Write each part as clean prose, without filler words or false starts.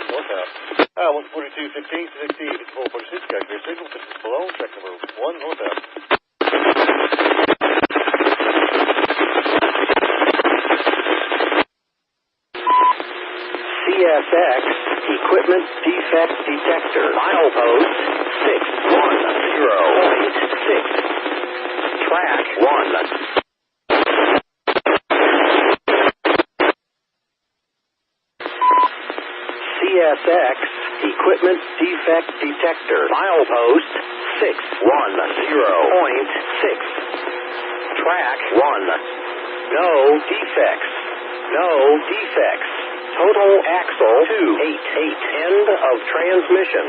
northbound. 142.15, 60, 5446, got a clear signal, distance below, track number 1, northbound. CSX, equipment defect detector, milepost 610.6, track 1. CSX, equipment defect detector, milepost 610.6, track 1. No defects, no defects. Total axle 288, end of transmission.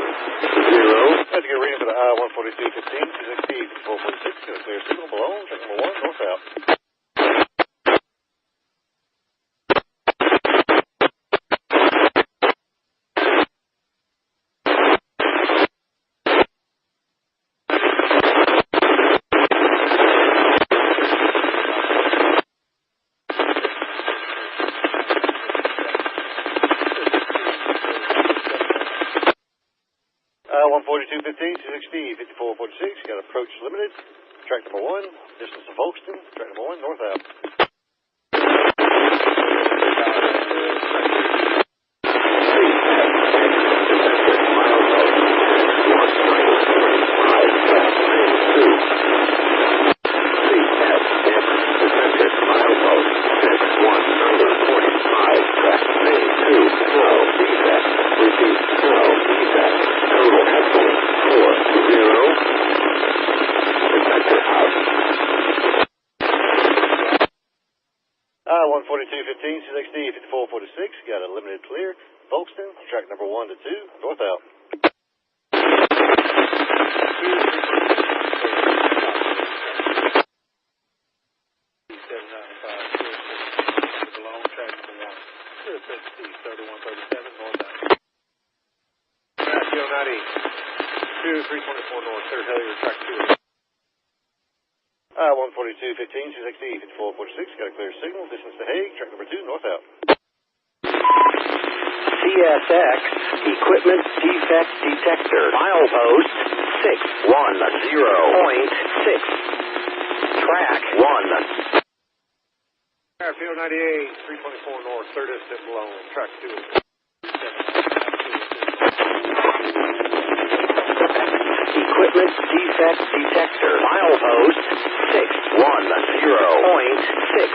0. Had to get a reading for the 142.15, 260, 5446, got a clear signal below, track number 1, northbound. Folkston, 260, 5446, got approach limited, track number 1, distance to Folkston, track number 1, northbound. I 142.15, 260, 5446, got a limited clear, Folkston, track number 1 to 2, northbound. North, third Hillier, track 2. 142.15, 260, 5446, got a clear signal, distance to Hague, track number 2, northbound. CSX, equipment defect detector, milepost 610.6, track 1. Airfield 98, 324 north, third instant below, track 2. Equipment defect detector, milepost 610.6,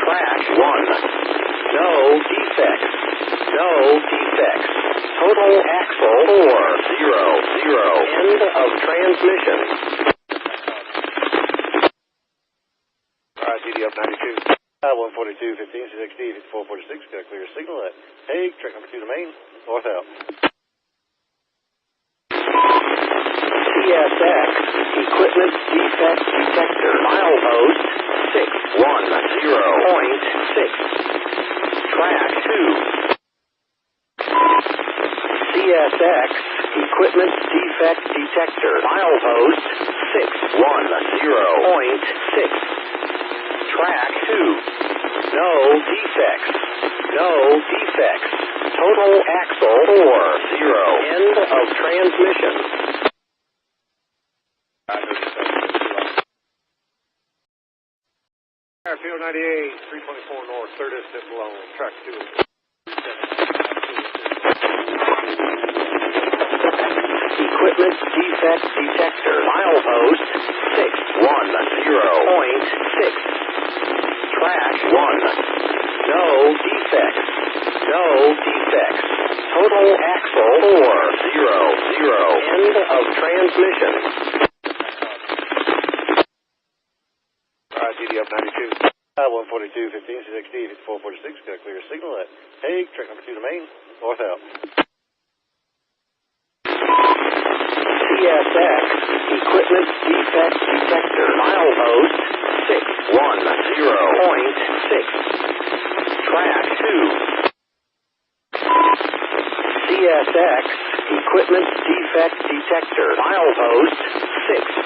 track 1. No defects, no defects. Total axle 400, end of transmission. GD up 92. 142.15, 260, 5446, got a clear signal at Hague, track number 2 to Main, northbound. CSX, equipment defect detector, milepost 610.6, track 2. CSX, equipment defect detector, milepost 610.6, track 2. No defects, no defects. Total axle 400, end of transmission. Airfield 98, 324 north, third instant below, track 2. Equipment defect detector, milepost 610.6, track 1. No defects, no defects. Total axle 400, end of transmission. GD up 92. 142.15, 260, 5446, got a clear signal at Hague, track number 2 to Main, northbound. CSX, equipment defect detector, milepost 610.6, track 2. CSX, equipment defect detector, milepost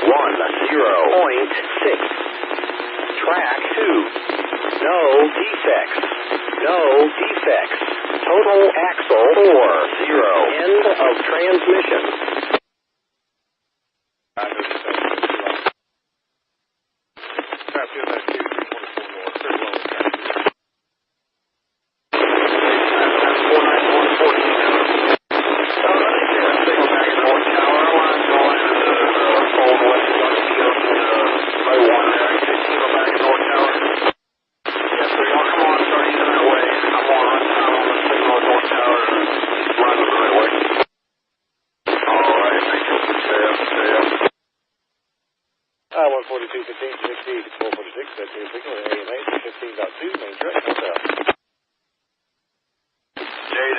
610.6, track 2. No defects, no defects. Total axle 40. End of transmission.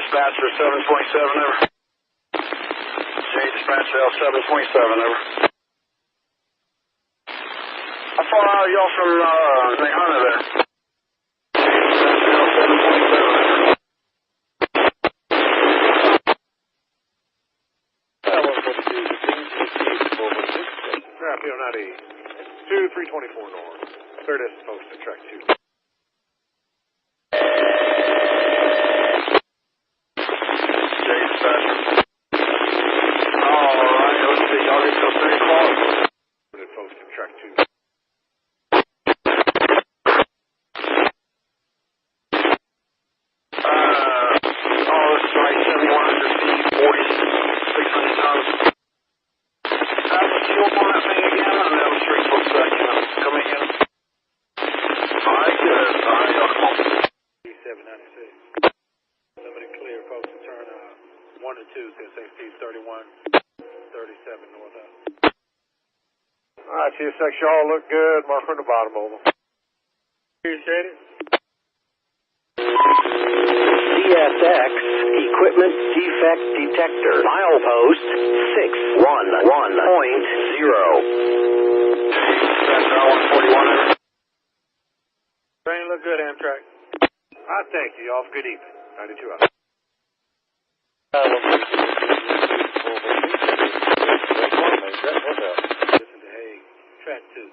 Dispatcher 727 over. J Dispatcher L 727 over. How far are y'all from St. Hunter there? Dispatcher L 727 over. 324 north. Clear this Folkston, track 2. Alright, CSX, y'all look good. Mark on the bottom over. Appreciate it. CSX, equipment defect detector, milepost 611.0. Train look good, Amtrak. I thank you, y'all. Good evening. 92 out. Listen to Hague, track 2,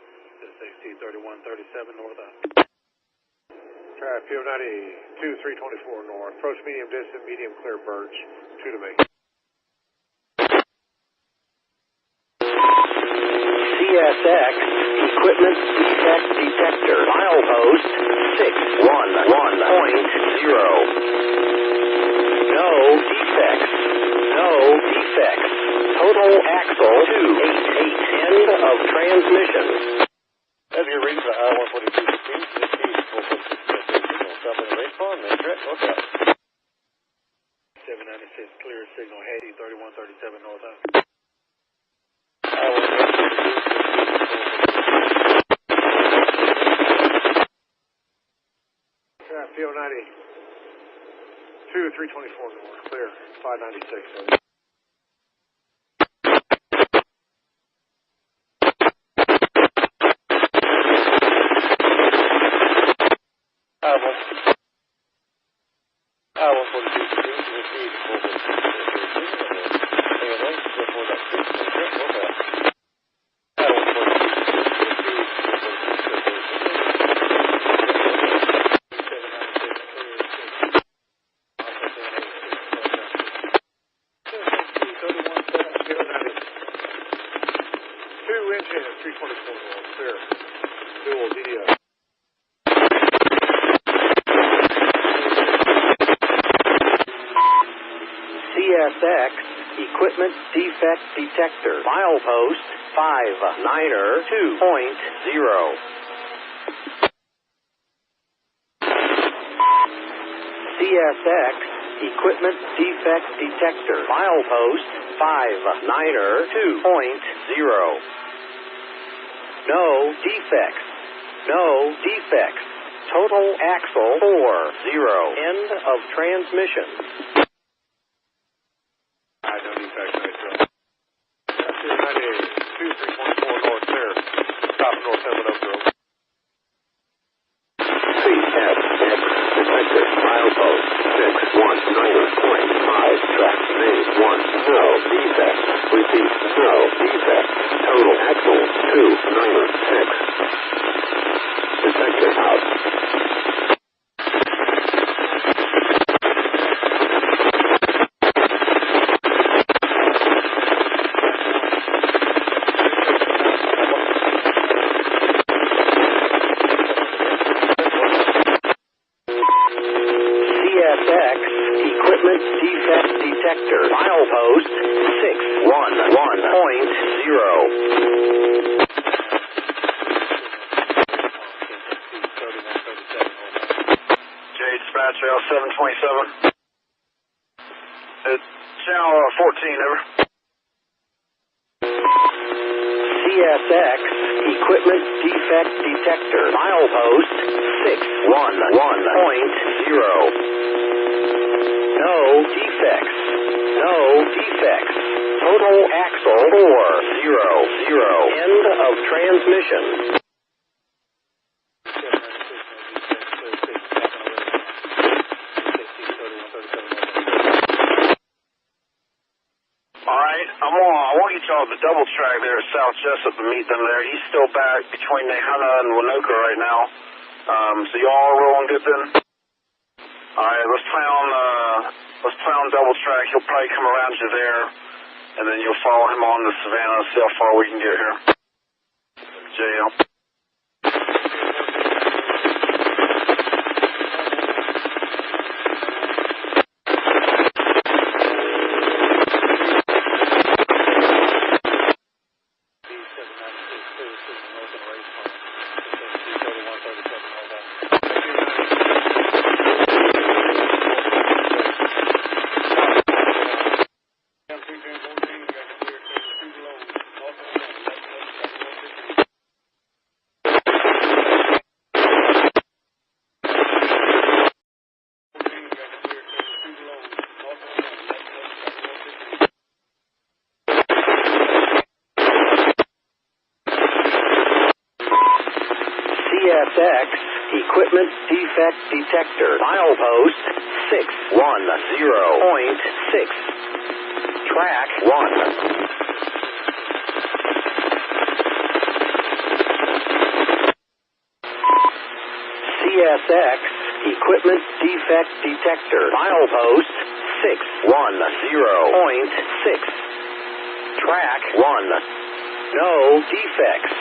3137 north out. Track field 92, 324 north. Approach medium distant, medium clear Birch, 2 to me. CSX, equipment defect detector, milepost 611.0. No defects. No defects. Total axle 288. End of transmission. As you reach the I-142 speed, this speed is 446 stop in the race farm, man. Correct? What's up? 796, clear signal, Haiti, 3137 north out. Field 92, 324 north, clear, 596. CSX, equipment defect detector, milepost 592.0. CSX, equipment defect detector, milepost 592.0. No defects. No defects. Total axle 40. End of transmission. No defects, nice job. That's 92, 324 north clear. Stop north 7 up CSX, detector, milepost 619.5. Track name 1. No defects. Repeat, no defects. Total axle 296. Detector out. detector. Milepost 611.0. Dispatch L727. It's channel 14, over. CSX equipment defect detector. Milepost 611.0. No defects. No defects. Total axle 400. End of transmission. I want you to all the double track there at South Jessup to meet them there. He's still back between Nahana and Winoka right now. So y'all are rolling good then? Alright, let's plan on double track. He'll probably come around you there, and then you'll follow him on to Savannah and see how far we can get here. JL. CSX equipment defect detector. Milepost 610.6. Track 1. CSX equipment defect detector. Milepost 610.6. Track 1. No defects.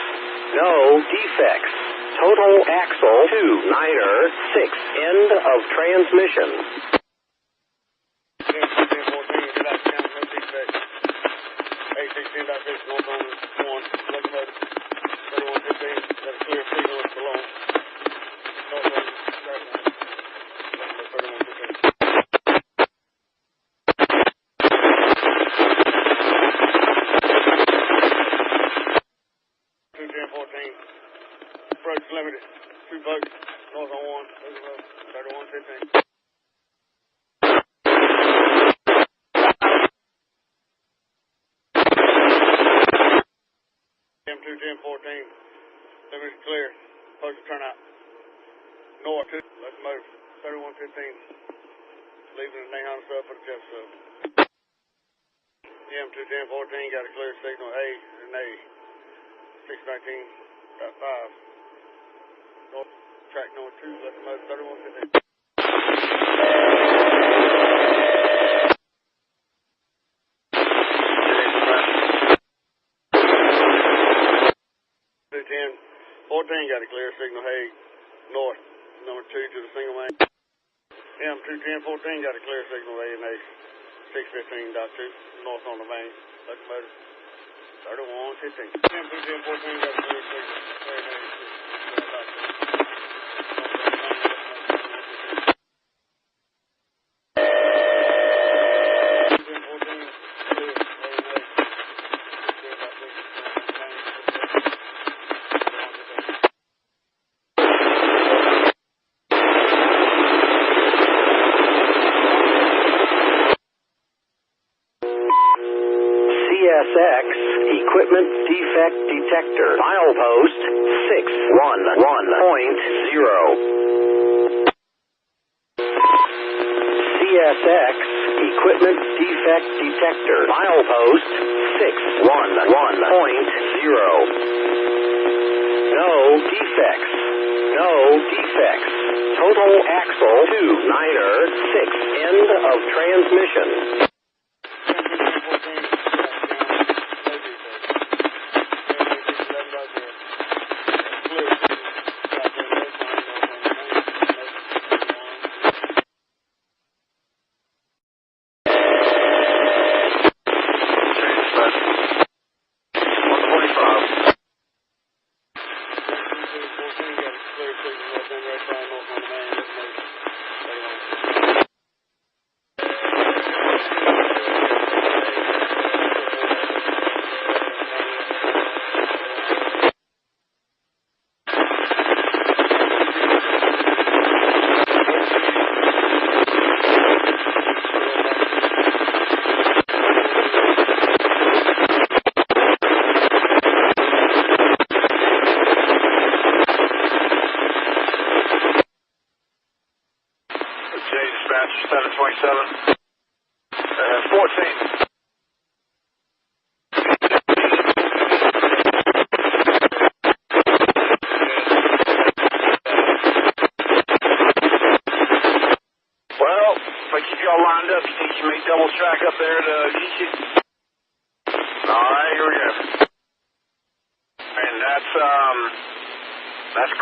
No defects. Total axle 296. End of transmission. Approach limited. 2 bucks, north on 1, 3115. M21014, limited clear, post to turn out. North, let's move. 3115, leaving the Nahana sub for the Jeff sub. M21014 got a clear signal A and A. 619.5. North track number 2, let's move 3115. M21014 got a clear signal, hey, north, number 2 to the single main. M21014 got a clear signal, A and A, 615.2, north on the main, locomotive, 3115. M21014 got a clear signal, A and A, 615.2. CSX equipment defect detector. Milepost 611.0. CSX equipment defect detector. Milepost 611.0. No defects. No defects. Total axle 296. End of transmission. 147. 14. Well, if I keep y'all lined up, you think you may double track up there to get you? Alright, here we go. And that's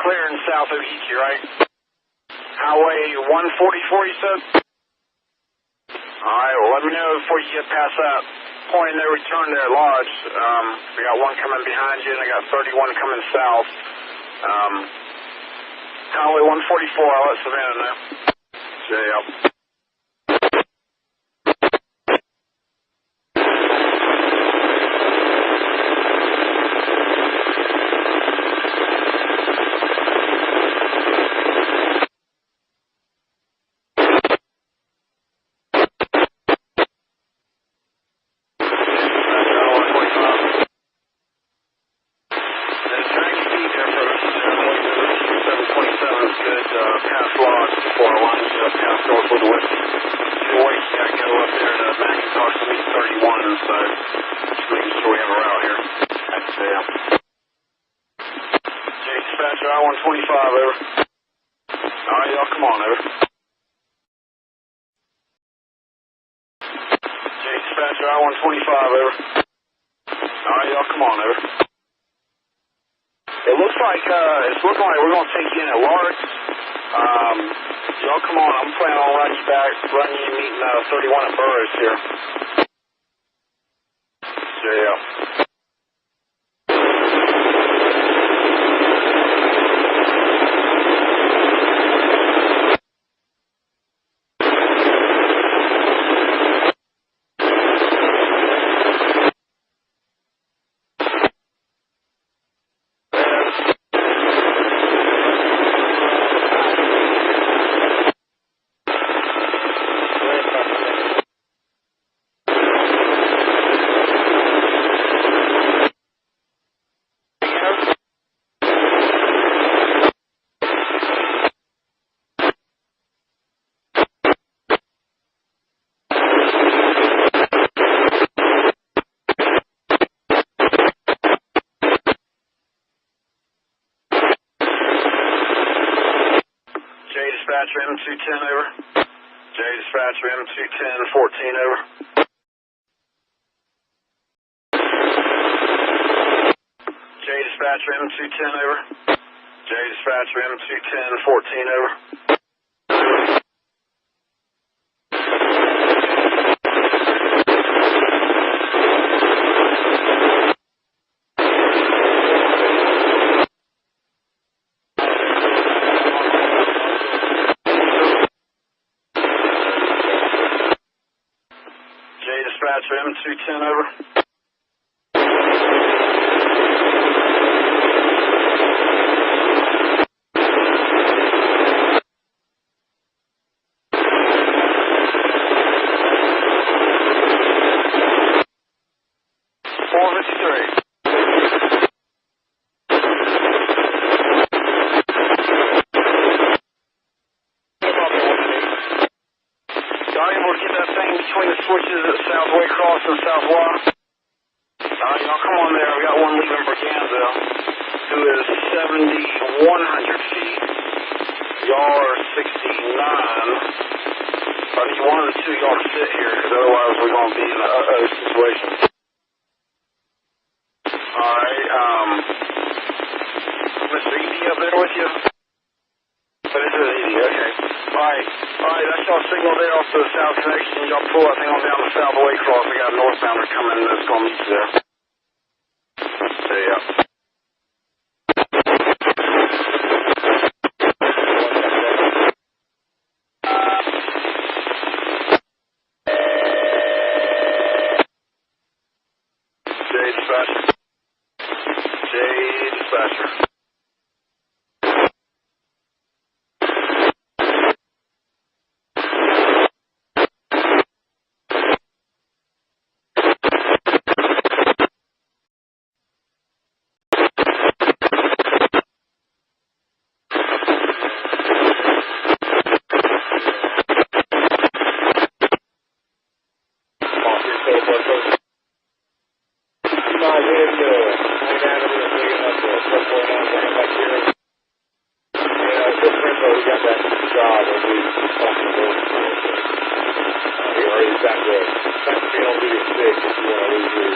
clearing south of Ichi, right? Highway 144, you said? Alright, well, let me know before you get past that point in their return there, Lodge. We got one coming behind you, and I got 31 coming south. Highway 144, I'll let Savannah know. Yeah. Past Lodge before I line you up past Northwood West. Two ways you gotta go up there to Macintosh to meet 31, so just making sure we have a route here. Yeah. J Dispatcher, I-125, over. Alright, y'all, come on, over. J Dispatcher, I-125, over. Alright, y'all, come on, over. It looks like, it's looking like we're gonna take you in at Larks. Y'all come on, I'm planning on running you meeting 31 at Burris here. Yeah. Dispatcher M210, over. J Dispatcher M210, 14, over. J Dispatcher M210, over. J Dispatcher M210, 14, over. Dispatcher M210, over. Between the switches at South Waycross and South Law. Y'all come on there. We got one leaving Braganza who is 7,100 feet. Y'all are 69. I need one of the two y'all to sit here because otherwise we're going to be in an uh-oh situation. Alright, Mr. E.D. up there with you? But this is E.D., okay. Alright, that's y'all signal there off to the south connection. Y'all pull that thing on down the South Waycross. We got a northbounder coming that's going to meet you there. Yeah. J Dispatcher. might hit hang down a little big enough to put one on down back here. The Prince already got that job of we talking to he already got the being on duty at 6 if you want to lose your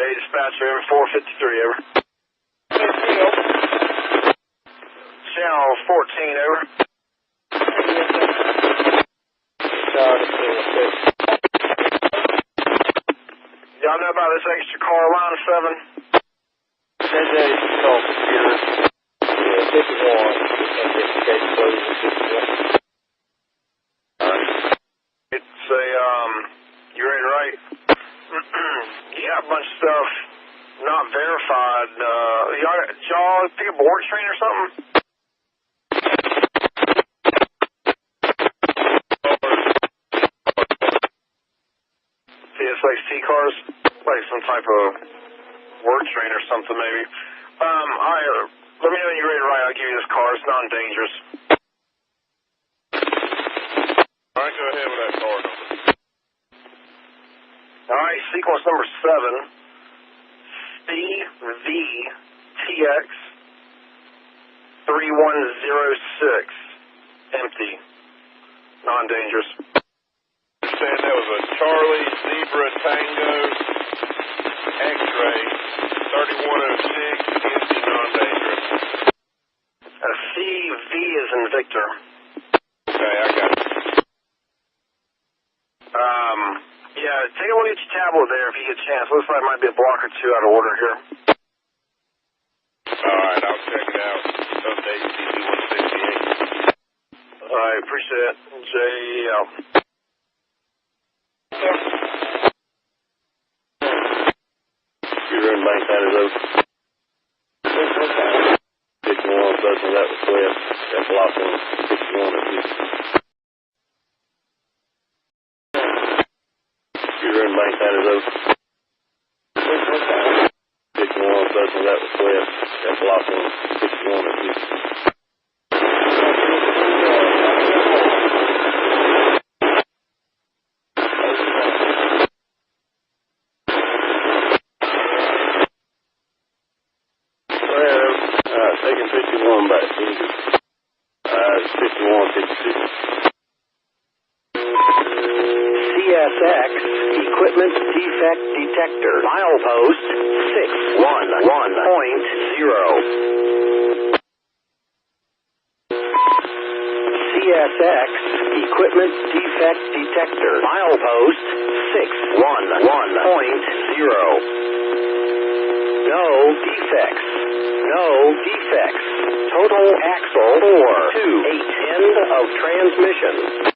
Dispatcher, 453, over. Channel 14, over. Y'all know about this extra car, line 7? It's a, you ready to write? Yeah, a bunch of stuff not verified. Y'all pick up a work train or something? CSXT cars? Like some type of work train or something, maybe. Alright, let me know when you're ready to write. I'll give you this car. It's non-dangerous. Alright, go ahead with that car number. Alright, sequence number 7, CVTX 3106, empty, non-dangerous. Saying that was a Charlie Zebra Tango X-ray 3106, empty, non-dangerous. A CV is in Victor. Okay, I got it. Yeah, take a look at your tablet there if you get a chance. Looks like it might be a block or two out of order here. Alright, I'll check it out. Update CC-168. Alright, appreciate it. JL. You run bank that is open. 51 dozen, that was West. That block on 51 of you. You run bank that is open. 51 dozen, that was West. That block on 51 of you. Taking 51 back. It's 51-56. CSX Equipment Defect Detector. Milepost 611.0. CSX Equipment Defect Detector. Milepost 611.0. No defects. No defects. Total axle 4 to 8 end of transmission.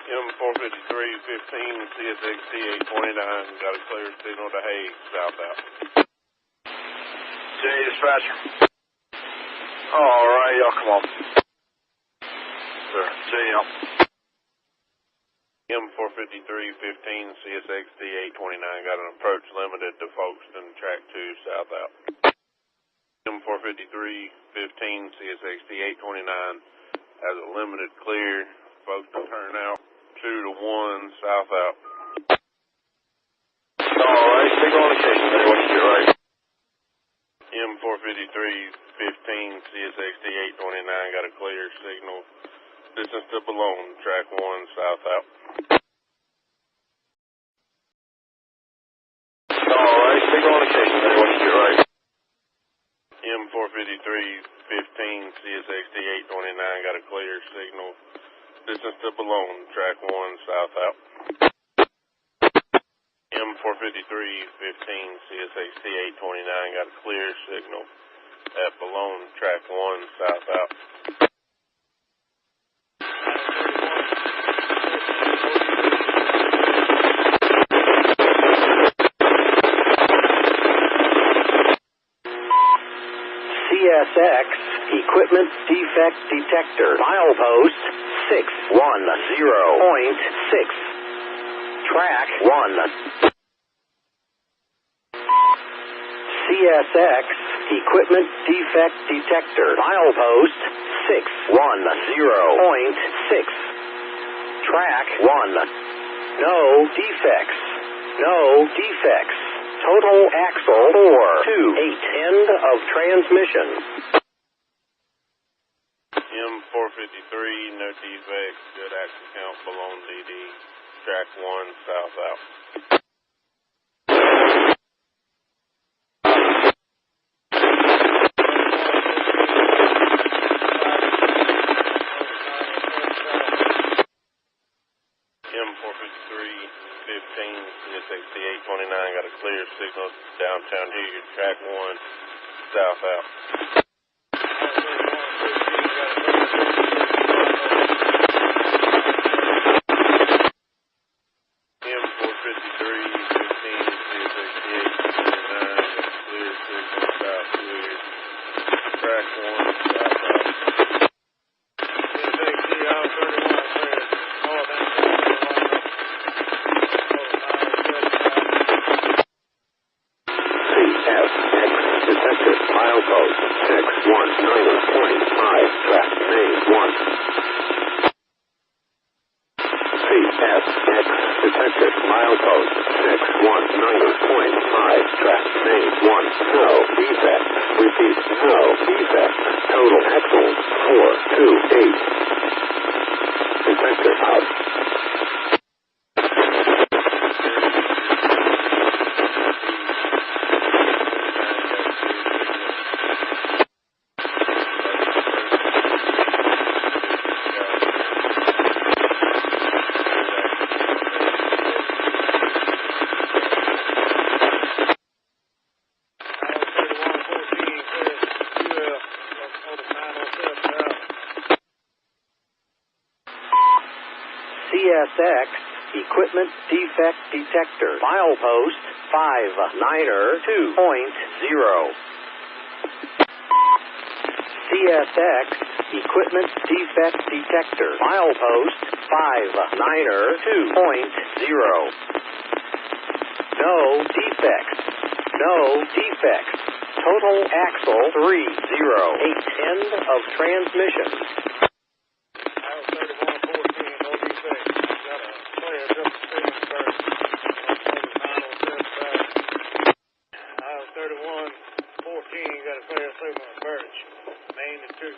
M453-15 CSXT 829 got a clear signal to Hague southbound. J dispatcher. Alright, y'all come on. Sir, JL. M453-15 CSXT 829 got an approach limited to Folkston, track 2 southbound. M453-15 CSXT 829 has a limited clear, Folkston turnout 2 to 1 south out. M453-15, CSXT 829, got a clear signal. Distance to Balloon, track 1, south out. Alright, signal on occasion, then what you do, right? M453-15, CSXT 829, got a clear signal. Distance to Balloon, track 1, south out. M453-15, CSXT 829, got a clear signal at Balloon, track 1, south out. CSX Equipment Defect Detector, milepost 610.6, track 1. CSX Equipment Defect Detector, milepost 610.6, track 1. No defects. No defects. Total axle 4, 2, 8 end of transmission. M453, no defects, good axle count, Balloon DD, track 1, south out. M453-15, CSXT 829, got a clear signal downtown here, track 1, south out. M453-15, CSXT 829, got a clear signal south here, track 1, south out. Detected, milepost 619.5, track main 1. CSX detected, milepost 619.5, track main 1. No defect. Repeat, no defect. Total axle 428. Detected out. CSX Equipment Defect Detector, milepost 592.0. CSX Equipment Defect Detector, milepost 592.0. No defects. No defects. Total axle 308 end of transmission.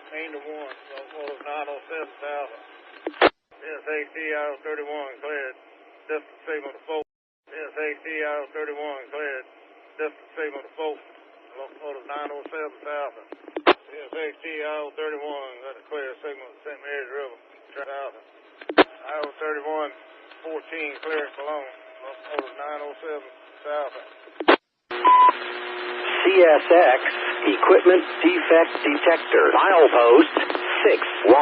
Main to 1, locomotive 907,000. SAC IO31 cleared. Distance signal to Folkston. SAC IO31 cleared. Distance signal to Folkston. Locomotive 907,000. SAC IO31 got a clear signal to St. Mary's River. 1,000. IO31 14 cleared Balloon. Locomotive 907,000. CSX Equipment Defect Detector, milepost 610.6,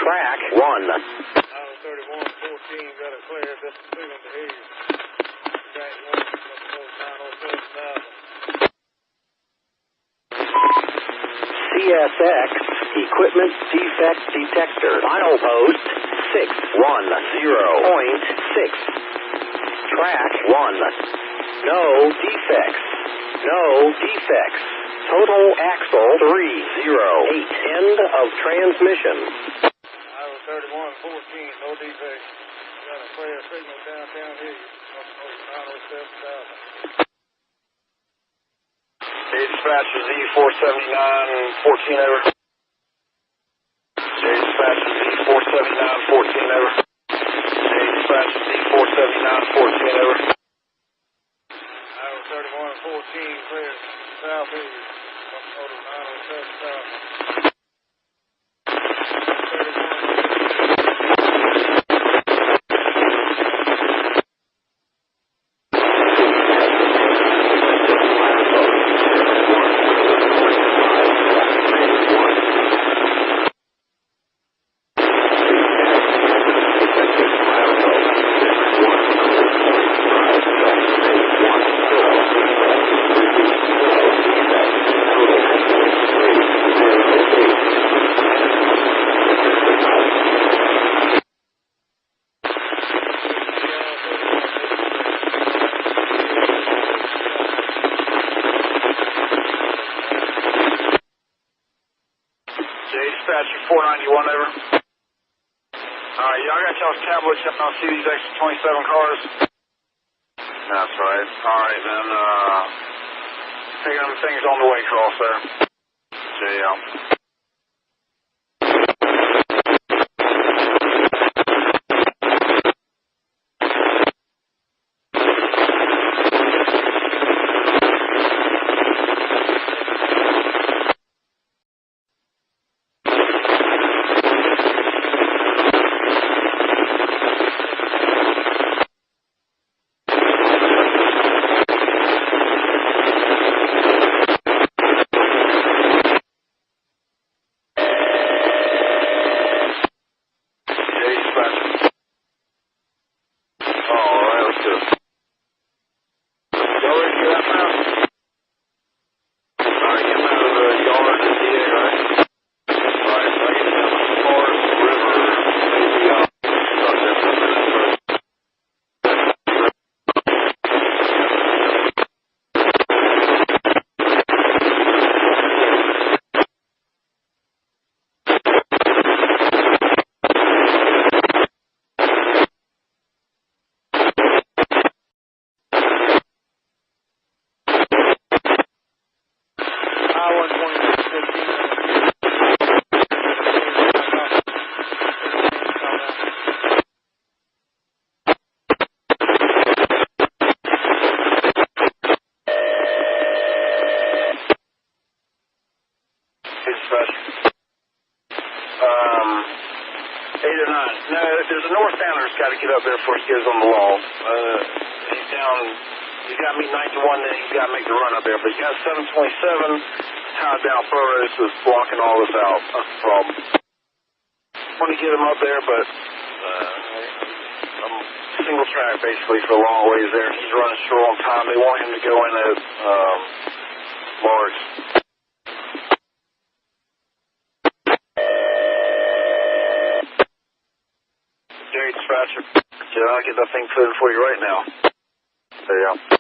track 1. IO31 14 got a clear distance signal to Hayes. Track 1, locomotive 907,000. CSX Equipment Defect Detector, milepost 610.6, track 1. No defects. No defects. Total axle 308 end of transmission. IO31 14, no defects. Got a clear signal downtown here. Locomotive 907,000. Dispatcher Z47914 over. J Dispatcher Z47914 over. J Dispatcher Z47914 over. Iowa 31 and 14, clear southeast. Total 907 south. Dispatcher 491 over. Alright, y'all got y'all's tablets. Y'all see these extra 27 cars? That's right. Alright, then, taking them things on the way, cross there. JL. No, there's a northbounder that's got to get up there before he goes on the wall. He's down, he's got to meet 91, then he's got to make the run up there. But he's got 727 tied down furrows that's blocking all this out. That's the problem. I want to get him up there, but I'm single track basically for a long ways there. He's running short on time. They want him to go in at Largs. Dispatcher. I'll get that thing cleared for you right now. There you go.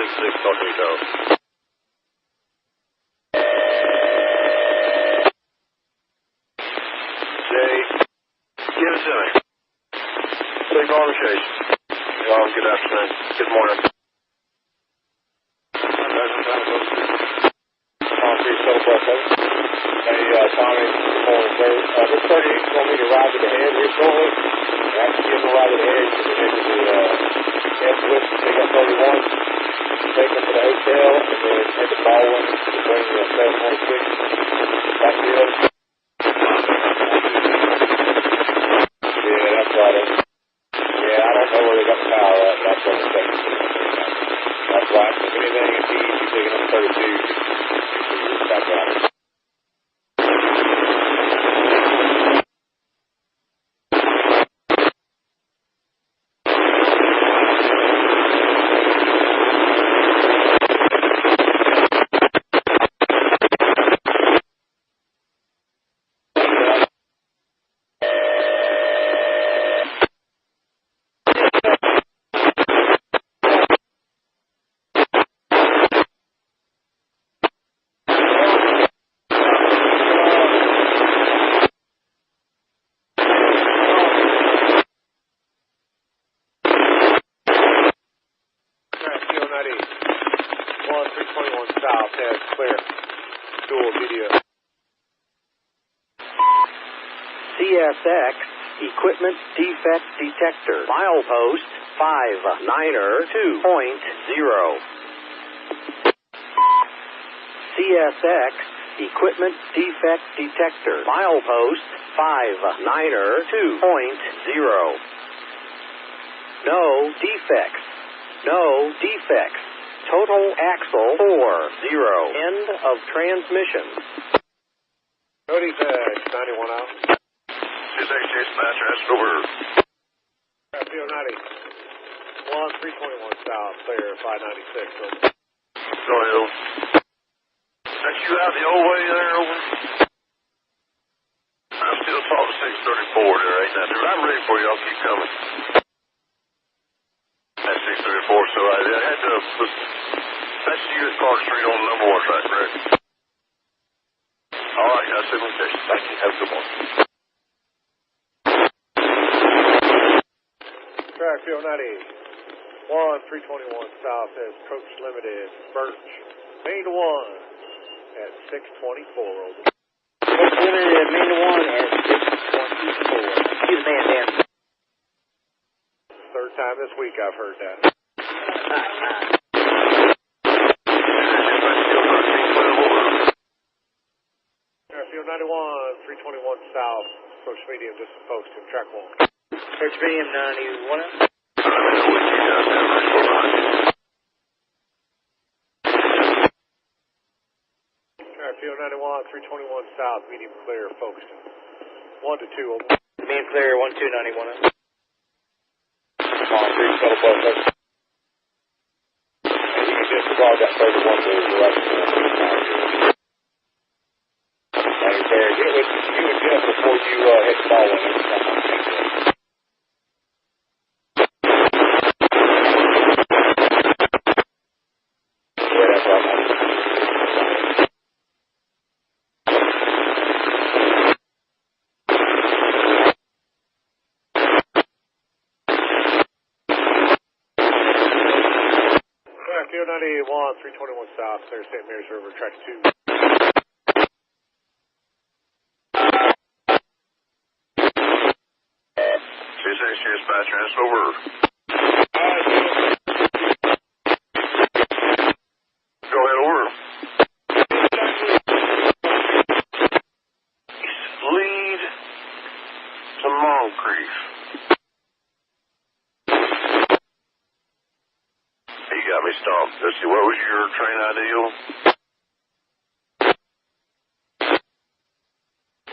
596, talk to me, Charles. Jay, give it to me. Signal on the chase. Good afternoon. Good morning. Tommy, the 38 told me to ride to the head here shortly. And after getting the ride to the head, you can head to the Edgewood, pick up 31, take them to the hotel, and then head to Baldwin to bring the 726 back here. Yeah, that's right. Yeah, I don't know where they got the power at, but that's what I'm saying. That's right. If anything, it's easy picking up 32. That's right. CSX Equipment Defect Detector. Milepost 592.0. CSX Equipment Defect Detector. Milepost 592.0. No defects. No defects. Total axle 40. End of transmission. No defects. 91 out. Dispatch, ask over. Field 90. 1321 south, clear, 596. Go ahead. That you out the old way there, over? I'm still talking 634 there, ain't that? I'm ready for you. I'll keep coming. That's 634, so I had to put... That's U.S. Clark Street on the number 1 track, correct? All right, that's signalization. Thank you. Have a good one. Track Field 90. 1321 south says Coach Limited, Birch. Main to 1 at 624. Over. Coach Limited, main to 1 at 624. Excuse me, Dan. Third time this week I've heard that. Field 91, 321 south, approach medium, just Folkston, track 1. Approach medium 91. Track Field 91, 321 south, medium clear, Folkston. 1 to 2, over. Medium clear, 1291. Come on, 3 shuttle bus, over. And you can disregard that 31 to the direction. Get with Jeff before you hit the ball one. Field 91, 321 south, clear St. Mary's River, track 2. Dispatch, ask over. Go ahead, over. Lead to Moncrief. You got me stopped. Let's see, what was your train ideal?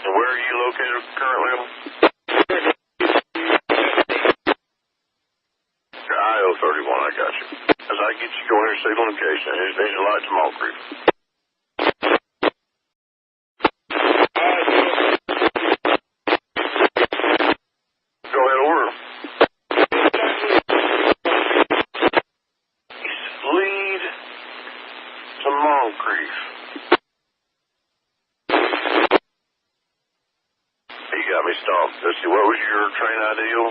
And where are you located currently? I-031, I got you. As I get you going here, signal location. Here's the light to Moncrief. Go ahead, over. Lead Creek. You got me stumped. Let's see, what was your train ideal?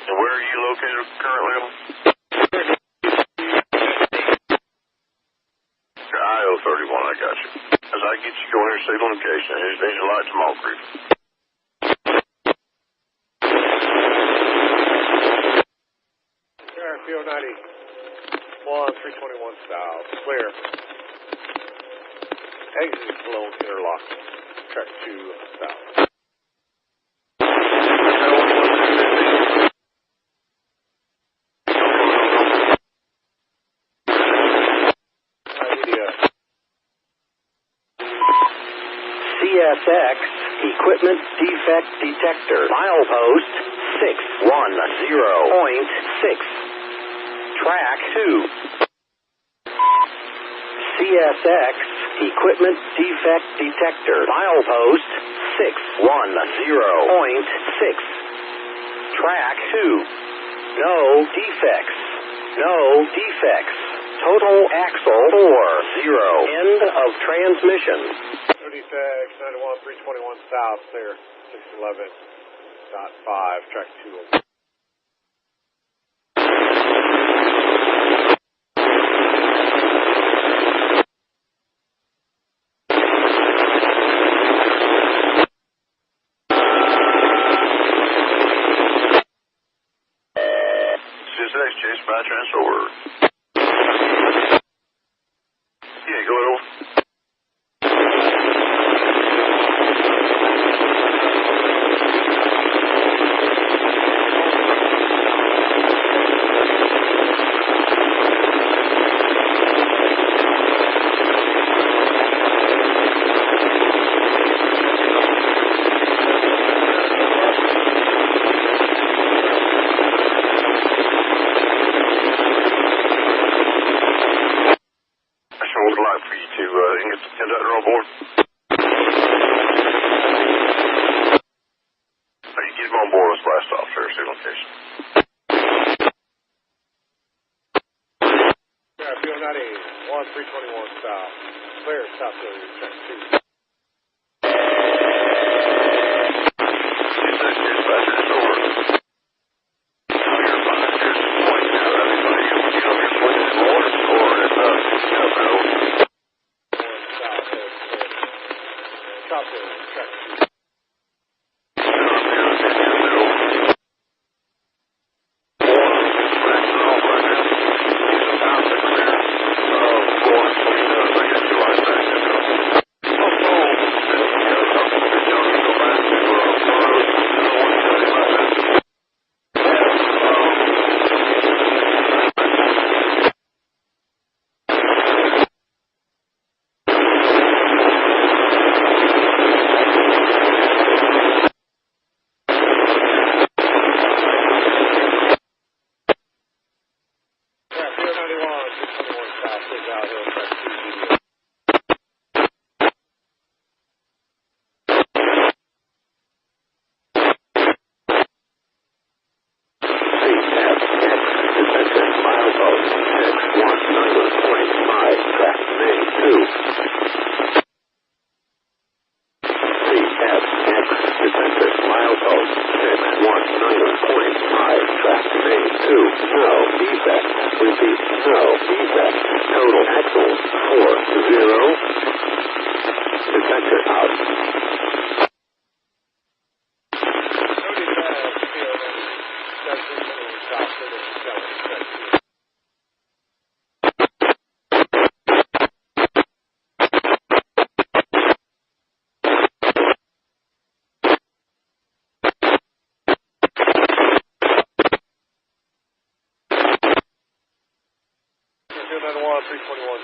And where are you located currently? IO31, I got you. As I get you going here, signal location. There's a light to Malt Creek. PO 91, 321 south, clear. Exit below interlock, track 2 south. CSX Equipment Defect Detector. Milepost 610.6. Track 2. CSX Equipment Defect Detector. Milepost 610.6. Track 2. No defects. No defects. Total axle 40. End of transmission. 36, 91, 321 south, clear. 611.5, track 2. Chase by transfer word. Yeah, go ahead. Would like for you to get the conductor on board. You get him on board. Let's blast off to our signal location. Yeah, PO 91, 321 south, clear, stop failure, track 2.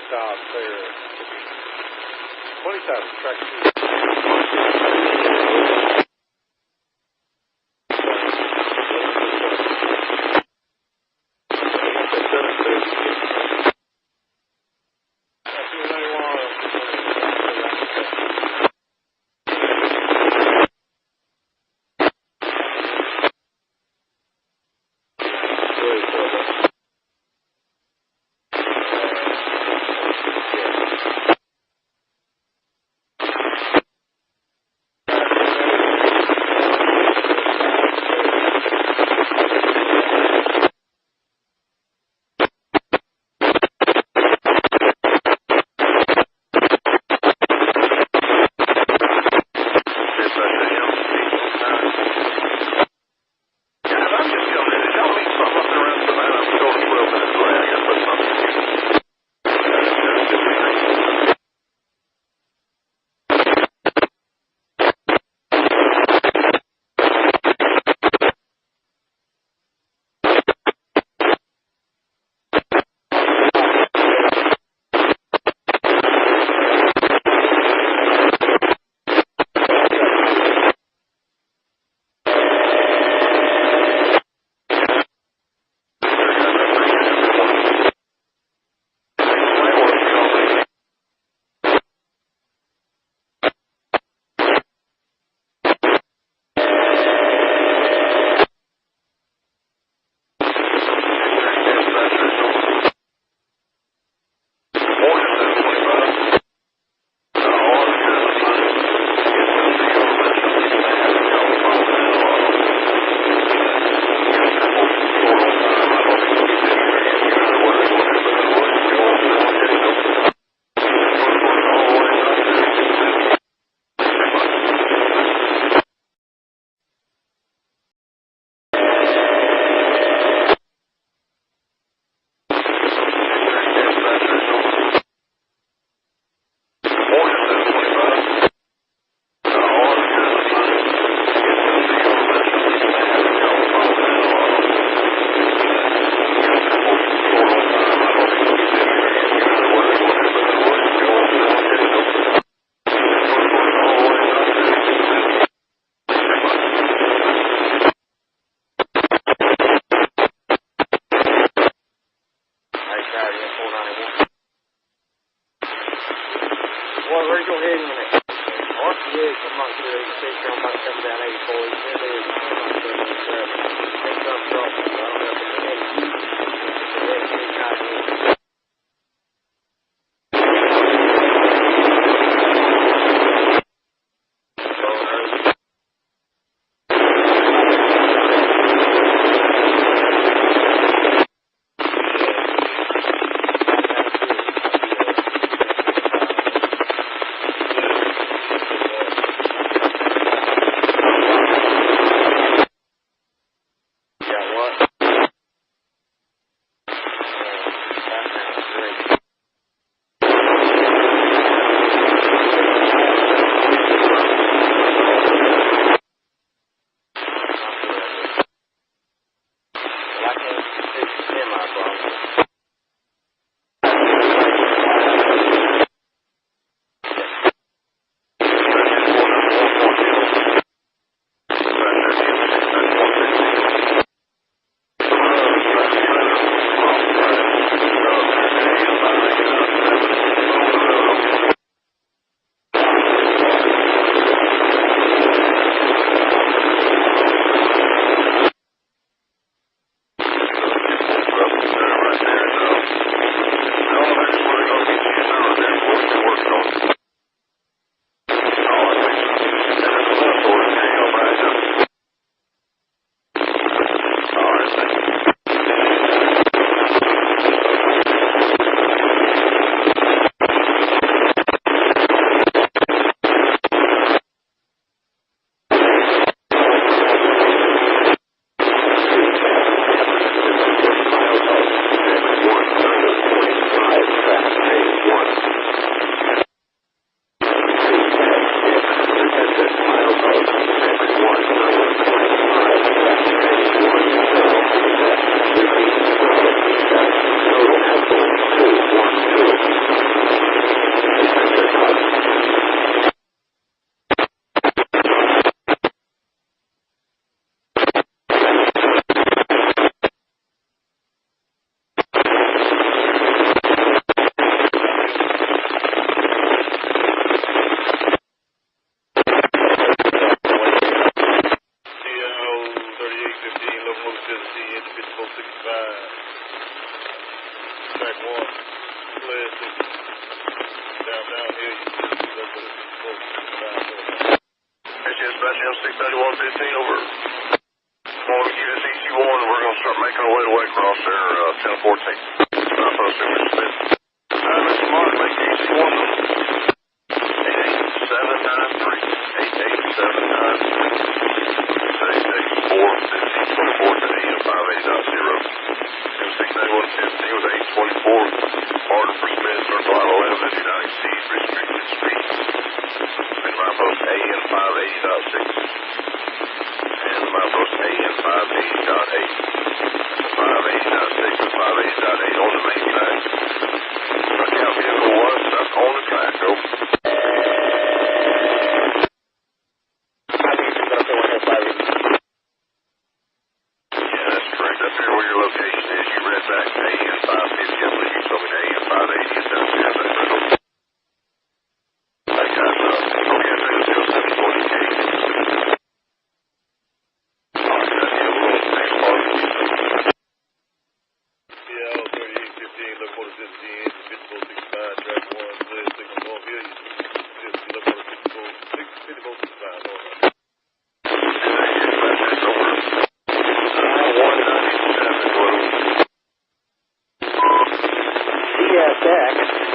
South, clear. 27, track 2. go ahead and RCA, I'm not sure, 86, I'm about to come down 84, he said it is, I'm not sure if it's there. They come from, I don't know if it's the NC, it's the NC kind of.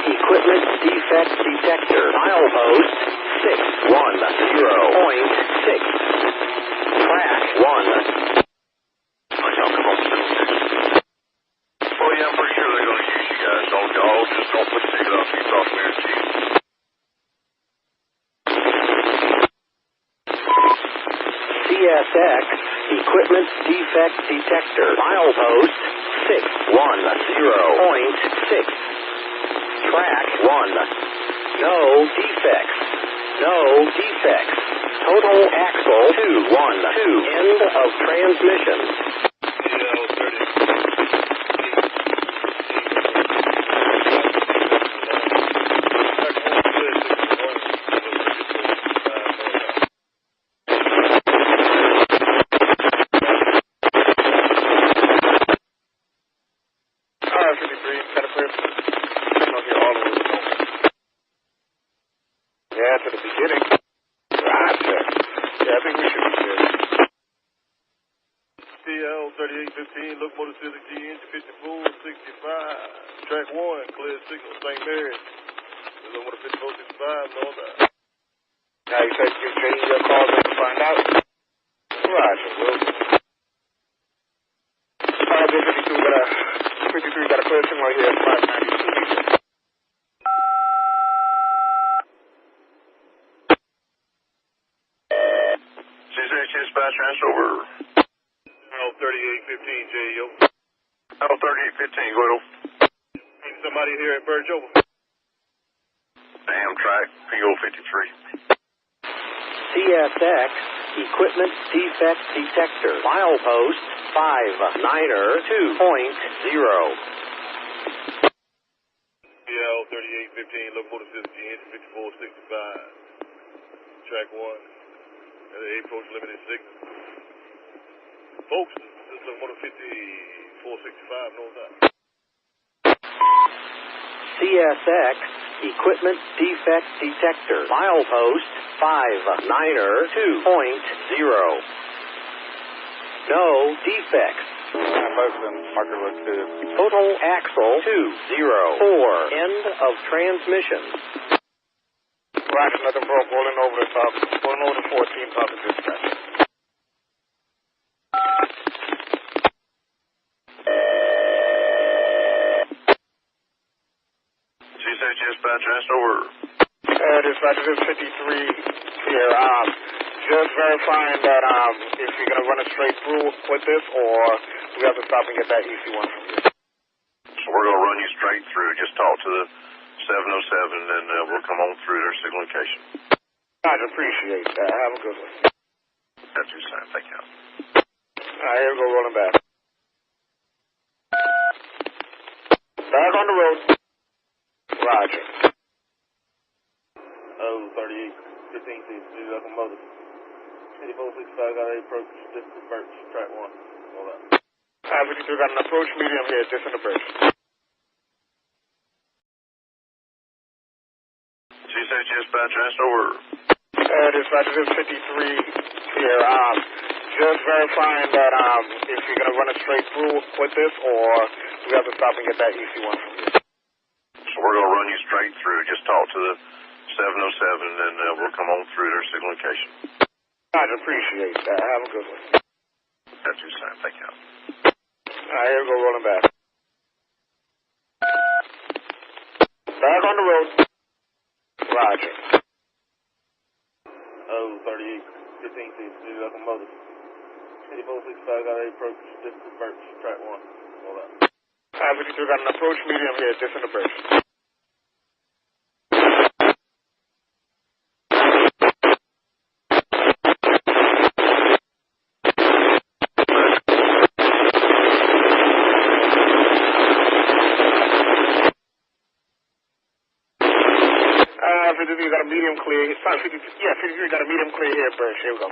Equipment defect detector. Milepost 610.6. Track 1. Well, yeah, I'm pretty sure they're going to use you guys. Y'all just don't put the ticket up. You talk to me or chief. CSX Equipment Defect Detector. Milepost 610.6. Track 1. No defects. No defects. Total axle 212. End of transmission. clear. Signal here all the way to Nova. Yeah, to the beginning. Roger. Yeah, I think we should be good. TL 3815, look for the Civic G engine 5465. Track 1, clear signal, St. Mary's. Look for the 5465, northbound. Now you said you're trading your calls in to find out? Roger, Will. 53 got a clear signal right here at 592. Dispatch, answer over. L 3815, J, yo. L 3815, go ahead. Need somebody here at Birch, over. Damn track, PO 53. CSX Equipment Defect Detector. Milepost 59er 2.0. TL 3815, look for the Civic G engine 5465. Track 1. Approach limited signal. Folkston, this is 5465 northbound. CSX Equipment Defect Detector. Milepost 59er 2.0. No defects. Folkston, marker looks good. Total axle 204. End of transmission. Roger, nothing broke. Rolling over the top. Rolling over the 14 top of dispatch. CSX dispatch, answer over. Dispatch, this is 53 here. Just verifying that if you're going to run it straight through with this, or we have to stop and get that EC1 from you. So we're going to run you straight through. Just talk to the 707 and we'll come on through their signal location. I'd appreciate that. Have a good one. That's your sign. Thank you. All right, here we go, rolling back. Back on the road. Roger. Oh, 3815, see locomotive. 5465 got an approach, just the Birch, track 1. All that. 53 got an approach medium here, just in the bridge. CSX dispatch, answer over. Dispatch, this is 53 here. Just verifying that if you're going to run it straight through with this, or we have to stop and get that EC1 from you. So we're going to run you straight through. Just talk to the 707 and we'll come on through their signal location. I'd appreciate that. Have a good one. That's your sign. Thank you. All right, here we go, rolling back. Back on the road. Roger. Oh, 3815, see locomotive. 5465 got an approach, just the Birch, track 1. All that. 53 got an approach medium here, just in the bridge. You got a medium clear. It's fine. 53 got a medium clear here, Birch. Here we go.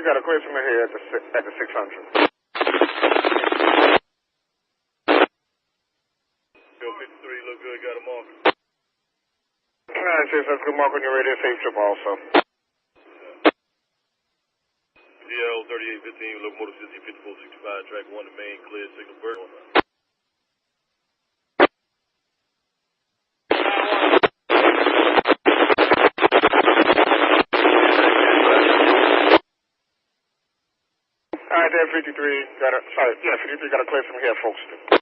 Got a clear from here at the 600. Bill 53, look good, got a marker. Alright, so that's good mark on your radio, safe trip also. DL 3815, locomotive 5465, track 1 to main, clear signal bird. Alright, there, 53, 53 got a clear from here, Folkston.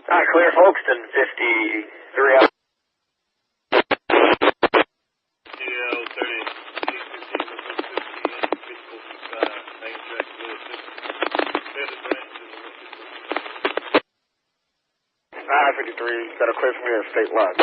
Alright, clear Folkston, 53 out. DL 3815, main track, clear signal. Alright, 53, got a clear from here, state line.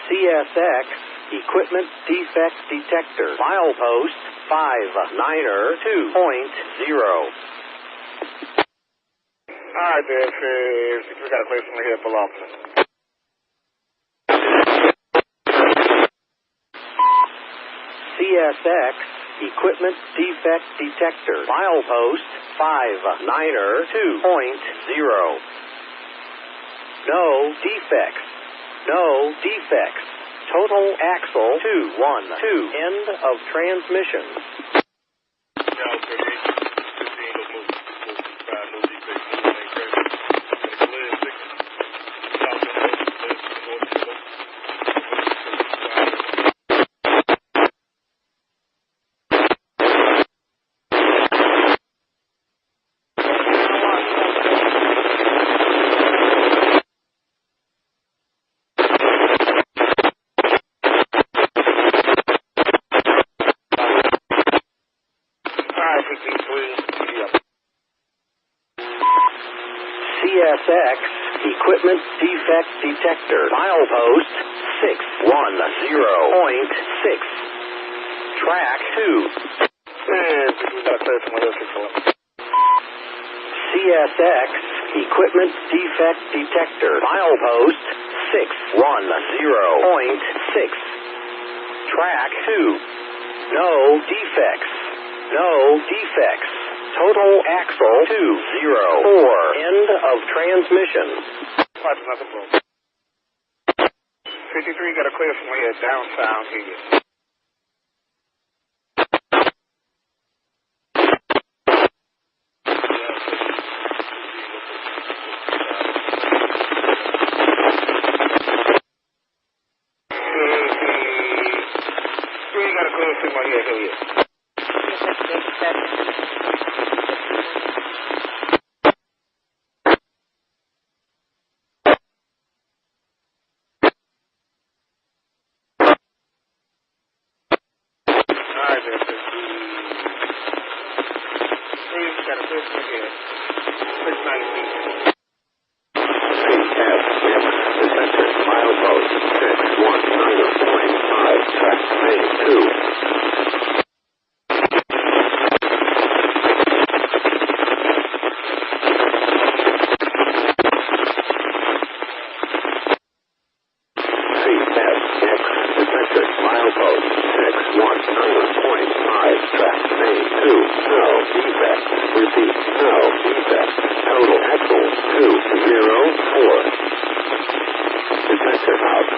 CSX Equipment Defect Detector, milepost 592.0. Alright, there, 53 got a clear from here, Folkston. CSX Equipment Defect Detector, milepost 592.0. No defects. No defects. Total axle 212. End of transmission. DL 3815, locomotive 5465, no defects, no main track. Clear signal. CSX Equipment Defect Detector, milepost 610.6. Track 2. And 53 got a clear from here, 611. CSX Equipment Defect Detector, milepost 610.6. Track 2. No defects. No defects. Total axle 204. End of transmission. Watch another boat. 53 got a clear from here, downtown here. Got a clear from here. Alright, there, 53 got a clear from here. 619. Detector, milepost 619.5, track main 2. Detector, milepost 619.5, track main 2. No defect. Repeat, no defect. Total axle 204. Detector out.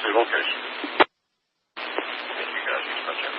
see location. Thank you guys. Gotcha.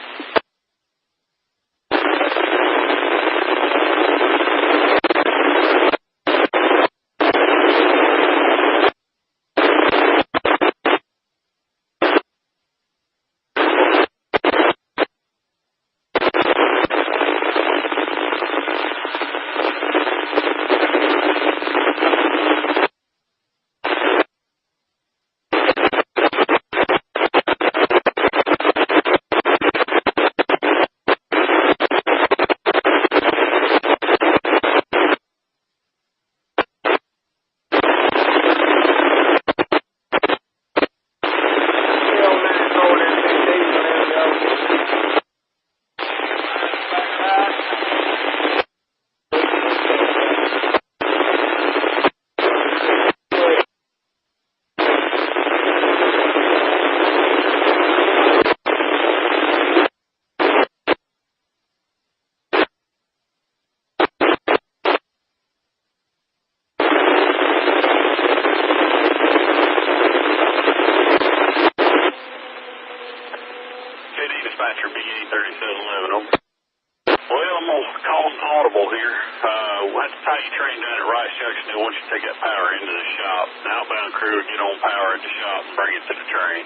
Dispatcher, BA3711, over. Well, I'm going to call an audible here. We'll have to tie your train down at Rice Junction. They want you to take that power into the shop. The outbound crew will get on power at the shop and bring it to the train.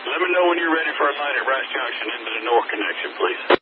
Let me know when you're ready for a line at Rice Junction into the north connection, please.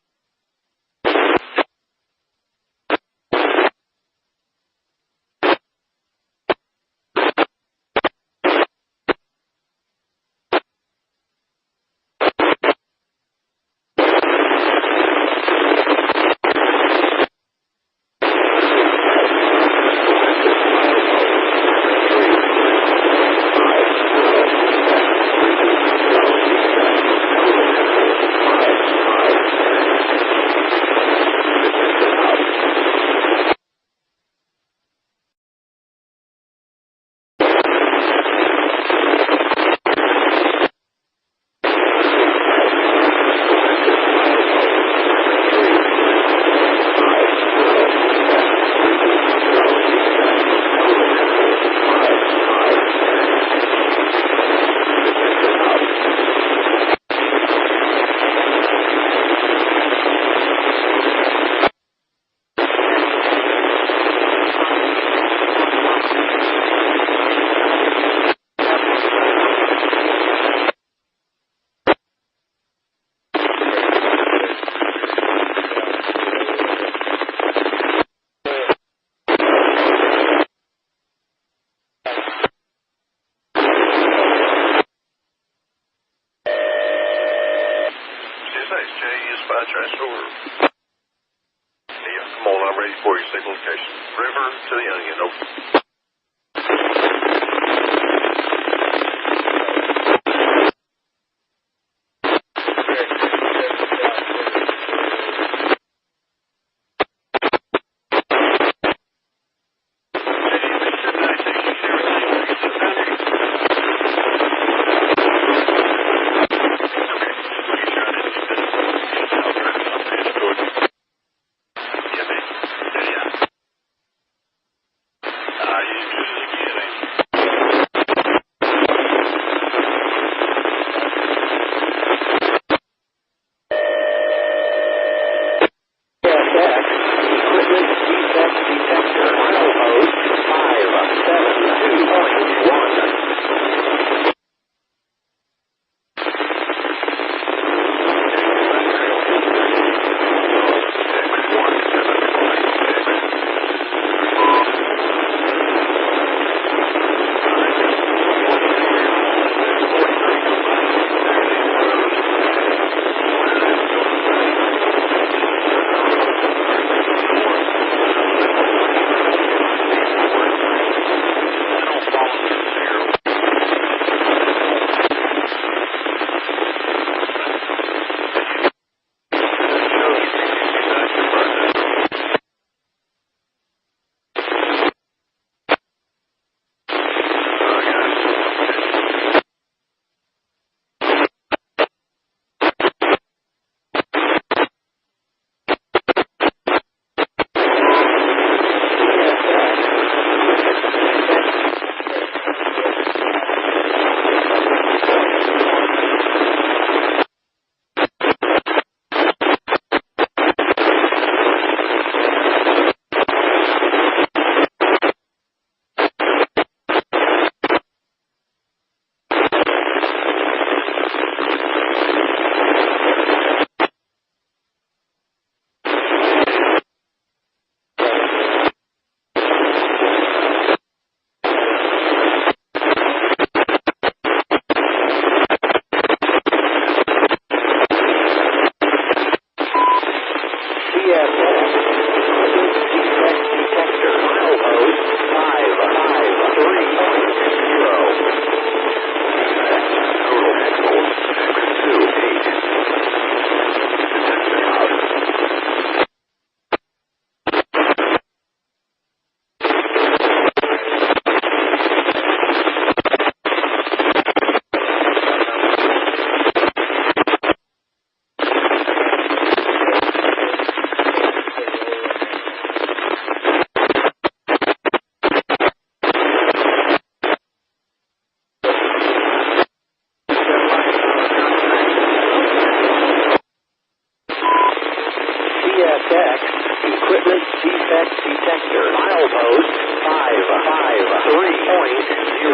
CSX equipment defect detector. Milepost 553.0.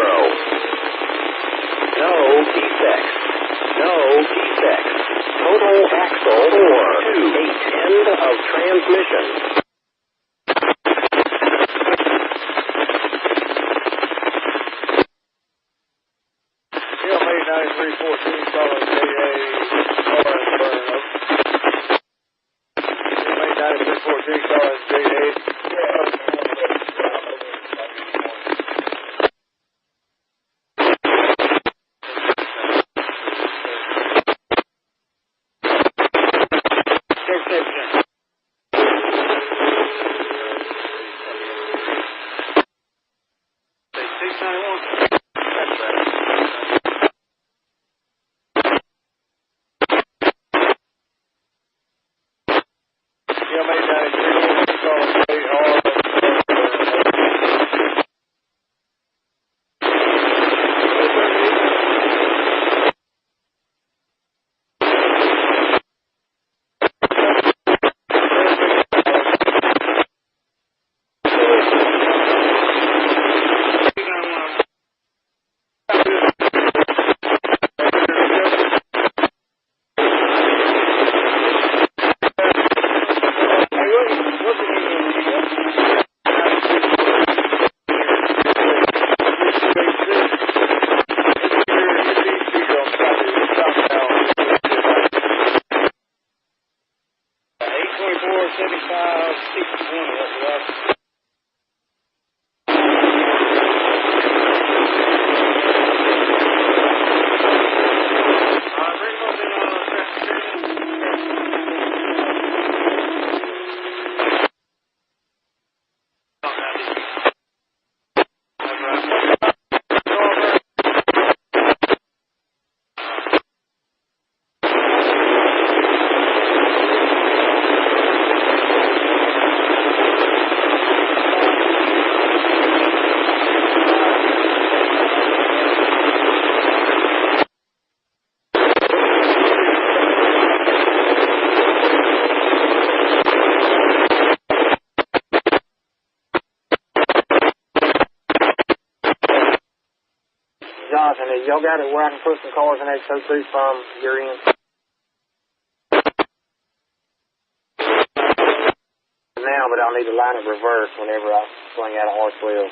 No defects. No defects. Total axle 428. End of transmission. CLA 9314 calling JA orange burn up. CLA 9314 calling JA. Johnson, y'all got it where I can put some cars in X02 from your end? Now, but I'll need to line it reverse whenever I swing out of R12.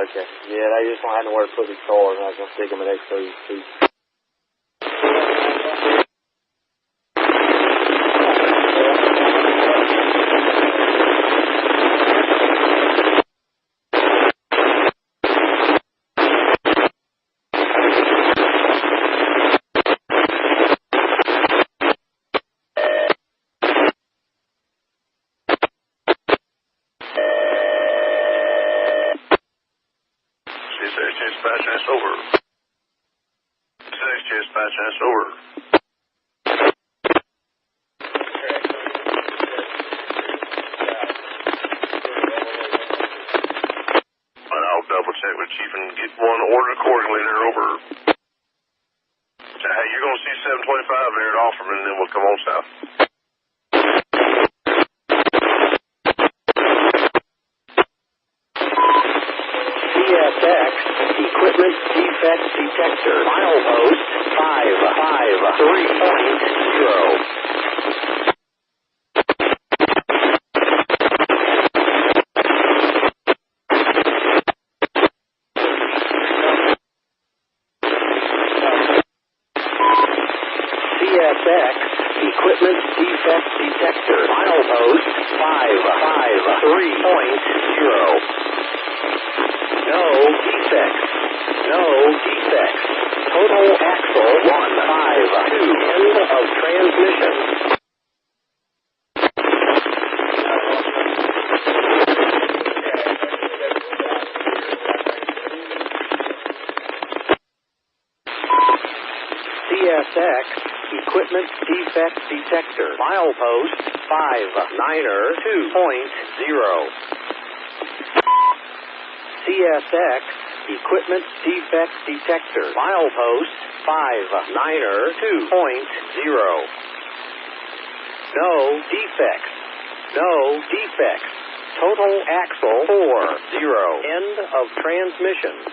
Okay, yeah, they just don't have nowhere to put these cars, and I was going to stick them at X32. Check with Chief and get one ordered accordingly there over. So, hey, you're going to see 725 there at Offerman, and then we'll come on south. CSX equipment defect detector. Milepost 553.0. CSX equipment defect detector. Milepost 553.0. No defects. No defects. Total axle 152. End of transmission. CSX equipment defect detector. Milepost 592.0. CSX, equipment defect detector, milepost 59er 2.0. No defects. No defects. Total axle 40. End of transmission.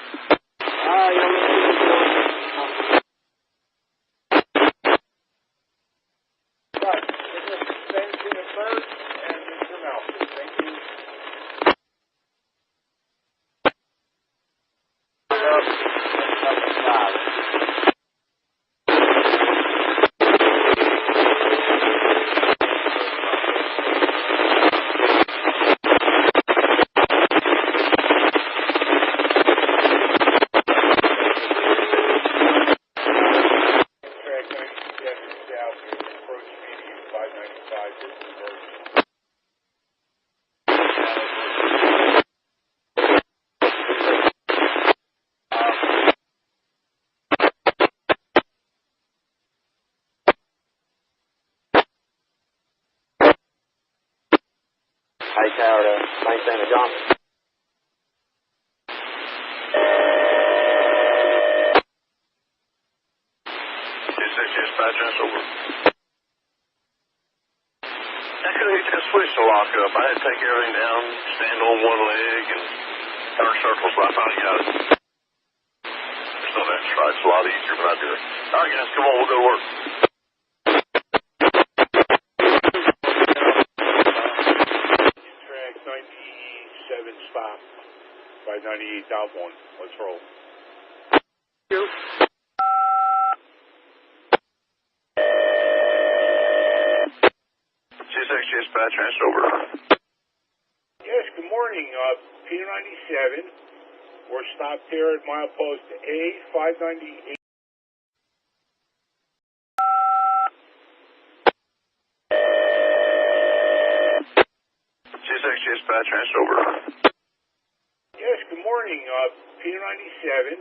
High tower to St. Santa Johnson. Dispatch, that's over. I couldn't get that switch to lock up. I had to take everything down, stand on one leg, and turn circles, so I finally got it. So that's right. It's a lot easier than I do it. All right, guys, come on. We'll go to work. Track 97 stop by 98.1. Let's roll. CSX dispatch, that's over. Yes, good morning. P97. We're stopped here at milepost A598. CSX dispatch, that's over. Yes, good morning. P97.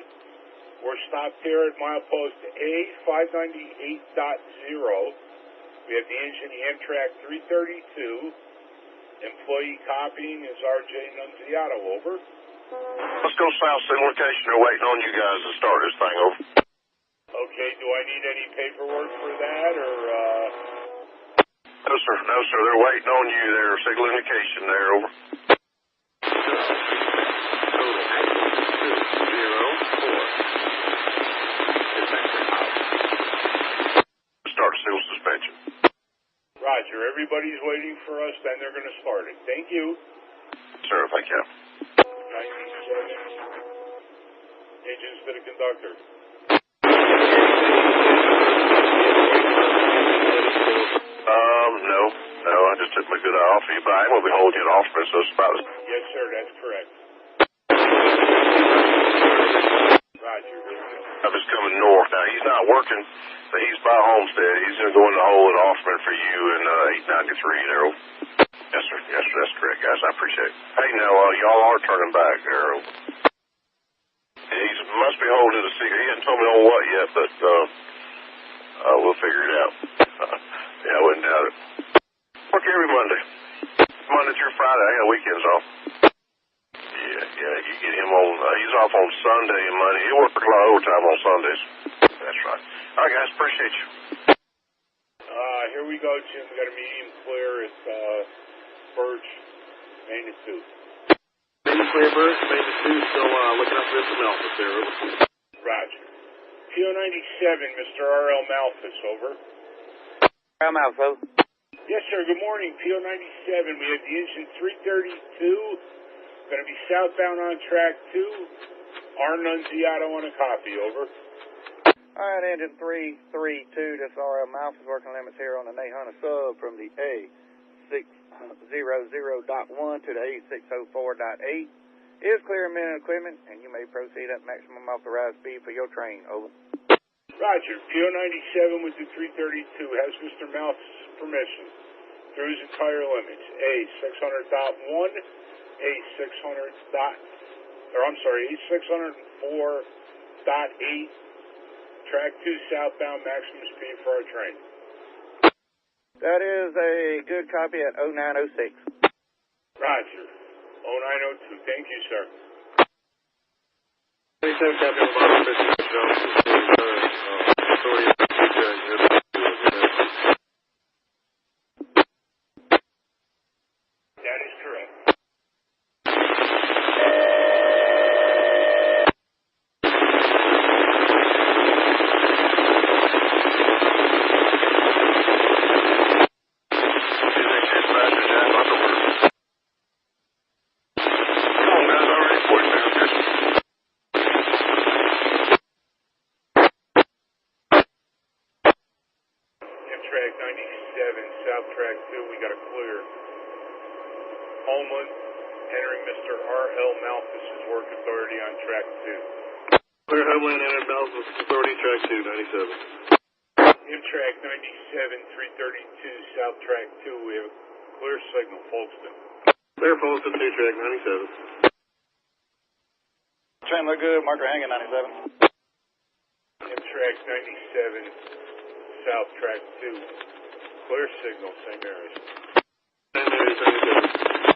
We're stopped here at milepost A598.0. We have the engine Amtrak 332. Employee copying is RJ Nunziato, over. Let's go south, same location. They're waiting on you guys to start this thing, over. Okay, do I need any paperwork for that, or, No, sir. No, sir. They're waiting on you there. Signal indication there, over. Start single suspension. Roger, everybody's waiting for us, then they're going to start it. Thank you. Sir, thank you. 97. Engines to the conductor. No. I just took my good eye off of you, but I will be holding it off for us, so it's about... Yes, sir, that's correct. Roger. I'm just coming north. Now, he's not working, but he's by Homestead. He's going to go in the hole at Offman for you in 893 there. Yes, sir. Yes, sir. That's correct, guys. I appreciate it. Hey, now, y'all are turning back there. He must be holding the secret. He hasn't told me on what yet, but we'll figure it out. Yeah, I wouldn't doubt it. Work every Monday. Monday through Friday. I got weekends off. Yeah, you get him on, he's off on Sunday and Monday. He'll work a lot of overtime on Sundays. That's right. All right, guys, appreciate you. Here we go, Jim. We got a medium clear at Birch, Maintenance 2. Maintenance clear, Birch. Maintenance 2 still looking up for some Alphas there, over. Roger. PO97, Mr. R.L. Malthus, over. R.L. Malthus. Yes, sir. Good morning. PO97. We have the engine 332. Going to be southbound on track 2. R. Nunziato on a copy, over. All right, engine 332, this R.L. Malthus working limits here on the 800 sub from the A600.1 to the A604.8. Is clear minute equipment, and you may proceed at maximum authorized speed for your train, over. Roger. PO97 with the 332 has Mr. Malthus' permission through his entire limits. A600.1, A604.8, track 2 southbound, maximum speed for our train. That is a good copy at 0906. Roger. 0902. Thank you, sir. 97 Captain, bottom 50, Jones, authority, That is correct. Track 97, South Track 2, we got a clear. Homeland, entering Mr. R.L. Malthus' work authority on Track 2. Clear Homeland, enter Malthus authority, Track 2, 97. Track 97, 332, South Track 2, we have a clear signal, Folkston. Clear Folkston, 2, Track 97. Train look good, marker hanging 97. Track 97, South Track 2, clear signal, St. Mary's. St. Mary's, 97.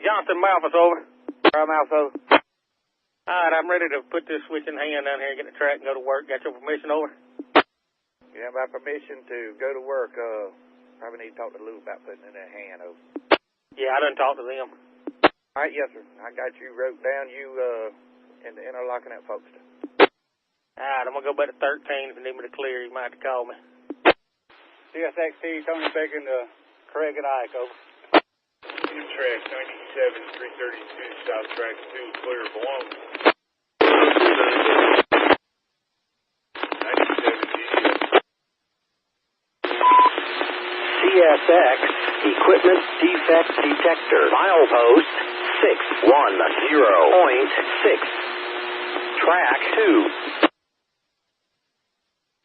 Johnson, Malthus, over. Malthus, over. All right, I'm ready to put this switch in hand down here and get the track and go to work. Got your permission, over? Yeah, my permission to go to work. Probably need to talk to Lou about putting it in their hand, over. Yeah, I done talked to them. All right, yes, sir. I got you wrote down. You in the interlocking at Folkston. All right, I'm going to go back to 13. If you need me to clear, you might have to call me. CSXT, Tony Bacon, Craig and Ike, over. Track 97, 332, South Track 2, clear, belong. 97, CSX, Equipment Defect Detector, milepost 610.6. Track 2.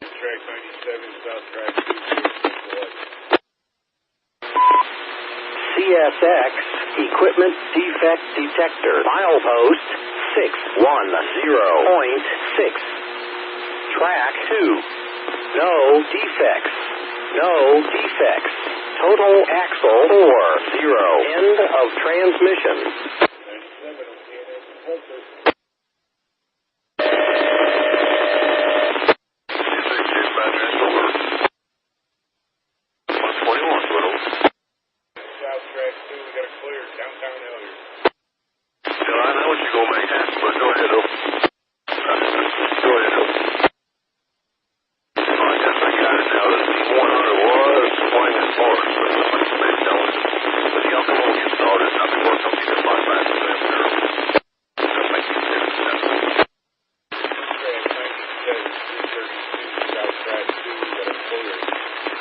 Track 97, South Track 2, CSX, Equipment Defect Detector, milepost 610.6. Track 2. No defects. No defects. Total axle 40. End of transmission. 97, okay, that's South Track 2, we got a clear, downtown Elliott. Yeah, I know what you're going to make happen, but go ahead, over. Go ahead, over. I guess I got it now. This 100 was playing as far as somebody's been telling us. But y'all come on, get started. I'll be working on you my back to them. That'll make you sense. Track 97, 332, South Track 2, we got a clear,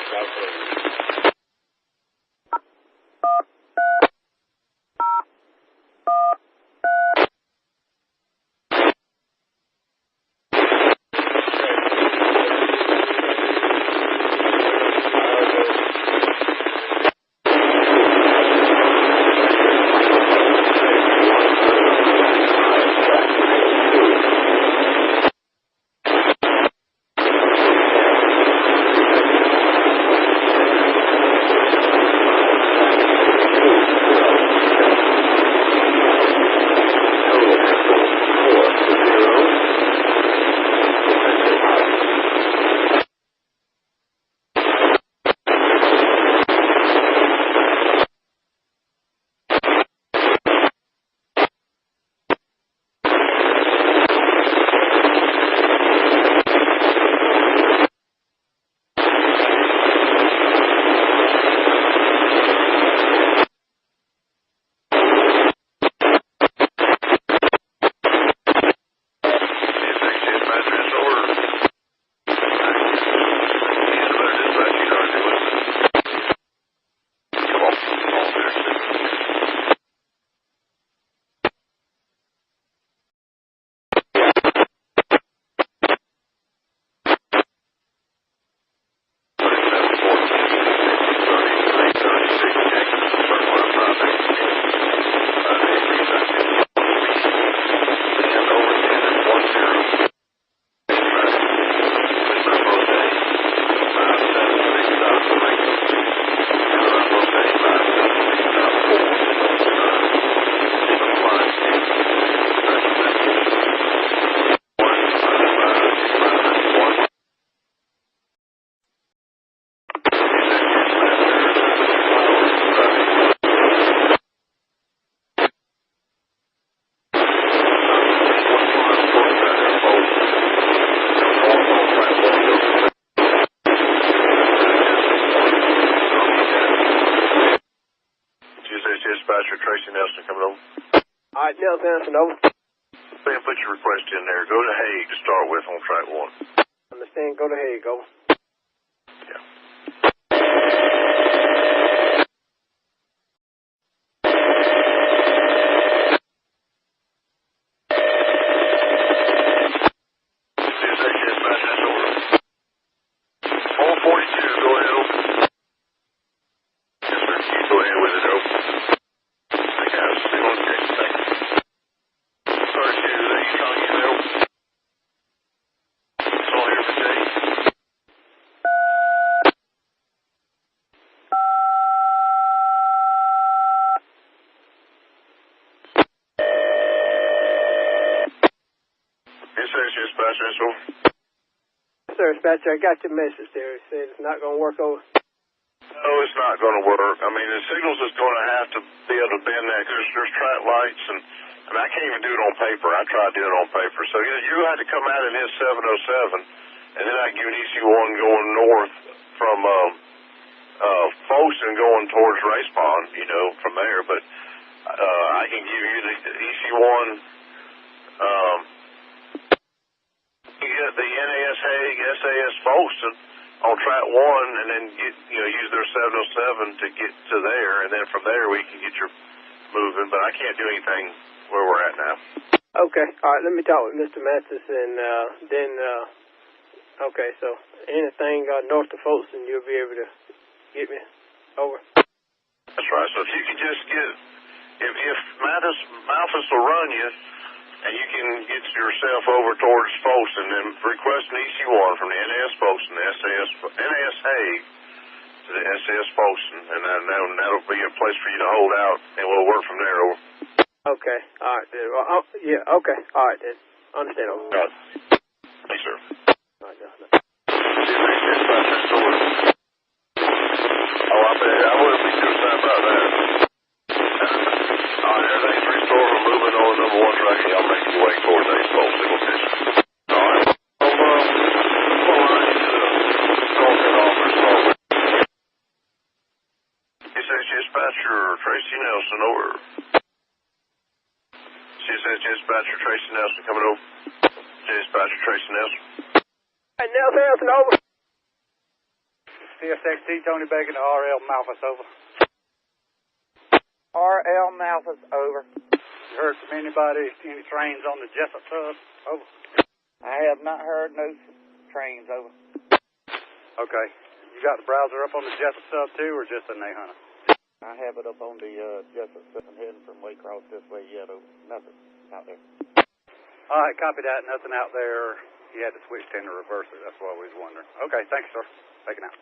South Elliott. over. All right, Nelson Anderson, over. Then put your request in there. Go to Hague to start with on track 1. Understand, go to Hague, over. Yeah. Sir, Dispatcher, I got your message there. It said it's not going to work over. No, it's not going to work. I mean, the signals is going to have to be able to bend that because there's track lights, and I can't even do it on paper. I tried to do it on paper. So you had to come out and hit 707, and then I give an EC1 going north from Folkston going towards Race Pond, from there. But I can give you the EC1. You get the NAS Hague, SAS Folkston on track 1, and then use their 707 to get to there, and then from there we can get your moving. But I can't do anything where we're at now. Okay, all right. Let me talk with Mr. Mathis, and then. Okay, so anything north of Folkston, you'll be able to get me over. That's right. So if you could just get, if Mathis will run you, and you can get yourself over towards Folkston, and request an EC1 from the NAS Folkston, the NAS Hague to the SAS Folkston, and that'll be a place for you to hold out, and we'll work from there. Over. Okay, all right then. Well, yeah, okay, all right then. Understand, over. Got it. Thanks, sir. All right, no. Oh, I bet. I wouldn't be too sad about that. All right, everything's restored. We're moving on to number 1 track, and y'all make your way towards Ace Bowl signal station. All right. CSH Dispatcher Tracy Nelson, over. CSH Dispatcher Tracy Nelson coming over. Dispatcher Tracy Nelson. Hey, Nelson Anderson, over. CSXT Tony Bacon to RL Malphus, over. RL Malphus, over. You heard from anybody, any trains on the Jessup sub? Over. I have not heard no trains, over. Okay. You got the browser up on the Jessup sub too, or just the Nahunta? I have it up on the Jessup sub. I'm heading from Waycross this way yet, over. Nothing out there. All right, copy that. Nothing out there. You had to switch to the reverser. That's what we was wondering. Okay, thanks, sir. Taking out.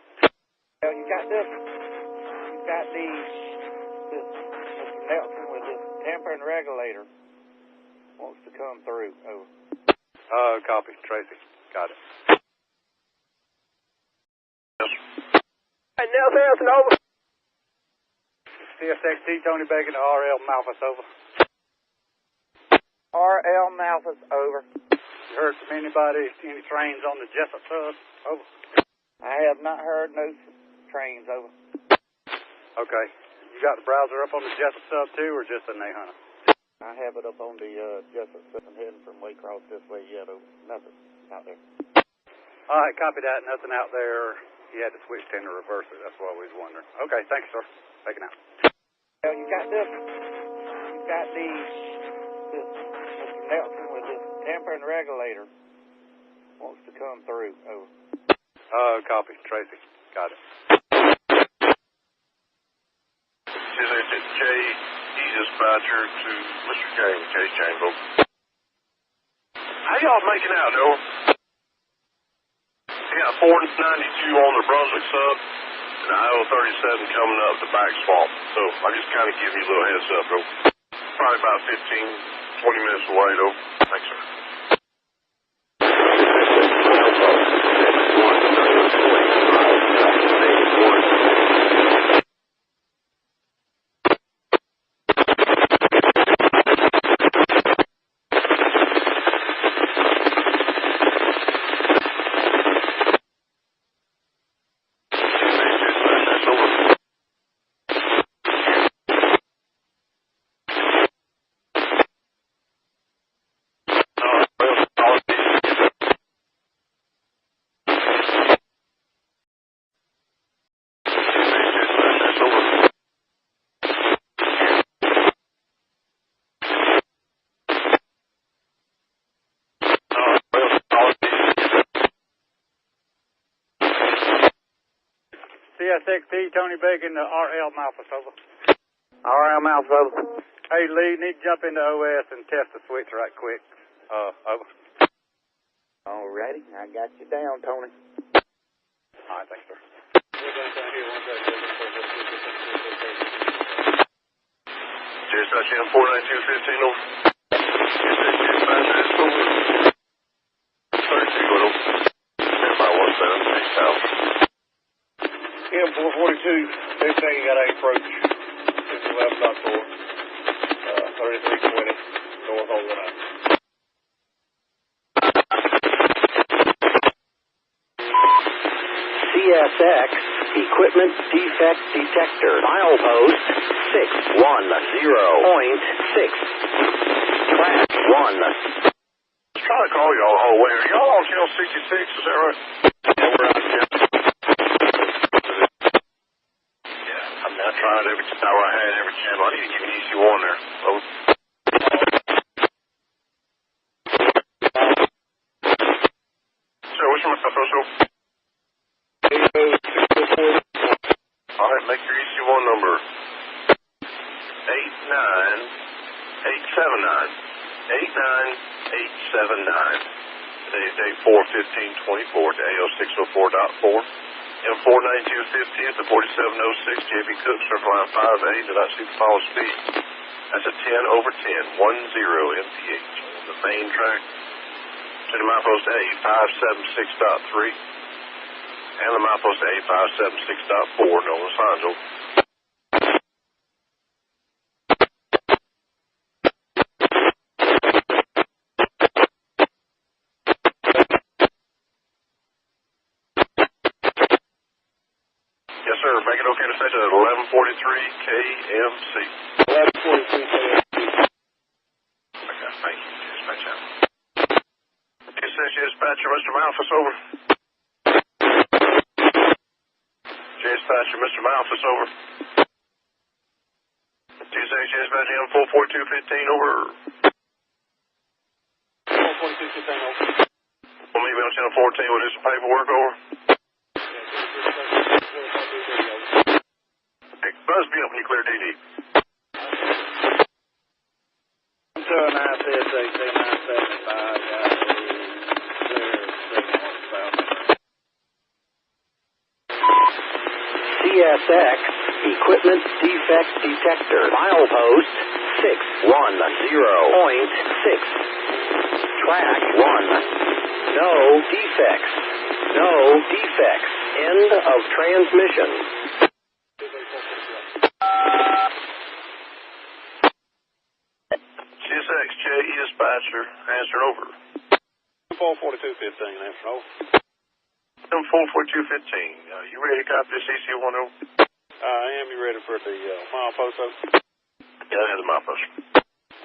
Well, you got this. You got this Mr. Nelson with this temper and regulator wants to come through. Over. Copy, Tracy. Got it. Hey, Nelson Anderson, over. CSXT Tony Bacon to RL Malphus, over. RL Malphus, over. You heard from anybody, any trains on the Jessup sub? Over. I have not heard no trains, over. Okay. You got the browser up on the Jessup sub too, or just the Nahunta? I have it up on the Jessup sub. I'm heading from Waycross this way yet, over. Nothing out there. All right, copy that. Nothing out there. You had to switch to the reverser. That's what we was wondering. Okay, thanks, sir. Taking out. Well, you got this. You got this Mr. Nelson with this temper and regulator wants to come through. Over. Copy, Tracy. Got it. J. Dispatcher to Mr. James, Case James, over. How y'all making out, though? You got 492 on the Brunswick sub, and I-037 coming up the back swamp. So I just kind of give you a little heads up, though. Probably about 15, 20 minutes away, though. Thanks, sir. CSXT, Tony Bacon, RL Malphus, over. RL Malphus, over. Hey, Lee, need to jump into OS and test the switch right quick. Over. Alrighty, I got you down, Tony. All right, thanks, sir. JSI Channel 49215 over. M442, next thing you got to approach 11.4, 3320, north over the 9. CSX Equipment Defect Detector. Milepost 610.6. Track 1. I was trying to call y'all all the way. Are y'all on channel 66? Is that right? Yeah, we're out here. Yeah, I'm now trying every hour I had every channel. I need to give you EC1 there. Oh. So, which one am I supposed to? All right, make your EC1 number 89879. Today's day 4/15/24 to AO604.4. M49250 at the 4706 JB Cook, circle line 58, did not see the follow speed. That's a 10/10, 10 MPH on the main track. To the milepost A576.3 and the milepost A576.4, no signs over. Yes, sir. Make it okay to say to 1143 KMC. 1143 KMC. Okay, thank you. Dispatch out. Dispatcher, Mr. Malphus, over. Dispatcher, Mr. Malphus, over. Dispatcher, M44215, over. 44215, over. We'll meet me on channel 14. We'll do some paperwork, over. Hey, buzz me up when you clear DD. CSX Equipment Defect Detector. Milepost 610.6. Track 1. No defects. No defects. End of transmission. CSX JE dispatcher, answer over. 44215, answer over. M44215, you ready to copy this EC1 over? I am. You ready for the milepost, over? Yeah, that is the milepost.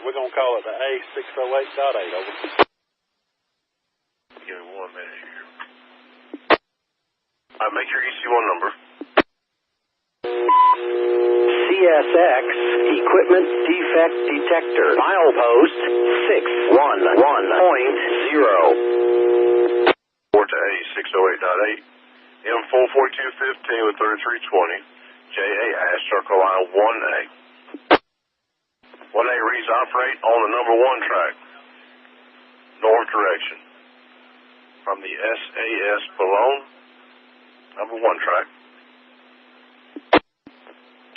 We're going to call it the A608.8, over. Give me 1 minute here. All right, make your EC1 number. CSX Equipment Defect Detector. Milepost 611.0. To A608.8. M44215 with 3320. JA Ash, circle line 1A. 1A reads operate on the number 1 track. North direction. From the SAS Boulogne, number 1 track,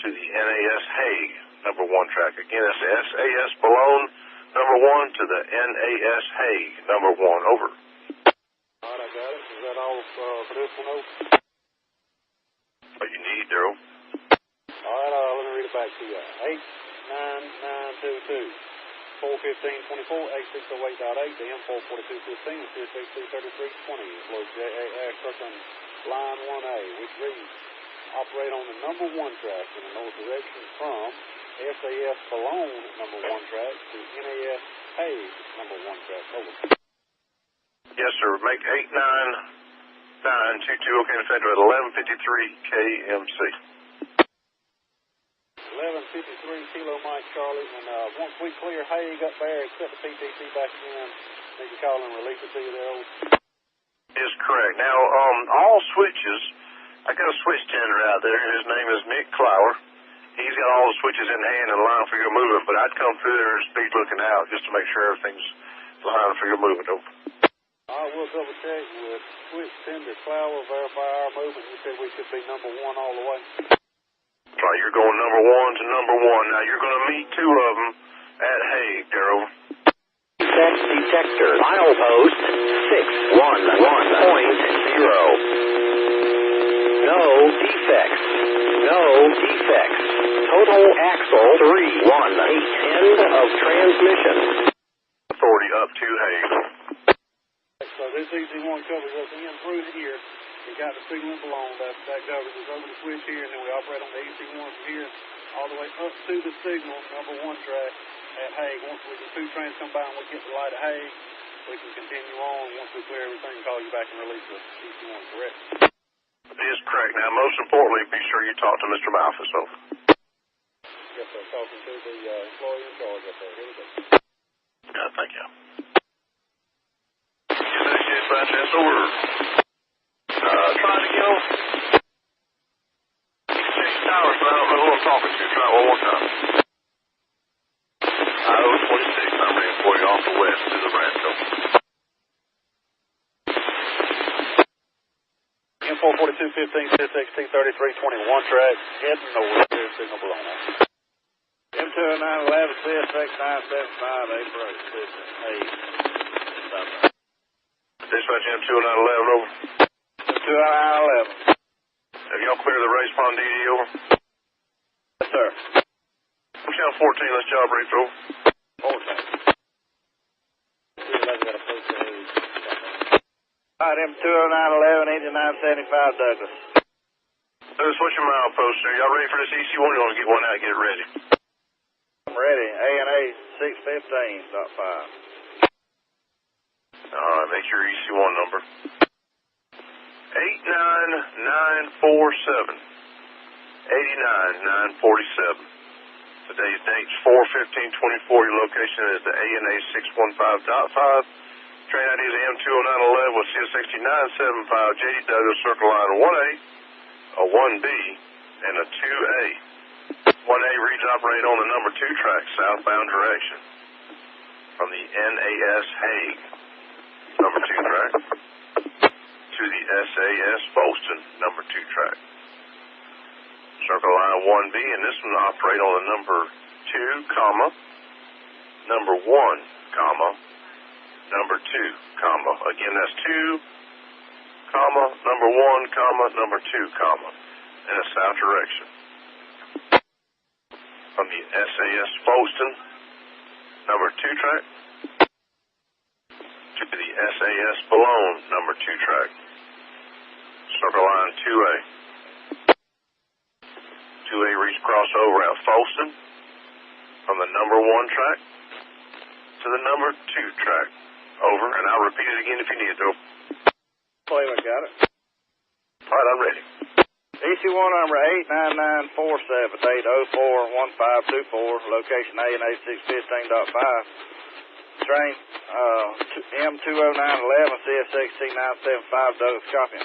to the NAS Hague, number 1 track. Again, that's the SAS Boulogne, number 1, to the NAS Hague, number 1. Over. All right, I got it. Is that all for this one, over? What you need, Daryl? All right, let me read it back to you. 89922. 41524, A608.8, the M44215, with CSXT 3320, employs JA Ash Circling Line 1A, which reads, operate on the number 1 track in the north direction from SAS Boulogne, number 1 track, to NAS Hague, number 1 track. Over. Yes, sir. Make 89922, okay, to send to 1153 KMC. 1153 Kilo Mike Charlie, and once we clear Hague up there, accept the PTC back in, they can call and release it to you there. Is correct. Now, all switches I got a switch tender out there. His name is Nick Clower. He's got all the switches in hand and line for your movement, but I'd come through there and speed looking out just to make sure everything's lined for your movement. Over. I will double check with switch tender Clower, verify our movement. You said we should be number 1 all the way. That's right, you're going number 1 to number 1. Now you're going to meet 2 of them at Hague. They're over. Defect detector. Milepost 611.0. No defects. No defects. Total axle 318. End of transmission. Authority up to Hague. So this EC1 covers us in through here. We got the signal below. That covers us over the switch here, and then we operate on the EC1 from here all the way up to the signal, number 1 track at Hague. Once the 2 trains come by and we get the light at Hague, we can continue on. Once we clear everything, call you back and release the EC1, correct? It is correct. Now, most importantly, be sure you talk to Mr. Malthus. Over. Yes, sir. Talking to the employee in charge up there. Here we go. Thank you. Dispatch, that's over. Try it again. Change towers, but I don't know who I'm talking to. Try it one more time. I-026, I'm ready for you off the west to the Rancho. M44215, 6163321 track, heading north. There's signal below now. M20911, CSX 975, April 8. Dispatch M20911, over. M20911. Have y'all cleared the race pond DD, over? Yes, sir. Channel 14, let's job brief, over. 14. All right, M20911, engine 975, Douglas. Douglas, what's your milepost, sir? Y'all ready for this EC1? You want to get one out and get it ready? I'm ready. ANA 615.5. All right, make your EC1 number. 89947. 89947. Today's date's 4/15/24. Your location is the ANA 615.5. Train ID is M20911 with CS60 975. JD Douglas, circle line 1A, a 1B, and a 2A. 1A reads operate on the number 2 track, southbound direction, from the NAS Hague, number 2 track, to the SAS Folkston, number 2 track. Circle line 1B, and this one operate on the number 2, comma, number 1, comma, number 2, comma. Again, that's 2, comma, number 1, comma, number 2, comma, in a south direction. From the SAS Folkston, number 2 track, to the SAS Boulogne, number 2 track. Circle line 2A. 2A reach crossover at Folkston, from the number 1 track to the number 2 track. Over, and I'll repeat it again if you need to. Wait, I got it. All right, I'm ready. EC1 number 89947, date 041524, location ANA 615.5. Train M20911, CSX 975, Douglas Copian.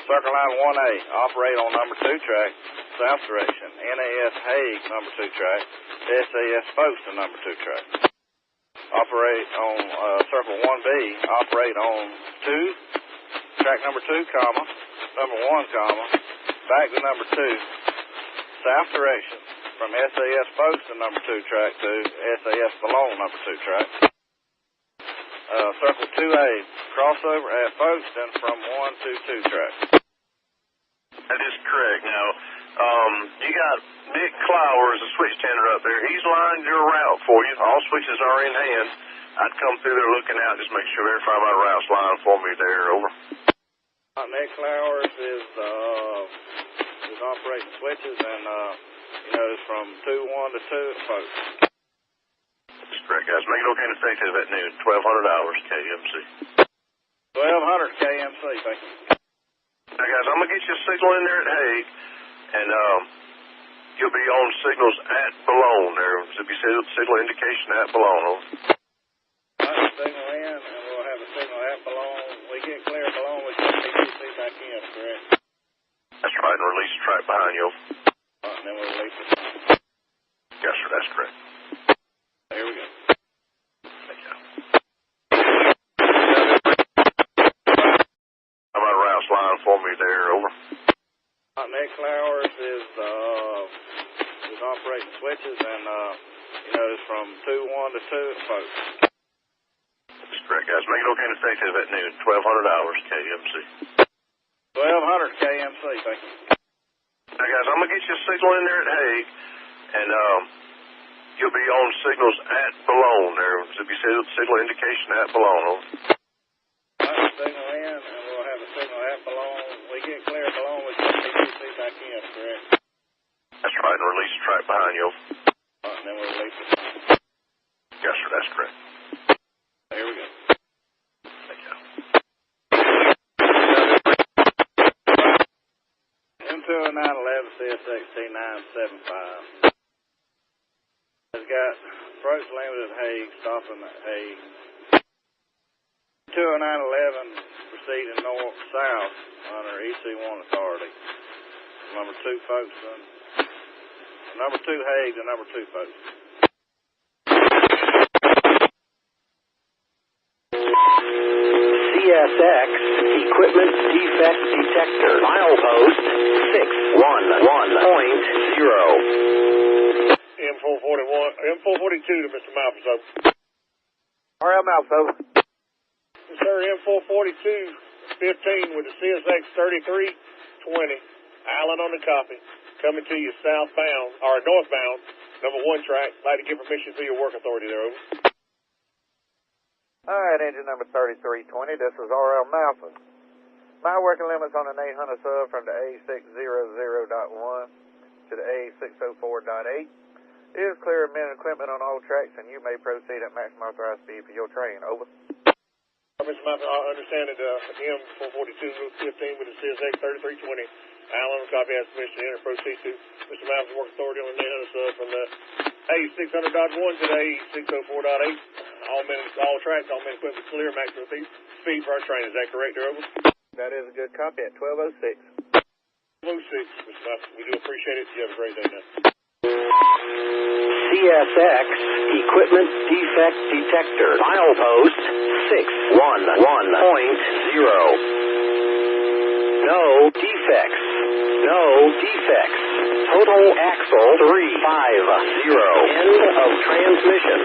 Circle line 1A, operate on number 2 track, south direction, NAS Hague, number 2 track, SAS Folkston, number 2 track. Operate on circle 1B, operate on 2, track number 2, comma, number 1, comma, back to number 2, south direction, from SAS Folkston, number 2 track, to SAS Boulogne, number 2 track. Circle 2A, crossover at Folkston from 1 to 2 track. That is correct. Now, you got Nick Clower as a switch tender up there. He's lined your route for you. All switches are in hand. I'd come through there looking out, just make sure verify my route's lined for me there. Over. Nick Clowers is operating switches and from 2-1 to 2 at Folkston. That's correct, guys. Make it okay and effective at noon. 1200 hours KMC. 1200 KMC. Thank you. Now, guys, I'm gonna get you a signal in there at Hague, and you'll be on signals at Boulogne. There'll be signal indication at Boulogne. Over. Signal in, and we'll have a signal at Boulogne. We get clear Boulogne, we can see back in, correct? right, and release the track behind you. And then we'll release it. Yes, sir, that's correct. Here we go. Thank you. How about a rouse line for me there, over? Nick Flowers is operating switches, and it's from 2-1 to 2 at folks. That's correct, guys. Make it okay to stay tuned at noon. 1200 hours, KMC. 1200 KMC, thank you. Now, guys, I'm going to get you a signal in there at Hague, and you'll be on signals at Boulogne there. If you see the signal indication at Boulogne, over. I'll have a signal in, and we'll have a signal at Boulogne. We get clear at Boulogne, we can TTC back in, correct? That's right, and release the track behind you. And then we'll release it. Yes, sir, that's correct. Here we go. Thank you. M20911 CSX T975. Has got approach limited at Hague, stopping at Hague. 20911 proceeding north-south under EC1 authority. Number 2 Folkston. Number 2 Hague and number 2 Folkston. CSX Equipment Defect Detector. Milepost 611.0. M442 to Mr. Malphus, over. RL Malphus, over. Yes, sir, M442, 15 with the CSX 3320, Allen on the copy, coming to you southbound, or northbound, number 1 track. Like to give permission to your work authority there, over. All right, engine number 3320, this is RL Malphus. My working limits on an 800 sub from the A600.1 to the A604.8 is clear of men and equipment on all tracks, and you may proceed at maximum authorized speed for your train. Over. Mr. Malphus, I understand that M442, Route 15 with the CSX 3320, Allen on the copy has permission to enter and proceed to Mr. Malphus' work authority on the 800 sub from the A600.1 to the A604.8. All tracks, all men equipment clear, maximum speed for our train. Is that correct, over? That is a good copy at 1206. 1206, Mr. Malphus. We do appreciate it. You have a great day now. CSX Equipment Defect Detector. Milepost 611.0. No defects. No defects. Total axle 350. End of transmission.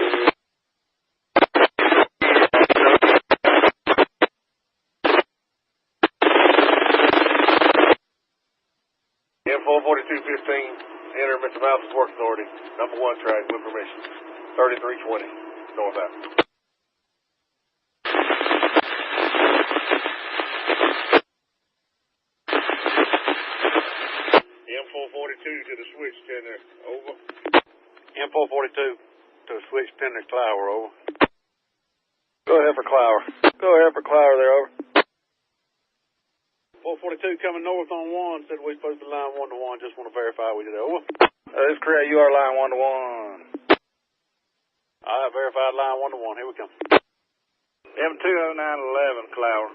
M442-15, enter Mr. Malphus' work authority, number 1 track with permission, 3320, northbound. M442 to the switch tender, over. M442 to a switch tender Clower, over. Go ahead for Clower. Go ahead for Clower there, over. 442 coming north on 1, said we supposed to line 1 to 1, just want to verify we did, over. That's correct, you are line 1 to 1. Alright, verified line 1 to 1, here we come. M20911 Clower.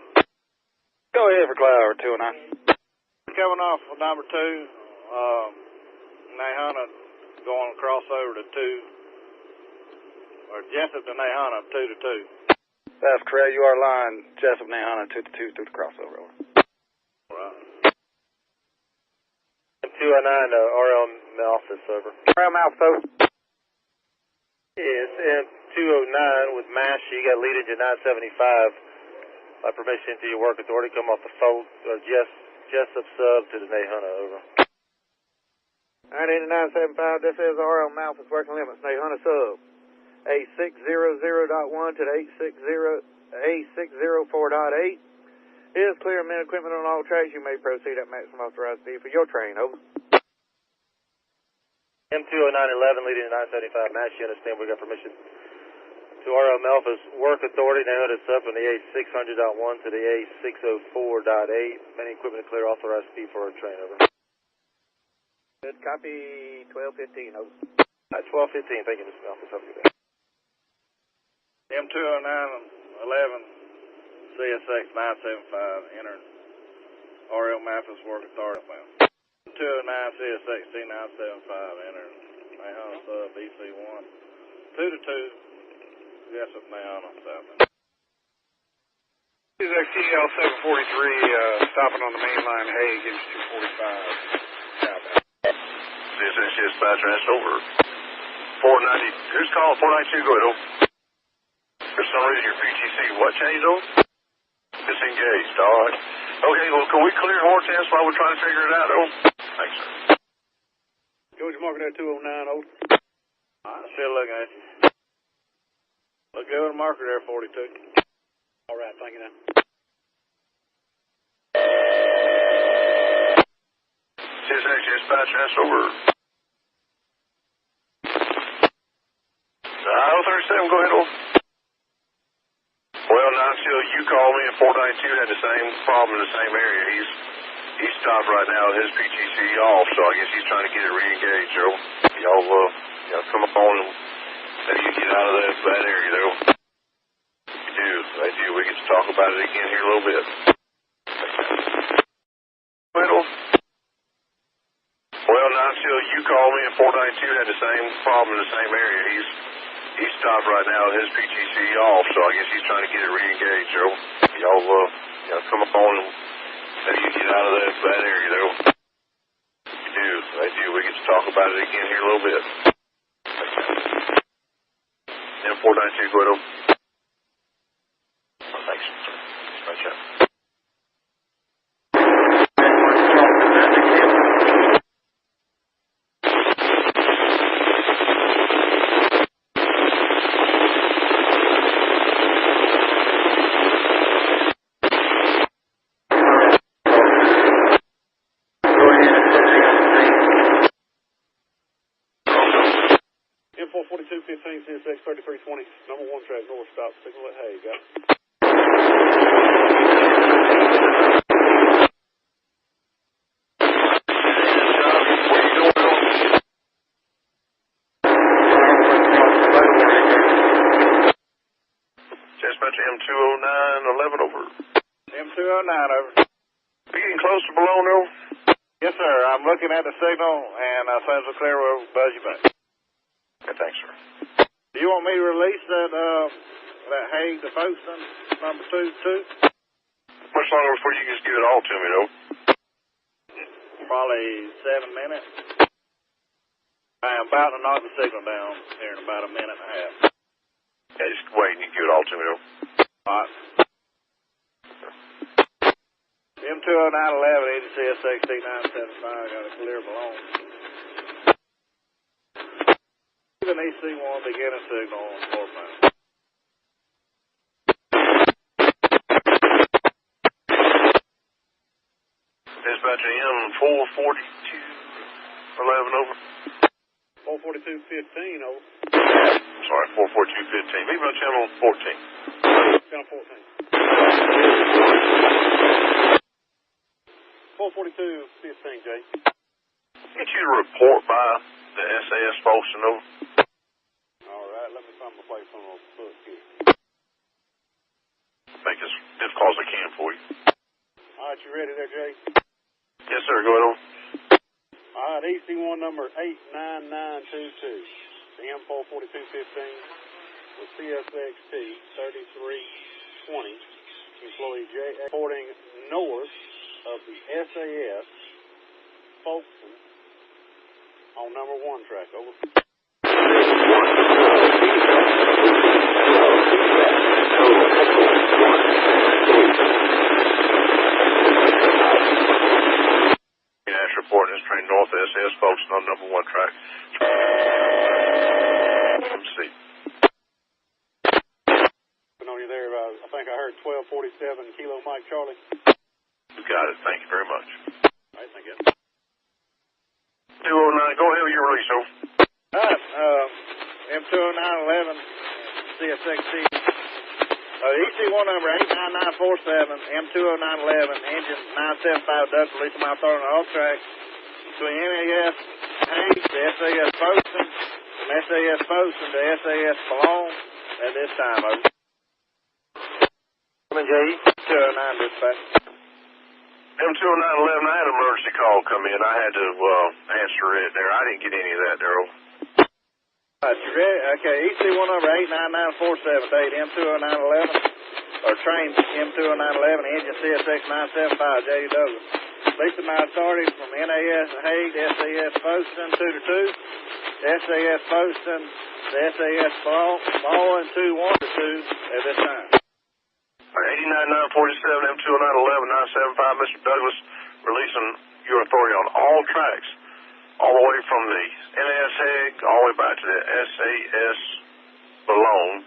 Go ahead for Clower, 209. Coming off of number 2, Nahana going across over to 2, or Jessup to Nahana, 2 to 2. That's correct, you are line Jessup Nahana 2 to 2 through the crossover, over. Right. M209 RL Malphus, over. RL Malphus, over. Yes, M209 with MASH, you got lead engine 975. By permission to your work authority, come off the Jessup sub to the Nahana, over. 97975, this is RL Malphus working limits, Nahana sub. A600.1 to the A604.8 is clear men equipment on all tracks. You may proceed at maximum authorized speed for your train, over. M20911 leading to 975 MASH, you understand we got permission to RL Malphus work authority, Nahana sub from the A600.1 to the A604.8. Many equipment clear authorized speed for our train, over. Good copy, 1215, over. 1215, thank you, Mr. Malphus. Have a good day. M20911 CSX 975 entering RL Malphus work authority. M209 CSXT 975, enter Mayhana sub BC1. 2-2, yes, at Mayhana, south. CSXT L743, stopping on the main line, Hay, gives 245. Southbound. CSX dispatcher, that's over. 490, who's calling? 492, go ahead, over. For some reason, your PTC, what changed, over? Disengaged, all right. Okay, well, can we clear Hortense while we're trying to figure it out, over? Thanks, sir. Georgia marking at 209, over. I'm still looking at you. Look good with the marker there, 42. All right, thank you now. CSX dispatcher, that's over. 037, go ahead, over. Well, not until you called me, and 492 had the same problem in the same area. He's stopped right now with his PTC off, so I guess he's trying to get it re-engaged, Joe. Y'all come up on him. Maybe you get out of that area, though. They do. We get to talk about it again here a little bit. Well, not until you called me, and 492 had the same problem in the same area. He's stopped right now with his PTC off, so I guess he's trying to get it re-engaged, Joe. Y'all come up on him. Maybe you get out of that area, though. They do. We get to talk about it again here a little bit. M492, go ahead. Thanks, sir. Dispatch out. M44215 CSX 3320, number 1 track north, stop, signal at Hay, got it. Dispatch M20911 over. M209 over. You getting close to below now? Yes, sir. I'm looking at the signal, and as soon as we're clear, we'll buzz you back. Okay, thanks, sir. Do you want me to release that Hay to Folkston, number 2? Much longer before you can just give it all to me, though? Probably 7 minutes. I am about to knock the signal down here in about a minute and a half. Yeah, just wait and you can give it all to me, though. All right. M20911, CSXT 975, got a clear below. An EC1 beginning signal on 4 minutes. Dispatcher M44211 over. 44215 over. Sorry, 44215. Leave on channel 14. Channel 14. 44215, Jay. Get you to report by the SAS Folkston over. All right, let me find my place on the book here. Make as difficult as I can for you. All right, you ready there, Jay? Yes, sir. Go ahead on. All right, EC1 number 89922. The M44215 with CSXT 3320. Employee J reporting north of the SAS Folkston on number 1 track. Over. Reporting is train north of SAS Folkston on number 1 track. Let's see. On you there, I think I heard 1247 Kilo Mike Charlie. You got it. Thank you very much. All right, thank you. 209, go ahead with your release, over. All right, M20911, CSXT. EC1 number 89947, M20911, engine 975 duct, release my authority on all tracks between NAS Hayes to SAS Folkston, from SAS Folkston to SAS Malone at this time, over. 7J. 209 dispatch. M20911, I had an emergency call come in. I had to answer it there. I didn't get any of that, Daryl. Okay, EC1 number 89947 M20911, or train M20911, engine CSX 975, J.U. Douglas. Lisa and I started from NAS Hague to SAS Folkston 2-2, SAS Folkston to SAS Ballin 2-1-2 at this time. 89947 M20911 975, Mr. Douglas, releasing your authority on all tracks, all the way from the NAS Hague, all the way back to the SAS Ballon.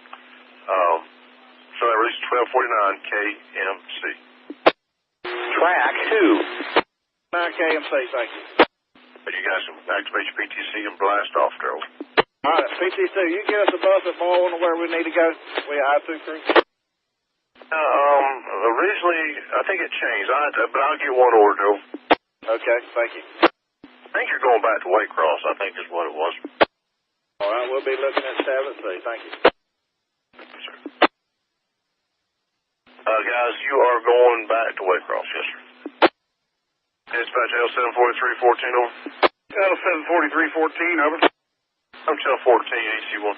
So that released 1249 KMC. Track 2. 9 KMC, thank you. But you guys can activate your PTC and blast off, Daryl. All right, PTC, you get us a bus at Baldwin where we need to go. We I-2 Originally, I think it changed, but I'll get one order, Daryl. Okay, thank you. I think you're going back to Waycross, I think is what it was. All right, we'll be looking at Tablet C. Thank you. Yes, sir. Guys, you are going back to Waycross, yes, sir. Dispatch L74314, over. L74314, over. I'm channel 14, AC1.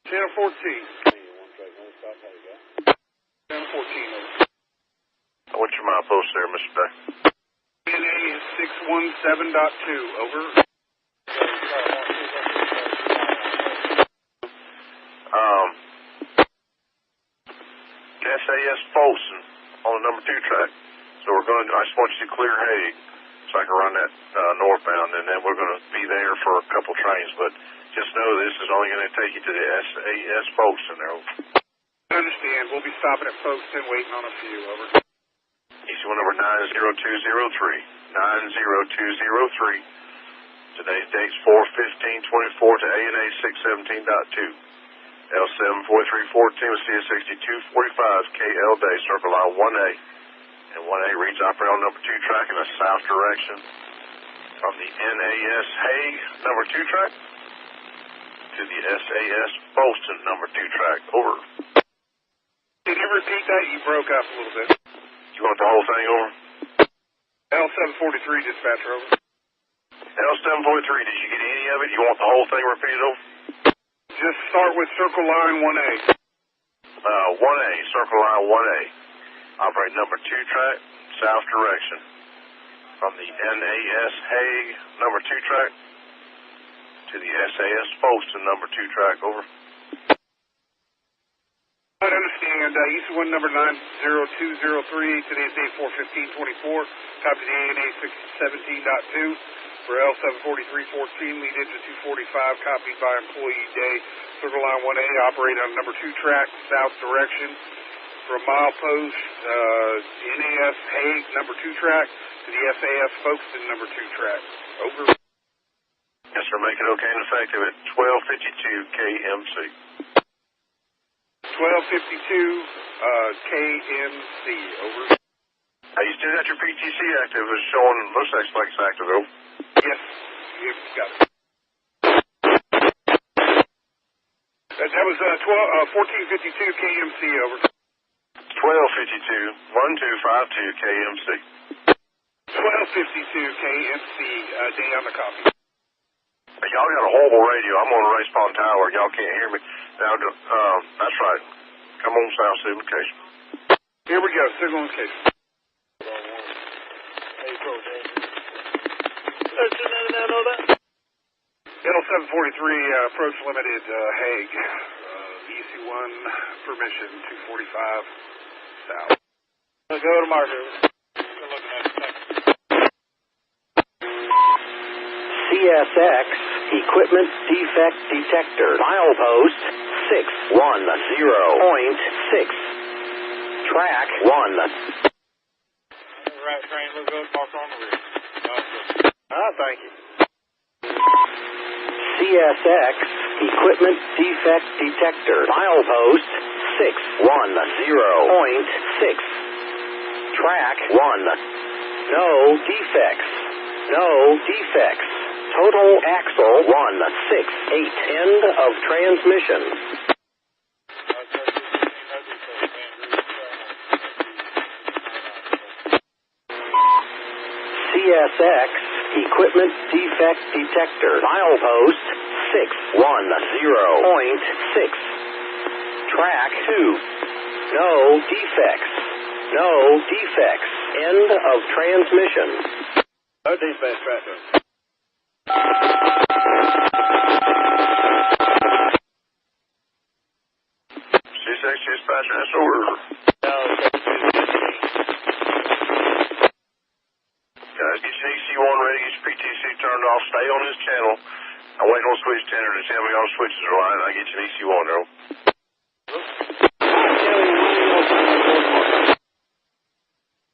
Channel 14. Channel 14, over. What's your milepost there, Mr. Day? NA 617.2, over. SAS Folkston on the number 2 track. So I just want you to clear Hague so I can run that northbound, and then we're going to be there for a couple trains, but just know this is only going to take you to the SAS Folkston there. I understand. We'll be stopping at Folkston, waiting on a few, over. EC1 number 90203. 90203. Today's date's 4/15/24 to ANA 617.2. L74314 with CS6245 KL Day, circle line 1A. And 1A reads operate on number 2 track in a south direction from the NAS Hague number 2 track to the SAS Folkston number 2 track. Over. Can you repeat that? You broke up a little bit. You want the whole thing over? L743 dispatcher, over. L743, did you get any of it? You want the whole thing repeated over? Just start with circle line 1A. 1A, circle line 1A. Operate number 2 track, south direction. From the NAS Hague number 2 track to the SAS Folkston number 2 track. Over. I understand. EC1 number 90203. Today's date 4/15/24. Copy the ANA 617.2. For L74314, lead engine 245, copied by employee day. Circle line 1A, operate on number 2 track, south direction. From milepost, NAS Hague, number 2 track, to the SAS Folkston, number 2 track. Over. Yes, sir. Make it okay and effective at 1252 KMC. 1252 KMC. Over. You still got your PTC active. It's showing, looks like it's active, though. Yes, you've got it. That was 1452 KMC, over. 1252 1252 KMC. 1252 KMC, day on the copy. Y'all got a horrible radio. I'm on a Racepawn Tower. Y'all can't hear me. Now, that's right. Come on, South Signalification. Here we go, signalification. L743, approach limited, Hague. EC1, permission, 245, south. Go to marker. CSX Equipment Defect Detector. Milepost 610.6. Track 1. Right train, we'll go mark on the rear. Thank you. CSX Equipment Defect Detector. Milepost 610.6. Track 1. No defects. No defects. Total axle 168. End of transmission. CSX Equipment Defect Detector. Milepost 610.6. Track 2. No defects. No defects. End of transmission. No dispatch traffic. CSX dispatcher, that's over. Guys, get your EC1 ready, get your PTC turned off, stay on this channel. I'm waiting on switch tender to tell me all switches are lined, and I get you an EC1, Earl.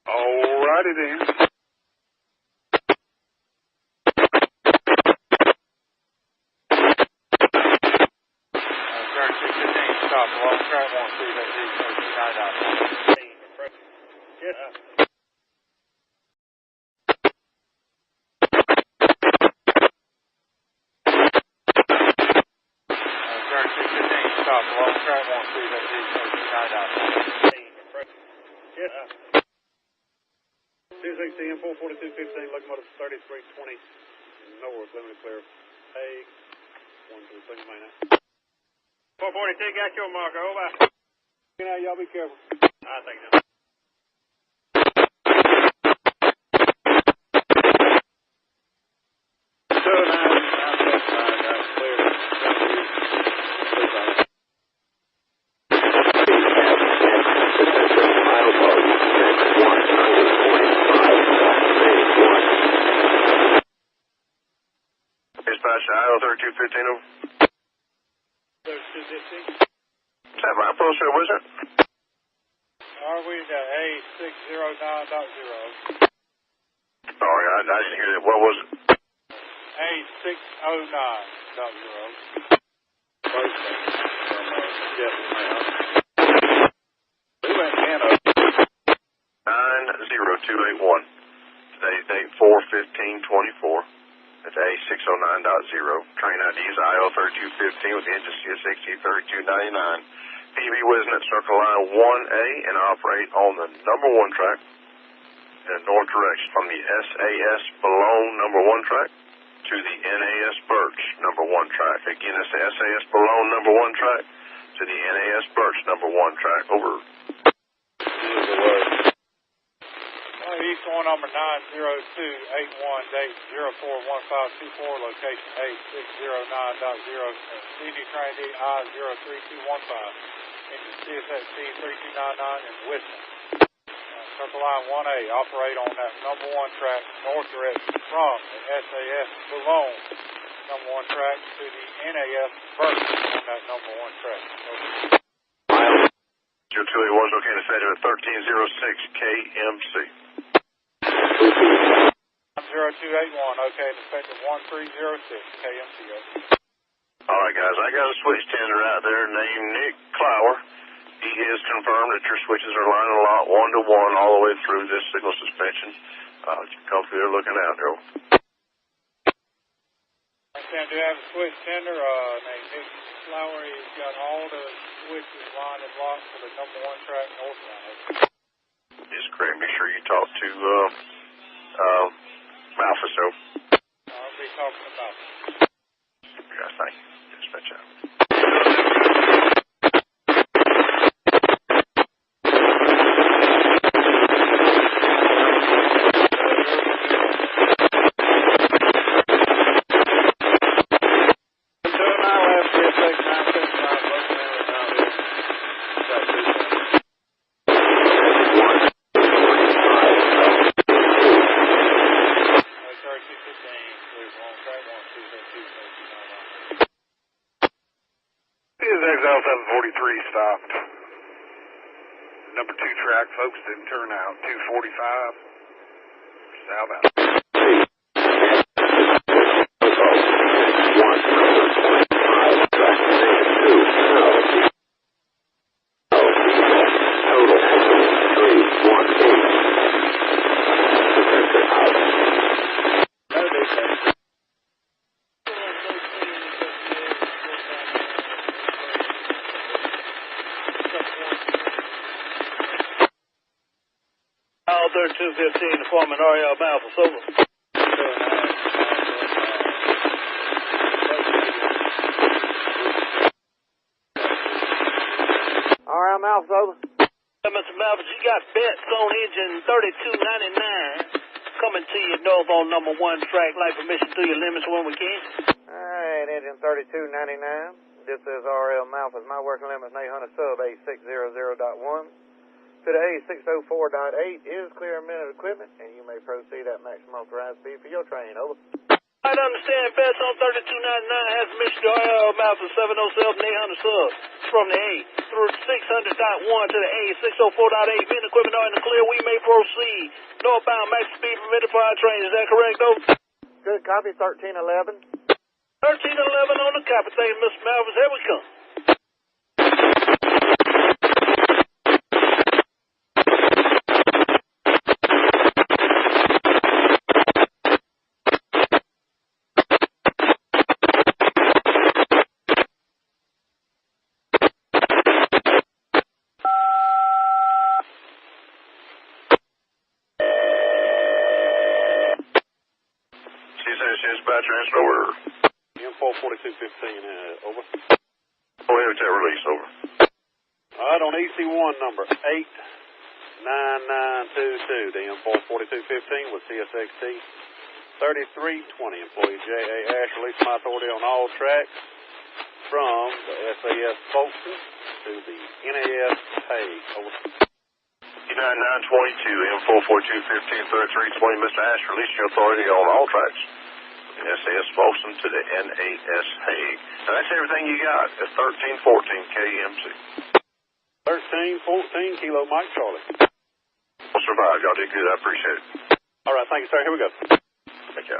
Alrighty then. Stop along track 1 through that stop along track 1 through that CSX 44215, locomotive 3320 north, limited clear. Hey, 1 2 main out. 442, got your marker, over. Y'all be careful. I think so. Dispatch, IO 3215 over. 3215. Is that my post there, was it? Are we to A609.0? Sorry, I didn't hear that. What was it? A609.0. We went 90281. Today's date 4/15/24. That's A609.0. Train ID is IO3215 with the engine CSX 3299. PB Wisnet Circle Line 1A and operate on the number 1 track in the north direction from the SAS Boulogne number 1 track to the NAS Birch number 1 track. Again, it's the SAS Boulogne number 1 track to the NAS Birch number 1 track. Over. East one number 90281 date 041524, location A609.0, CD train D I03215, engine CSX C3299 in Wisconsin. Circle line 1A, operate on that number 1 track north direction from the SAS Boulogne number 1 track to the NAS Birch on that number 1 track. Over. 0281 is located scheduled at 1306 KMC. 0281, okay, effective 1306 KMC. All right, guys, I got a switch tender out there named Nick Clower. He has confirmed that your switches are lining a lot 1-to-1 all the way through this signal suspension. You come through there looking out, Joe. I do have a switch tender named Nick Clower. He's got all the switches lined and locked for the number 1 track northbound. Yes, correct. Be sure you talk to Malphus, so. I'll be talking about it. Yeah, thank you. Dispatch out. Exile 743 stopped. Number 2 track, Folkston, turn out 245 southbound. Al 3215, informant RL Malphus, over. RL Malphus, over. Mr. Malphus, you got bets on engine 3299 coming to you north on number 1 track. Light permission through your limits when we can. All right, engine 3299. This is RL Malphus. My working limit is 800 sub 8600.1 to the A604.8 is clear a minute equipment, and you may proceed at maximum authorized speed for your train. Over. I understand bets on 3299 has permission to RL Malphus 707 800 sub from the A through 600.1 to the A604.8. Men equipment are in the clear. We may proceed northbound max speed permitted for our train. Is that correct, over? Good copy, 1311. 1311 on the copy. Thank you, Mr. Malphus. Here we come. Dispatch transfer over. M44215, over. Go ahead with that release, over. All right, on EC1 number 89922, the M44215 with CSXT 3320, employee J.A. Ash, release my authority on all tracks from the SAS Folkston to the NAS Hague, over. 9922, M44215, 3320, Mr. Ash, release your authority on all tracks. SAS Folkston to the NAS Hague. Now that's everything you got at 1314 KMC. 1314 Kilo Mike Charlie. We'll survive. Y'all did good. I appreciate it. All right, thank you, sir. Here we go. Thank you.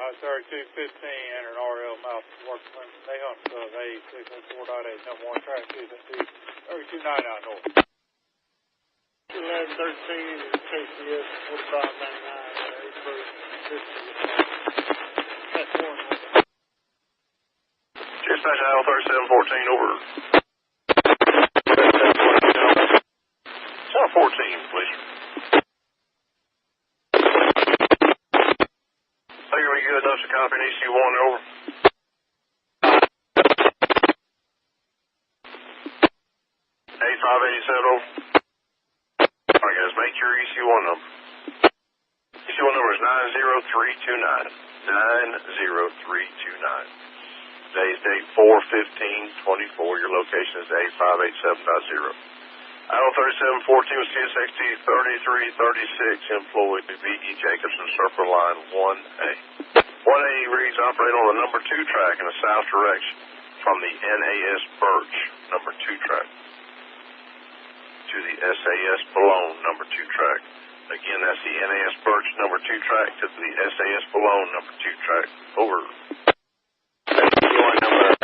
I-3215 entered RL Malphus working limit 800 sub A604.8 number 1 track CSXT 3299 north. 1113 KCS 4599 approved 50. Dispatch Isle 3714 over. 14, please. Are we good enough to copy an EC1 over? A587 over. Alright guys, make your EC1 number. EC1 number is 90329. 90329. Today's date 4/15/24. Your location is A587.0. Isle 3714 with CSXT 3336, employee B.E. Jacobson, Circle Line 1A. 1A reads operate on the number 2 track in the south direction from the NAS Birch number 2 track to the SAS Boulogne number 2 track. Again, that's the NAS Birch number 2 track to the SAS Boulogne number 2 track. Over. Number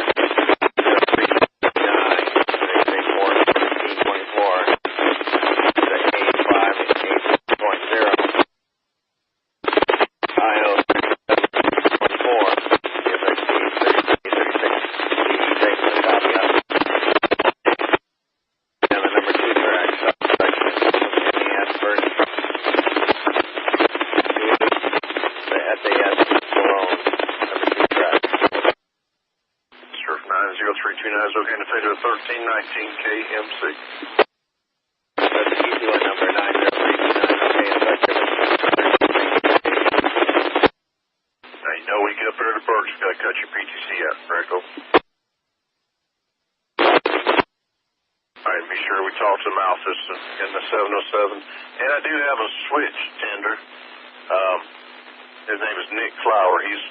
is okay to figure 1319 KMC. That's the EC1 number 90329. Now you know when you get up there to Birch, you got to cut your PTC out, correct? Alright, be sure we talk to Malphus in the 707. And I do have a switch tender. His name is Nick Flower. He's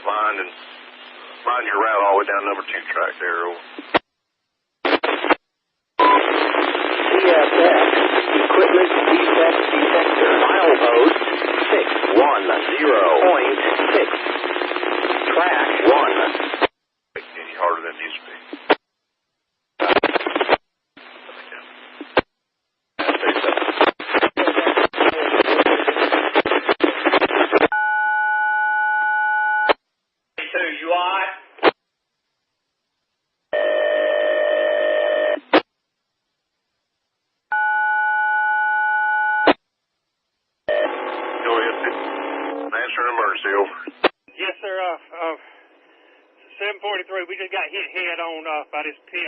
mind your route all the way down number 2 track there. CSX Equipment Defect Detector milepost 610.6 track 1. Any harder than it needs to be. an emergency, over. Yes, sir. 743. We just got hit head on by this pig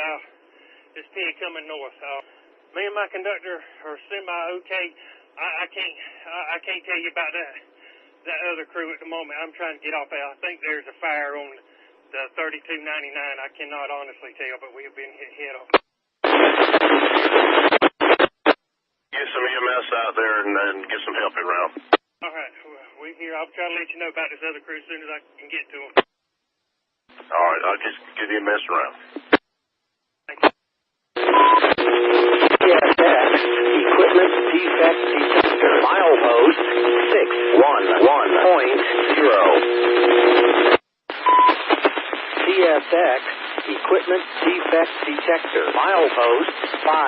coming north. Me and my conductor are semi-okay. I can't tell you about that other crew at the moment. I'm trying to get off there. I think there's a fire on the 3299. I cannot honestly tell, but we have been hit head on. Get some EMS out there and get some help in route. All right. We here. I'll try to let you know about this other crew as soon as I can get to them. All right. I'll just get EMS around. Thank you. CSX, equipment defect detector, milepost 611.0. CSX, equipment defect detector, milepost 592.0.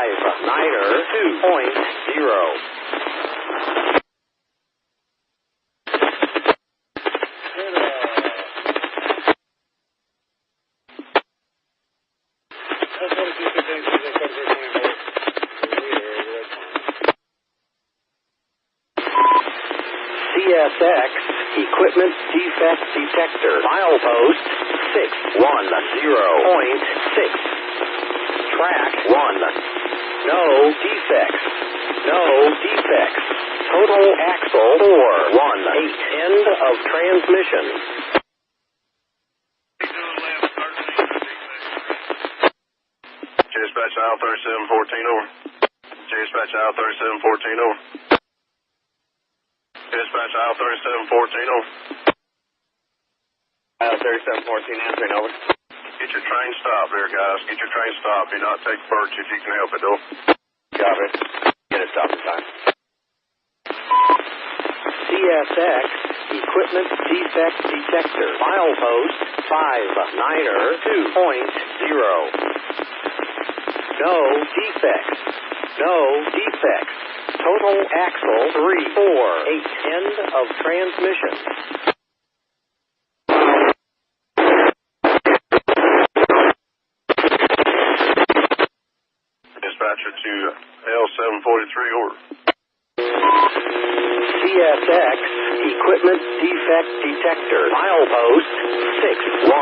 CSX, equipment defect detector, milepost 610.6. Track 1. No defects. No defects. Total axle 418. End of transmission. Dispatch aisle 3714, over. Dispatch aisle 3714, over. Dispatch aisle 3714, over. Aisle 3714, answering, over. Get your train stopped there, guys. Get your train stopped. Do not take birch if you can help it, though. Copy. Get it stopped in time. CSX, equipment defect detector, milepost 592.0. No defects. No defects. Total axle 348. End of transmission. Dispatcher to L743, over. CSX, equipment defect detector, milepost 611.0.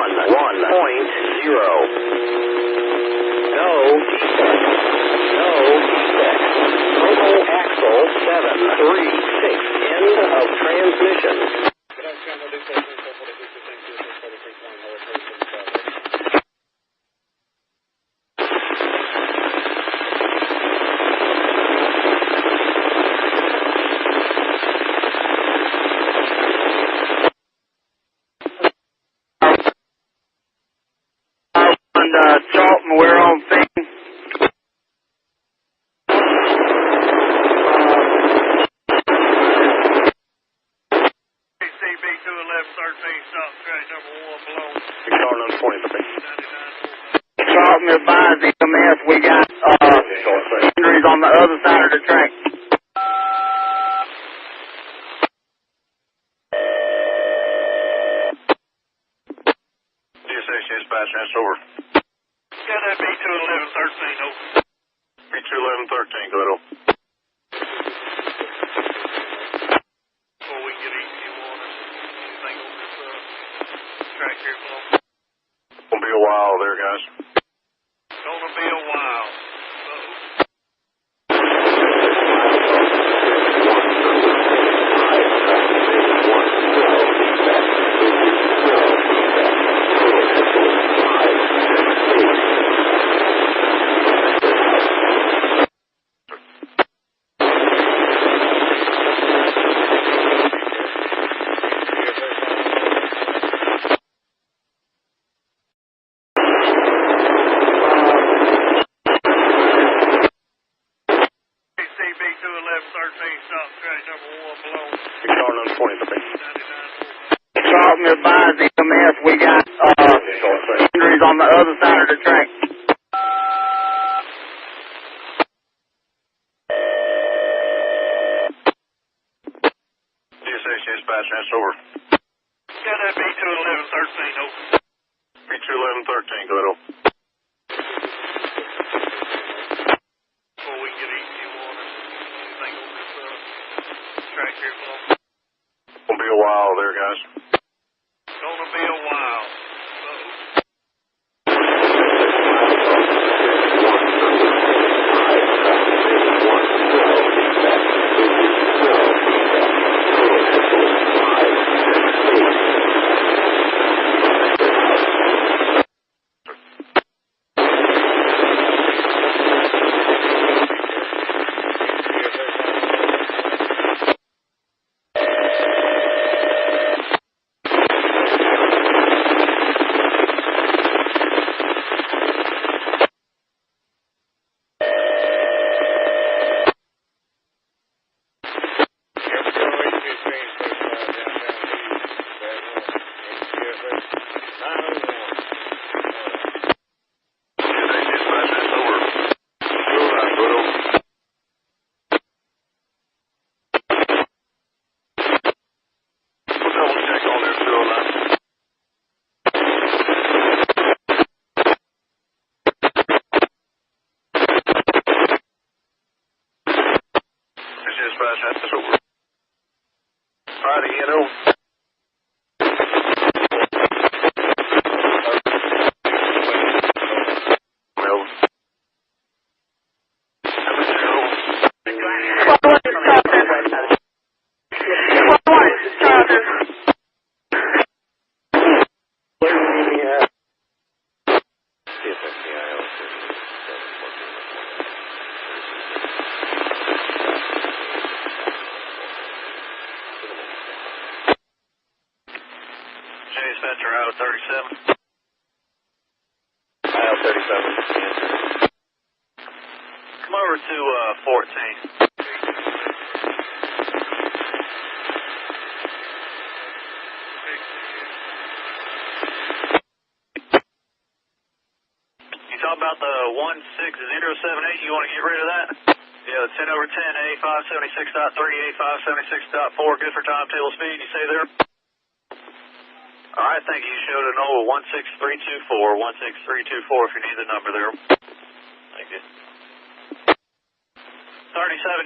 No defects. No defects. Total axle 736. End of transmission. Charlton, we're on scene. CB 21113, stop track number 1 below. Car number 23. Charlton advised EMS we got injuries on the other side of the track. Dispatch, answer, over. Got that B21113, over. B21113, go ahead, over. Before we get easy water, anything on this track here below? Gonna be a while there, guys. Gonna be a while. Stop track number 1 below. Car number 23. Charlton advised EMS we got injuries on the other side of the track. Dispatch, answer, over. Got that B21113, over. B21113, go ahead, over. Before we get easy water, anything on this track here below? Gonna be a a while there, guys. Gonna be a while. Dispatcher, out of 37. Aisle 37. Come over to 14. You talk about the 16078, you want to get rid of that? Yeah, the 10 over 10, A576.3, A576.4, good for time, table speed, you say there? All right, thank you. You showed a number 16324, 16324 if you need the number there. Thank you. 37,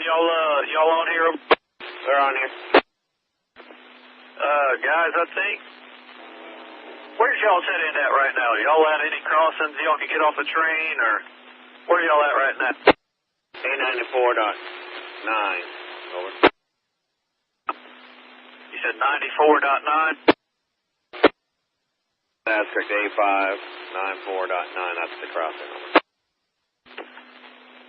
y'all on here? They're on here. Guys, I think, where's y'all set in at right now? Y'all at any crossings y'all can get off the train, or where y'all at right now? A94.9. Over. You said 94.9? That's correct. A594.9. That's the crossing.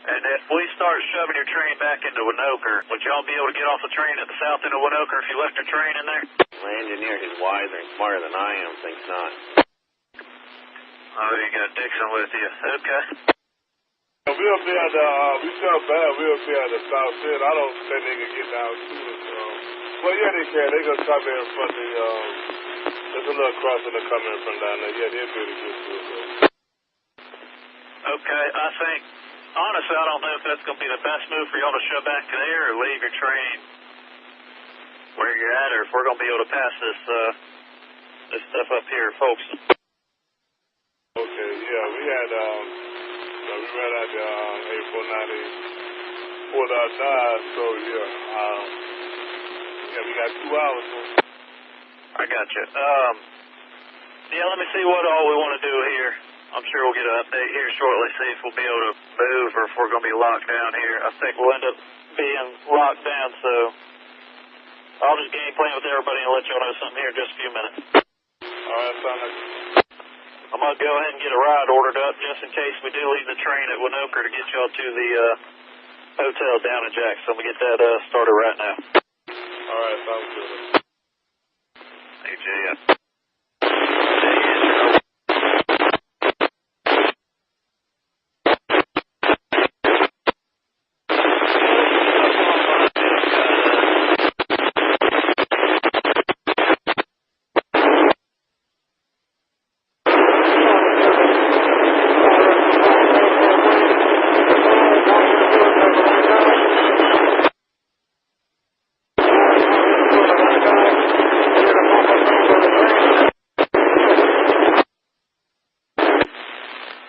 And if we start shoving your train back into Winoker, would y'all be able to get off the train at the south end of Winoker if you left your train in there? My engineer, who's wiser and smarter than I am, thinks not. Oh, you got Dixon with you. Okay. We'll be at the, we shut bad, we'll be at the south end. I don't think they can get down to us. Well, yeah, they can. They're going to come in from the, there's a little crossing to come in from down there. Yeah, they'll be able to get to us. Okay, I think, honestly, I don't know if that's going to be the best move for y'all to shove back there or leave your train where you're at, or if we're going to be able to pass this stuff up here, Folkston. Okay, yeah, we had, we ran out the A494.9, so yeah, we got 2 hours. So. I got you. Yeah, let me see what all we want to do here. I'm sure we'll get an update here shortly, see if we'll be able to move or if we're going to be locked down here. I think we'll end up being locked down, so I'll just game plan with everybody and let y'all know something here in just a few minutes. All right, sound like. I'm going to go ahead and get a ride ordered up just in case we do leave the train at Winoker to get y'all to the hotel down in Jackson. We get that started right now. All right, sounds good. Hey, Jay.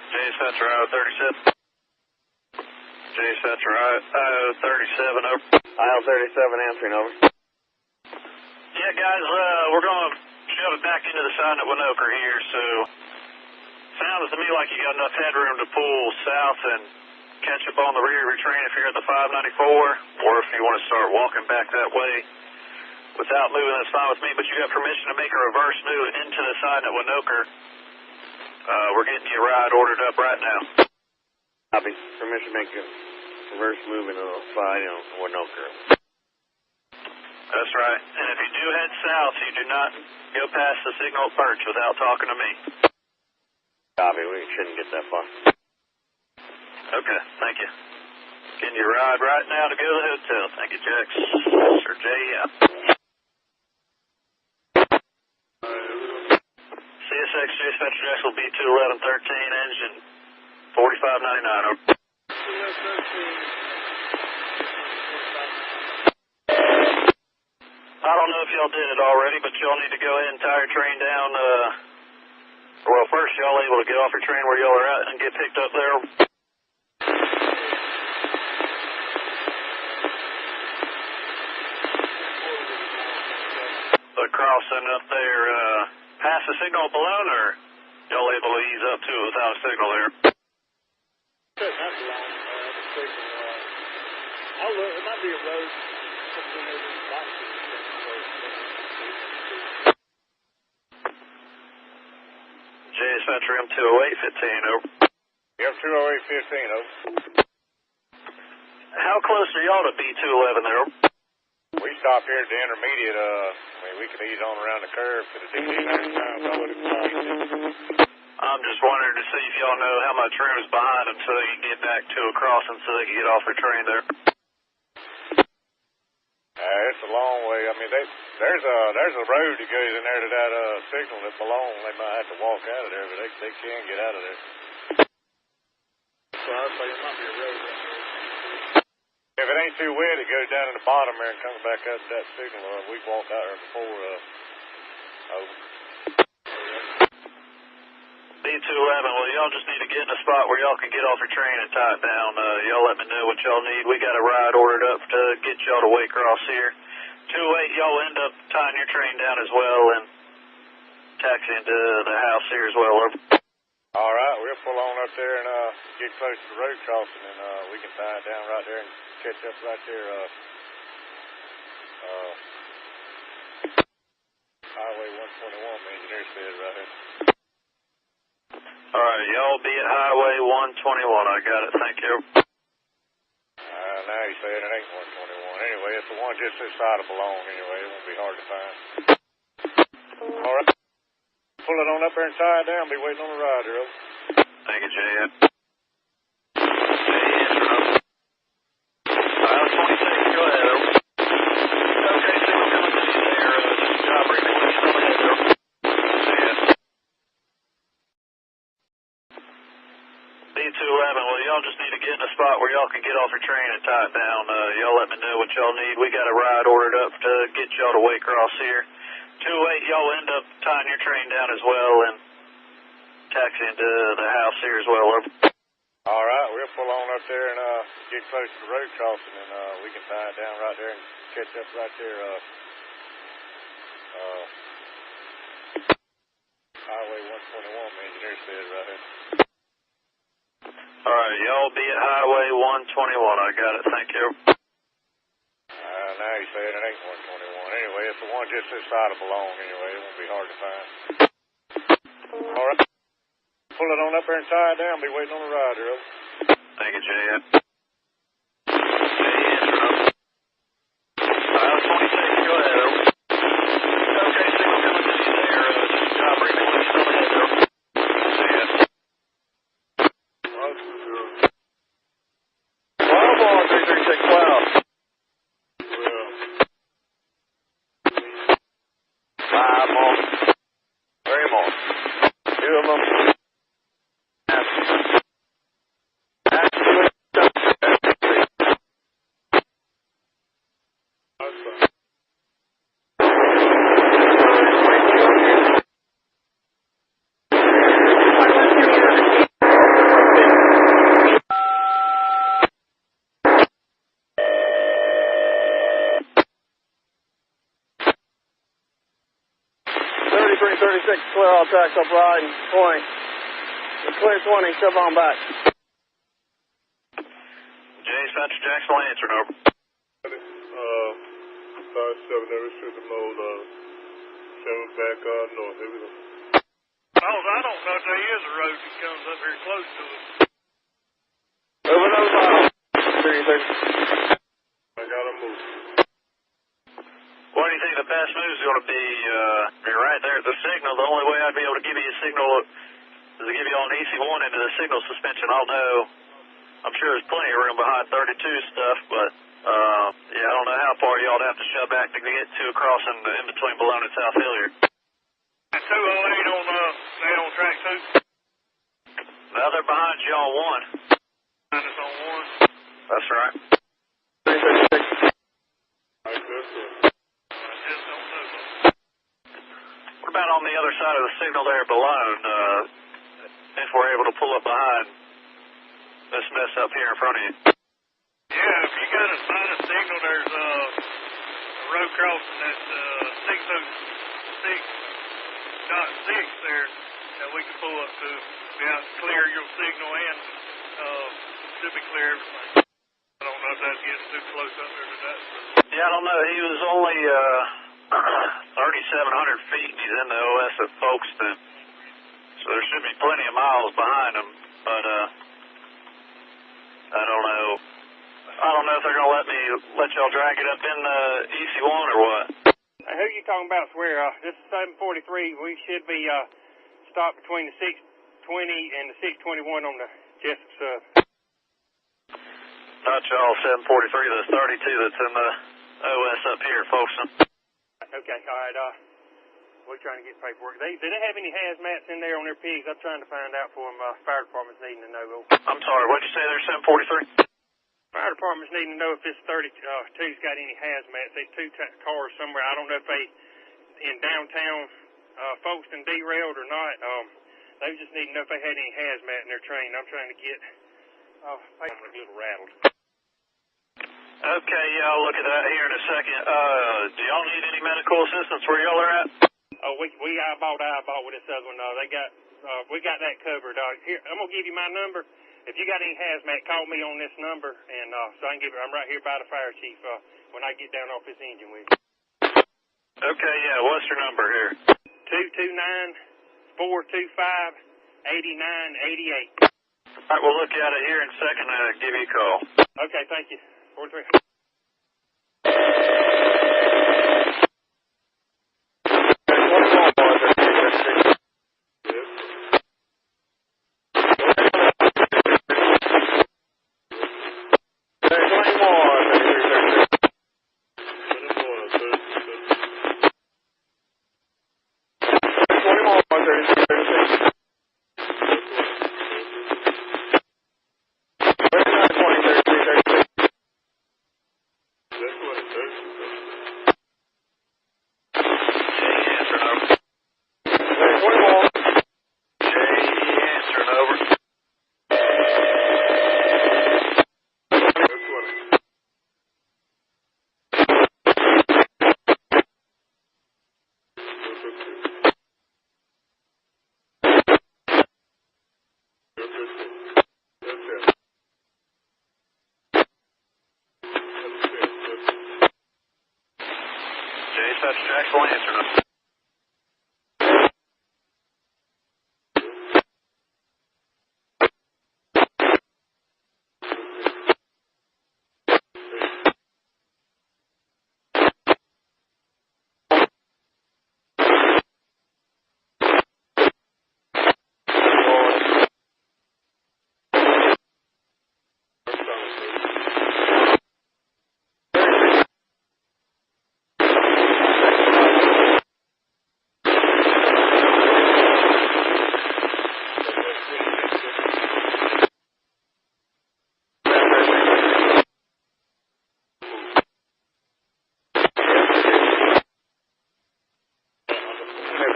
Dispatcher, IO 37. Dispatcher, IO 37, over. Aisle 37 answering, over. Yeah, guys, we're going to shove it back into the sign at Winoker here, so sounds to me like you got enough headroom to pull south and catch up on the rear of your train if you're at the 594, or if you want to start walking back that way without moving, that's fine with me, but you have permission to make a reverse move into the sign at Winoker. We're getting you a ride ordered up right now. Copy. Permission to make a reverse move into the sign on Winoker. That's right. And if you do head south, you do not go past the signal perch without talking to me. Copy. We shouldn't get that far. Okay, thank you. Getting your ride right now to go to the hotel. Thank you, Jax. Sir Jay, yeah. CSX Dispatcher Jax will be 21113, engine 4599. Over. I don't know if y'all did it already, but y'all need to go ahead and tie your train down. Well, first y'all able to get off your train where y'all are at and get picked up there. The crossing up there, past the signal below, or y'all able to ease up to it without a signal there? It might be a road. Dispatcher M20815, over. M20815, over. How close are y'all to B211 there, over? We stop here at the intermediate. We can ease on around the curve to the DD 95. I'm just wondering to see if y'all know how much room is behind them so they can get back to a crossing so they can get off their train there. It's a long way. I mean, there's a road that goes in there to that signal that belongs. They might have to walk out of there, but they can get out of there. So I'd say it might be a road. If it ain't too wet, it goes down to the bottom there and comes back up to that signal. We've walked out there before. Over. B211, well, y'all just need to get in a spot where y'all can get off your train and tie it down. Y'all let me know what y'all need. We got a ride ordered up to get y'all to Waycross here. 2-8, y'all end up tying your train down as well and taxiing to the house here as well. All right, we'll pull on up there and get close to the road crossing, and we can tie it down right there and catch up right there. Highway 121, the engineer said right here. All right, y'all be at Highway 121. I got it. Thank you. Now he's saying it ain't 121. Anyway, it's the one just this side of Boulogne. Anyway, it won't be hard to find. All right. Pull it on up there and tie it down. Be waiting on the ride, Earl. Thank you, Jay. Aisle 26, go ahead, over. Okay, signal coming to you there. Job reading. Go ahead, over. B211, well, y'all just need to get in a spot where y'all can get off your train and tie it down. Y'all let me know what y'all need. We got a ride ordered up to get y'all to Waycross here. 2-8, y'all end up tying your train down as well and taxiing to the house here as well. Over. All right, we'll pull on up there and get close to the road crossing, and we can tie it down right there and catch up right there. Highway 121, the engineer said right here. All right, y'all be at Highway 121. I got it. Thank you. Now he's saying it ain't 121. Anyway, it's the one just this side of Boulogne. Anyway, it won't be hard to find. All right. Pull it on up there and tie it down. Be waiting on the ride, Earl. Thank you, Jay. Aisle 26, go ahead, over. Okay, signal coming to you there. Job reading. Go ahead, over. Wow, 336, wow. 5 more. 3 more. 2 of them. Absolutely. 36, clear all tracks up right, and 20. Clear 20, step on back. Dispatch Jackson answered, over. 57, there is the mode, 7 back north. Here we go. I don't know if there is a road that comes up here close to us. Over those miles. 36. I gotta move. What do you think the best move is going to be? You're right there at the signal. The only way I'd be able to give you a signal is to give you on EC1 into the signal suspension. I'm sure there's plenty of room behind 32 stuff, but yeah, I don't know how far y'all have to shove back to get to across in between Bologna and South Hilliard. 208 on track 2. Now they're behind you on 1. Behind us on 1. That's right. 336. What about on the other side of the signal there below? If we're able to pull up behind this mess up here in front of you. Yeah, if you got a sign of signal, there's a road crossing that's 606.6 there that we can pull up to. Be out to clear your signal and should be clear everything. I don't know if that's getting too close up there to that. Yeah, I don't know. He was only 3,700 feet. He's in the OS at Folkston. So there should be plenty of miles behind him. But I don't know. I don't know if they're going to let y'all drag it up in the EC1 or what. Hey, who you talking about, Swear? This is 743. We should be stopped between the 620 and the 621 on the Jessup sub. Not y'all 743, that's 32 that's in the OS up here, Folkston. Okay, all right. We're trying to get paperwork. Do they have any hazmats in there on their pigs? I'm trying to find out for them. Fire department's needing to know. I'm sorry, what'd you say there, 743? Fire department's needing to know if this 32's got any hazmats. There's 2 cars somewhere. I don't know if they in downtown Folkston derailed or not. They just need to know if they had any hazmat in their train. I'm trying to get paperwork a little rattled. Okay, yeah, I'll look at that here in a second. Do y'all need any medical assistance where y'all are at? Oh, we eyeball with this other one. We got that covered. Here, I'm gonna give you my number. If you got any hazmat, call me on this number, and so I can give it. I'm right here by the fire chief when I get down off this engine with you. Okay, yeah. What's your number here? 229-425-8988. All right, we'll look at it here in a second and give you a call. Okay, thank you. 43. Dispatch Jackson answered us.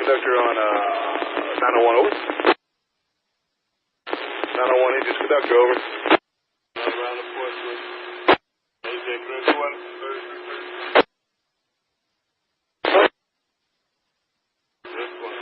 Conductor on 901 over. 901 Indians conductor over. Around the point, AJ Chris 1, 33. This one,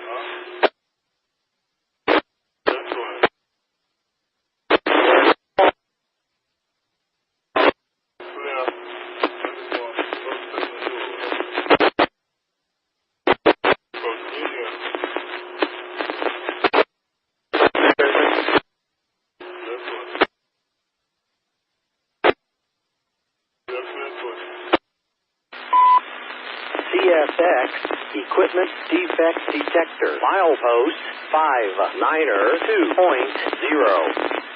CSX Equipment Defect Detector. Milepost 592.0.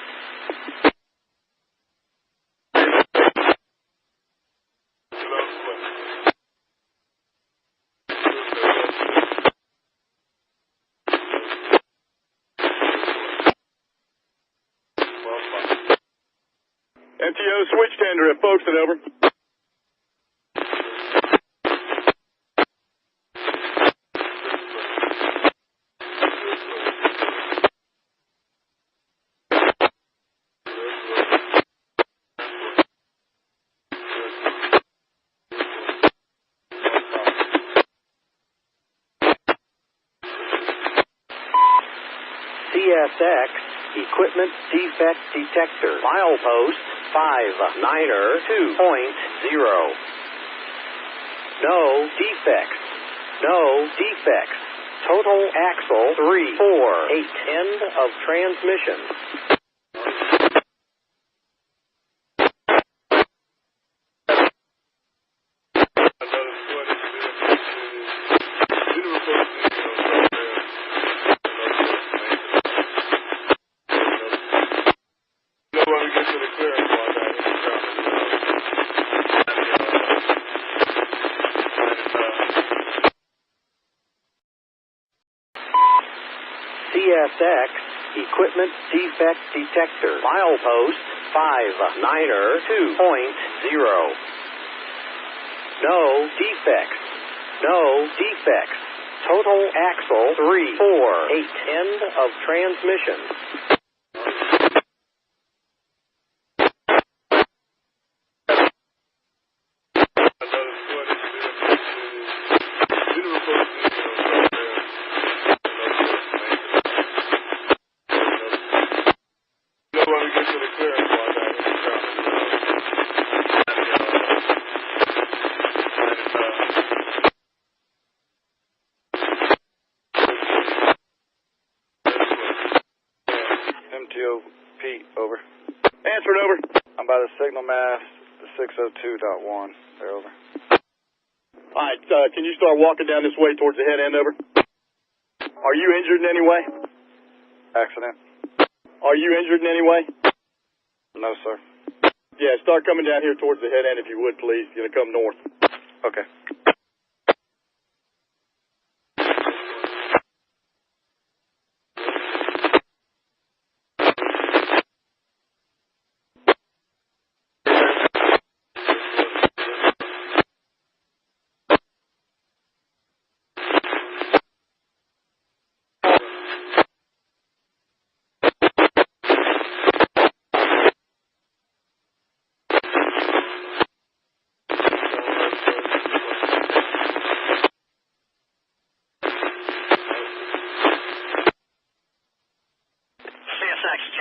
MTO switch tender at Folkston, over. CSX Equipment Defect Detector. Milepost 592.0. No defects. No defects. Total axle 348. End of transmission. CSX Equipment Defect Detector. Milepost 592.0. No defects. No defects. Total axle 348. End of transmission. MTO Pete, over. Answered, over. I'm by the signal mast, 602.1. They're over. All right, can you start walking down this way towards the head end, over? Are you injured in any way? Accident? Are you injured in any way? No, sir. Yeah, start coming down here towards the head end if you would, please. You're going to come north. Okay.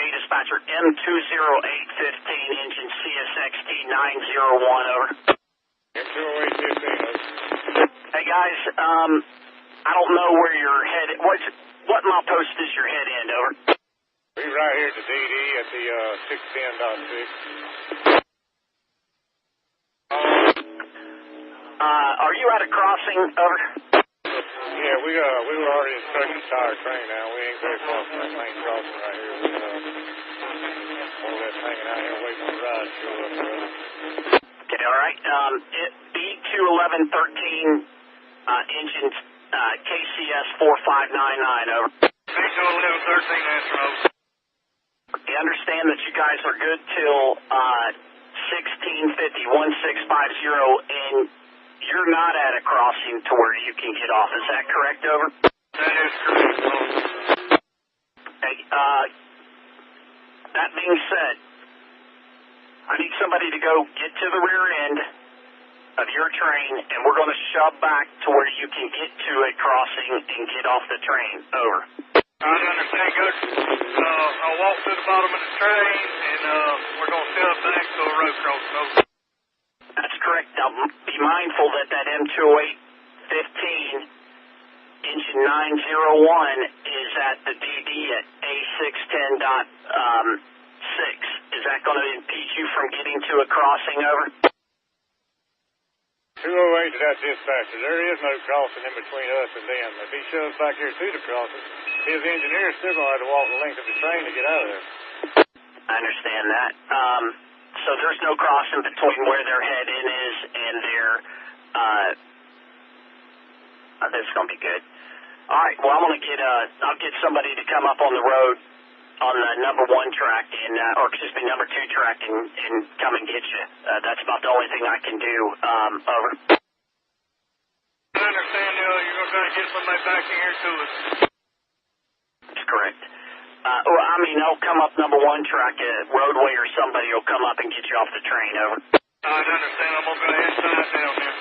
Dispatcher M20815, engine CSXT 901, over. M20815, over. Hey guys, I don't know where you're headed. What milepost is your head end, over? We're right here at the DD at the 610.6. Are you at a crossing, over? Yeah, we were already instructing the entire train now. We ain't very far from that main crossing right here. More or less hanging out here waiting for the ride to show up, brother. Okay, all right. B21113, engine KCS 4599, over. B21113, answer, over. I understand that you guys are good till 1650, 1650, and you're not at a crossing to where you can get off. Is that correct, over? That is correct, over. Hey, that being said, I need somebody to go get to the rear end of your train, and we're going to shove back to where you can get to a crossing and get off the train, over. I understand, good. I'll walk to the bottom of the train, and we're going to shove back to a road crossing, over. That's correct. Now, be mindful that M20815, engine 901, is at the DD at A610.6. Is that going to impede you from getting to a crossing, over? 208 to that dispatcher. There is no crossing in between us and them. If he shoves back here to the crossing, his engineer's still going to have to walk the length of the train to get out of there. I understand that. So there's no crossing between where their head in is and their, that's going to be good. All right, well, I'll get somebody to come up on the road on the number 1 track number 2 track and come and get you. That's about the only thing I can do. Over. I understand, you're going to try to get somebody back in here to us. That's correct. They'll come up number 1 track, roadway or somebody will come up and get you off the train. Over. I understand. I'm going to go ahead and sign down here.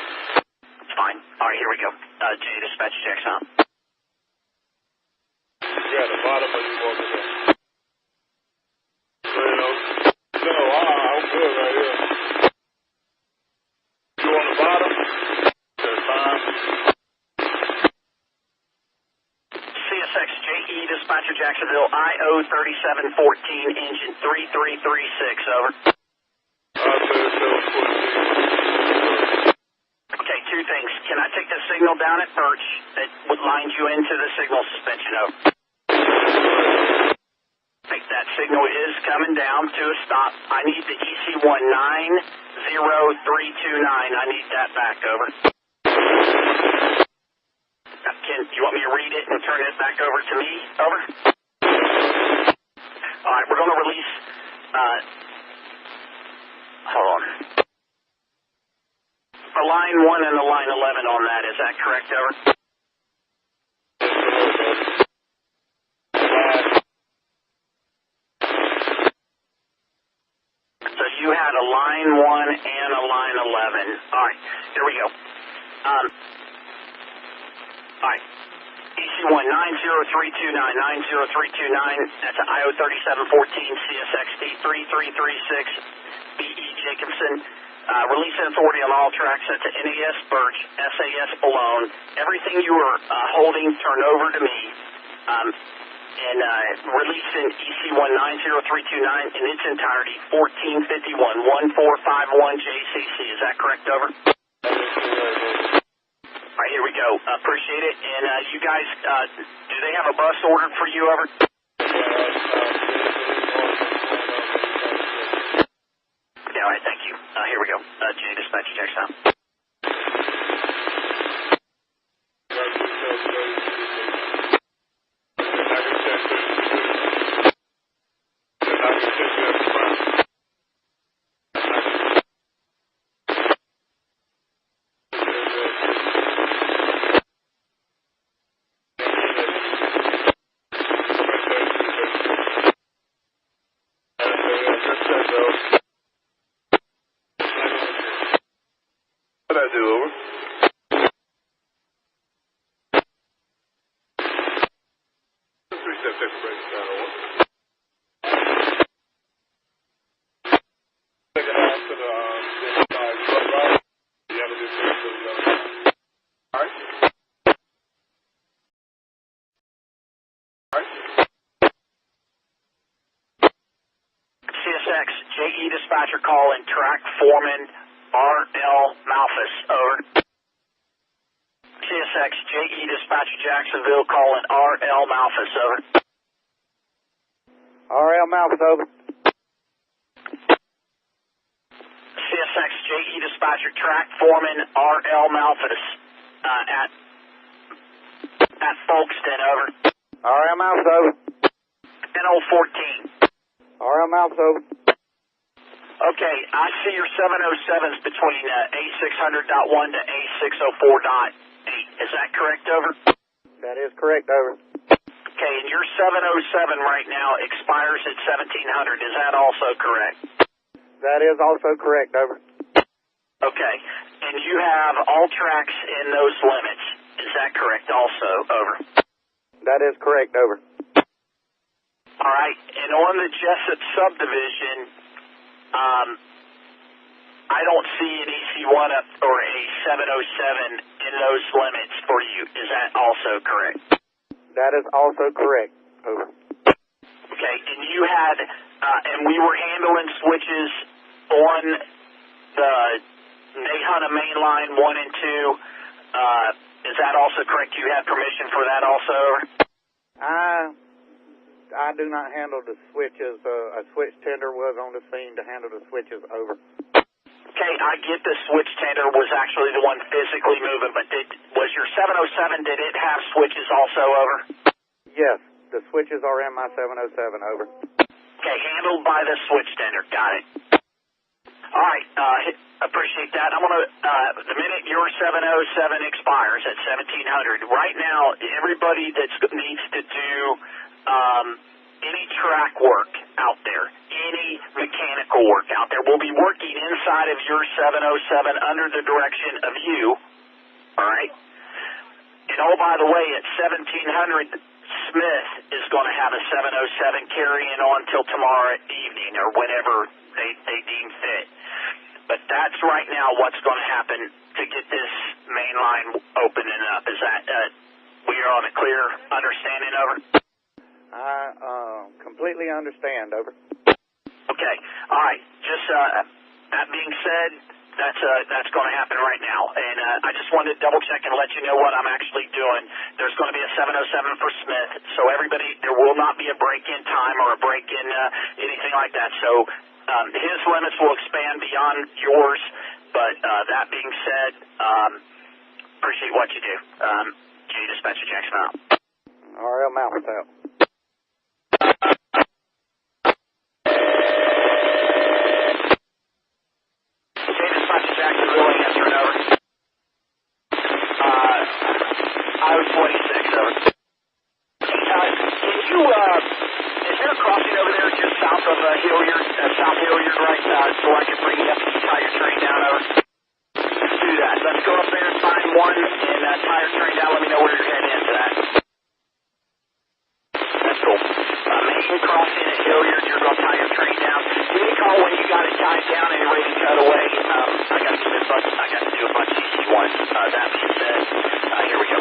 It's fine. All right, here we go. J dispatch checks out. You at the bottom or you walking in? No, I'm good right here. You on the bottom? That's fine. CSX JE dispatcher Jacksonville, IO 3714, engine 3336, over. Okay, 2 things. Can I take the signal down at Birch that would line you into the signal suspension, over? That signal is coming down to a stop. I need the EC1 90329. I need that back, over. You want me to read it and turn it back over to me, over? All right, we're going to release, hold on. A line 1 and a line 11 on that, is that correct, over? You had a line 1 and a line 11. All right, here we go. All right, EC1 90329, 90329. That's an IO 3714 CSXT 3336 BE Jacobson. Release authority on all tracks set to NAS Birch, SAS Balone. Everything you were holding, turn over to me. And releasing EC1 90329 in its entirety, 1451 1451 JCC. Is that correct, over? All right, here we go. Appreciate it. And you guys, do they have a bus ordered for you, over? Yeah, all right, thank you. Here we go. J dispatch checks out. What I do, over? Reset this break down, over. Take it out to the side. You run right. You have to do something. All right. CSX JE dispatcher call and track foreman R.L. Malphus, over. CSX JE dispatcher Jacksonville calling R.L. Malphus, over. R.L. Malphus, over. CSX JE dispatcher track foreman R.L. Malphus at Folkston, over. R.L. Malphus, over. NO14. R.L. Malphus, over. Okay, I see your 707s between A600.1 to A604.8. Is that correct, over? That is correct, over. Okay, and your 707 right now expires at 1700. Is that also correct? That is also correct, over. Okay, and you have all tracks in those limits. Is that correct also, over? That is correct, over. All right, and on the Jessup subdivision, I don't see an EC1 or a 707 in those limits for you. Is that also correct? That is also correct, over. Okay, and you had, and we were handling switches on the Nahunta Main Line 1 and 2. Is that also correct? You have permission for that also? I do not handle the switches. A switch tender was on the scene to handle the switches. Over. Okay, I get the switch tender was actually the one physically moving, but was your 707, did it have switches also? Over? Yes, the switches are in my 707. Over. Okay, handled by the switch tender. Got it. All right, appreciate that. I'm going to, the minute your 707 expires at 1700, right now, everybody that needs to do any track work out there, any mechanical work out there, will be working inside of your 707 under the direction of you, all right? And oh, by the way, at 1700, Smith is going to have a 707 carrying on till tomorrow evening or whenever they deem fit. But that's right now what's going to happen to get this main line opening up. Is that we are on a clear understanding? Over. I completely understand. Over. Okay. All right. Just that being said, that's going to happen right now. And I just wanted to double check and let you know what I'm actually doing. There's going to be a 707 for Smith, so everybody, there will not be a break-in time or a break-in anything like that. So his limits will expand beyond yours. But that being said, appreciate what you do. G Dispatcher Jackson out. RL Malthus out. Is there a crossing over there just south of Hilliard, South Hilliard, right, so I can bring you up and tie your train down over? Let's do that. Let's go up there and find one and tie your train down. Let me know where you're heading into that. That's cool. Main crossing at Hilliard, you're going to tie your train down. Give me a call when you got it tied down and you're ready to cut away. I got to do a bunch of easy ones. That being said, here we go.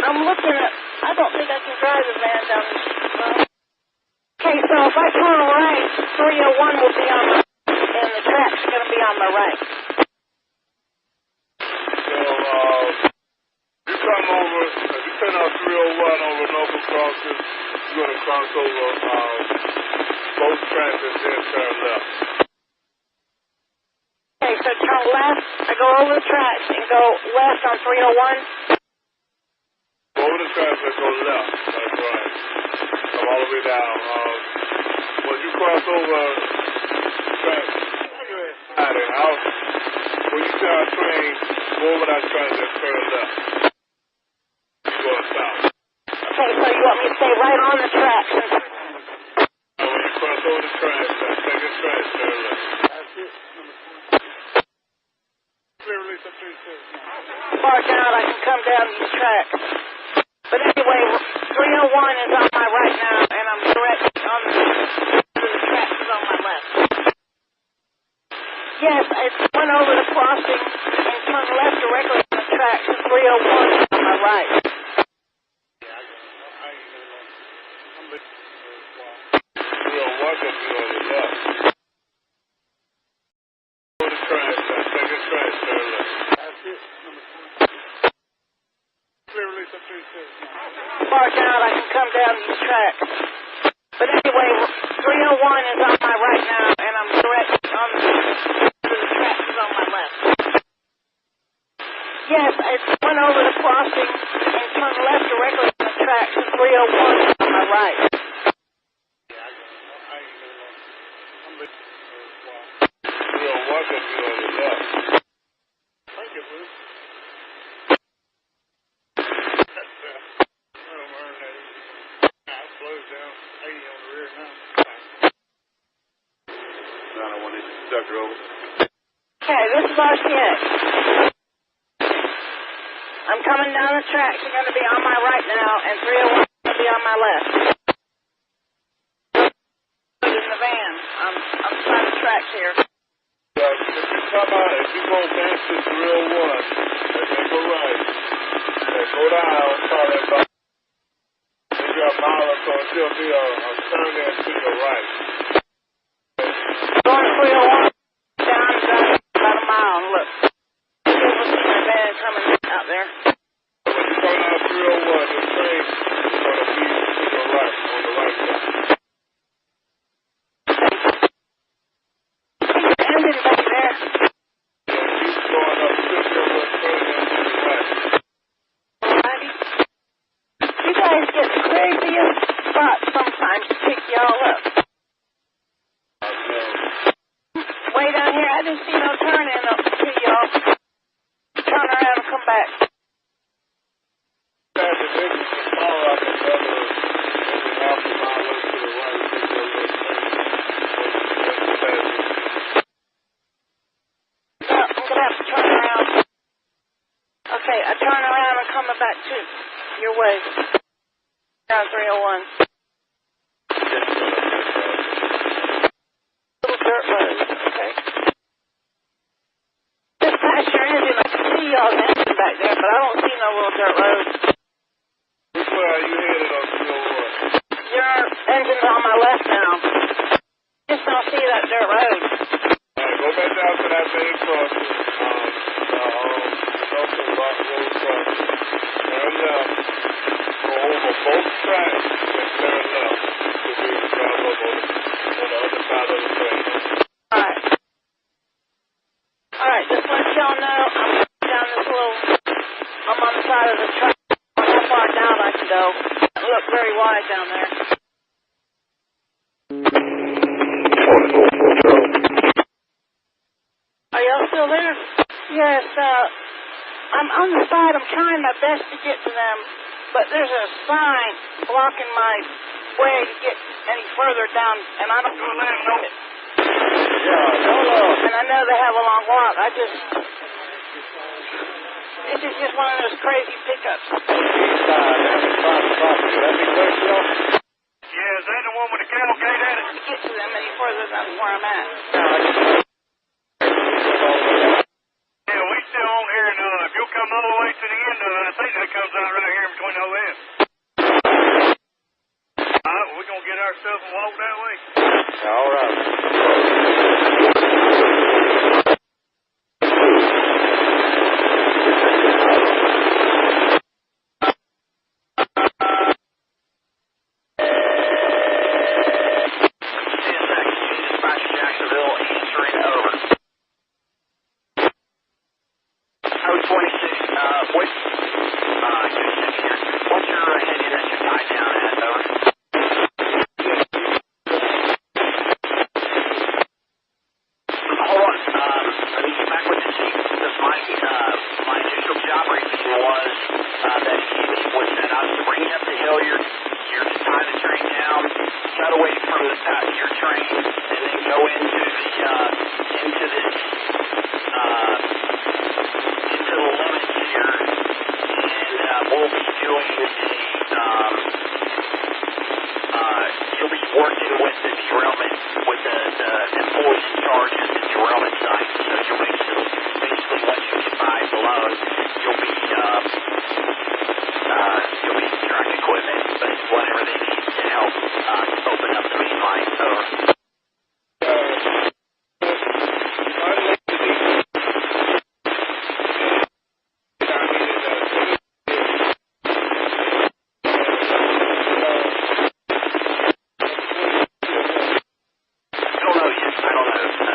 I'm looking at, I don't think I can drive the van down this. Okay, so if I turn right, 301 will be on my, and the track's going to be on my right. So, you come over, if you turn out 301 over Noble Crossing, you're going to cross over both tracks and then turn left. Okay, so turn left, I go over the tracks and go left on 301. Over the tracks and go left, that's right. Come all the way down. When you cross over the tracks, when you see our train, go over that track and turn left. Going south. Okay, so you want me to stay right on the tracks? When you cross over the tracks, that second track, turn left. That's it. Clear release up 36. Far down, I can come down these tracks. But anyway, 301 is on my right now, and I'm direct on the tracks is on my left. Yes, I went over the crossing and turned left directly on the tracks, and 301 is on my right. Far down, I can come down these tracks. But anyway, 301 is on my right now, and I'm direct on the tracks is on my left. Yes, it went over the crossing and turned left directly on the track to 301 on my right. Okay, this is RCX. I'm coming down the tracks. You're going to be on my right now, and 301 is going to be on my left. In the van. I'm beside the tracks here. If you come out, if you go past this 301, and then go right, and go down, start at about, you got a mile or so, there'll be a turn in to your right. Going 301 down about a mile, and look. There's a van coming out there. When you come out 301, the train is going to be to your right, on the right side. Engine back there. Keep going up 601, turn in to your right. Alrighty. You guys get the craziest spots sometimes to pick y'all up. Way down here, I didn't see no turn in up to y'all. Turn around and come back. I'm gonna have to turn around. Okay, I turn around and come back to your way. Down 301. Little dirt road. Okay. Just past your engine, I can see y'all's engine back there, but I don't see no little dirt road. Which way are you headed on 301? Your engine's on my left now. Just don't see that dirt road. Alright, go back down to that main crossing. Northern Rock Road crossing. Turn left. Go over both tracks and turn left. To be able to drive up on the other side of the train. Alright. Alright, just let y'all know, I'm down this little, I'm on the side of the track. How far down I can go. It looks very wide down there. Are y'all still there? Yes, I'm on the side. I'm trying my best to get to them, but there's a sign blocking my way to get any further down, and I don't know it. And I know they have a long walk. This is just one of those crazy pickups. Yeah, is that the one with the cavalcade at it? To get to them any further than where I'm at. Yeah, we still on here, and if you'll come all the way to the end of it, I think that comes out right here in between those ends. Alright, we're going to get our stuff and walk that way. All right.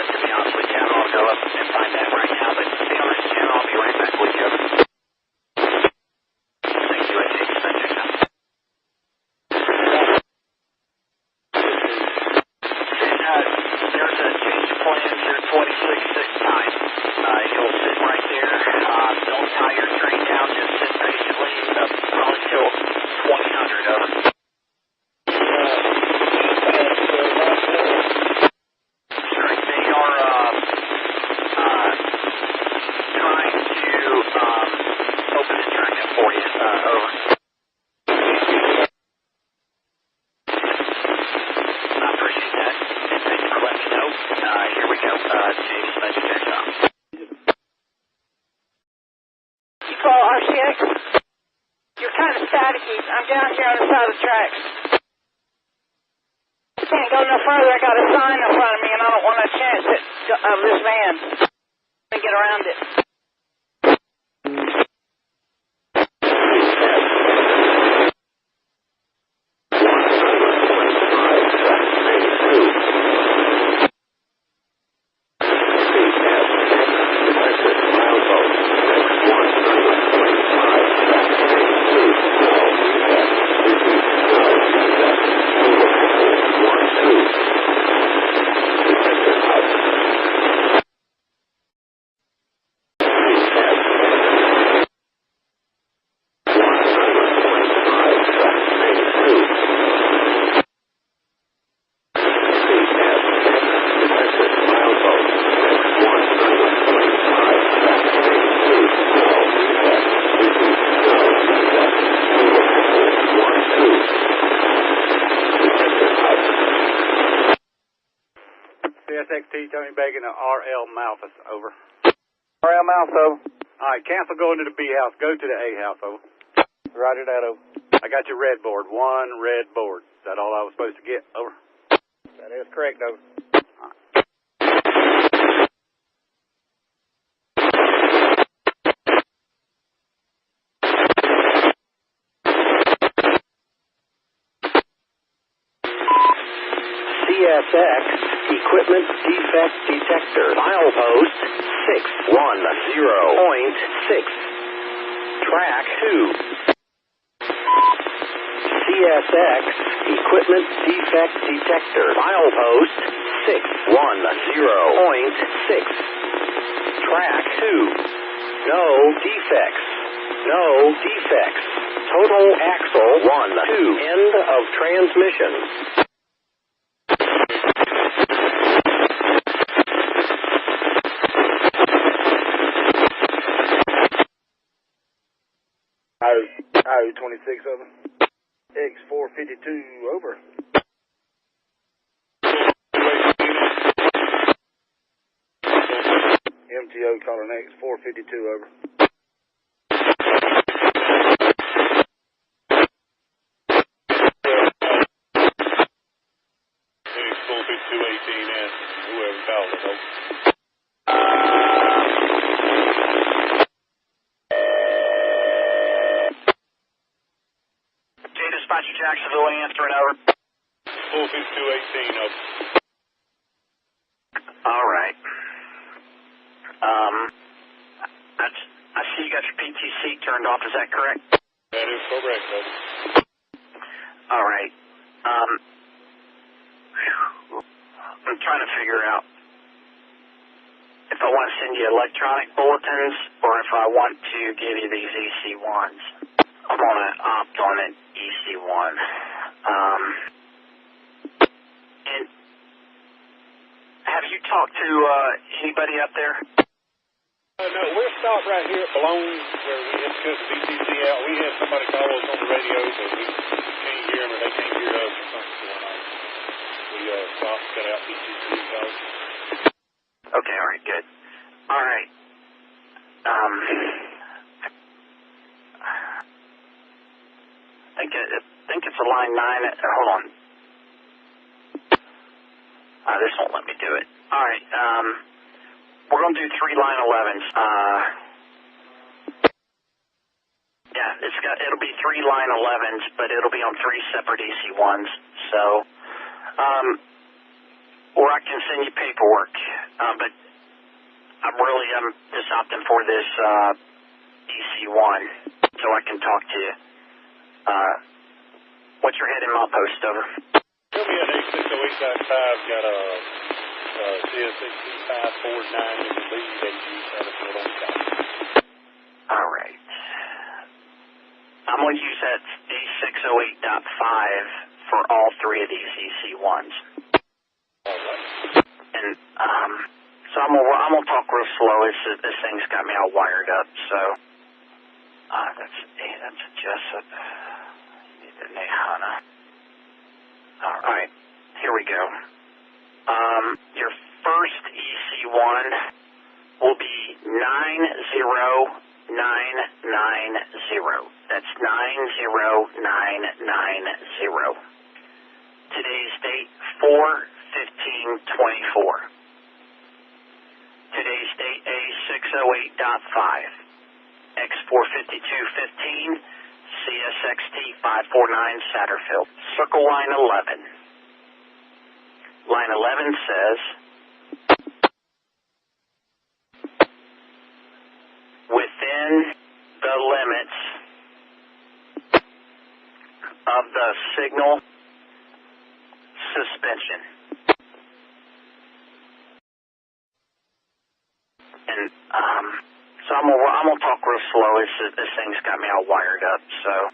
To be honest with you, I don't know if I can find that right now, but stay on this channel. I'll be right back with you. RCX? You're kind of staticky. I'm down here on the side of the tracks. Can't go no further. I got a sign in front of me, and I don't want to chance it of this van. Let me get around it. CSXT, Tony Bacon, RL Malthus, over. RL Malthus, over. All right, cancel going to the B house. Go to the A house, over. Roger that, over. I got your red board. One red board. Is that all I was supposed to get? Over. That is correct, over. CSX Equipment Defect Detector, milepost 610.6, track 2. CSX Equipment Defect Detector, milepost 610.6, track 2. No defects. No defects. Total axle 1, 2. End of transmission. IO26, over. X452, over. MTO calling X452, over. X45218 and whoever called it, over. Dispatcher Jacksonville answering, over. 45218, over. All right. I see you got your PTC turned off. Is that correct? That is correct, over. All right. I'm trying to figure out if I want to send you electronic bulletins or if I want to give you these EC1s. I'm going to opt on an EC1. And have you talked to anybody up there? No, we're stopped right here at Malone where we had to the BTC out. We had somebody call us on the radio, but we can't hear them or they can't hear us or something going on. We stopped, cut out BTC calls. Okay, all right, good. All right. I think it's a line 9. Hold on. This won't let me do it. All right. We're going to do 3 line 11s. Yeah, it'll be 3 line 11s, but it'll be on 3 separate EC1s. So, or I can send you paperwork. But I'm just opting for this EC1 so I can talk to you. What's your head in my post, over? Tell me at 8608.5 got a CSXT 549 in the lead AG Saddlefield on top. All right. I'm going to use that D608.5 for all 3 of these EC1s. All right. And so I'm gonna talk real slow. This thing's got me all wired up. So that's a Jessup. The Nehana. All right, here we go. Your first EC1 will be 90 That's 90990. Today's date, 4/15/24. Today's date, A608.5. X45215, CSXT 549 Satterfield. Circle line 11. Line 11 says, within the limits of the signal suspension. And so I'm gonna talk real slow. This thing's got me all wired up. So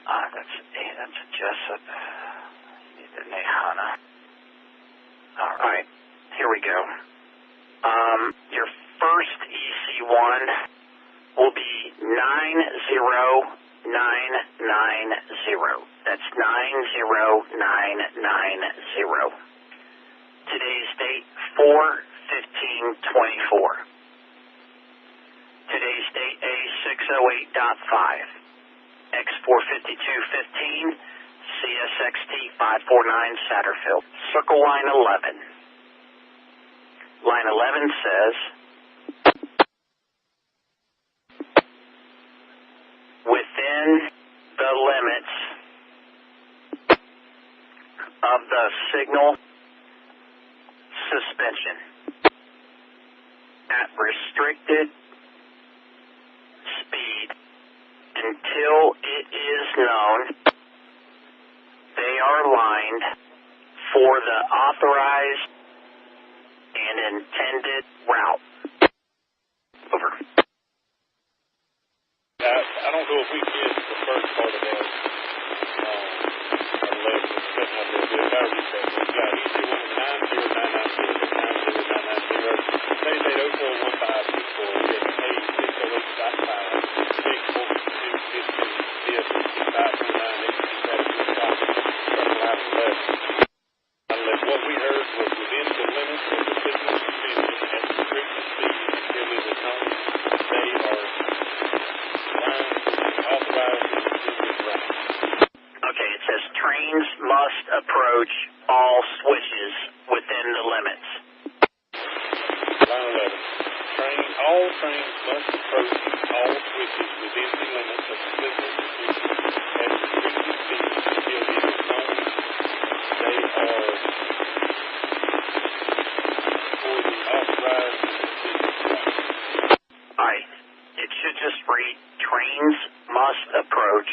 that's Jessup. You need the Nehana. All right, here we go. Your first EC1 will be 90990. That's 90990. Today's date, 4/15/24. Today's date, A608.5. X45215, CSXT 549 Satterfield. Circle line 11. Line 11 says, within the limits of the signal suspension at restricted speed until it is known they are lined for the authorized and intended route. Over. I don't know if we get the first part of that. Unless it's cutting up a little bit. However you say it. We got EC1 90990. Today's date 041564. Get A608.5. X45215. CSXT 549. Unless what we heard was within the limits of the signal suspension at restricted speed until it is known they are lined authorized and intended route. Okay, it says trains must approach all switches within the limits. Line 11. All trains must approach all switches within the limits of the signal suspension at restricted speed until it is known they are for the authorized and intended route. Alright, it should just read, trains must approach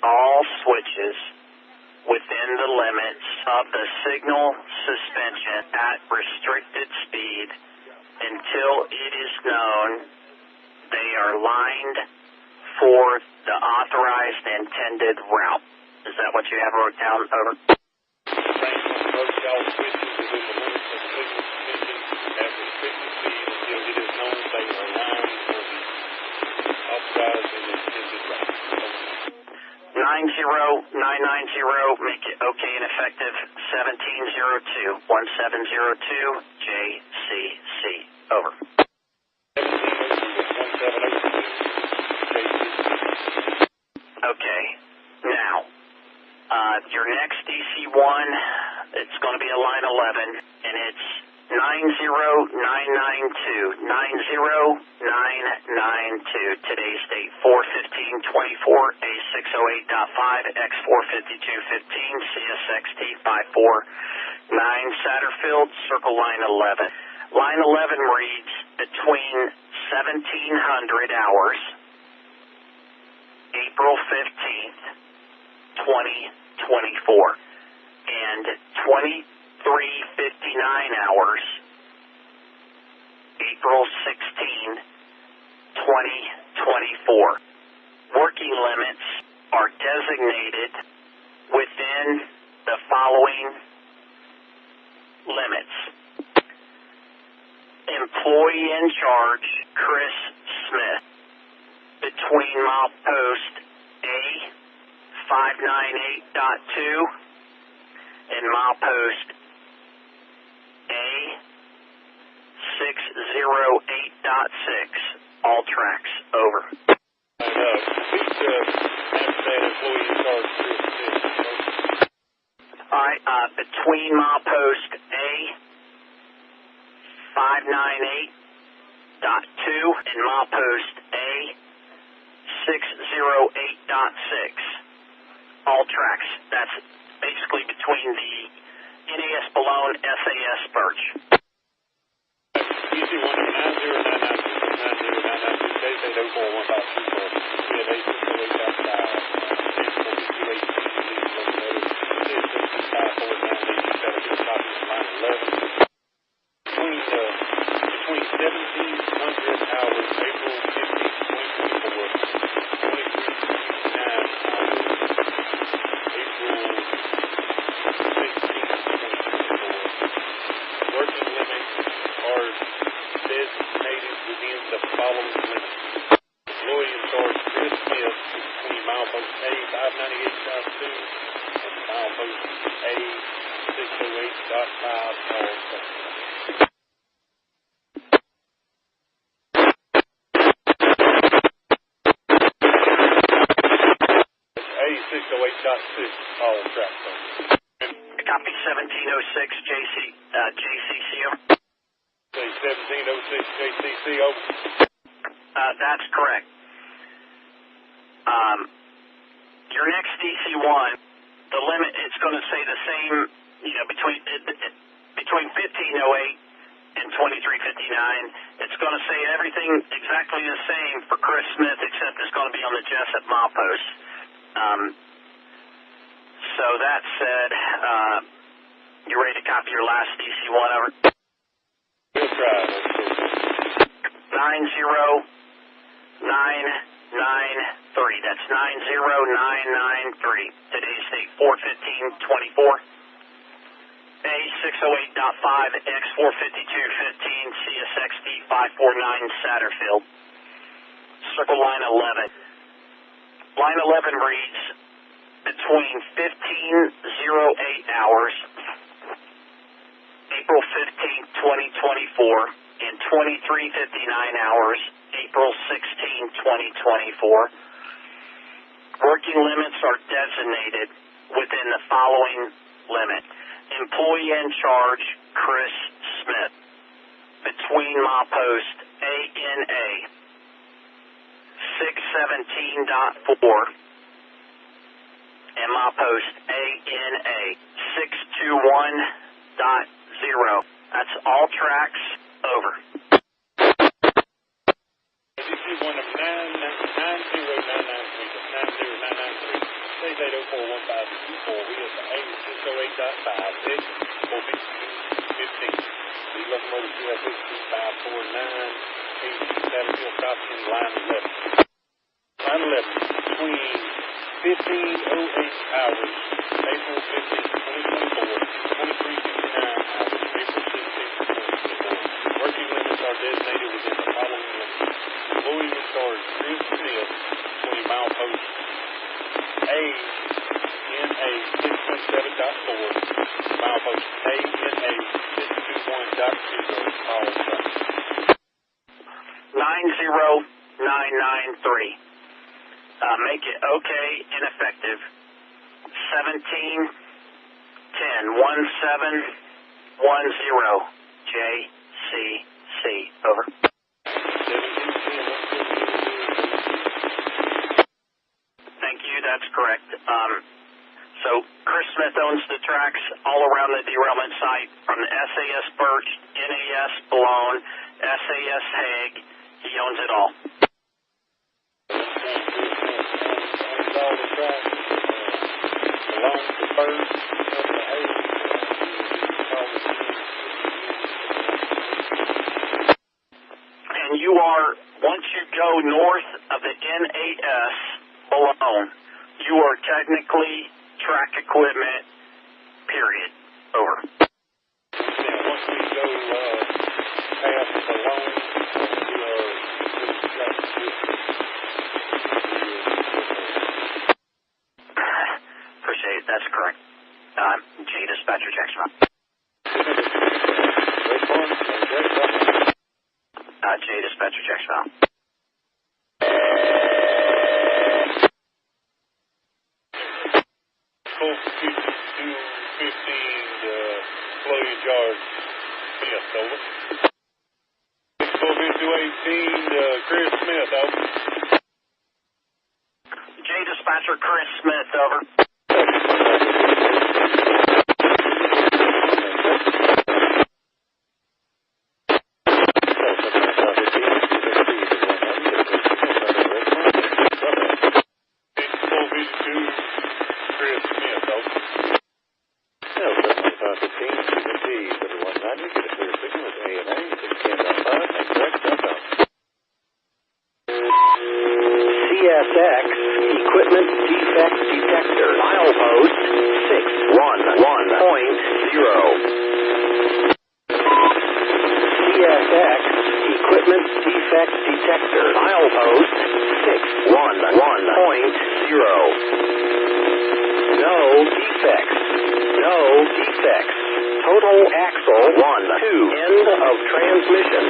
all switches within the limits of the signal suspension at restricted speed until it is known they are lined for the authorized intended route. Is that what you have wrote down? Over. Trains must approach all switches within the limits of the signal suspension at restricted speed until it is known they are lined for the authorized and intended route. 90990, make it okay and effective 1702, 1702, JCC. Over. 1702, 1702, JCC. Okay, now, your next DC1, it's going to be a line 11, and it's 90992, 90992. Today's date, 4/15/24, A608.5, X45215, CSXT 549 Satterfield, Circle line 11. Line 11 reads between 1700 hours, April 15th, 2024, and 23:59 hours, April 16, 2024. Working limits are designated within the following limits. Employee in charge, Chris Smith, between milepost A 598.2 and milepost A 608.5. All tracks, over. And, speak to after that employee in charge, Chris Smith. All right, between milepost A 598.2 and milepost A 608.6. All tracks. That's basically between the NAS Balone, SAS Birch. DC 109 between 1700 hours, April 15, 2024, 2359 hours, April 16, 2024. Working limits are designated within the following limits. Employee in charge, Chris Smith, between milepost A 598.2 and milepost A 608.5, all sections. All tracks. Copy 1706 JCCO. Say 1706 JCCO. That's correct. Your next DC1, the limit, it's going to say the same, between 1508 and 2359. It's going to say everything exactly the same for Chris Smith, except it's going to be on the Jessup milepost. So that said, you ready to copy your last DC1, over? We'll try. 90993. That's 90993. Today's date 4/15/24. A 608.5 X 45215 CSXD 549 Satterfield. Circle line 11. Line 11 reads between 1508 hours, April 15, 2024, and 2359 hours, April 16, 2024. Working limits are designated within the following limit. Employee in charge, Chris Smith. Between milepost ANA 617.4 and milepost ANA 621.0. That's all tracks, over. DC1 of 90993. Say 8041524. We have the A 608.5 X 45215. The locomotive CSXD 549 Satterfield crossing line 11. Line 11 between 1508 hours, April 15, 2024, 2359 hours, April 16, 2024. Working limits are designated within the following limits. Employee in charge, Chris Smith, between milepost ANA 617.4, milepost ANA 621.0, all tracks. 90993. Make it okay and effective. 17101710 JCC. Over. Thank you. That's correct. So Chris Smith owns the tracks all around the derailment site from the SAS Birch, NAS Balone, SAS Hague. He owns it all. All the tracks along the Birch, the Hague, and you are, once you go north of the N8S Balone, you are technically track equipment, period. Over. Yeah, once we go past Balone, we are track equipment. Appreciate it. That's correct. J Dispatcher Jackson. J Dispatcher. dispatcher, Jacksonville. Slow your charge. Smith, over. 45218, Chris Smith, over. J dispatcher, Chris Smith, over. CSX Equipment Defect Detector, milepost 611.0. CSX Equipment Defect Detector, milepost 611.0. No defects. No defects. Total axle 1, 2. End of transmission.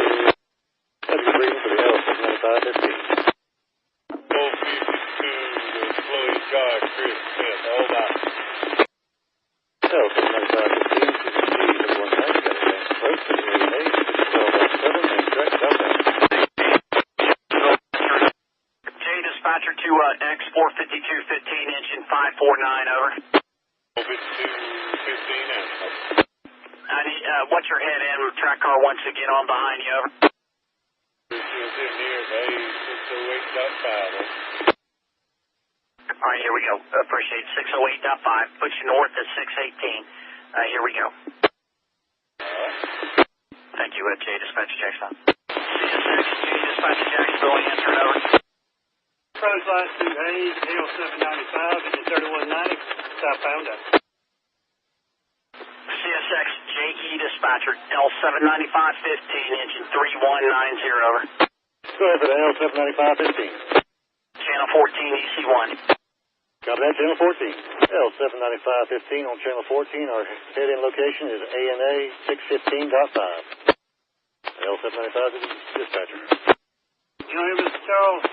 That's the reading for the L7515. 452, slow your charge, Chris Smith, over. L7515, Folkston, J dispatcher to X45215, engine 549, over. 45215, answer. I need, what's your head in? Track car once again on behind you, over. All right, here we go. Appreciate 608.5. Puts you north at 618. Here we go. Thank you, J dispatcher, Jacksonville. CSX, J dispatcher, Jacksonville, answer, over. Approach line to Hayes, L795, engine 3190, southbound. CSX, JE dispatcher, L79515, engine 3190, over. Go ahead for the L79515. Channel 14, EC1. Copy that, Channel 14. L79515 on Channel 14. Our head-in location is ANA 615.5. L795 dispatcher. You know him, Mr. Charles?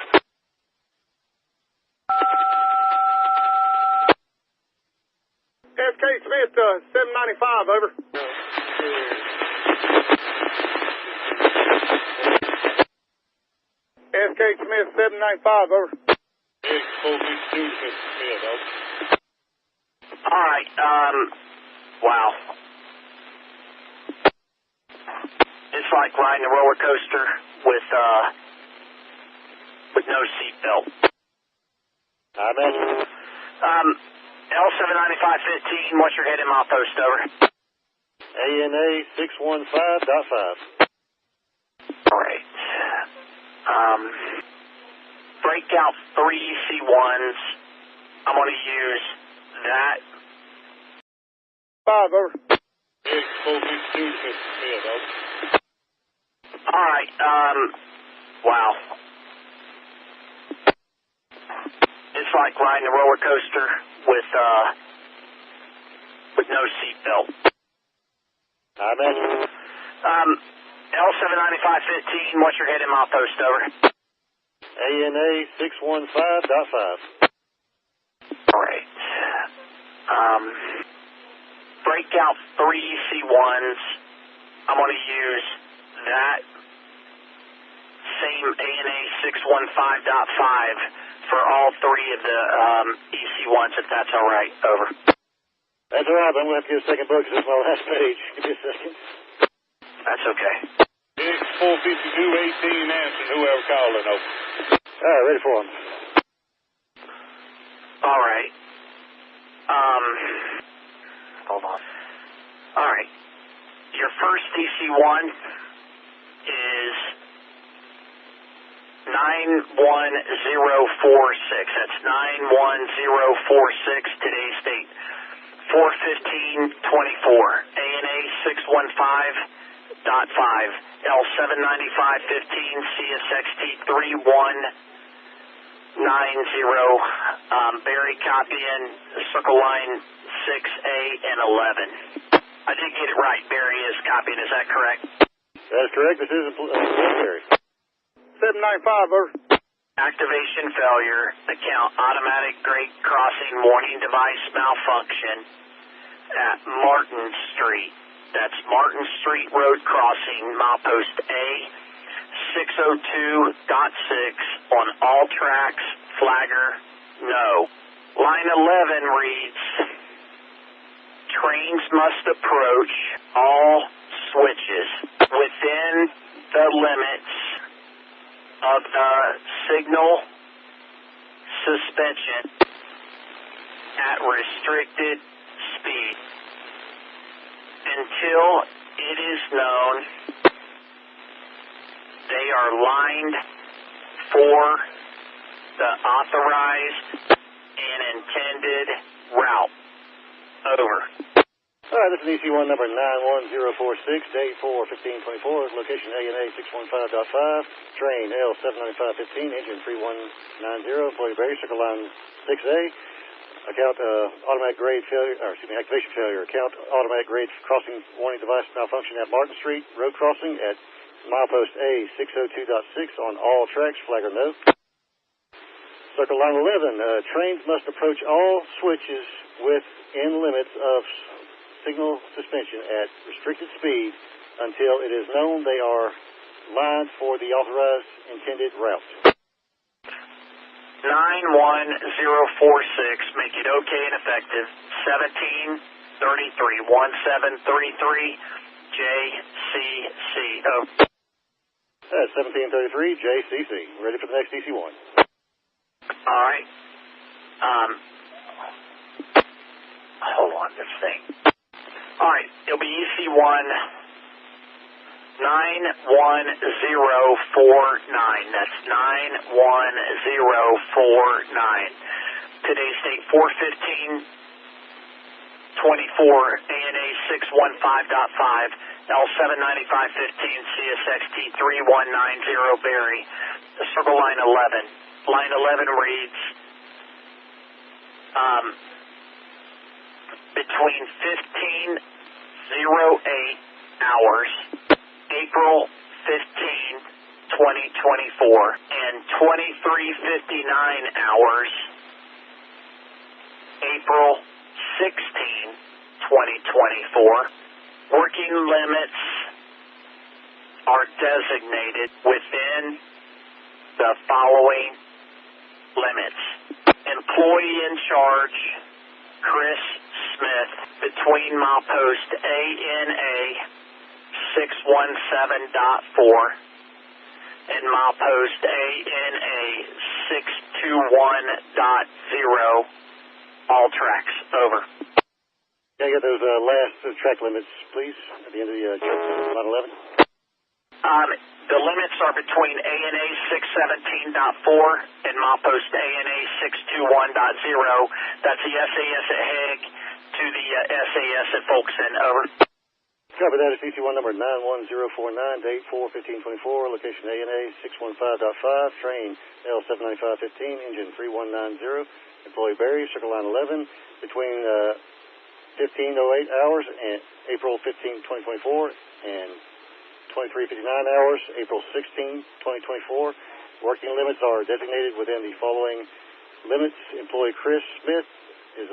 SK Smith, 795, over. SK Smith, 795, over. X452, Smith, over. All right, wow. It's like riding a roller coaster with no seatbelt. L79515, what's your head in milepost, over? ANA 615.5. All right. Breakout 3 EC1s. I'm going to use that. 5, over. X452, Smith, over. All right, wow. It's like riding a roller coaster with no seatbelt. L79515, what's your head in milepost, over? ANA 615.5. All right. Breakout 3 EC1s. I'm going to use that same ANA 615.5 for all 3 of the EC1s, if that's all right. Over. That's all right, but I'm going to have to get a second book because this is my last page. Give me a second. That's okay. X45218, answer whoever calling, over. All right, ready for him. All right. Hold on. All right. Your first EC1 is 91046. That's 91046, today's date. 41524. ANA 615.5. L79515 CSXT 3190. Barry copying circle line 6A and 11. I did get it right. Barry is copying. Is that correct? That's correct. This is Barry. 795, over. Activation failure. Account automatic grade crossing warning device malfunction at Martin Street. That's Martin Street Road crossing, milepost A 602.6 on all tracks, flagger, no. Line 11 reads, trains must approach all switches within the limits of the signal suspension at restricted speed until it is known they are lined for the authorized and intended route. Over. All right, this is EC1 number 91046, day 4-1524, location ANA 615.5, train L79515, engine 3190, employee Barry, circle line 6A, account automatic grade failure, activation failure, account automatic grade crossing warning device malfunction at Martin Street, road crossing at milepost A 602.6 on all tracks, flagger no. Circle line 11, trains must approach all switches within limits of signal suspension at restricted speed until it is known they are lined for the authorized intended route. 91046, make it okay and effective. 1733, 1733, JCC. Oh. That's 1733, JCC. Ready for the next DC1. All right. Hold on, this thing. All right, it'll be EC1 91049. That's 91049. Today's date 4/15/24. ANA 615.5. L79515 CSXT 3190 Barry. Circle line 11. Line 11 reads between 15:08 hours, April 15, 2024, and 23:59 hours, April 16, 2024. Working limits are designated within the following limits. Employee in charge, Chris Smith, between milepost ANA 617.4 and milepost ANA 621.0, all tracks. Over. Can I get those last track limits, please, at the end of the line 11? The limits are between ANA 617.4 and milepost ANA 621.0. That's the SAS at Hague to the SAS at Folkston. Over. Copy that. It's EC1 number 91049, date 4/15/24, location ANA 615.5, train L79515, engine 3190, employee Barry, circle line 11, between 15:08 hours and April 15, 2024, and 23:59 hours, April 16, 2024. Working limits are designated within the following limits. Employee Chris Smith is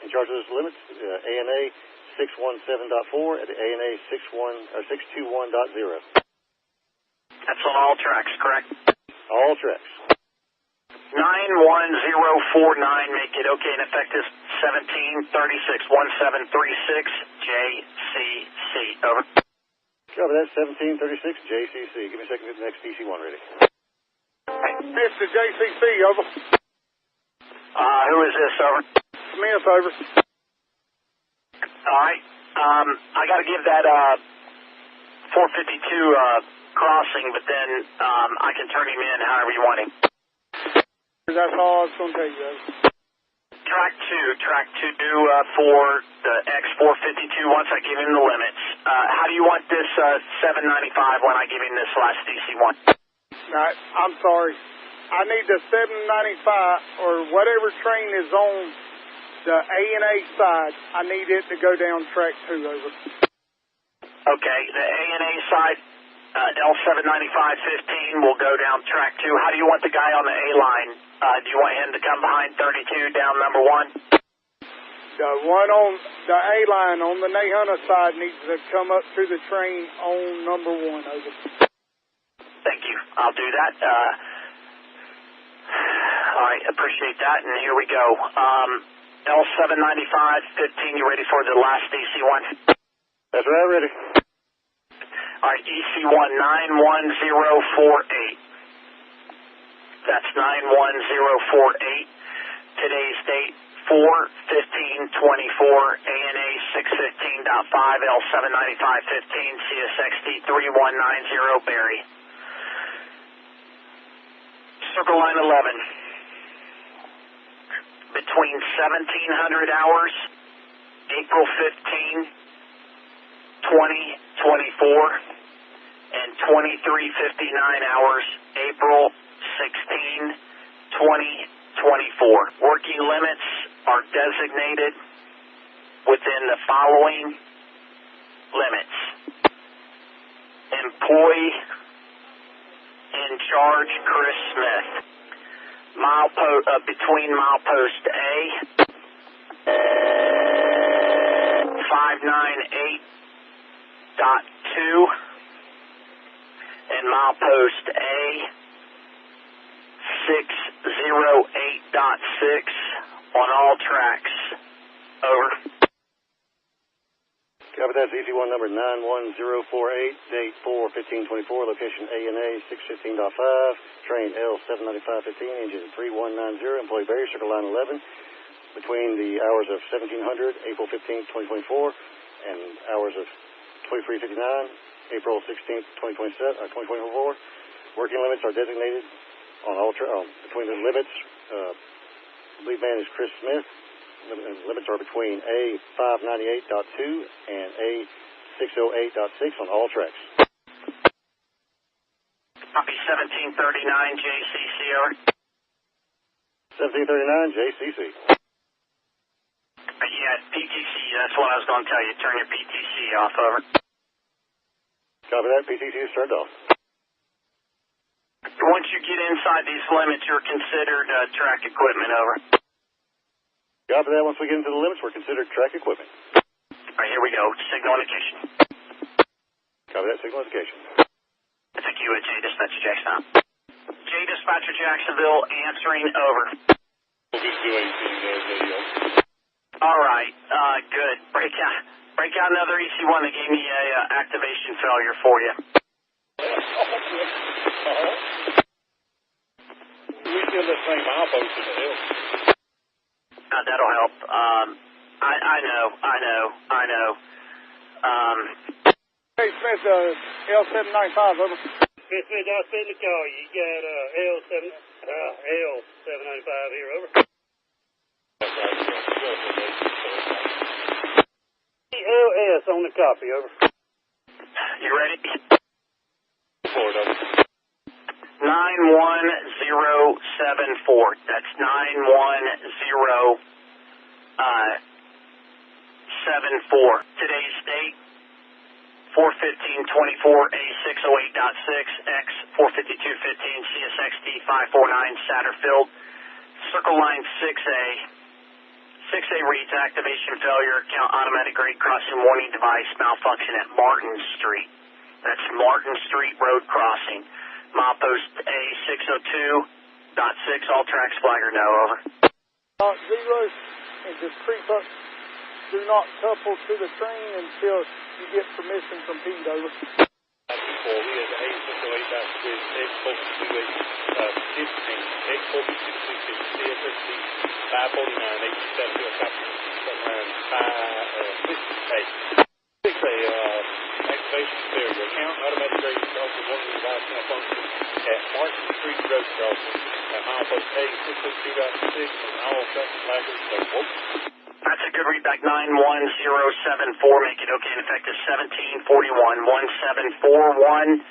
in charge of those limits. ANA 617.4 at the ANA 621.0. That's on all tracks, correct? All tracks. 91049, make it okay and effective. 1736, 1736, JCC. Over. Cover that. 1736, JCC. Give me a second to get the next DC1 ready. Mr. JCC, over. Who is this? Over. Smith, over. All right. I got to give that 452 crossing, but then I can turn him in however you want him. That's all I was going to tell you guys. Track two for the X452 once I give him the limits. How do you want this 795 when I give him this last DC1? I'm sorry. I need the 795 or whatever train is on the ANA side. I need it to go down track 2, over. Okay, the ANA side L795-15 will go down track 2. How do you want the guy on the A line? Do you want him to come behind 32 down number 1? The one on the A line on the Nahunta side needs to come up to the train on number 1. Over. Thank you. I'll do that. All right, appreciate that. And here we go. L795-15, you ready for the last EC1? That's right, ready. All right, EC1 91048. That's 91048. Today's date 4/15/24. ANA 615.5 L795-15 CSXT 3190 Barry. Circle line 11. Between 1700 hours, April 15, 2024, and 23:59 hours, April 16, 2024. Working limits are designated within the following limits. Employee in charge, Chris Smith. Between milepost A, 598.2, and milepost A, 608.6 on all tracks. Over. Copy that. EC1 number 91048, date 4/15/24, location ANA 615.5, train L795-15, engine 3190, employee Barry, circle line 11, between the hours of 1700, April 15th, 2024, and hours of 23:59, April 16th, 2024. Working limits are designated on all between the limits. Lead man is Chris Smith. Limits are between A 598.2 and A 608.6 on all tracks. Copy 1739 JCC, over. 1739 JCC. Yeah, PTC, that's what I was going to tell you. Turn your PTC off, over. Copy that. PTC is turned off. Once you get inside these limits, you're considered track equipment, over. Copy that. Once we get into the limits, we're considered track equipment. All right, here we go. Signal indication. Copy that. Signal indication. Thank you, J Dispatcher Jacksonville. J Dispatcher Jacksonville answering, over. All right, good. Break out another EC1 that gave me a activation failure for you. We still the same milepost in the hill. That'll help. I know. Hey, Smith, L795, over. Smith, I'll send the call. You got L795 here, over. LS on the copy, over. You ready? Forward, over. 91074. That's 91074. Today's date, 4/15/24, A608.6, X 45215, CSXT 549 Satterfield. Circle line 6A. 6A reads activation failure, count automatic grade crossing warning device malfunction at Martin Street. That's Martin Street Road crossing. Milepost A602.6, all tracks flagger no, over. 0, and just creep up. Do not couple to the train until you get permission from Pete, over. Before we had A608.6, X428, 15, X456, CSXT 549, H7 copy, line 6A, activation failure, count automatic grade crossing warning device malfunction at Martin Street Road crossing at milepost A602.6 and all traffic flaggers, so whoop. That's a good readback, 91074, make it okay and effective 1741, 1741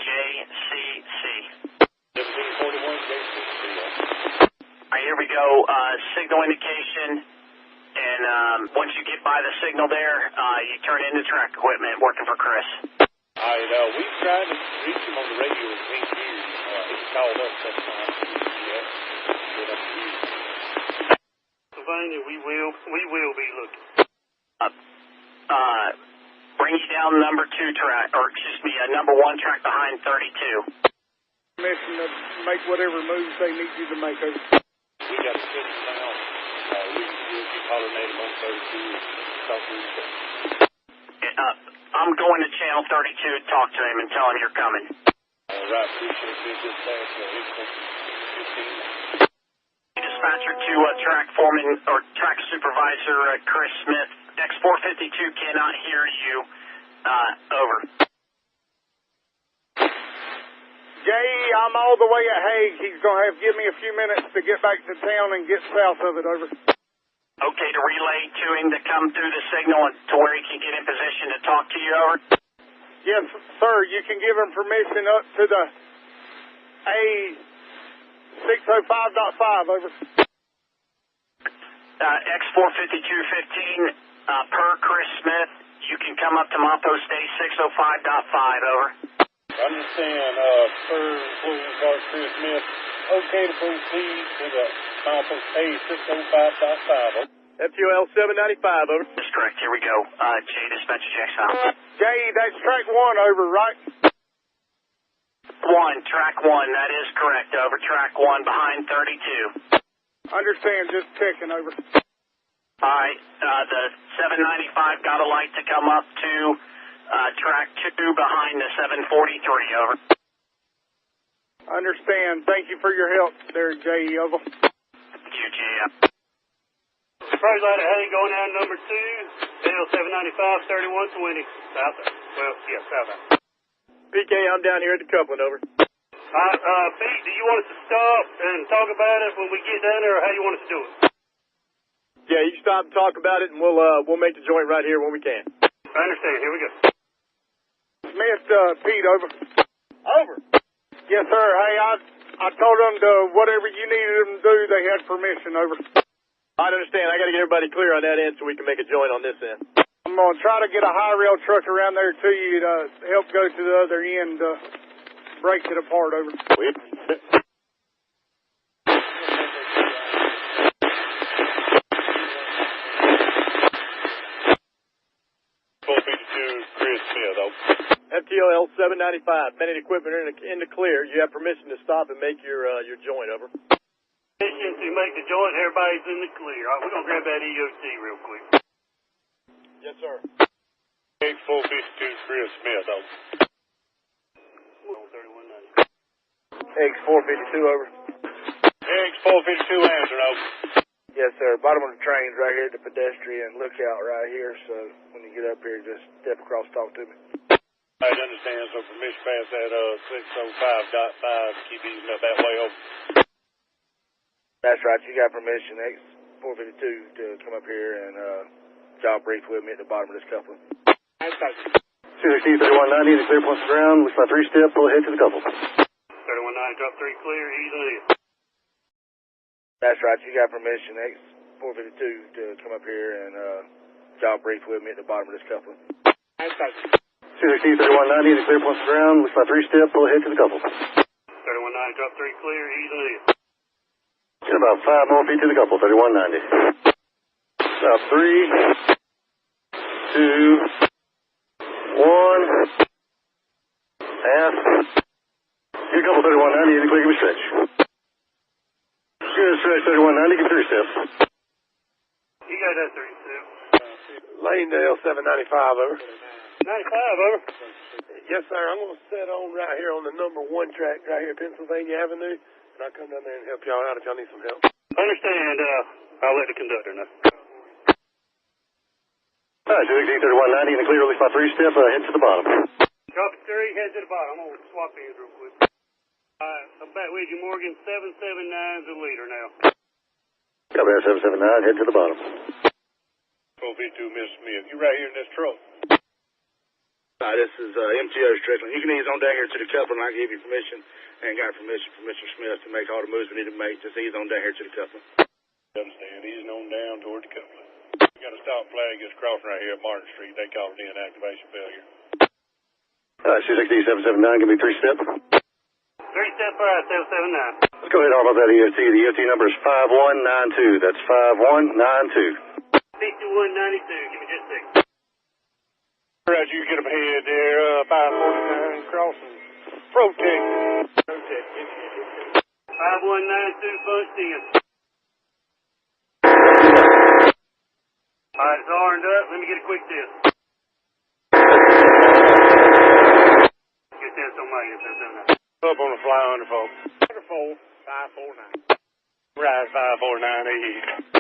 JCC. 1741 JCC. All right, here we go, signal indication, and once you get by the signal there, you turn into track equipment, working for Chris. We've tried to reach him on the radio in 10 years. He's called us that time. Pennsylvania, we will be looking. Bring you down number 2 track, or excuse me, number 1 track behind 32. Permission to make whatever moves they need you to make. Over. We got a system now. We'll keep hollering at him on 32. Talk to him. I'm going to channel 32 to talk to him and tell him you're coming. All right, appreciate it. Just fast. 15. Dispatcher to track foreman or track supervisor Chris Smith. X452 cannot hear you. Over. Jay, I'm all the way at Hague. He's going to have to give me a few minutes to get back to town and get south of it. Over. Okay, to relay to him to come through the signal to where he can get in position to talk to you. Over. Yes, sir. You can give him permission up to the A605.5. Over. X45215, per Chris Smith, you can come up to Milepost A605.5, over. Understand, per including car Chris Smith, okay to proceed to the Milepost A605.5, over. FQL 795, over. That's correct, here we go. Jay, dispatcher Jackson. Jay, that's track 1, over, right? 1, track 1, that is correct, over. Track 1 behind 32. Understand, just checking, over. Alright, the 795 got a light to come up to track 2 behind the 743, over. Understand. Thank you for your help there, Jay, over. Thank you, Jay. First light at Hague going down number 2, L795, 3120, south. Well, yeah, south. PK, I'm down here at the coupling, over. Pete, do you want us to stop and talk about it when we get down there, or how you want us to do it? Yeah, you stop and talk about it, and we'll make the joint right here when we can. I understand. Here we go. Smith, Pete, over. Over. Yes, sir. Hey, I told them to whatever you needed them to do, they had permission, over. I understand. I got to get everybody clear on that end so we can make a joint on this end. I'm going to try to get a high rail truck around there to you to help go to the other end, break it apart, over. Chris Smith, over. FTL 795, men and equipment are in the clear. You have permission to stop and make your joint, over. Permission to make the joint, everybody's in the clear. All right, we're going to grab that EOC real quick. Yes, sir. X452 Chris Smith, over. X452, over. X452 answer, over. Yes, sir. Bottom of the train's right here at the pedestrian lookout right here, so when you get up here, just step across, talk to me. I understand, so permission pass that 605.5, keep easing up that way, over. That's right. You got permission, X452, to come up here and job brief with me at the bottom of this coupling. 216, 3190, the clear points ground. Looks like 3-step, pull ahead to the couple. 3190, drop 3 clear, easily. That's right. You got permission, X452, to come up here and job brief with me at the bottom of this coupling. 216, 3190, the clear points ground. Looks like 3-step, pull ahead to the couple. 3190, drop 3 clear, easily. Get about 5 more feet to the couple, 3190. Stop 3, 2, 1, pass. Get a couple 3190, in the clear, give me a stretch. Good stretch, 3190, give me 3 steps. You got that 3 steps. Lane to L795, over. 95, over. Yes, sir. I'm going to set on right here on the number 1 track right here at Pennsylvania Avenue, and I'll come down there and help y'all out if y'all need some help. Understand. I'll let the conductor know. All right, 216, 3190, in the clear, release by 3-step, head to the bottom. Drop it 3, head to the bottom. I'm going to swap these real quick. Alright, I'm back with you, Morgan. 779's a leader now. Copy that, 779, head to the bottom. 452, Miss Smith, you right here in this truck. This is MTO Strickland. You can ease on down here to the coupling, and I give you permission, and got permission from Mr. Smith to make all the moves we need to make. Just ease on down here to the coupling. Understand, easing on down toward the coupling. We got a stop flag just crossing right here at Martin Street. They called it in activation failure. 260-779, give me 3-step. 3-step, 779. Let's go ahead and about that EOT. The EOT number is 5192. That's 5192. 5192, give me just a second. Roger, you get them ahead there, 549 crossing. Protect. 5192, Folkston. Alright, it's armed up. Let me get a quick test. Get this on my end, 779. Up on the fly under, folks. 549. Rise 549 ahead.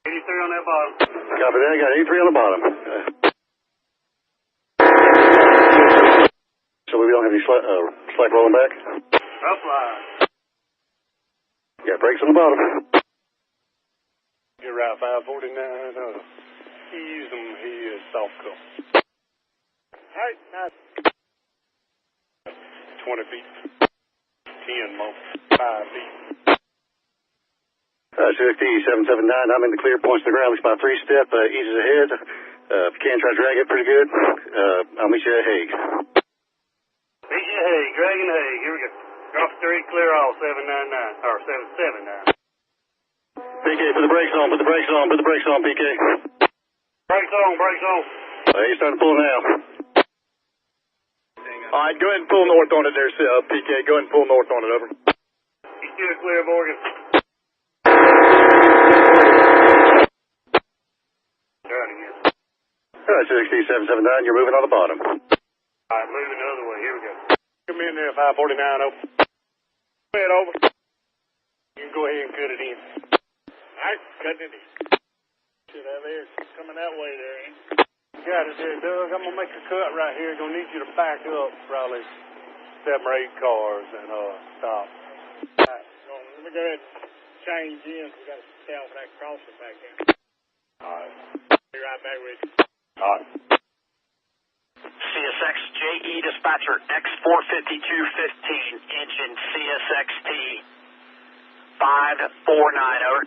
83 on that bottom. Copy that. I got 83 on the bottom. So we don't have any slack rolling back? Rough line. Got brakes on the bottom. You're right, 549. Ease them here, soft go. Alright, nice. 20 feet. 10 more. 5 feet. 260-779, I'm in the clear, points to the ground, looks about 3-step, eases ahead. If you can, try to drag it pretty good. I'll meet you at Hague. Meet you at Hague, dragging Hague, here we go. Drop 3, clear all, 799, or 779. PK, put the brakes on, put the brakes on, put the brakes on, PK. Brakes on, brakes on. He's starting to pull now. Alright, go ahead and pull north on it there, PK. Go ahead and pull north on it, over. You still clear, Morgan? Alright, 260-779, you're moving on the bottom. Alright, moving the other way, here we go. Come in there, 549 over. Go ahead, over. You can go ahead and cut it in. Alright, cutting it in. Shit, that there, coming that way there, ain't it? Got it there, Doug. I'm gonna make a cut right here. Gonna need you to back up probably 7 or 8 cars and stop. Alright, let me go ahead and change in. We gotta tell for that crosser back there. Alright. Be right back with you. Alright. CSX JE dispatcher X45215, engine CSXT 549, over.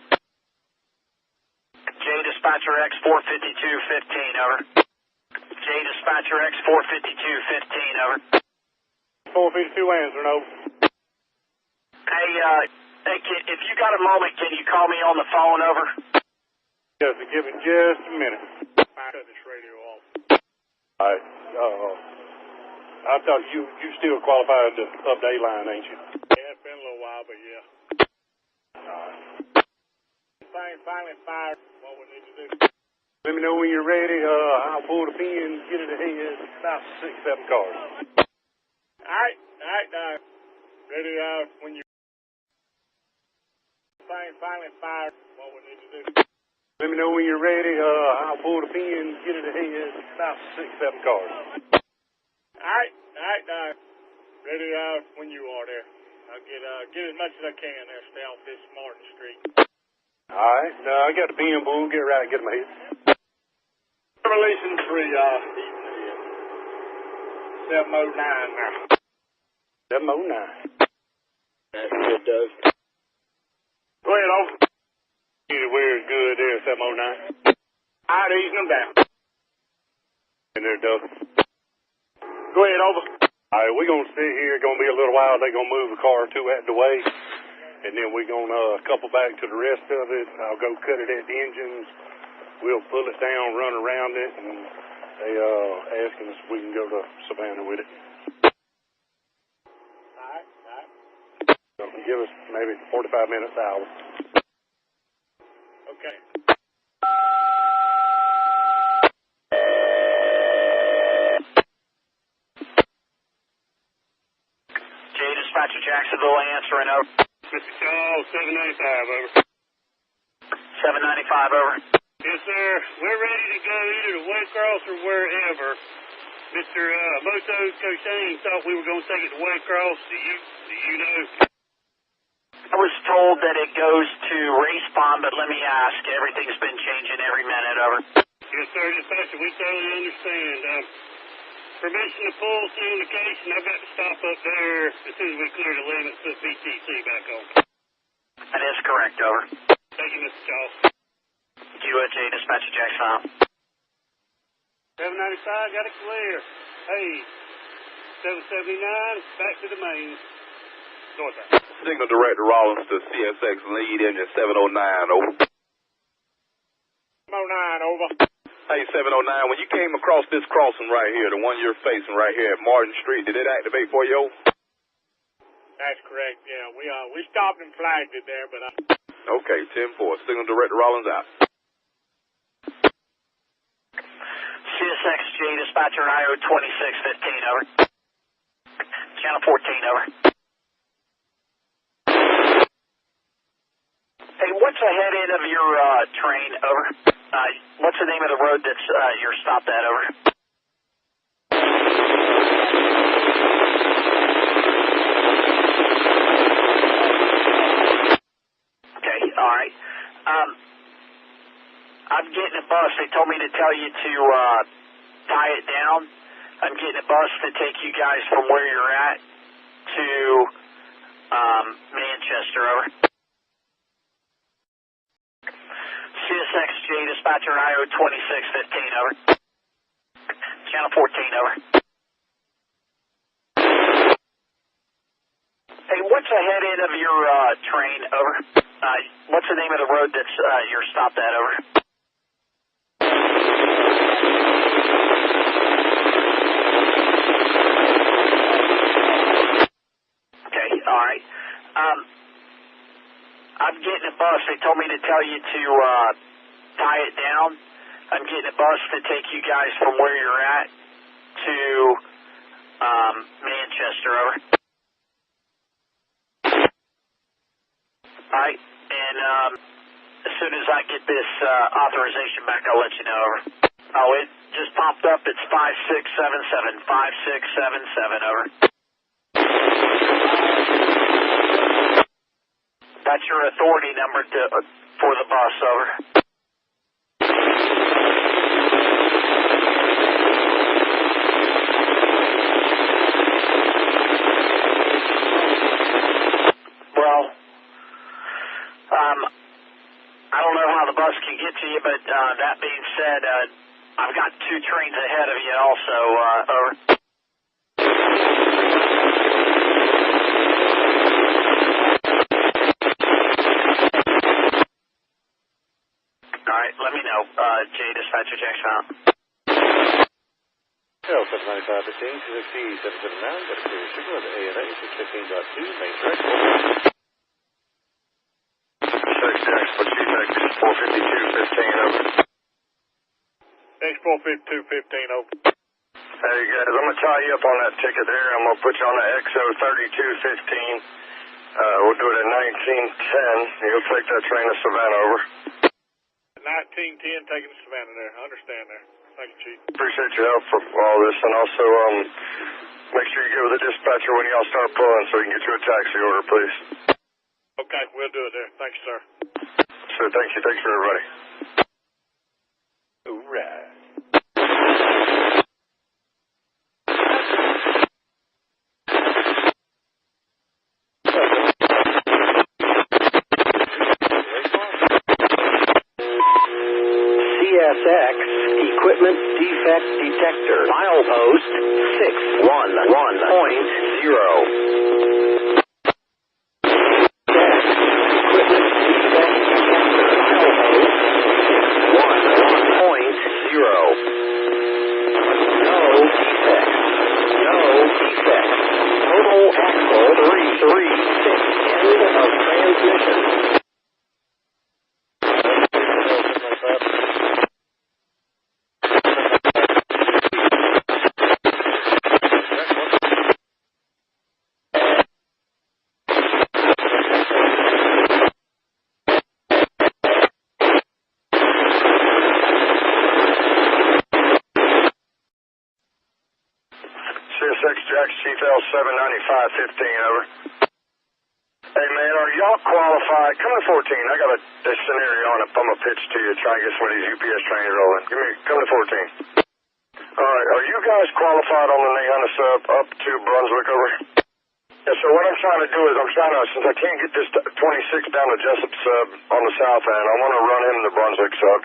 J dispatcher X45215, over. J dispatcher X45215, over. 452 answering, over. Hey, if you got a moment, can you call me on the phone, over? Just give it just a minute. Cut this radio off. Alright, I thought you still qualified to up the A-line, ain't you? Yeah, it's been a little while, but yeah. Alright. Finally fired. What we need to do. Let me know when you're ready. I'll pull the pin, get it ahead, about 6, 7 cars. Alright, ready when you finally fired. What we need to do. Let me know when you're ready. I'll pull the pin, get it ahead, about 6, 7 cars. Alright, ready when you are there. I'll get as much as I can there. Stay off this Martin Street. Alright, I got the pin, but we'll get right and get them ahead. Revelation 3, 709 now. 709. That's good, Doug. Go ahead, over. Where's good there, 709? Alright, easing them down. In there, Doug. Go ahead, over. Alright, we're going to sit here. Going to be a little while. They're going to move a car or two out the way. And then we're going to couple back to the rest of it. I'll go cut it at the engines. We'll pull it down, run around it, and they asking us if we can go to Savannah with it. Alright. So give us maybe 45 minutes, hour. Okay. J dispatcher Jacksonville answering, over. Mr. Charles, 795, over. 795, over. Yes, sir. We're ready to go either to Waycross or wherever. Mr. Moto Cochane thought we were going to take it to Waycross. Do you know? I was told that it goes to Respawn, but let me ask. Everything's been changing every minute, over. Yes, sir, dispatcher. We totally understand. Permission to pull communication. I've got to stop up there as soon as we clear the limits, put BTC back on. That is correct, over. Thank you, Mr. Charles. QJ dispatcher Jackson. 795, got it clear. Hey, 779, back to the main. Northbound. Signal Director Rollins to CSX lead engine 709, over. 709, over. Hey, 709, when you came across this crossing right here, the one you're facing right here at Martin Street, did it activate for you? That's correct, yeah. We stopped and flagged it there, but Okay, 10-4. Signal Director Rollins out. CSXJ dispatcher IO 2615, over. Channel 14, over. Hey, what's ahead end of your train, over? What's the name of the road that's you're stopped at, over? Okay, all right. I'm getting a bus. They told me to tell you to tie it down. I'm getting a bus to take you guys from where you're at to Manchester, over. CSXJ dispatcher IO 2615, over. Channel 14, over. Hey, what's ahead end of your train, over? What's the name of the road that's you're stopped at, over? Okay, all right. I'm getting a bus. They told me to tell you to tie it down. I'm getting a bus to take you guys from where you're at to Manchester, over. All right, and as soon as I get this authorization back, I'll let you know, over. Oh, it just popped up. It's 5677, 5677, over. That's your authority number for the bus, over. Well, I don't know how the bus can get to you, but that being said, I've got 2 trains ahead of you also, over. All right, let me know. J dispatcher, Jackson out. L 79515, CSXC 779, got a clear signal at ANA 615.2, main track. CSX, what's CSX 45215, over. X45215, over. Hey guys, I'm going to tie you up on that ticket there. I'm going to put you on the XO 3215. We'll do it at 1910. You'll take that train to Savannah, over. 1910 taking to Savannah there. I understand there. Thank you, Chief. Appreciate your help for all this, and also make sure you get with the dispatcher when y'all start pulling so we can get you a taxi order, please. Okay, we'll do it there. Thank you, sir. Sure, thank you. Thanks for everybody. All right. CSX Equipment Defect Detector. Milepost 611.0. Chief L79515, over. Hey, man, are y'all qualified? Come to 14. I got a scenario on it. I'm going to pitch to you, try and get some of these UPS trains rolling. Come to 14. All right, are you guys qualified on the Nahana sub up to Brunswick, over? Yeah, so what I'm trying to do is since I can't get this 26 down to Jessup sub on the south end, I want to run him the Brunswick sub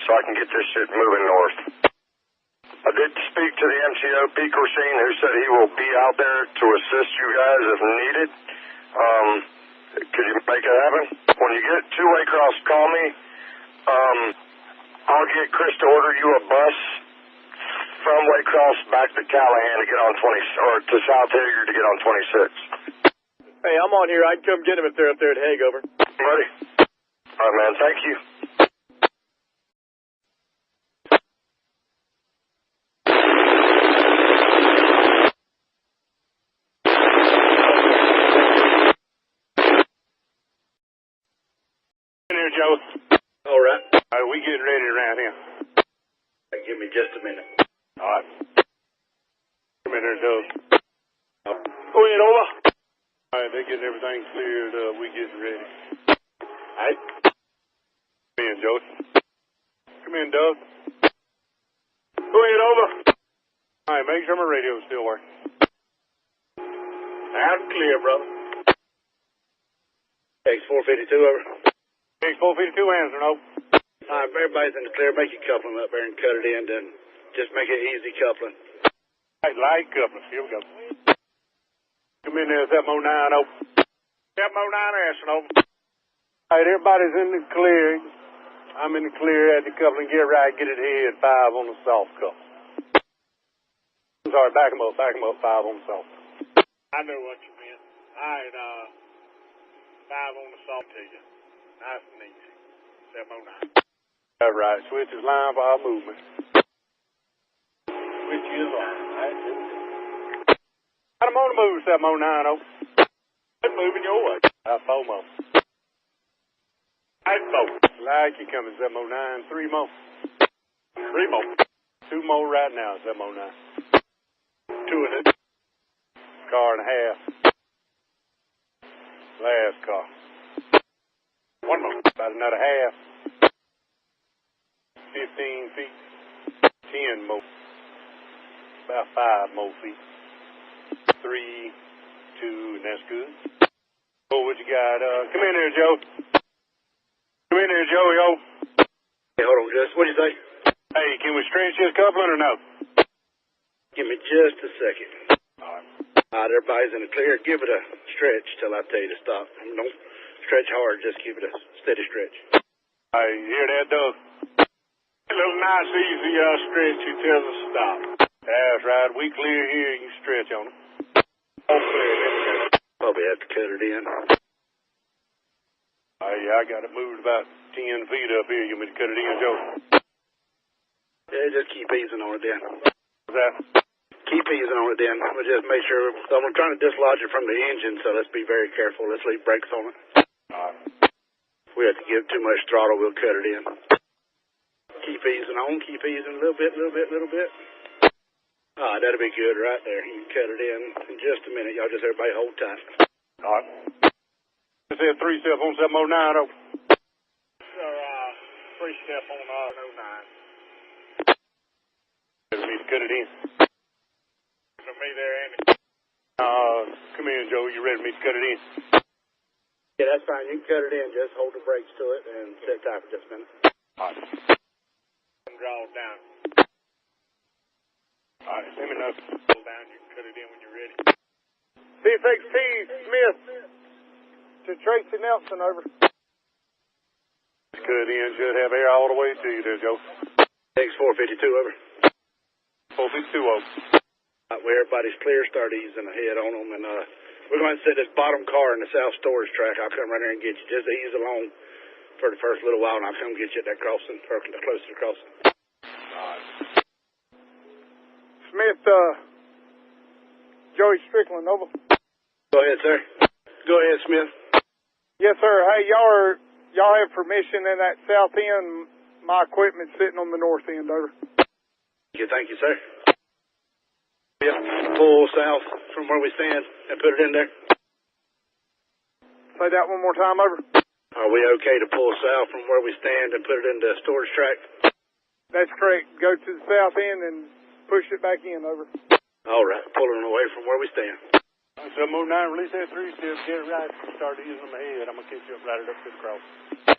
so I can get this shit moving north. I did speak to the MTO, Pete Corsine, who said he will be out there to assist you guys if needed. Could you make it happen? When you get to Waycross, call me. I'll get Chris to order you a bus from Waycross back to Callahan to get on 20, or to South Hilliard to get on 26. Hey, I'm on here. I can come get him if they're up there at Hague, over. Ready? All right, man. Thank you. In here, Joe. All right. All right, we getting ready around here. Hey, give me just a minute. All right. Come in here, Doug. Go ahead, over. All right, they're getting everything cleared up. We getting ready. All right. Come in, Joe. Come in, Doug. Go ahead, over. All right, make sure my radio's still working. Loud and clear, brother. X452, over. X452, answering, over. All right, if everybody's in the clear, make your coupling up there and cut it in, then just make it easy coupling. All right, light coupling. Here we go. Come in there, 709, over. 709, answering, over. All right, everybody's in the clear. I'm in the clear at the coupling. Get right, get it head, 5 on the soft couple. I'm sorry, back 'em up, 5 on the soft. I know what you meant. All right, 5 on the soft to you. Nice and easy. 709. All right, switch is line for our movement. Switch is on. All right, here we go. Got 'em on the move, 709, over. They're moving your way. 4 more. Right, 4. Like you coming, 709. 3 more. 3 more. 2 more right now, 709. 2 in it. Car and a half. Last car. 1 more. About another half. 15 feet. 10 more. About 5 more feet. 3, 2, and that's good. Oh, what you got? Come in here, Joe. Come in here, Joey. Oh. Hey, hold on, just. What'd you say? Hey, can we stretch this coupling or no? Give me just a second. All right. All right, everybody's in the clear. Give it a stretch till I tell you to stop. I mean, don't stretch hard. Just give it a steady stretch. All right, you hear that, Doug? A little nice, easy stretch. He tells us to stop. That's right. We clear here. You can stretch on it. All clear. Probably have to cut it in. Yeah, I got it moved about 10 feet up here. You want me to cut it in, Joe? Yeah, just keep easing on it then. What's that? Keep easing on it then. We'll just make sure. I'm trying to dislodge it from the engine, so let's be very careful. Let's leave brakes on it. All right. If we have to give too much throttle, we'll cut it in. Keep easing on. Keep easing a little bit. Ah, that'll be good right there. You can cut it in just a minute. Y'all just everybody hold tight. All right. I said 3 step on 709, over. So, 3 step on 09. For me to cut it in. For me there, Andy. Come in, Joe. You ready for me to cut it in? Yeah, that's fine. You can cut it in. Just hold the brakes to it and sit tight for just a minute. All right. Draw it down. All right, let me know. Pull down. You can cut it in when you're ready. CFXT Smith to Tracy Nelson, over. Cut in. Should have air all the way to you there, Joe. X452, over. 452, over. Where everybody's clear, start easing ahead on them, and we're going to set this bottom car in the south storage track. I'll come right there and get you. Just ease along for the first little while, and I'll come get you at that crossing, or close to the crossing. All right. Smith, Joey Strickland, over. Go ahead, sir. Go ahead, Smith. Yes, sir. Hey, y'all have permission in that south end. My equipment's sitting on the north end, over. Thank you, sir. Yep. Pull south from where we stand and put it in there. Say that one more time, over. Are we okay to pull south from where we stand and put it in the storage track? That's correct. Go to the south end and push it back in, over. All right. Pulling away from where we stand. 709, release that 3 step. Get it right. Start easing them ahead. I'm going to catch you up right up to the cross.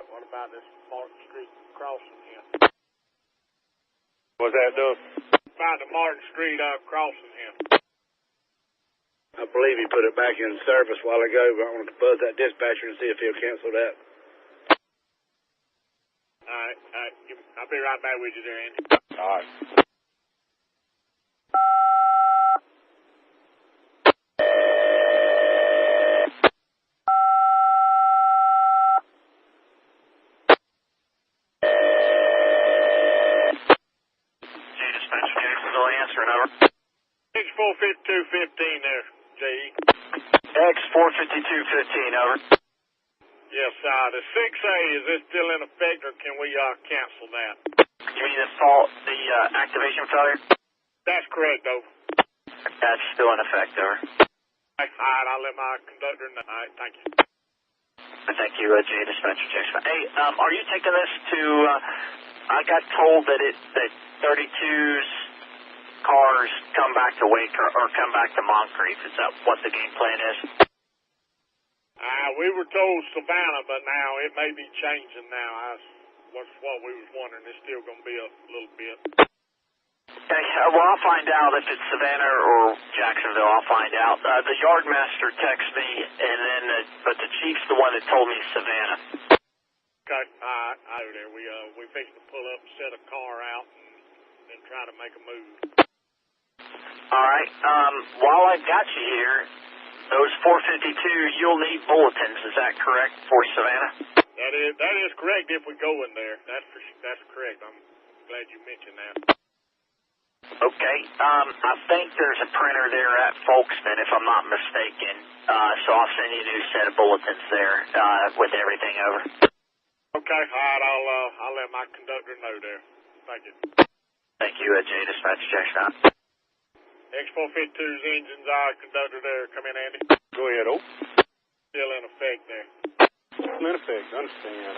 What about this Martin Street crossing here? What's that, Doug? About the Martin Street crossing here. I believe he put it back in service a while ago, but I want to buzz that dispatcher and see if he'll cancel that. All right. I'll be right back with you there, Andy. All right. Dispatcher Jacksonville answering, over. X45215 there, J.E. X45215, over. Yes, the 6A, is this still in effect, or can we cancel that? You mean the activation failure? That's correct, over. That's still in effect, over. All right, I'll let my conductor know. All right, thank you. Thank you, J. Dispatcher Jacksonville. Hey, are you taking this to, I got told that 32's cars come back to Wake or come back to Moncrief. Is that what the game plan is? We were told Savannah, but now it may be changing now. That's what we was wondering. It's still going to be a little bit. Okay, well, I'll find out if it's Savannah or Jacksonville. I'll find out. The yardmaster texted me, and then but the chief's the one that told me Savannah. Okay, out there. We fixed to pull up and set a car out and then try to make a move. All right. While I've got you here, those 452, you'll need bulletins. Is that correct for Savannah? That is correct if we go in there. That's correct. I'm glad you mentioned that. Okay. I think there's a printer there at Folkston, if I'm not mistaken. So I'll send you a new set of bulletins there with everything over. Okay. All right. I'll let my conductor know there. Thank you. Thank you, J. Dispatcher Jackson. X452's engines conductor there. Come in, Andy. Go ahead, O. Still in effect there. Still in effect, understand.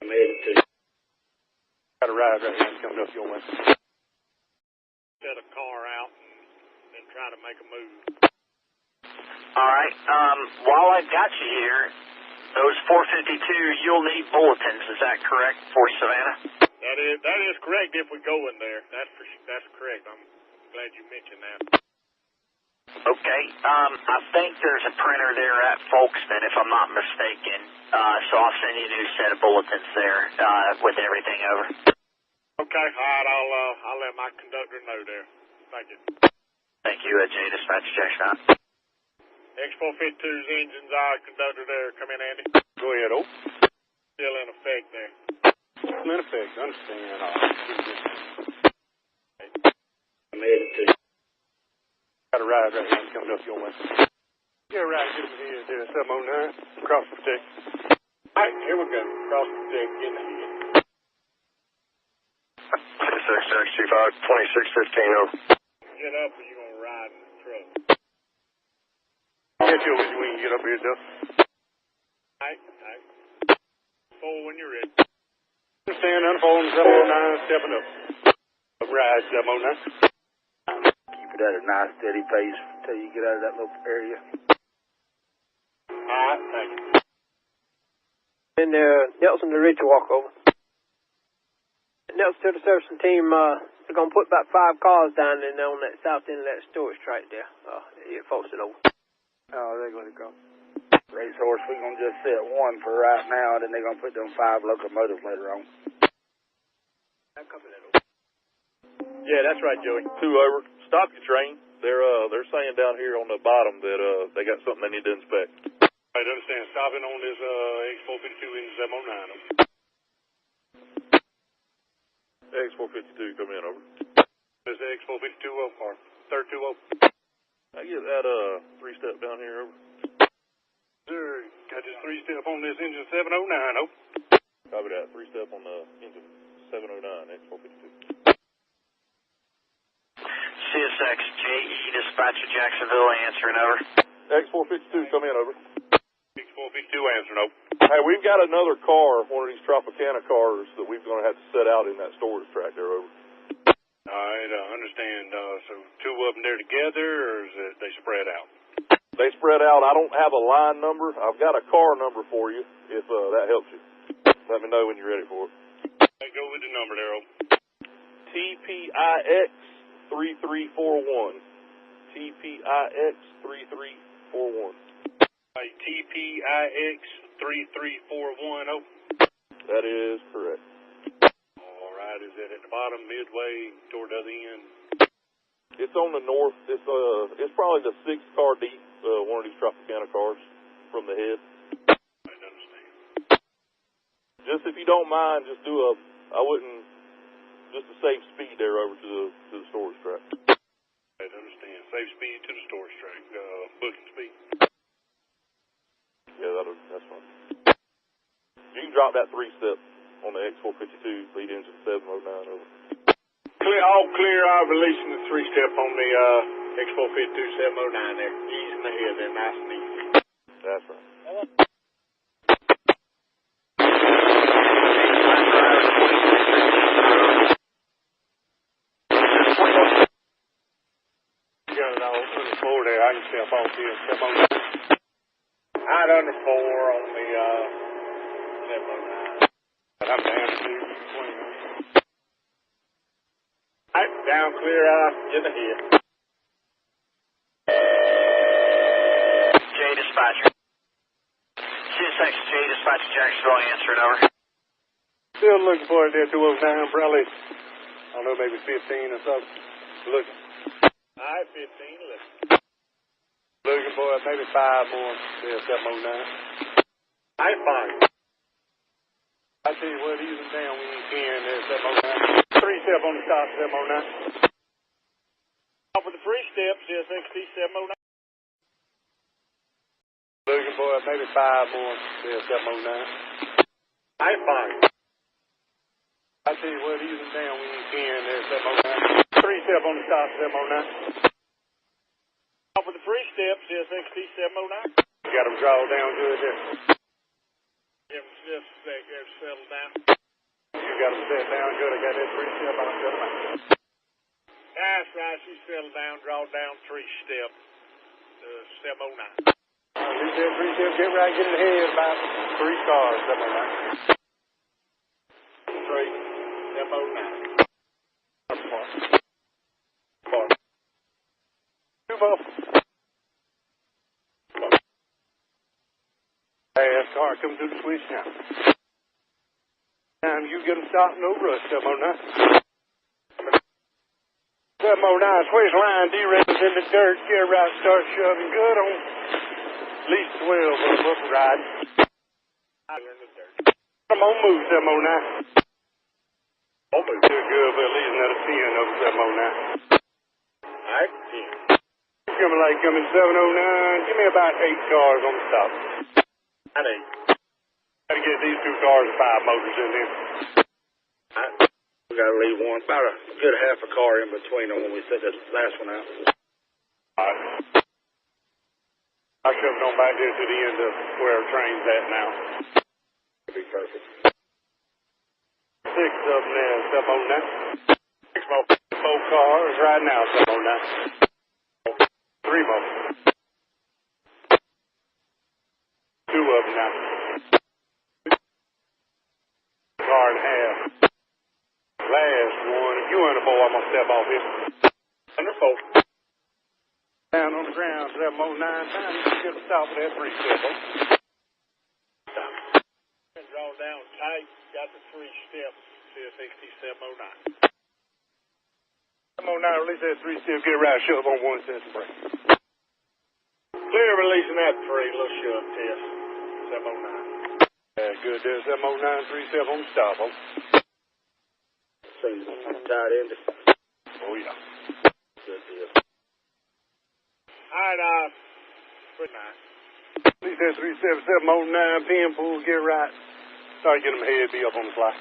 I'm headed to. Got a ride right here coming up your way. Set a car out and then try to make a move. All right. While I've got you here, those 452, you'll need bulletins. Is that correct for Savannah? That is correct if we go in there. That's correct. I'm glad you mentioned that. Okay. I think there's a printer there at Folkston, if I'm not mistaken. So I'll send you a new set of bulletins there with everything over. Okay. All right. I'll let my conductor know there. Thank you. Thank you, J. Dispatcher Jackson. X452's engines conductor there. Come in, Andy. Go ahead, O. Still in effect there. Still in effect, understand. I'm headed to. Got a ride right here coming up your way. Yeah, right. Get him here to 709. Cross protect. All right, here we go. Cross protect. Get in the head. 6X25, 2615, over. Get up or you going to ride in the truck? Get you when you get up here, Jeff. All right. Pull when you're ready. Understand, unfolding 709, stepping up. Ride 709. Keep it at a nice steady pace until you get out of that little area. All right, thank you. And Nelson to Ridge walk over. Nelson to the servicing team, they're going to put about 5 cars down in there on that south end of that storage track there. Here, Folkston over. Oh, they're going to go. Racehorse, we're going to just set 1 for right now, and then they're going to put them 5 locomotives later on. I'll copy that over. Yeah, that's right, Joey. 2 over. Stop your train. They're saying down here on the bottom that they got something they need to inspect. I understand. Stopping on this X452 in 709. X452, come in, over. Is the X452 up or 32 up? I get that 3-step down here, over. Sir, got this 3-step on this engine 709, over. Copy that. 3-step on the engine 709, X452. CSX JE Dispatcher Jacksonville answering, over. X452, come in, over. X452 answering, over. Hey, we've got another car, one of these Tropicana cars that we're going to have to set out in that storage track there, over. All right, I understand. So 2 of them there together, or is it they spread out? They spread out. I don't have a line number. I've got a car number for you, if that helps you. Let me know when you're ready for it. Hey, go with the number there, over. TPIX 3341. TPIX 3341. TPIX 3341. Oh. That is correct. All right. Is it at the bottom, midway, toward the other end? It's on the north. It's probably the 6th car deep, one of these Tropicana cars from the head. I understand. Just if you don't mind, just do a safe speed there over to the storage track. I understand. Safe speed to the storage track. Booking speed. Yeah, that's fine. You can drop that 3-step on the X452 lead engine 709 over. All clear. I'm releasing the 3-step on the X452 709 there. Easing ahead there, nice and easy. That's right. You got it all under 4 there. I can step off here. Step on that. Right under 4 on the 709. But I'm down to 20. Right, down clear, in the head. J dispatcher. CSX J dispatcher Jacksonville answering over. Still looking for it there, 209, probably, I don't know, maybe 15 or something. Looking. Alright, 15, listen. Looking for it, maybe 5 more there, 709. Alright, fine. I tell you what, ease them down when you can there, 709. 3-step on the top, 709. Off with the 3-step, CSXT 709. Looking for it, maybe 5 more there, 709. Alright, fine. I tell you what, ease them down when you can there, 709. 3-step on the top, 709. Off with the 3-step, CSXT 709. You got them draw down good there. Give them just a sec there to settle down. You got them set down good. I got that 3-step on good amount. That's right. She settled down, draw down 3-step. 709. Leave that 3-step, get right, get in the head about 3 cars, 709. Straight, 709. Park. 2 more. Fast car coming through the switch now. Time you get them stopped, no rush, 709. 709, switch line, derails in the dirt, gear right, start shoving good on at least 12 of them up riding. Come on, move, 709. On move. Too good, but at least another 10 over 709. Alright, 10. Coming like coming 709, give me about 8 cars on the stop. At 8. Gotta get these 2 cars and 5 motors in there. Alright. We gotta leave one, about a good half a car in between them when we set this last one out. Alright. I'll shove it on back there to the end of where our train's at now. That'd be perfect. 6 of them there, 709. 6 more. 4 cars right now, 709. 3 more. 2 of them now. Car and a half. Last one. If you under 4, I'm gonna step off here. Under 4. Down on the ground, 709 times. You get the top of that 3-step. Stop. Draw down tight. Got the 3-step. CSXT 709. 709, release that 3-step. Get right, shove on 1 cent break. Clear releasing that 3. Little shove test. 709. Yeah, good there. 709, 3-step on the stop. Seems tied in. Oh, yeah. Good deal. Alright, pretty nice. Release that 3-step, 709, pin pull, get right. Start getting them head, be up on the fly.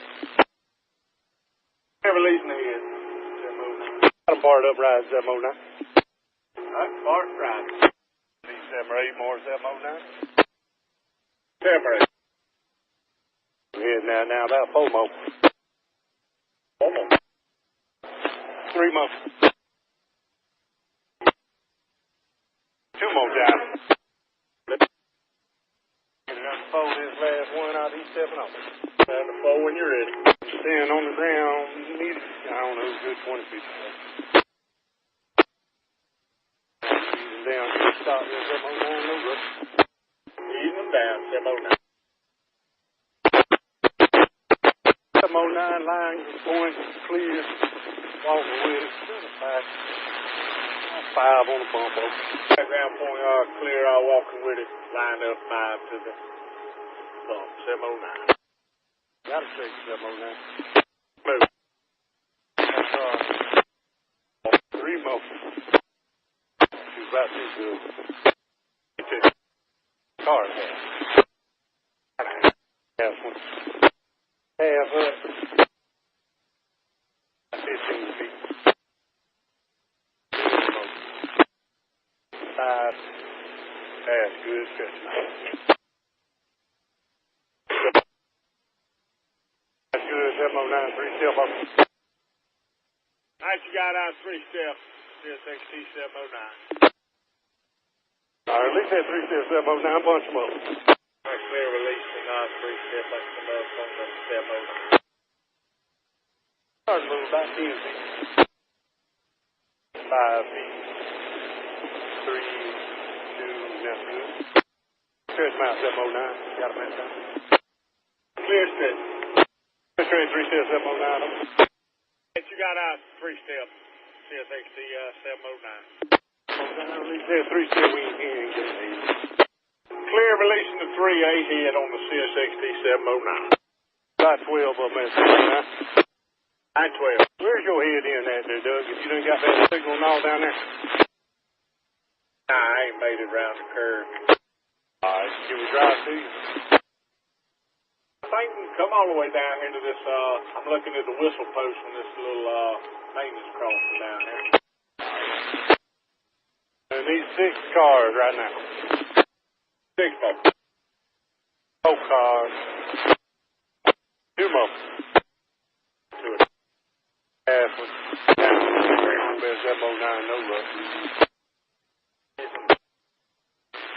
Releasing the head. 709. Got them barred up, right, 709. Alright, barred, right. Need 7 or 8 more, 709. 7 or 8. Head now, about 4 more. 4 more. 3 more. 2 more down. Fold this last one out, he's stepping off. Down to 4 when you're ready. Stand on the ground, need, I don't know, good 20 feet. Ease them down, stop there, 709, no rush. Ease them down, 709. 709, line, point, clear, walking with it. 5 on the bump over. Background point, clear, walking with it. Line up 5 to the bump, 709. Gotta check 709. Move. That's 3 more. She's about too good. Car half. Half one. Half up. 15 feet. 5. That's good. Stretch nice. That's good. 709. 3 step up. Alright, you got out 3 steps. CSXT 709. All right, at least that 3 step 709. Bunch them up. Alright, clear release and 3 step. Bunch them up on the 709. Start to move about 10 feet. 5 feet. 3, 2, that's good. Stretch them out 709. Got them at that. Clear stretch. Straight 3 step 709. You got out 3 steps. CSXT 709. Release that 3 step, we ain't get it. Clear releasing the 3A head on the CSXT 709. About 12 of them at 709. 912. Where's your head in at there, Doug? If you done got that signal and all down there? Nah, I ain't made it around the curve. Alright, can we drive to you? I think we can come all the way down here to this, I'm looking at the whistle post on this little, maintenance crossing down here. And these 6 cars right now. 6 more. 4 cars. 2 more. 2 half one. There's 709, no rush.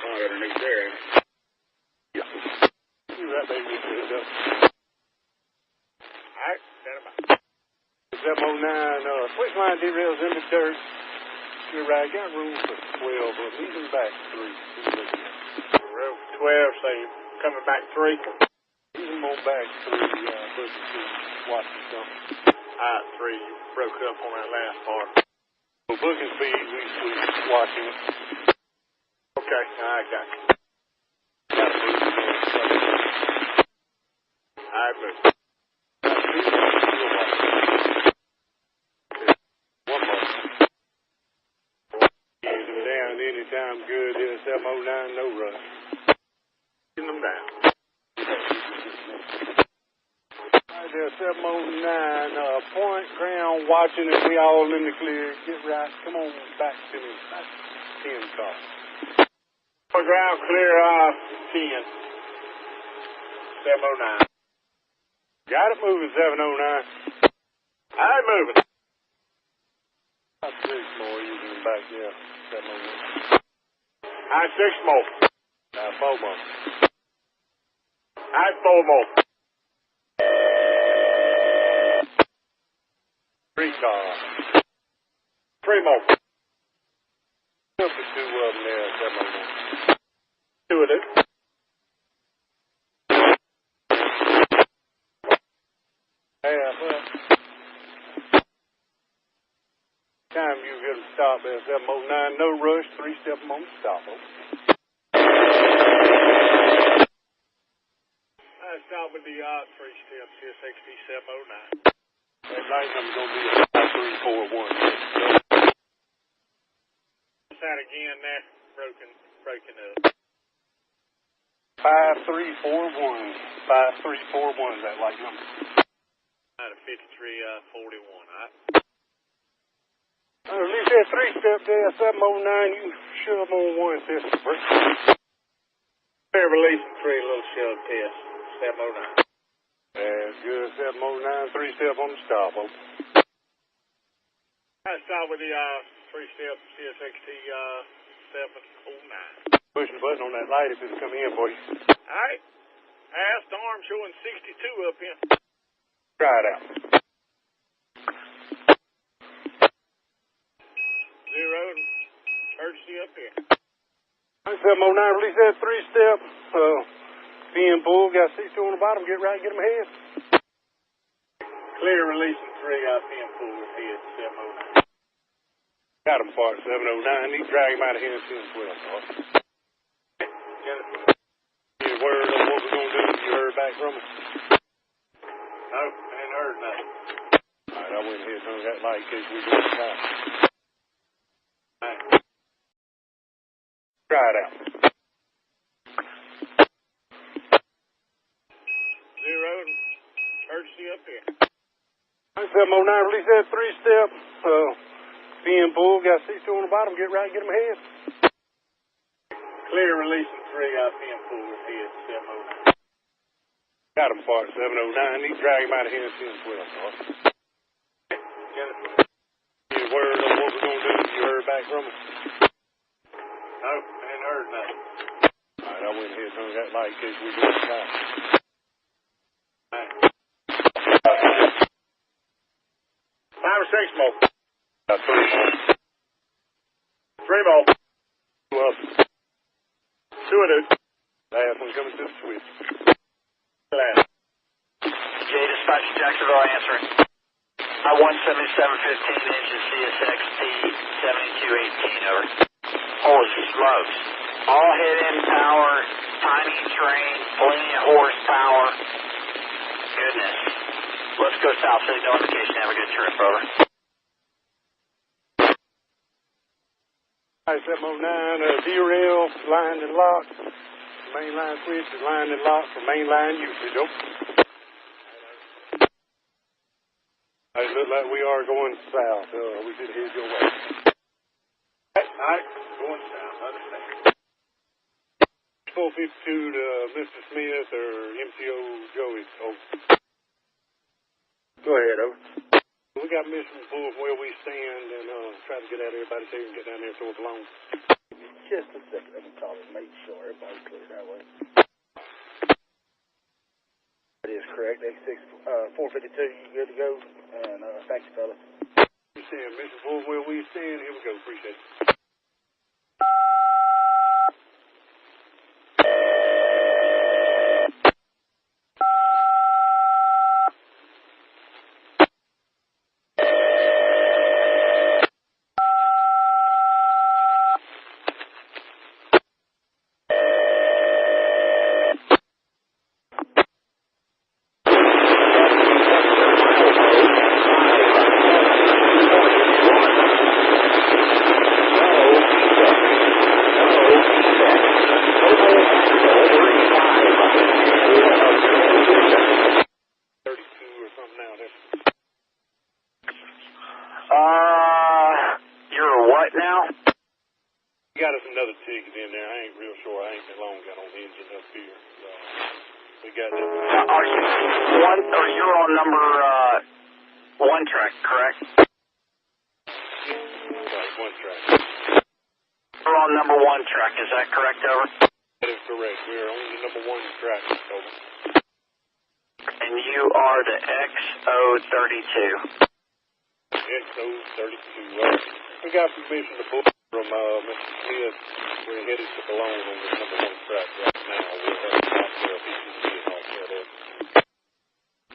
Oh, underneath there. Yeah. You're right, baby. Alright, stand by. 709, switch line derails in the dirt. You're right, got room for 12 of them. Leave them back 3. Room 12, so you're coming back 3? Leave them on back 3, look to watch the jump. Alright, 3, you broke up on that last part. So booking speed, we watching it. Okay, I got you. Got to move it. Alright, move. One more. Ease them down anytime good. There's 709, no rush. Get them down. Alright, there's 709, point, ground, watching it. We all in the clear. Get right. Come on back to me. That's 10 cars. Ground clear, 10. 709. Got it moving, 709. Alright, moving. About 6 more, using them back there, 709. Alright, 6 more. 4 more. Alright, 4 more. 3 cars. 3 more. Up to 2 of them there, 709. 2 of them. Half up. Time you get them stop there, 709, no rush, 3 step them on the stop. Stop with the 3 steps, CSXT 709. That light number's going to be a 5341. What's that again there? Breaking up. 5341. 5341 is that light number. Out of 5341, alright? At least that 3 step there, 709, you shove them on 1 test the brake. Fair release and 3 little shove test, 709. That's good, 709, 3 step on the stop. Let's start with the 3 step CSXT 709. Pushing the button on that light if it's coming in for you. Alright. Ask the arm showing 62 up here. Try it out. 0, courtesy up here. 709, release that 3-step. Pin pull, got 6-2 on the bottom, get right, get them ahead. Clear, releasing 3, got pin pull with head 709. Got him, part 709. Need to drag him out of here and see him 12, part. Any word on what we're going to do? You heard back from us? No, ain't heard nothing. All right, I went ahead and hung that light in case we do it now. Try it out. 0, courtesy up here. 709, release that 3-step. Pin pull, got 6-2 on the bottom, get right, get them ahead. Clear, releasing 3, got pin pull with head 709. Got him, part 709. Need to drag him out of here and see him 12, part. Any word on what we're going to do? You heard back from us? No, ain't heard nothing. All right, I went ahead and hung that light in case we do it now. 5 or 6 more. 3 more. 3 more. 2 up. 2 and 2. Last one coming to the switch. Last. Jay, dispatch Jacksonville answering. 17715 engine CSXT 7218 over. Holy smokes. All head-in power, tiny train, plenty of horsepower. Goodness. Let's go south, city notification. Have a good trip, over. All right, 709, derail, lined and locked. Main line switch is lined and locked for main line usage. It looks like we are going south. We should head your way. All right, going south. Understand. 452 to Mr. Smith or MCO Joey. Oh. Go ahead, over. We got mission pull from where we stand and try to get out of everybody's here and get down there towards the lawn. Just a second. Let me call and make sure everybody's clear that way. That is correct. X6 452, you good to go? And thank you, fellas. We stand mission pull where we stand. Here we go. Appreciate it. You're what now? Got us another ticket in there. I ain't real sure. I ain't been long got on the engine up here. We got that. Are you one? Or you're on number 1 track, correct? Right, 1 track. You're on number 1 track. Is that correct, over? That is correct. We are on the number 1 track, over. And you are the XO32. XO32. We got permission to book from Mr. Smith. We're headed to Cologne on the number 1 track right now. We'll have to stop there if he can see it all set up.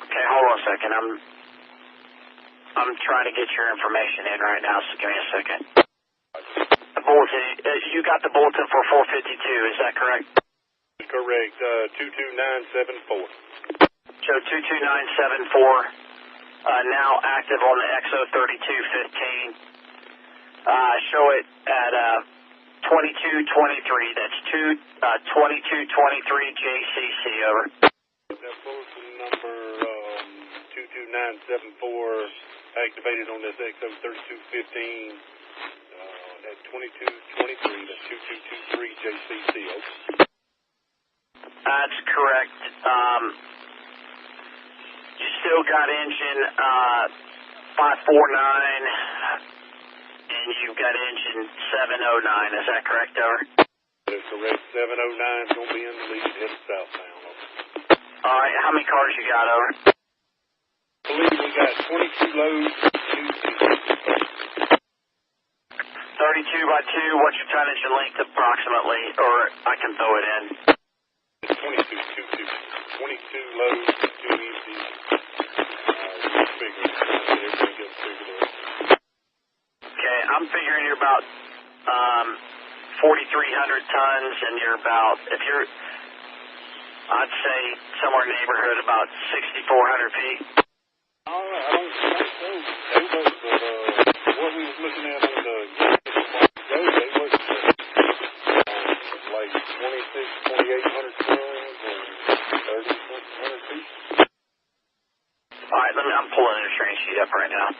Okay, hold on a second. I'm trying to get your information in right now, so give me a second. The bulletin, you got the bulletin for 452, is that correct? Correct. 22974. Show 22974. Now active on the XO3215. Show it at 2223. That's 2223 JCC, over. That bulletin number 22974 activated on this XO3215 at 2223. That's 2223 JCC, over. That's correct. You still got engine 549, and you've got engine 709. Is that correct, over? That is correct. 709 is going to be in the lead, headed southbound, over. All right, how many cars you got, over? I believe we got 22 loads, 2 32 by 2, what's your tonnage and length approximately? Or I can throw it in. It's 22 loads, 2 empties. Okay, I'm figuring you're about 4,300 tons, and you're about, I'd say somewhere in the neighborhood about 6,400 feet. I don't think so. They was, what we was looking at on the they was like 2,800 tons and 3,600 feet. All right, I'm pulling the train sheet up right now.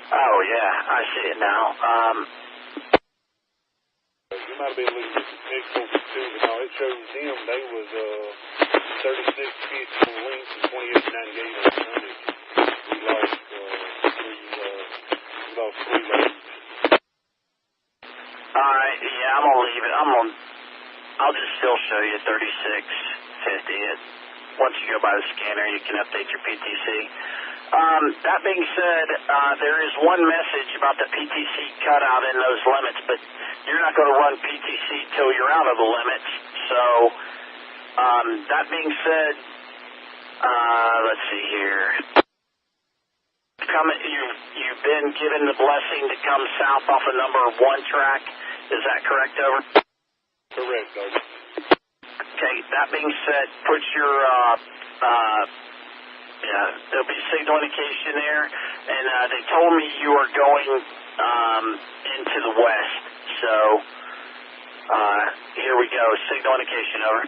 Oh, yeah, I see it now. You might be looking at the big focus too, but no, it shows them they was 36 feet on length and 28.98 on tonnage. We lost 3 loads. All right, yeah, I'm gonna leave it. I'll just still show you 36.50. Once you go by the scanner, you can update your PTC. That being said, there is one message about the PTC cutout in those limits, but you're not going to run PTC till you're out of the limits. So, that being said, let's see here. You've been given the blessing to come south off of number 1 track. Is that correct, over? Correct, over. Okay, that being said, put your, there'll be signal indication there, and they told me you are going into the west, so here we go, signal indication, over.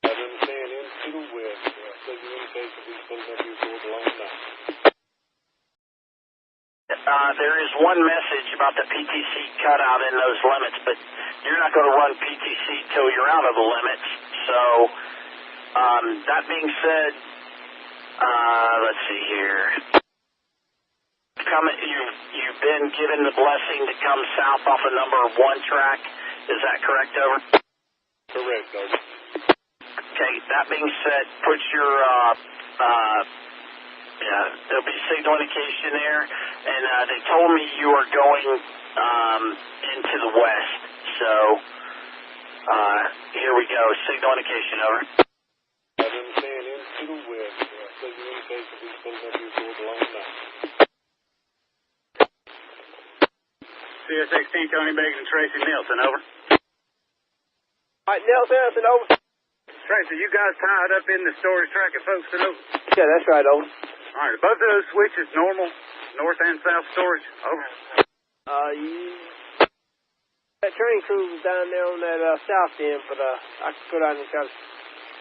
I understand into the west, signal indication we put up here for the long night. There is one message about the PTC cutout in those limits, but you're not going to run PTC till you're out of the limits. So, that being said, let's see here. You've been given the blessing to come south off of number 1 track. Is that correct, over? Correct, over. Okay, that being said, put your, there'll be signal indication there, and they told me you are going into the west. So, here we go, signal indication, over. I understand into the west, signal indication we put up here for the long night. CS16, Tony Beggs and Tracy Nelson, over. All right, Nelson, over. Tracy, you guys tied up in the storage track at Folkston, over? Yeah, that's right, over. All right, both of those switches normal, north and south storage, over. That train crew was down there on that south end, but I could go down and try to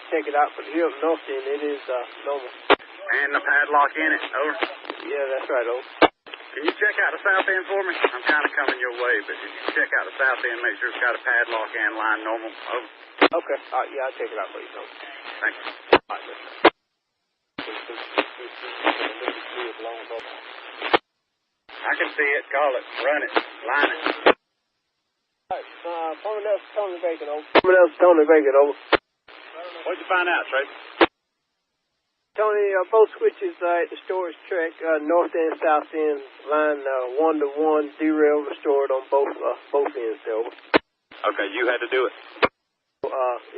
check it out. But here on the north end, it is normal. And the padlock in it, over. Yeah, that's right, over. Can you check out the south end for me? I'm kind of coming your way, but if you check out the south end, make sure it's got a padlock and line normal, over. Okay, all right, yeah, I'll check it out for you, over. Thank you. All right, listen. I can see it, call it, run it, line it. Someone else Tony Bacon, over. Someone else Tony Bacon, over. What'd you find out, Tracy? Tony, both switches at the storage track, north and south end, line 1-to-1, derail restored on both ends, over. Okay, you had to do it.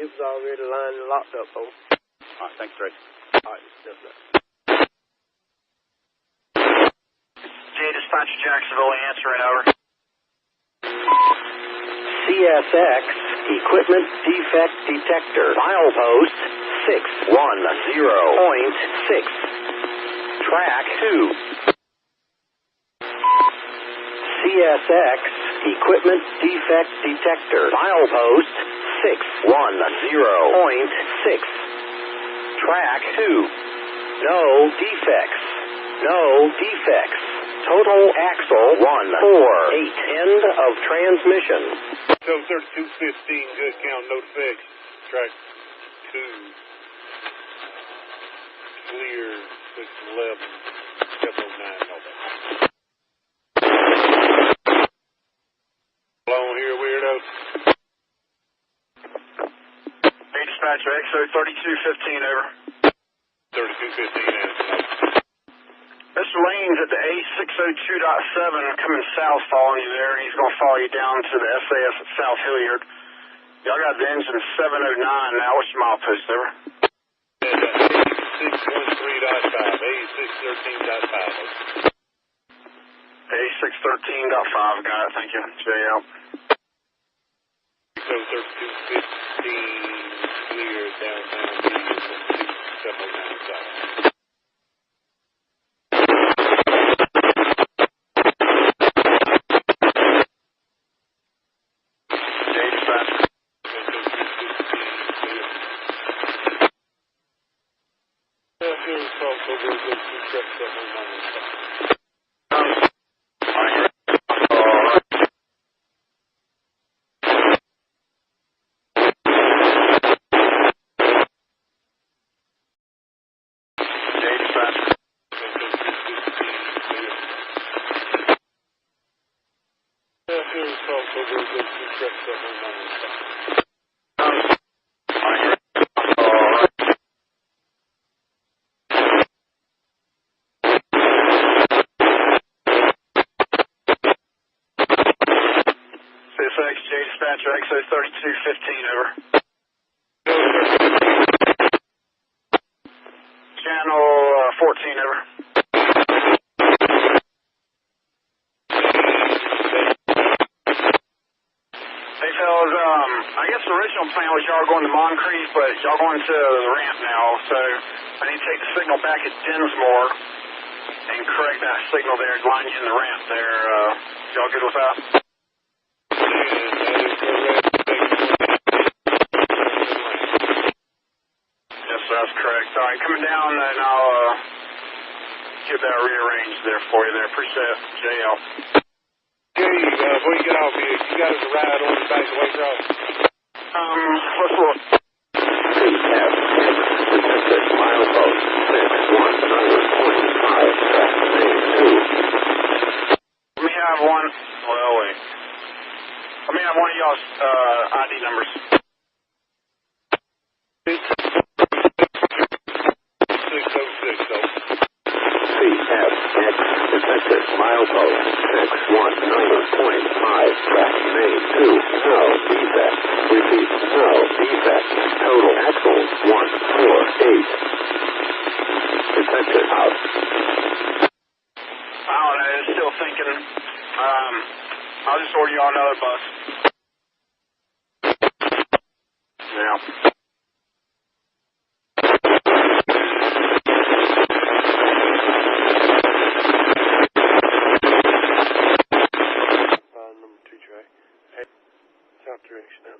It was already lined and locked up, over. All right, thanks, Tracy. All right, that's that. Dispatcher Jacksonville answering, over. CSX Equipment Defect Detector, milepost 610.6, track 2. CSX Equipment Defect Detector, milepost 610.6, track 2. No defects. No defects. Total axle 148. End of transmission. So 3215, good count, no defects. Track 2. Clear 611. Step 09, no back. Alone here, weirdo. Hey, dispatcher, XO 3215, over. Mr. Lane's at the A602.7 coming south following you there. He's going to follow you down to the SAS at South Hilliard. Y'all got the engine 709 now. What's your milepost there? A613.5. A613.5. Got it. Thank you. JL. 602.15 clear downtown B 709 south. Dispatcher XO3215 over. Channel 14 over. Hey fellas, I guess the original plan was y'all going to Moncrief, but y'all going to the ramp now, so I need to take the signal back at Dinsmore and correct that signal there and line you in the ramp there. Y'all good with that? That's correct. All right, coming down, and I'll get that rearranged there for you there. Appreciate it. JL. Jay, before you get off here, you got us a ride on the back of the way across? Let's look. Milepost 619.5, track main 2. Let me have one. Well, wait. Let me have one of y'all's ID numbers. CFX detected milepost 619.5, track main 2, no defect. Repeat, no defect. Total axle 148. Detected out. I don't know, it's still thinking. I'll just order y'all another bus. Yeah. Number 2 track. Hey, south direction now.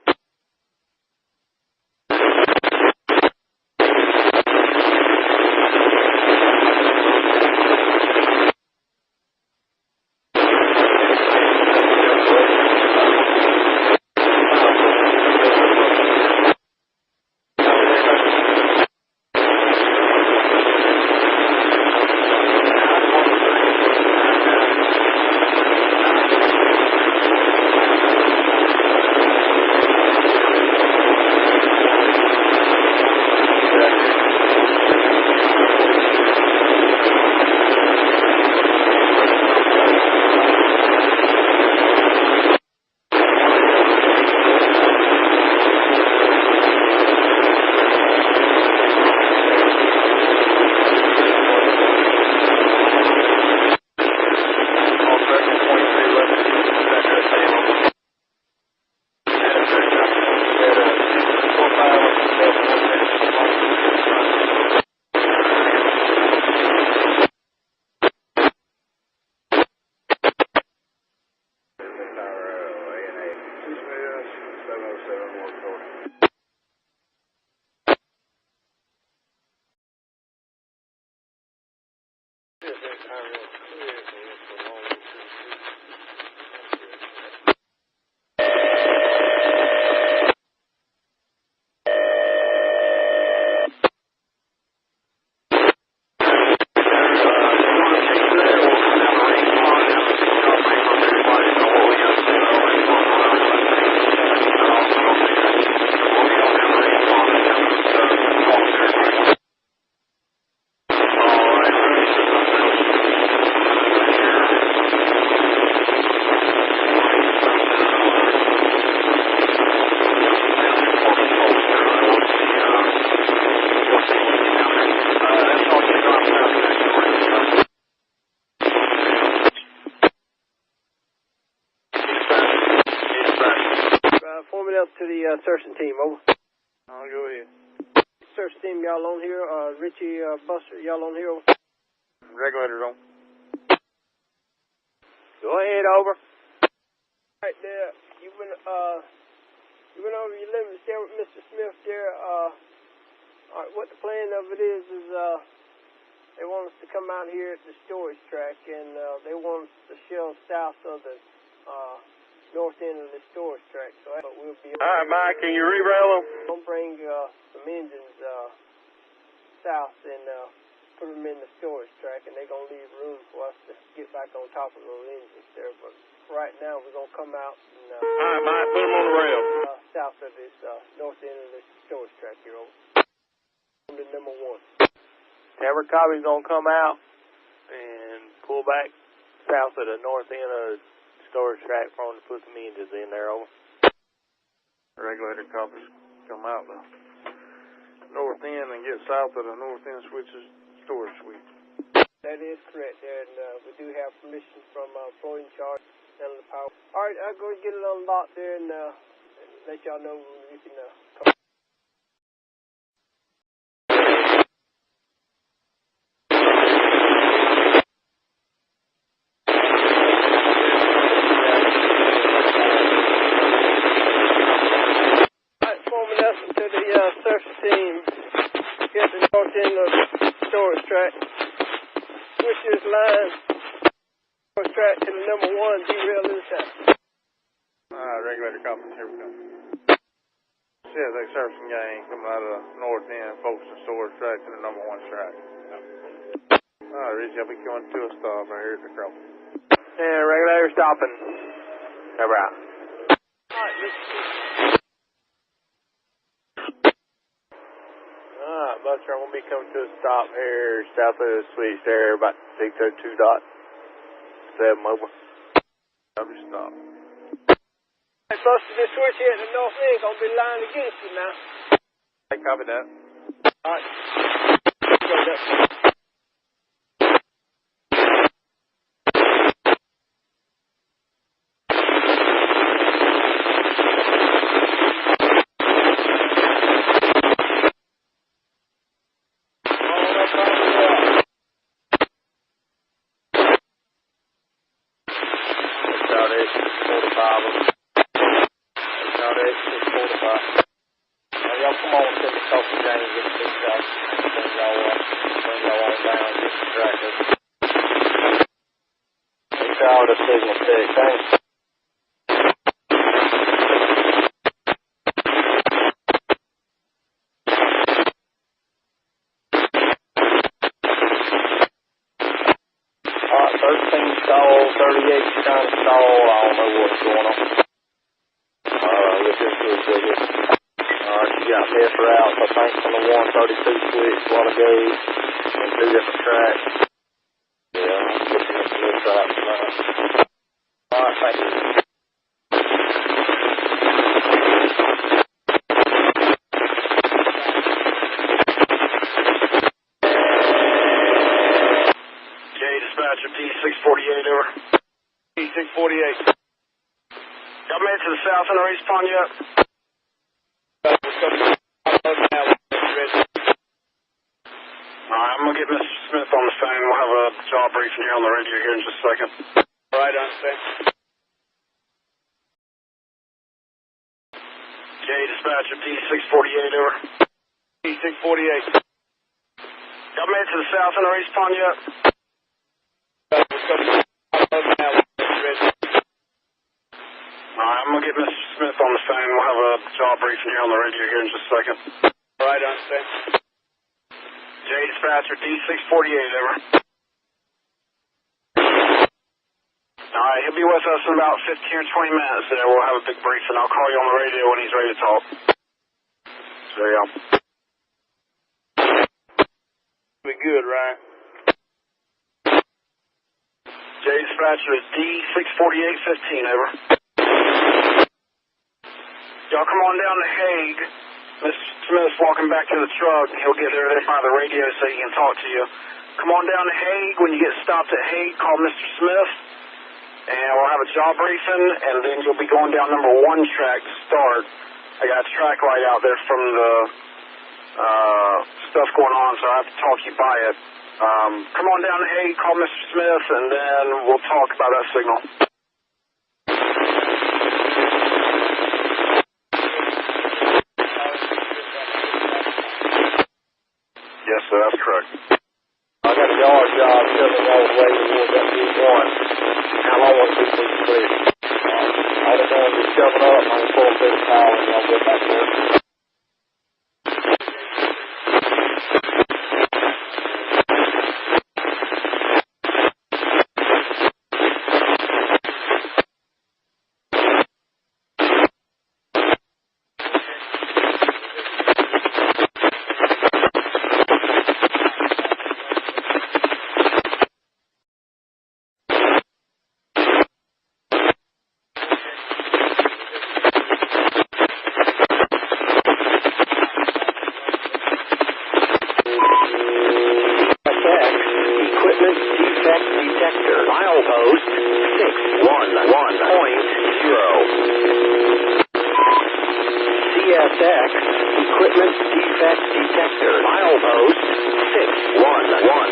Forming up to the searching team, over. I'll go ahead. Search team, y'all on here. Richie, Buster, y'all on here, over. Regulators on. Go ahead, over. Right there, you went over your limit there with Mr. Smith there. All right, what the plan of it is they want us to come out here at the storage track, and they want us to shell south of the north end of the storage track. So we'll be. All right, Mike, can you re-rail them? We'll bring some engines south and put them in the storage track, and they're gonna leave room for us to get back on top of those engines there. But right now, we're gonna come out and all right, Mike, put them on the rail. South of this north end of this storage track here, over. To number 1. Every copy's gonna come out and pull back south of the north end of the storage track for them to put some engines in there, over. Regulator copies come out the north end and get south of the north end switches storage suite. That is correct there, and we do have permission from floating charge and the power. All right, I'll go get it unlocked there and let y'all know when you can come. Surface team, get the north end of the storage track. Switch this line, storage track to the number 1, derail this time. Alright, regulator copies, here we go. Says they surfacing gang coming out of the north end, Folkston storage track to the number 1 track. Alright, Richie, I'll be coming to a stop right here at the crossing. Yeah, regulator stopping. Over out. Alright, Alright, Buster, I'm going to be coming to a stop here south of the switch there, about 602.7 over. I'll be stopped. Hey, Buster, this switch here at the north end going to be lying against you now. Hey, copy that. Alright. Y'all come on and take the coffee down and get the track. Bring y'all on down and get the track. Take out the signal tech. Thanks. Alright, 13 stall, 38 trying to stall. I don't know what's going on. Look into it, so Alright, you got measure out, I think, from the 132 switch a while ago, on 2 different tracks. Yeah, I'm looking at the list out tonight. Alright, thank you. Okay, dispatcher D648 over. D648. Y'all made it to the south end of respawn yet? Alright, I'm going to get Mr. Smith on the phone. We'll have a job briefing here on the radio here in just a second. Alright, I understand. Okay, dispatcher D648 over. D648. Y'all made it to the south end of respawn yet? Alright, I'm going to get Mr. Smith on the phone. We'll have a job briefing here on the radio here in just a second. Alright, I understand. J dispatcher D648 over. Alright, he'll be with us in about 15 or 20 minutes there. We'll have a big briefing. I'll call you on the radio when he's ready to talk. So, yeah. Be good, Ryan. J dispatcher is D64815 over. Y'all come on down to Hague. Mr. Smith's walking back to the truck. He'll get there by the radio so he can talk to you. Come on down to Hague. When you get stopped at Hague, call Mr. Smith. and we'll have a job briefing, and then you'll be going down number 1 track to start. I got a track light out there from the stuff going on, so I have to talk you by it. Come on down to A, call Mr. Smith, and then we'll talk about that signal. Yes, sir, that's correct. I got a yard job coming all the way towards that B1. How long will it be to clear? All the going is coming up. I'm full this power, and I'll get back there. Equipment defect detector. Milepost 611.0.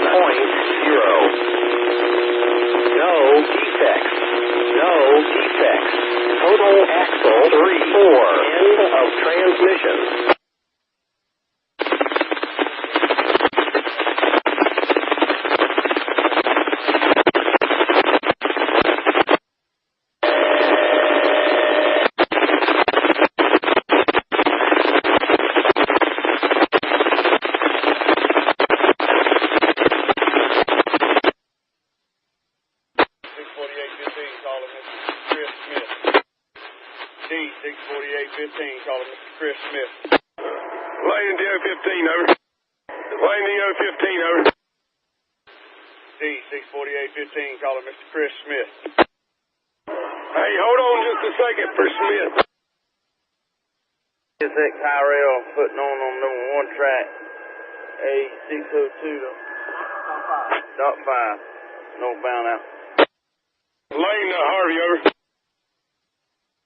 No defects. No defects. Total axle 3-4. End of transmission. 648-15, calling Mr. Chris Smith. Lane DO-15, over. Lane DO-15, over. D-648-15, calling Mr. Chris Smith. Hey, hold on just a second for Smith. SX high rail putting on number 1 track. A602 dot 5. Northbound out. Lane Harvey, over.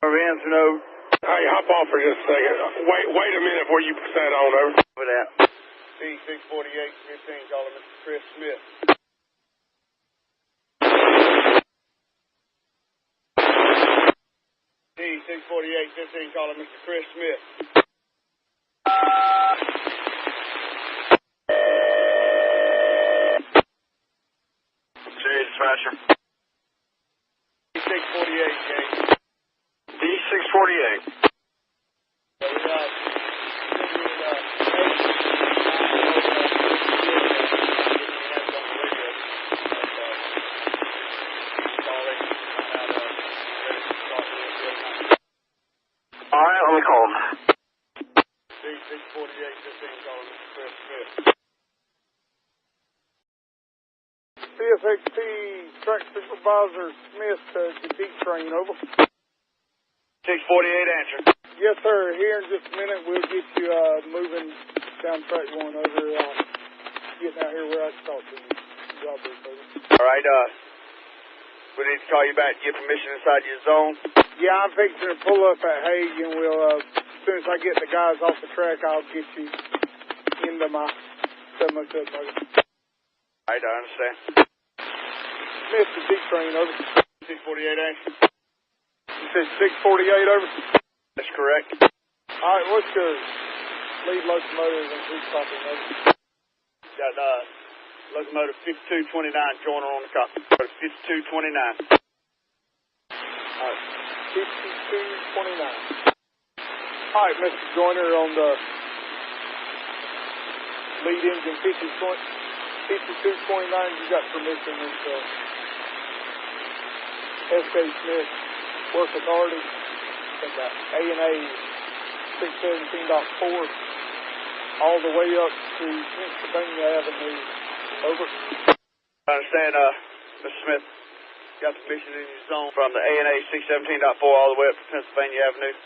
Harvey answering over. Hey, hop off for just a second. Wait a minute before you put that on, over. Over that. D-648-15, calling Mr. Chris Smith. D-648-15, calling Mr. Chris Smith. Dispatcher. D-648, James. D-648. All right, let me call him. D-648-15, calling Mr. Chris Smith. CFXT Track Supervisor Smith to the D train, over. 648 answer. Yes, sir. Here in just a minute, we'll get you moving down track 1 over, getting out here where I can talk to you. Job brief, over. All right, we need to call you back to get permission inside your zone. Yeah, I'm fixing to pull up at Hague, and we'll, as soon as I get the guys off the track, I'll get you into my semi-cut motor. All right, I understand. Smith to D train, over. 648 answer. You said 648, over? That's correct. All right, what's your lead locomotive and who's stopping, over? Got locomotive 5229 joiner on the copy. 5229. All right, 5229. All right, Mr. Joyner, on the lead engine 5229, you got permission into S.K. Smith Work Authority and the A&A 617.4 all the way up to Pennsylvania Avenue. Over. I understand, Mr. Smith, got permission in your zone from the A&A 617.4 all the way up to Pennsylvania Avenue.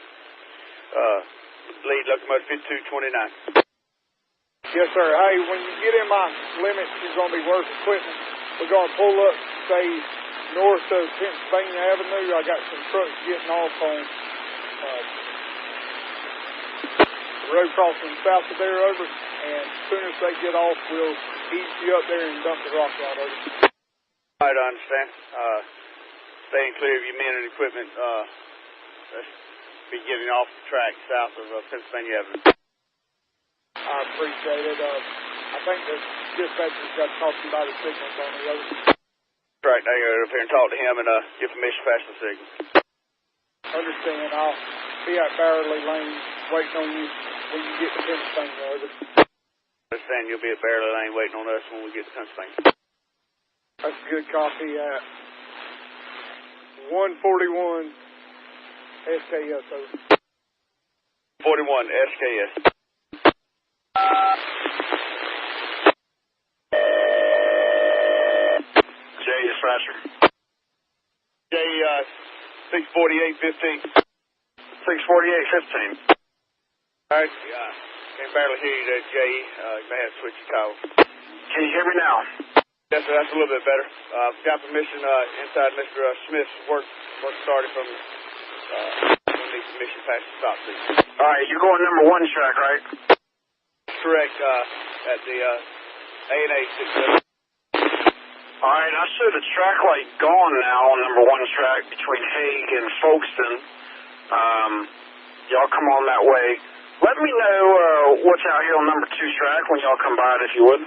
Lead locomotive 5229. Yes, sir. Hey, when you get in my limits, you're going to be working equipment. We're going to pull up, say, north of Pennsylvania Avenue. I got some trucks getting off on road crossing south of there, over. And as soon as they get off, we'll ease you up there and dump the rock out, over. All right, I understand. Staying clear of your men and equipment. Let's be getting off the track south of Pennsylvania Avenue. I appreciate it. I think the dispatcher's got to talk to you about the signals on the road. Right, now you go up here and talk to him and get permission to pass the signal. Understand. I'll be at Barley Lane waiting on you when you get to Pennsylvania, over. Understand you'll be at Barley Lane waiting on us when we get to Pennsylvania. That's a good copy at 141 SKS, over. 41 SKS. Jay, dispatcher. Jay, 648-15. 648-15. All right, can barely hear you there, Jay. You may have to switch your call. Can you hear me now? Yes, sir, that's a little bit better. Got permission inside Mr. Smith's work started from we'll need permission past the stop signal. All right, you're going number 1 track, right? Correct, at the A&A 6. All right, I see the track light gone now on number 1 track between Hague and Folkston. Y'all come on that way. Let me know what's out here on number 2 track when y'all come by it, if you would.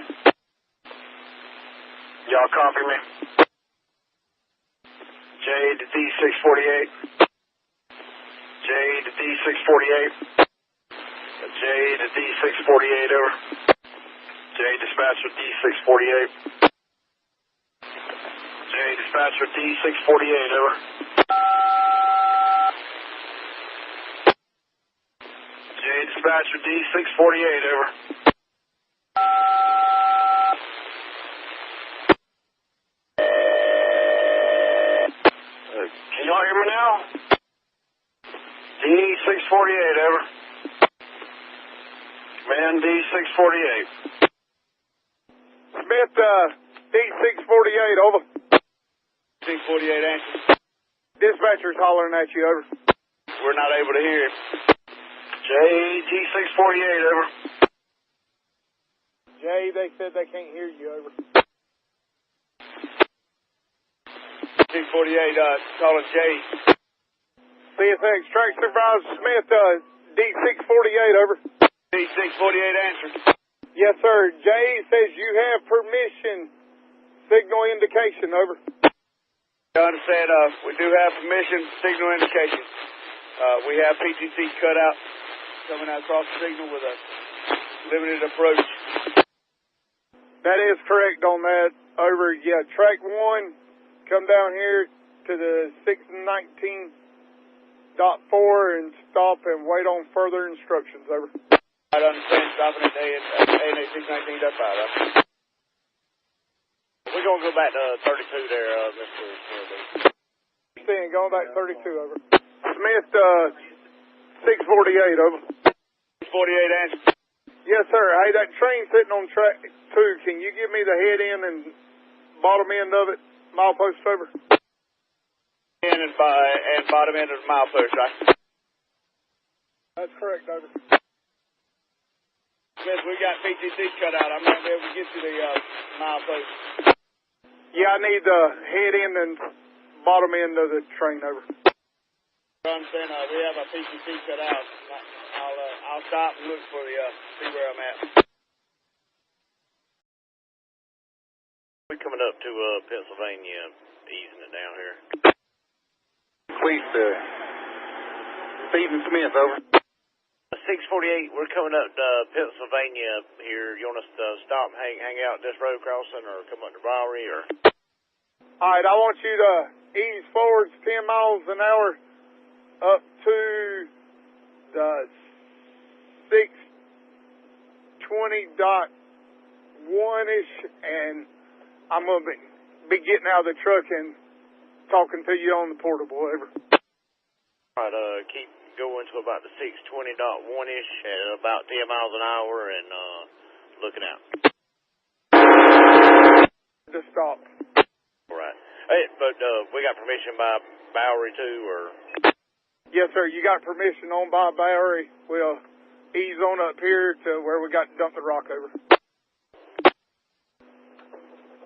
Y'all copy me? J to D648. J to D648. J to D648, over. J dispatcher D648. J dispatcher D648, over. J dispatcher D648, over. Can y'all hear me now? D648, over. Command D648. Smith, D648, over. 648 answer. Dispatcher's hollering at you, over. We're not able to hear him. JG648, over. Jay, they said they can't hear you, over. 648, calling Jay. CSX Track Supervisor Smith, D648, over. D648 answer. Yes, sir. Jay says you have permission. Signal indication, over. I understand, we do have permission, signal indication. We have PTC cutout coming out across the signal with a limited approach. That is correct on that. Over, yeah, track 1, come down here to the 619.4 and stop and wait on further instructions, over. I understand, stopping at A&A 619.5. We're going to go back to 32 there, Mr. Smith. Going back 32, over. Smith, 648, over. 648 answer. Yes, sir. Hey, that train sitting on track 2, can you give me the head end and bottom end of it, milepost, over? End and bottom end of the milepost, right? That's correct, over. Smith, we got PTC cut out. I'm not going to be able to get you the milepost. Yeah, I need the head end and bottom end of the train, over. I understand, we have a PTC cut out. I'll stop and look for the, see where I'm at. We're coming up to Pennsylvania, easing it down here. Please, Stephen Smith, over. 648, we're coming up to Pennsylvania here. You want us to stop and hang out at this road crossing or come up to Bowery, or? All right, I want you to ease forward 10 miles an hour up to the 620.1-ish, and I'm going to be getting out of the truck and talking to you on the portable, over. All right, keep going to about the 620.1-ish at about 10 miles an hour and looking out. Just stop. All right. Hey, but we got permission by Bowery too, or? Yes, sir. You got permission on by Bowery. We'll ease on up here to where we got to dump the rock over.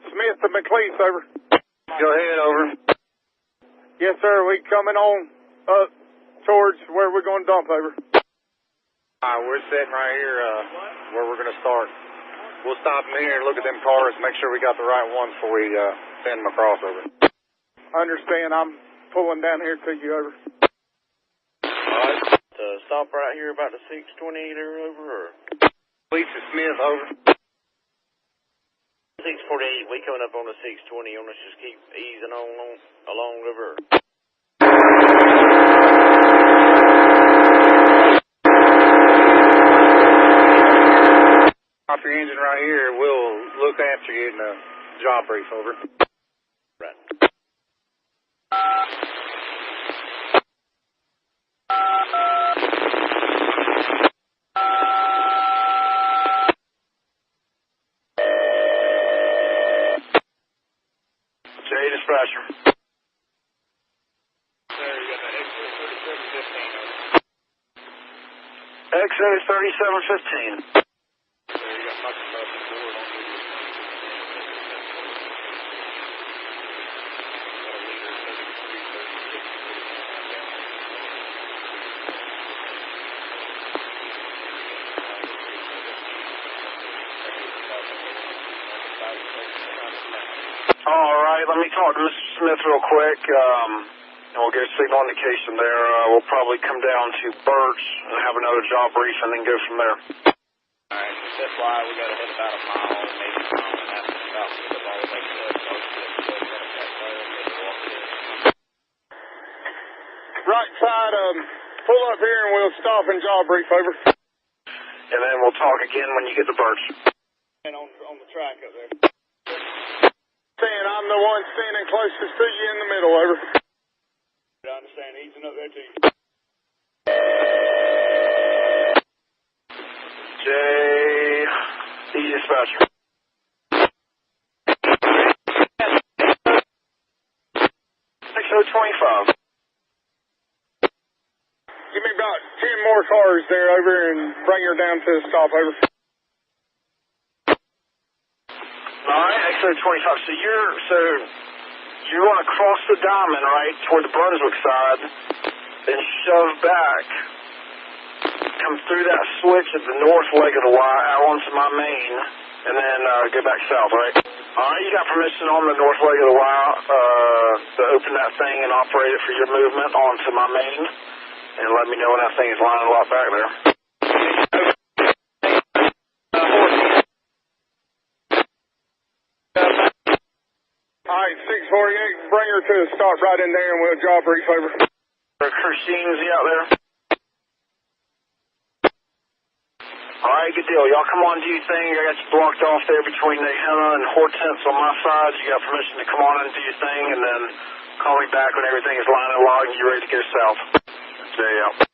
Smith to McLeese, over. Go ahead, over. Yes, sir. We coming on up towards where we're going to dump over. All right, we're sitting right here where we're going to start. We'll stop in here and look at them cars, make sure we got the right ones before we send them across over. I understand. I'm pulling down here to you, over. All right. Stop right here about the 620 there, over, or? Lisa Smith, over. 648, we coming up on the 620 on us, just keep easing on along, over. Off your engine right here, we'll look after you in the job brief, over. Right. Jay, dispatcher. There, you got that XO 3715. XO 3715. All right, let me talk to Mr. Smith real quick, and we'll get a signal indication there. We'll probably come down to Birch and have another job brief and then go from there. All right, that's why we got to head about a mile, maybe a mile and a half to stop because all the way to Right side, pull up here and we'll stop and job brief, over. And then we'll talk again when you get to Birch. And on the track up there. Saying I'm the one standing closest to you in the middle, over. I understand, easing up there to you. Jay, dispatcher. XO 25. Give me about 10 more cars there, over, and bring her down to the stop, over. All right, XO 25. So you want to cross the diamond, right, toward the Brunswick side, then shove back, come through that switch at the north leg of the Y out onto my main, and then go back south, right? All right, you got permission on the north leg of the Y to open that thing and operate it for your movement onto my main, and let me know when that thing is lining a lot back there. All right, 648, bring her to the stop right in there and we'll job brief, over. Christine's out there. All right, good deal. Y'all come on, do your thing. I got you blocked off there between Nahana and Hortense on my side. You got permission to come on and do your thing, and then call me back when everything is lined and logged and you're ready to go south. Jay out.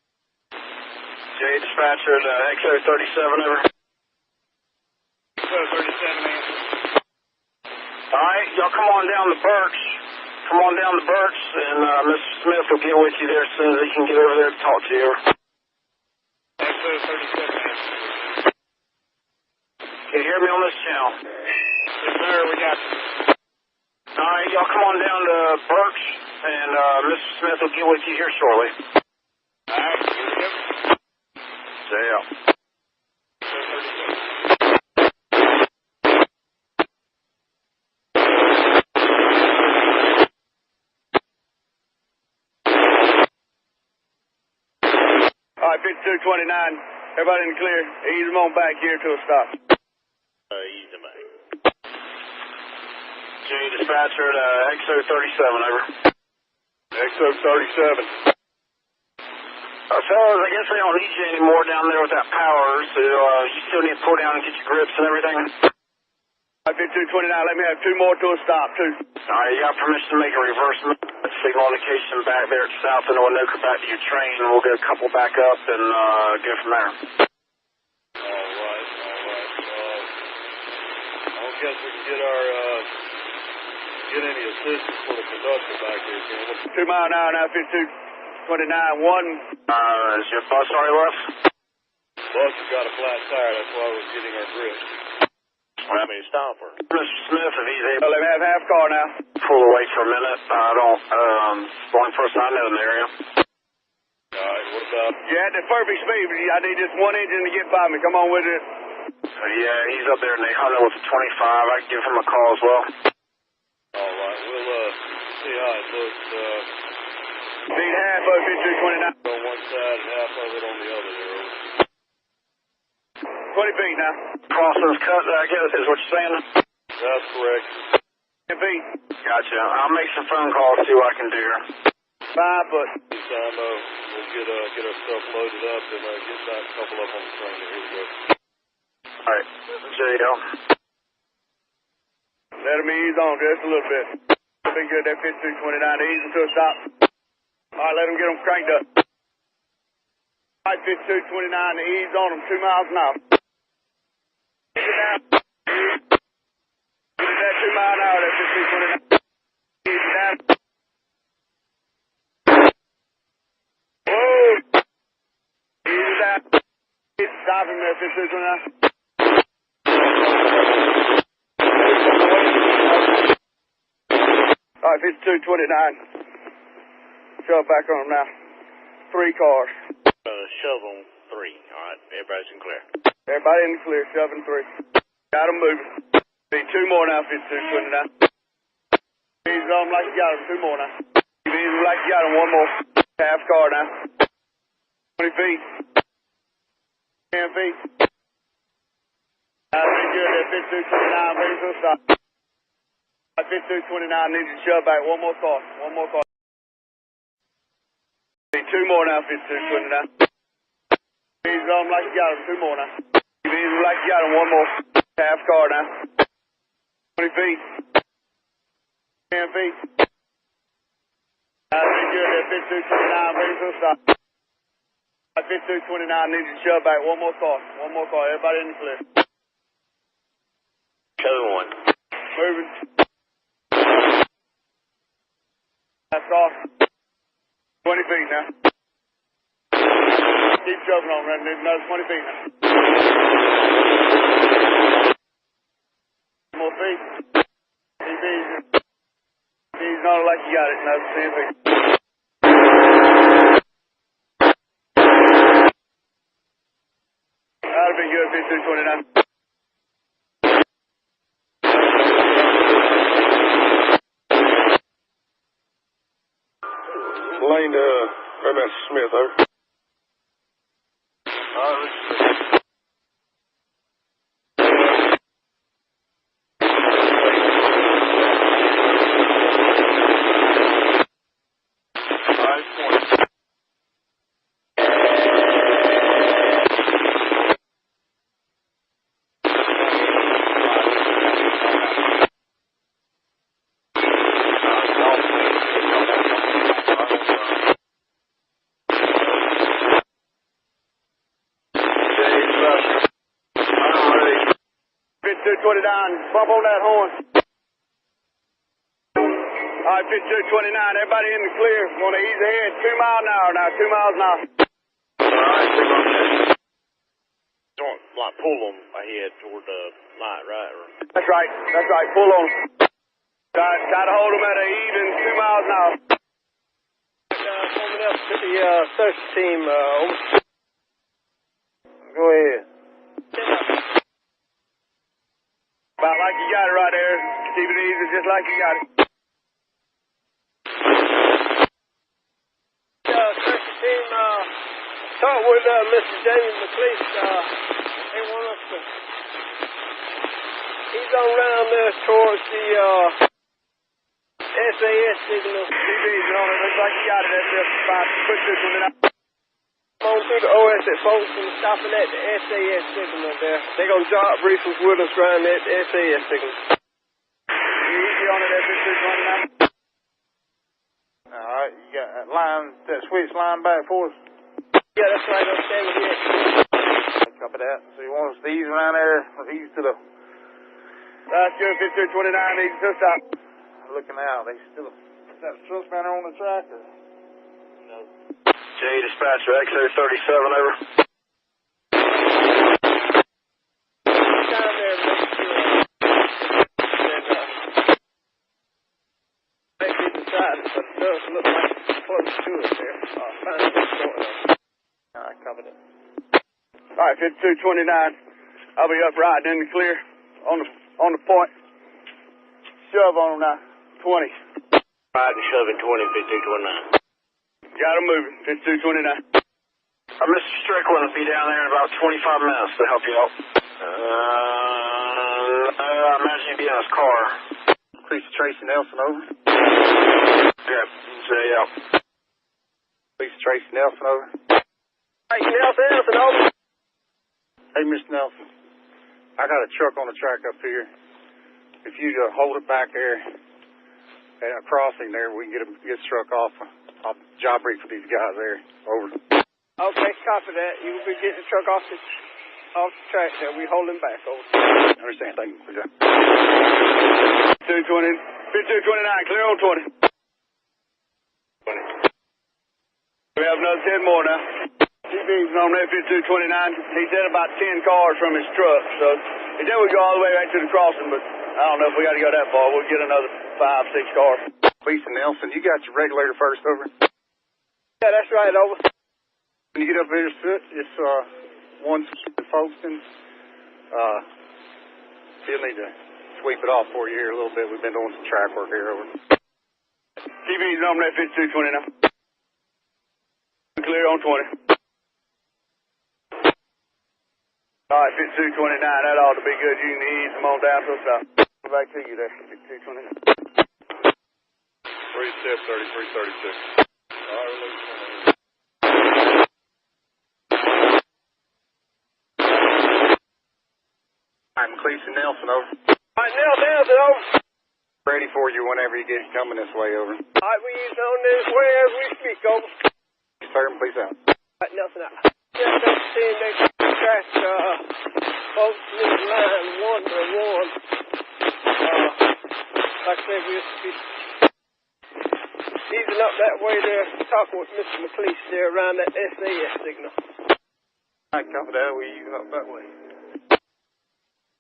Jay, dispatcher at XO 37, over. XO 37, answer. All right, y'all come on down to Birch. Come on down to Birch, and Mr. Smith will get with you there as soon as he can get over there to talk to you. XO 37, answer. Can you hear me on this channel? Yes, sir, we got you. All right, y'all come on down to Birch, and Mr. Smith will get with you here shortly. All right, here we go. Stay out. All right, 5229. Everybody in the clear. Ease them on back here to a stop. Ease them back. Jay, dispatcher at XO 37, over. XO 37. Fellas, I guess we don't need you anymore down there with that power, so you still need to pull down and get your grips and everything. 5229, let me have two more to a stop, too. All right, you got permission to make a reverse signal indication back there at south and Winoka back to your train, and we'll get a couple back up and go from there. All right. I guess we can get our, 5229, get any assistance for the conductor back here, can we? 2 mile an hour now, 5229. Is your bus already left? Bus has got a flat tire, that's why we're getting our grip. Well, Stop her. Mr. Smith, if he's able Let me have half car now. pull away for a minute. I don't, the only person I know in the area. Alright, what about? You had the perfect speed, but I need just one engine to get by me. Come on with it. Yeah, he's up there in the Hunter with the 25. I can give him a call as well. Alright, we'll, see how it looks, Need half of 5229. on one side and half of it on the other there. 20 feet now. Crossing's cut, I guess, is what you're saying? That's correct. 10 feet. Gotcha. I'll make some phone calls, see what I can do here. 5 foot. Meantime, we'll get our stuff loaded up and get back a couple up on the train. Here we go. Alright, there you go. Let him ease on just a little bit. Be good, that 5229. Ease until it stops. Alright, let him get them cranked up. Alright, 5229, ease on them 2 miles an hour. Ease it down. Ease it that 2 mile an hour, that 5229. Ease it down. Whoa! Ease it down. Stop him there, 5229. Alright, 5229. Shove back on him now. 3 cars. Shove on 3. Alright, everybody's in clear. Everybody in the clear, shoving 3. Got them moving. Need 2 more now, 5229. Ease on them like you got them, 2 more now. Ease them like you got them, 1 more. Half car now. 20 feet. 10 feet. That'll be good, that 5229, waiting for a stop. 5229 needs to shove back, 1 more car. 1 more car. Need 2 more now, 5229. Ease on them like you got them, 2 more now. Ease them like you got them, 1 more. Half car now. 20 feet. 10 feet. That'll be good, that 5229, waiting for a stop. 5229 needs to shove back, 1 more car. 1 more car, everybody in the clear. Code 1. Moving. That's off. 20 feet now. Keep shoving on, running another 20 feet now. More feet. Keep easing. Easing on it like you got it, another 10 feet. That'll be good, 5229. Lane to MS Smith, over. Bump on that horn. Alright, 5229, everybody in the clear. Want to ease ahead, 2 miles an hour now, 2 miles an hour. Alright, don't like pull them ahead toward the light, right? Or... That's right, pull on. Try to hold them at an even 2 miles an hour. Coming up to the search team, Go ahead. About like you got it right there. Keep it easy, just like you got it. Search team, talk with Mr. James McLeish. They want us to. He's on round there towards the SAS signal. Keep easy on it, looks like you got it. That's just about put this one in. On through the OS at Folkston, stopping at the SAS signal there. They're going to drop briefings with us around that SAS signal. Easy on it, that's just 229. Alright, you got that line, that switch line back for us? Yeah, that's right, I'm standing here. Copy that. So you want us to ease around there, or ease to the... That's good, 5229, easy to stop. looking out. They still, is that truck down there on the track or? No. J dispatcher, XO37, over. Down there, make sure. And, maybe decide, but it does look like it's close to it there. Find what's going on. All right, covered it. All right, 5229. I'll be up riding in the clear on the point. Shove on them now. 20. Riding, shoving 20, 5229. Got them moving. 5229. Mr. Strickland will be down there in about 25 minutes to help you out. I imagine he'll be in his car. Police Tracy Nelson, over. Yeah, say out. Police Tracy Nelson, over. Hey, Nelson, over. Hey, Mr. Nelson. I got a truck on the track up here. If you hold it back there at a crossing there, we can get this truck off. I'll job brief for these guys there. Over. Okay, copy that. You will be getting the truck off the track there. We hold him back, over. I understand. Thank you. 5229, clear on 20. 20. We have another 10 more now. TV's on there, 5229. He said about 10 cars from his truck, so he said we go all the way back to the crossing, but I don't know if we got to go that far. We'll get another 5, 6 cars. Lisa Nelson, you got your regulator first, over? Yeah, that's right, over. When you get up there, it's one Folkston. He'll need to sweep it off for you here a little bit. We've been doing some track work here, over. TV's on there, 5229. Clear on 20. All right, 5229, that ought to be good. You can ease them on down to the south. Back to you there, 5229. 3 step, 3336. All right, release. I'm Cleveland Nelson, over. All right, Nelson, over. Ready for you whenever you get coming this way, over. All right, we use on this way as we speak, over. Sir, please out. All right, Nelson, out. Just seeing they track, folks in line 1 to 1. Like I said, we'll be easing up that way there, talking with Mr. McLeish there around that SAS signal. All right, copy that. We easing up that way.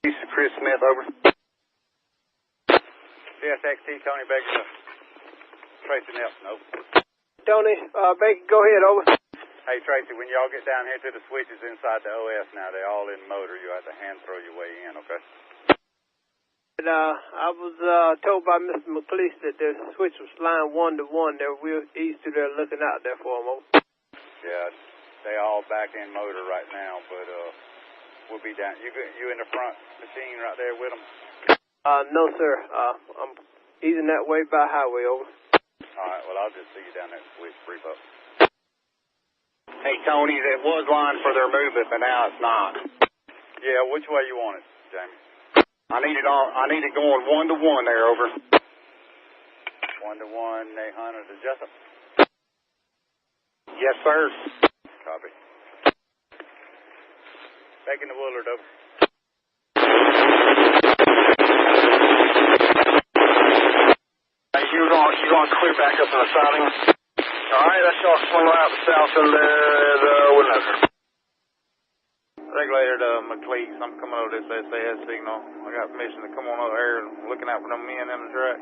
This is Chris Smith, over. CSXT, Tony Baker, Tracy Nelson, over. Tony, Baker, go ahead, over. Hey, Tracy, when y'all get down here to the switches inside the OS now, they're all in motor. You have to hand throw your way in, okay? And, I was told by Mr. McLeish that the switch was line 1 to 1 there. We're east to there looking out there for them, over. Yeah, they all back in motor right now, but we'll be down. You in the front machine right there with them? No, sir. I'm easing that way by highway, over. All right, well, I'll just see you down there switch, brief up. Hey, Tony, that was line for their movement, but now it's not. Yeah, which way you want it, Jamie? I need it going 1 to 1 there, over. 1 to 1, 800 to Jessup. Yes, sir. Copy. Back in the Woolard, over. Hey, you going to clear back up in the siding? All right, let's y'all swing out south in the Winoker. Regulator to McLeish. I'm coming over this SAS signal. I got permission to come on over here and looking out for them men in the track.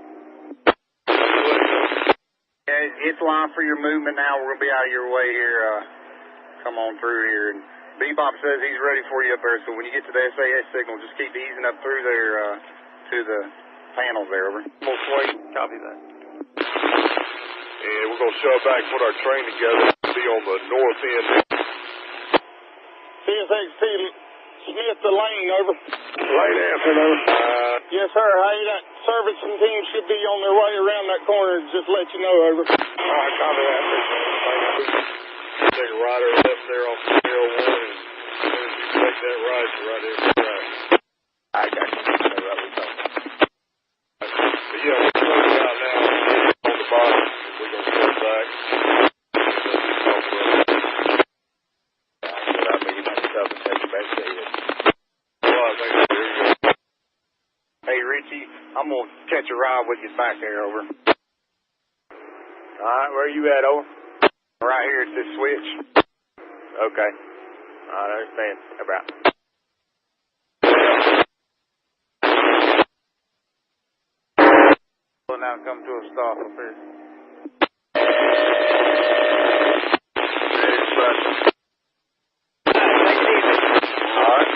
Yeah, it's line for your movement now. We're going to be out of your way here. Come on through here. And Bebop says he's ready for you up there. So when you get to the SAS signal, just keep easing up through there to the panels there, over. Full sway. Copy that. And we're going to shove back, put our train together, be on the north end. CSXT Smith to Lane, over. Lane answer, over. Yes, sir. Hey, that servicing team should be on their way around that corner. Just let you know, over. All right, copy that. Take a right or left there off the 01, and as soon as you take that right, you're right there. Right. I got you. But yeah, we're closing out now on the bottom. We're going to step back. Hey, Reed. Richie. I'm going to catch a ride with you back there, over. All right, where you at, over? Right here at this switch. Okay. All right, I understand. About. Well, now come to a stop up here. All right.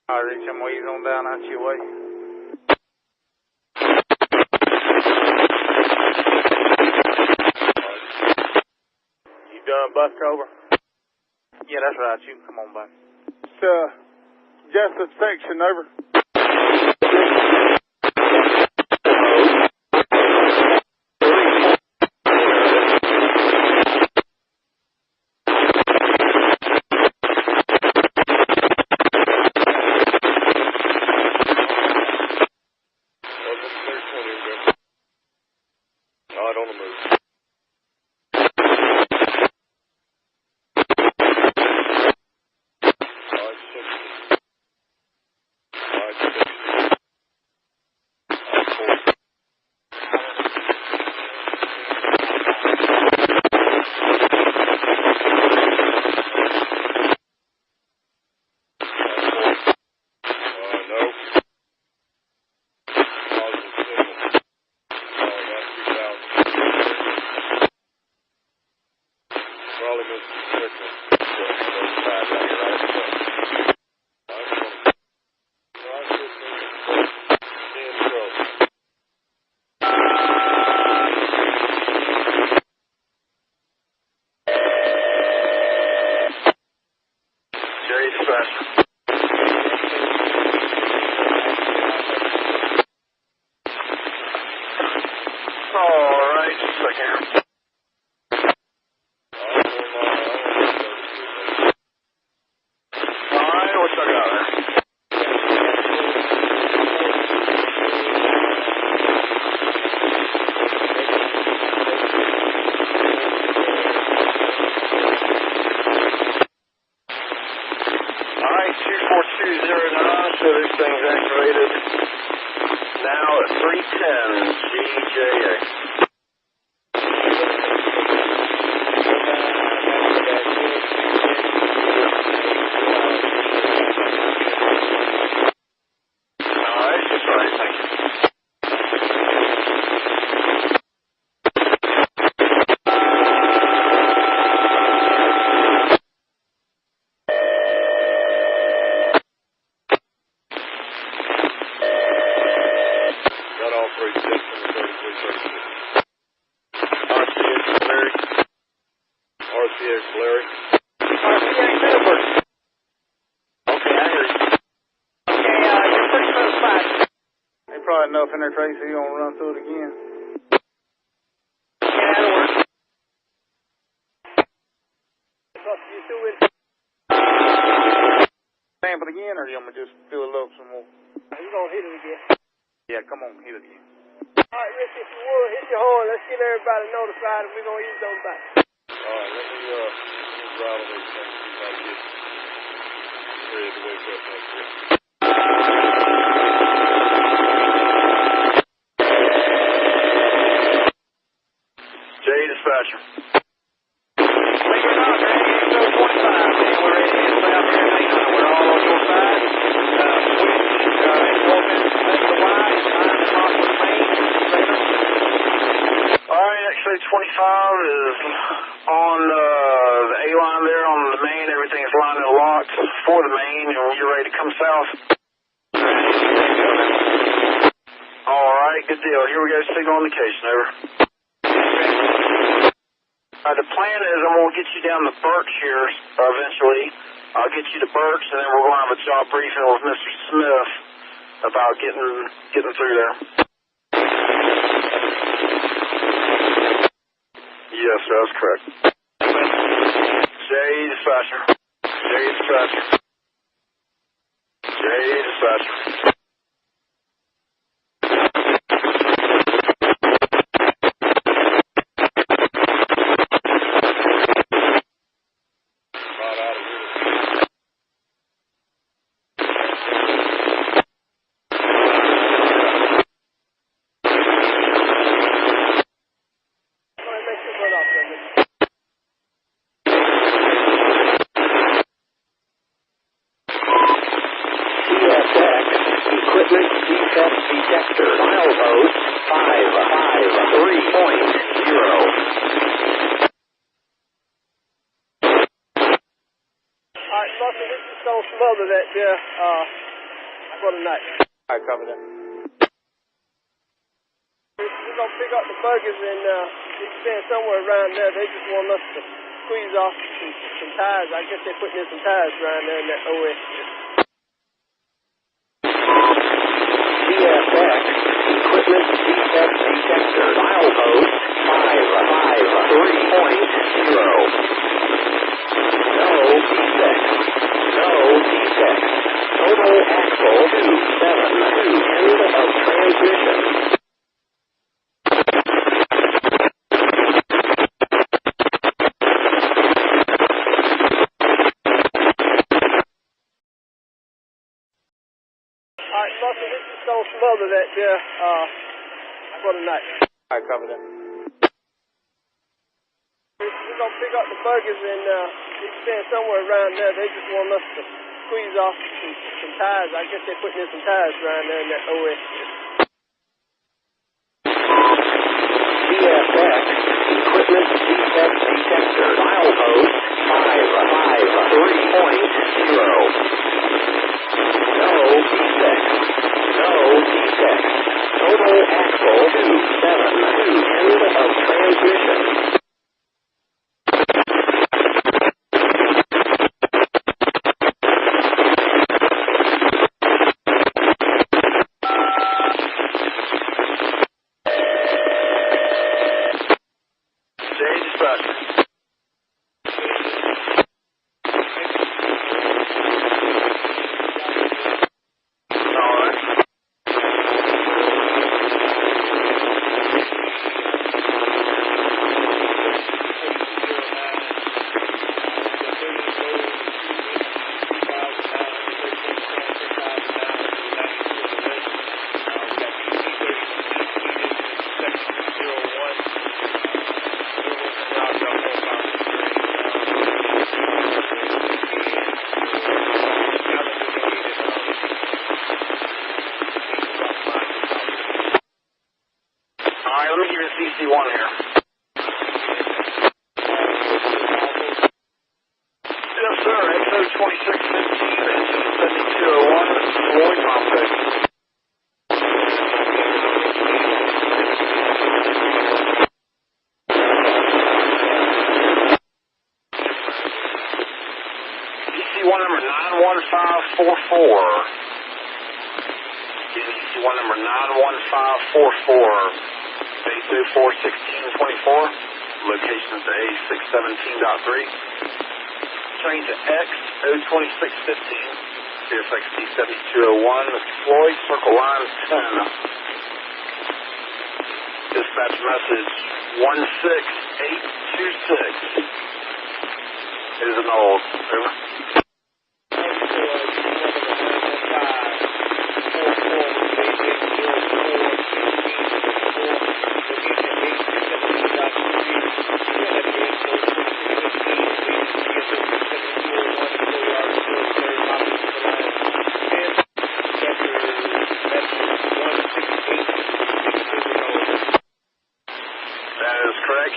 All right, Rich, I'm going to ease on down out your way. You done, Buster, over? Yeah, that's right. You can come on back. Just a section, over. Enough in there, Tracy, you gonna run through it again? Yeah, that'll work. You still with Sample again, or you want me to just fill it up some more? You gonna hit it again? Yeah, come on, hit it again. All right, Rich, if you would, hit your horn. Let's get everybody notified, and we're gonna use those back. All right, let me drive on these things if I get ready to wake up next week. Dispatcher. Alright, X-ray 25 is on the A-line there on the main. Everything's lined and locked for the main, and you're ready to come south. Alright, good deal. Here we go. Signal indication, over. The plan is I'm going to get you down to Birch here eventually. I'll get you to Birch, and then we're going to have a job briefing with Mr. Smith about getting through there. Yes, sir, that's correct. Dispatcher. Dispatcher. Dispatcher. Equipment defect detector. Milepost 553.0. Alright, Buster, this is so smothered that for the night. Alright, cover that. We're gonna pick up the buggies and he's staying somewhere around there. They just want us to squeeze off some tires. I guess they're putting in some tires around there in that OS. CSX equipment defect detector. Milepost 553.0. No defect. No defect. Total axle 272. End of transmission. Alright, Buster, this is so smothered that for the night. Alright, cover that. We're gonna pick up the buggies and he's staying somewhere around there. They just want us to squeeze off some tires. I guess they're putting in some tires around there in that OS. CSX equipment defect detector. Milepost 553.0. No defect. No defect. Total axle 272. End of transmission. CC1 here. Yes, sir. XO 2615, engine 7201, Floyd Complex. CC1 number 91544. CC1 number 91544. Base 041624, location to A617.3. Train to X 02615, CSX D7201, Floyd, circle line 10. Dispatch message 16826. It is an old. Over.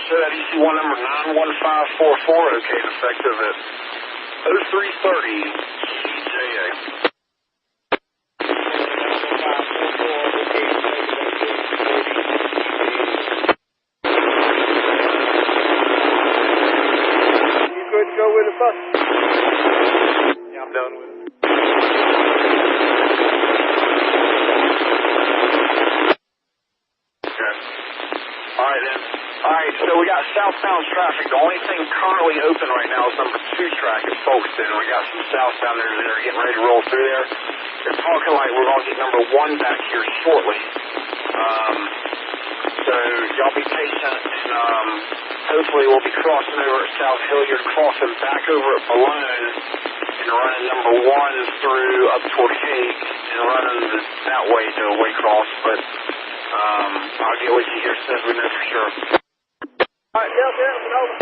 That EC1 number 91544, okay, effective at 0330 CJA. Yeah, I'm done with it. Okay. All right, then. All right, so we got southbound traffic. The only thing currently open right now is number 2 track at Folkston. We got some southbounders that are getting ready to roll through there. It's talking like we're going to get number 1 back here shortly. So y'all be patient, and hopefully we'll be crossing over at South Hilliard, crossing back over at Malone, and running number 1 through up toward Hake, and running that way to a Waycross. But I'll get with you here as soon as we know for sure. All right, Delta, over.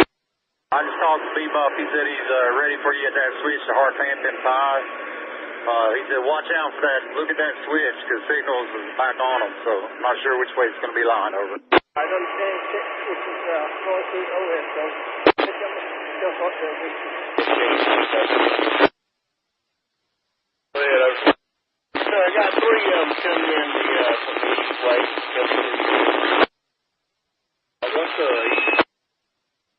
I just talked to Bebop. He said he's ready for you at that switch to Harthampton 5. He said, watch out for that. Look at that switch, because signals is back on them, so I'm not sure which way it's going to be lying over. I understand check switches going through overhead, so just up there. Go ahead, over. So I got 3 of them coming in from the east way. What's the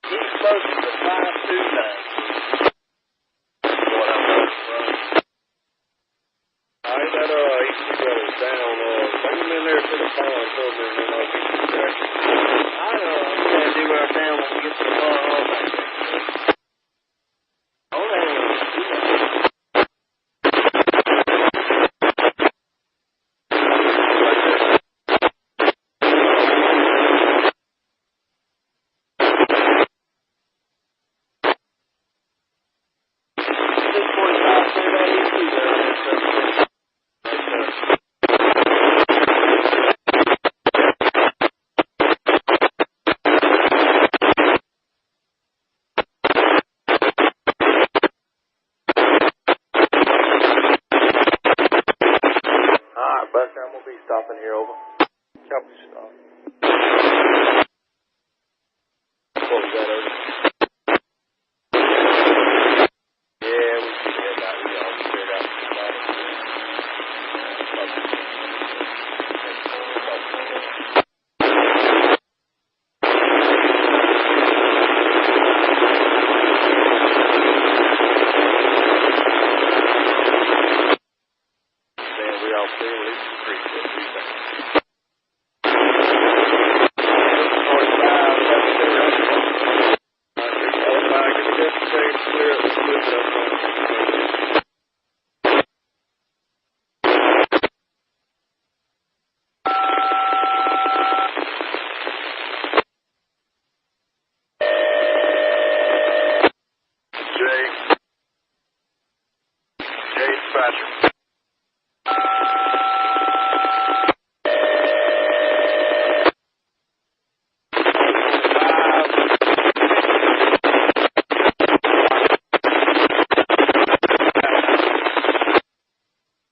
east approach is a 529. What I'm going to run. Alright, that east goes down. Bring them in there to the pond, put them in, and I'll get you back. I know, I'm going to do right now when we get to the pond. Hold on. Stopping here, over. Copy, stop. What was that, over? Yeah, we should head out. We all cleared out. Man, we all clear. Release the creek.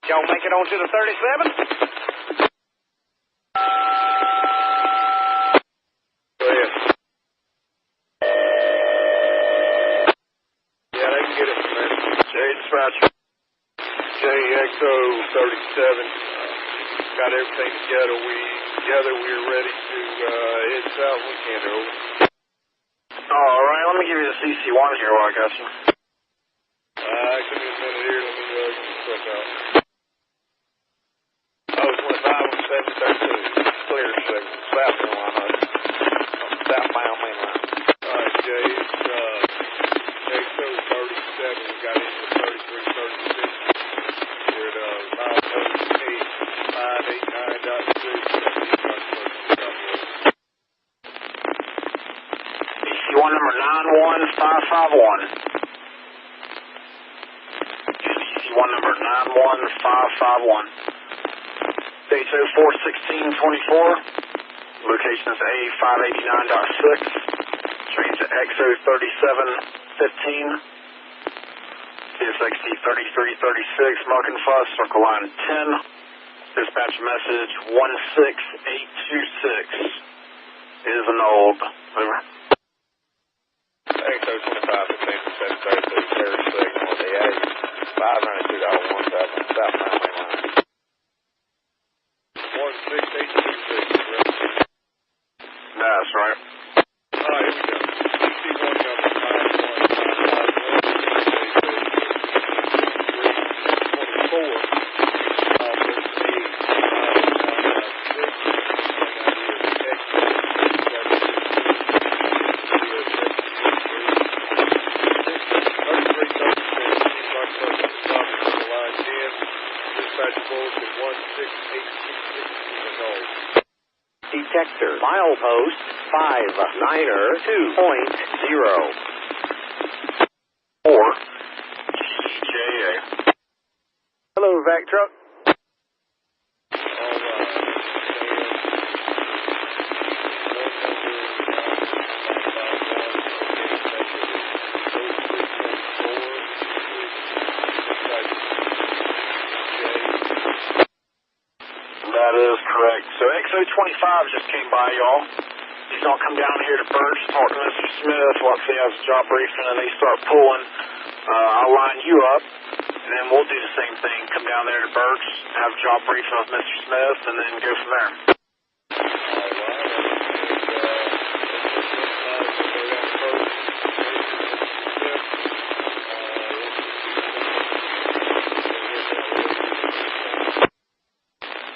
Y'all make it on to the 37? Go ahead. Yeah, they can get it from there. J dispatcher. JXO 37. Got everything together. We're ready to head south. We can't over. All right, let me give you the CC1 here while I got you. Give me a minute here. Let me get the quick out. 732. Clear signal. South Carolina. Southbound main line. Alright, Jay, XO 37. We got into 3336. We're at milepost 8589.6. CC1 number 91551. CC1 number 91551. HO 41624. Location is A589.6. Trains to XO 3715. CSXT 3336. Muckin Fuss, Circle Line 10. Dispatch message 16826. Is annulled. Over. XO 2515 732. Clear signal on the A592.17. Southbound main line. 16826. That's right. Alright, here we go. CC1 number 91551. Detector, milepost 59er 2.0. 4 GJA. Hello, vac truck. That is correct. So XO25 just came by, y'all. He's going to come down here to Birch, talk to Mr. Smith once he has a job briefing and they start pulling. I'll line you up, and then we'll do the same thing. Come down there to Birch, have a job briefing with Mr. Smith, and then go from there.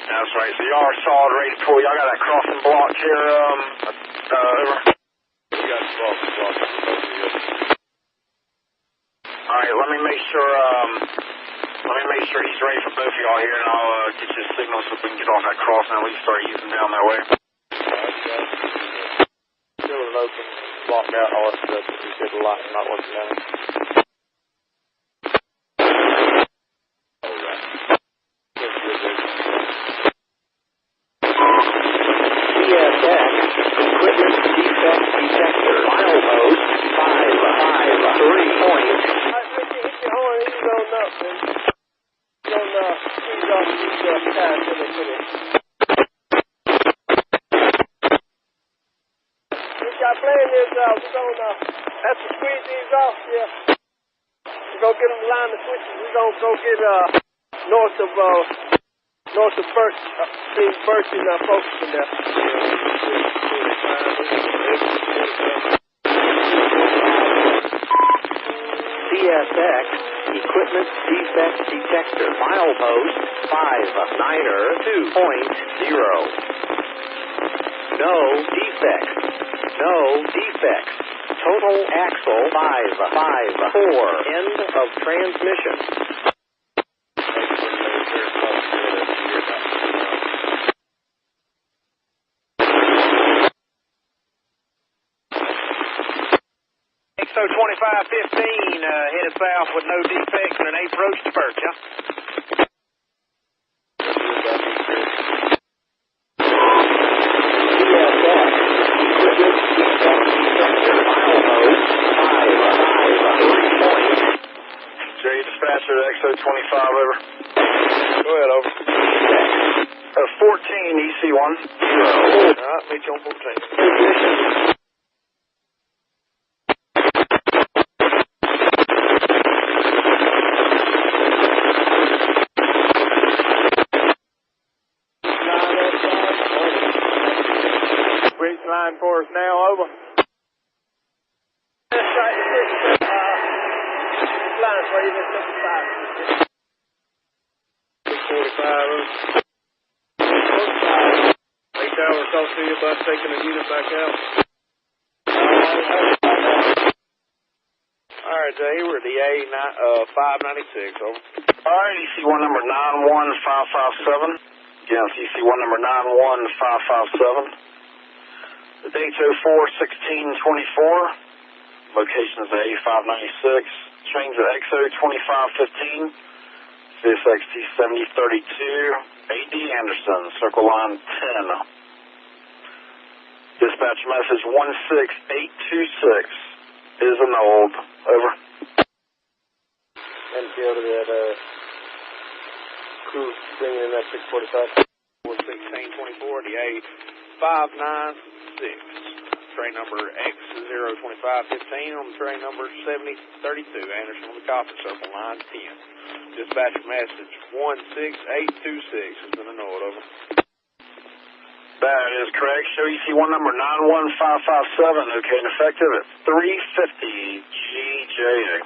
That's right. So y'all are solid, ready to pull. Y'all got that crossing block here, over. We got the crossing block. All right, let me make sure he's ready for both of y'all here, and I'll get you a signal so we can get off that crossing and we can start using down that way. Still an open, blocked out all that stuff. You said the light not working down. CSX, equipment defect detector, milepost 553 point. Our plan is we're gonna have to squeeze these off here. We're gonna get them to line the switches. We're gonna go get north of Birch, between Birch and Folkston there. CSX, equipment defect detector, milepost 59er 2.0. No defects. No defects. Total axle 554. End of transmission. XO 2515 headed south with no defects and an approach to Birch, huh? Jerry dispatcher to XO25, over. Go ahead, over. 14 EC1. Alright, meet you on 14. Line for us now, over. That's right, line for you, that's 45. 8 hours, talk to you about taking the unit back out. Alright, Jay, we're at the A596, over. Alright, EC1 number 91557. Again, it's EC1 number 91557. The date's 04/16/24. Location is A596. Trains at XO2515. CSXT 7032. AD Anderson, circle line 10. Dispatch message 16826 is annulled. Over. And go to that crew bringing in that 645. 1624, the A596. Train number X02515 on train number 7032. Anderson on the copper circle, line 10. Dispatch message 16826 has been annulled, over. That is correct. Show EC1 number 91557. Okay, and effective at 350 GJA.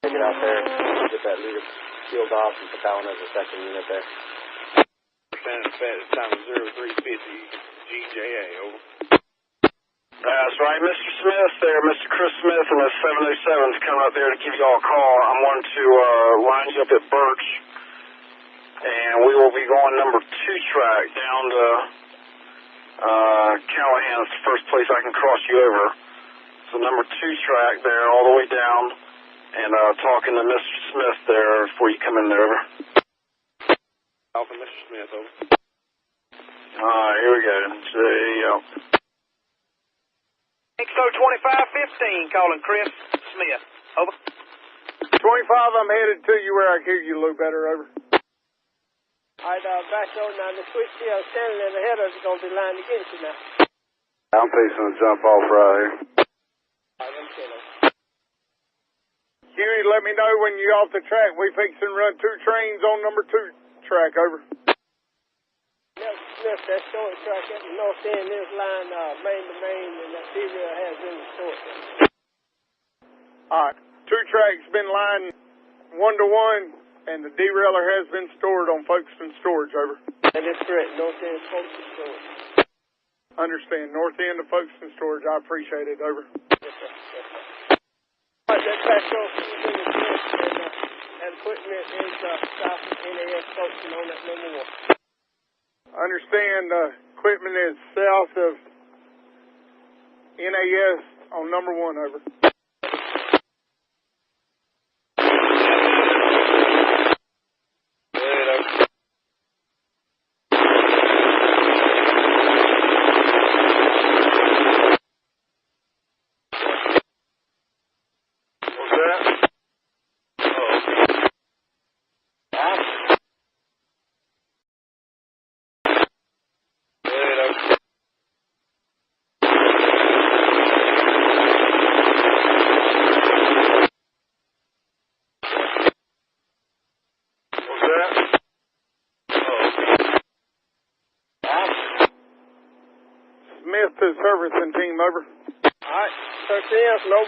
Take it out there. Get that leader sealed off and put that one as a second unit there. Standing effect at time of 0350 GJA, over. That's right, Mr. Smith there, Mr. Chris Smith and the 707's coming up there to give you all a call. I'm wanting to line you up at Birch. And we will be going number 2 track down to Callahan's, the first place I can cross you over. So number 2 track there, all the way down, and talking to Mr. Smith there before you come in there, over. Alpha, Mr. Smith, over. Alright, here we go. XO 2515, calling Chris Smith, over. 25, I'm headed to you where I can hear you a little better, over. Alright, back on now. The switch here standing in the header is going to be lined against you now. I'm fixing to jump off right here. Alright, let me see that. Huey, let me know when you're off the track. We fixing to run 2 trains on number 2 track, over. Smith, that storage track at the north end is line main to main, and that D-rail has been restored. Alright, 2 tracks been lined 1 to 1, and the derailer has been stored on Folkston storage, over. That is correct, north end Folkston storage. Understand, north end of Folkston storage. I appreciate it, over. Yes, sir. Yes, sir. Alright, that back off and equipment is south of NAS Folkston on that number 1. Understand, equipment is south of NAS on number 1, over. Smith to servicing team, over. Alright, 13, no.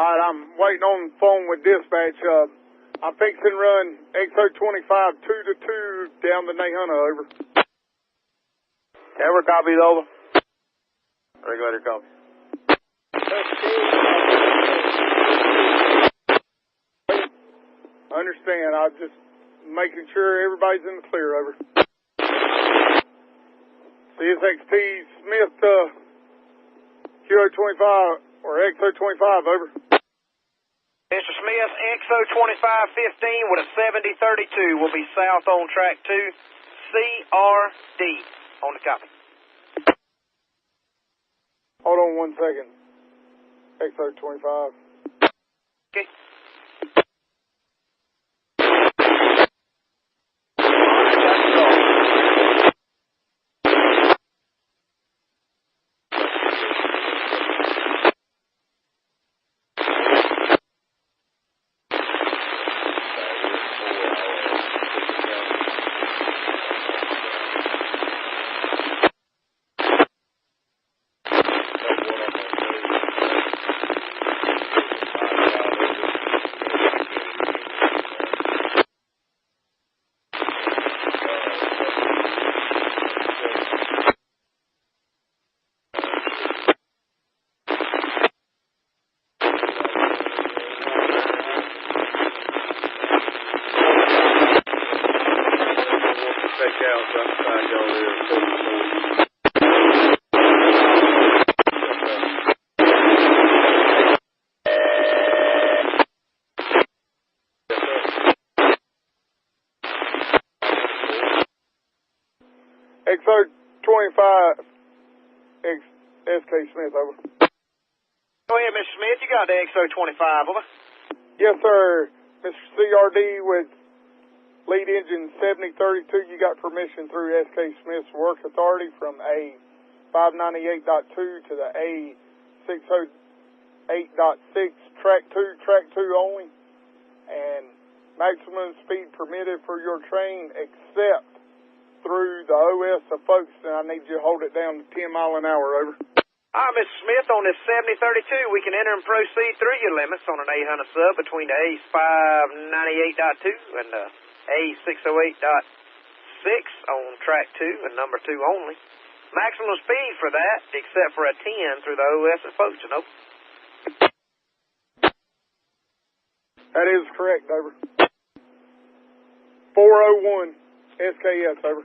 Alright, I'm waiting on the phone with dispatch. I'm fixing to run XO25 2 to 2 down to Nahunta, over. Ever copies, over. Regulator copy. Understand, I'm just making sure everybody's in the clear, over. CSXT Smith, QO25 or XO25, over. Mr. Smith, XO 2515 with a 7032 will be south on track 2, CRD on the copy. Hold on 1 second. XO25. Okay. XO25 SK Smith, over. Go ahead, Mr. Smith. You got the XO25, over. Yes, sir. Mr. CRD with lead engine 7032. You got permission through SK Smith's work authority from A598.2 to the A608.6, track 2 only, and maximum speed permitted for your train except through the OS of Folkston. I need you to hold it down to 10 miles an hour, over. All right, Mr. Smith, on this 7032, we can enter and proceed through your limits on an 800 sub between the A598.2 and the A608.6 on track 2 and number 2 only. Maximum speed for that, except for a 10 through the OS at Folkston, over. That is correct, over. 401. SKS, over.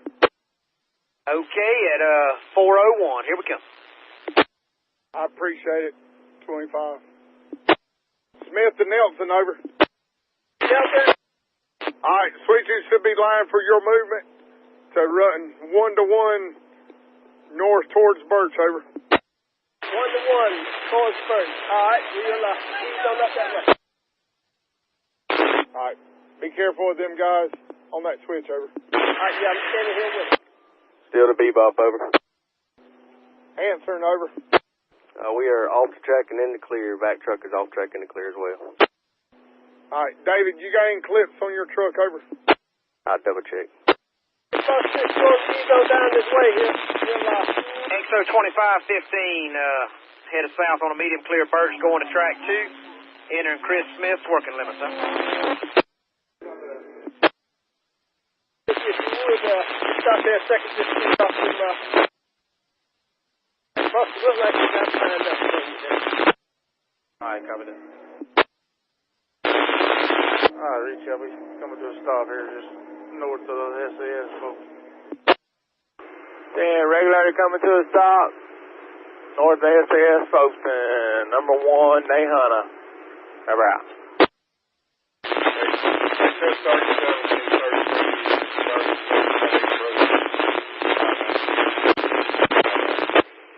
Okay, at 401. Here we come. I appreciate it. 25. Smith to Nelson, over. Nelson. All right, switches should be lined for your movement to run 1-to-1 north towards Birch, over. 1-to-1 towards Birch. All right, we'll ease on up that way. All right, be careful with them guys on that switch, over. All right, yeah, I'm standing here with you. Still to Bebop, over. Answering, over. We are off the track and in the clear. Back truck is off track in the clear as well. All right, David, you got any clips on your truck, over? I'll double check. Go down this way here. XO 2515, headed south on a medium clear Birch, going to track 2. Entering Chris Smith's working limits, huh? If you would, stop there a second, just to stop some, Buster, look like you got signed up for you there. All right, copy that. All right, Reach, I'll be coming to a stop here just north of the SAS, folks. Yeah, regularly coming to a stop. North of SAS, Folkston. Number 1, Nahana. Over out.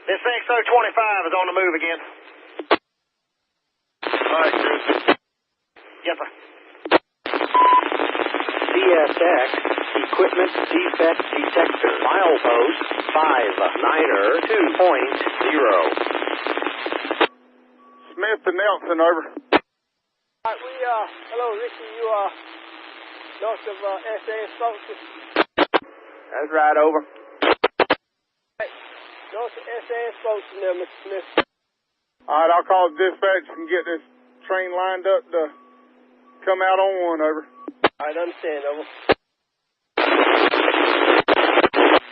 This XO 25 is on the move again. All right, Chris. Yes, sir. CSX Equipment Defect Detector. Milepost 59er 2.0. Smith to Nelson, over. All right, hello, Ricky, you north of SAS Folkston? That's right, over. North of SAS Folkston there, Mr. Smith. All right, I'll call dispatch and get this train lined up to come out on 1, over. All right, understand, over.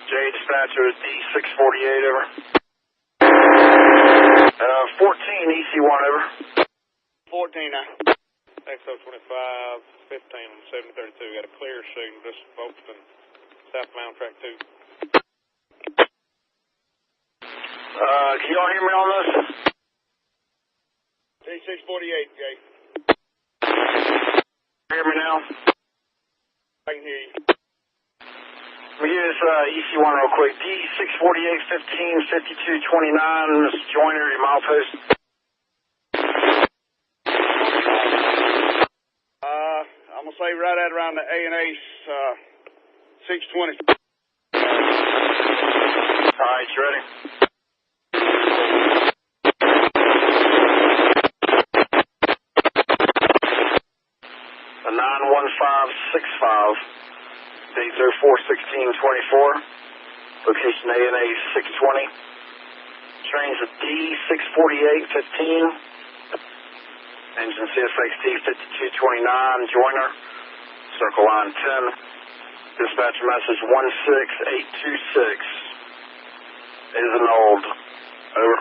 J dispatcher is D648, over. 14 EC1, over. 14 now. XO 2515 on 732. Got a clear signal, just Folkston, southbound track 2. Can y'all hear me on this? D648, Jay. Hear me now? I can hear you. Let me get this EC1 real quick. D648 15 5229, Mr. Joyner, your milepost. I'm going to say right at around the A&A 620. All right, you ready? A 91565, date 04/16/24, location A&A 620. Trains with D64815, engine CSXT 5229, Joyner, circle line 10. Dispatch message 16826 is annulled. Over.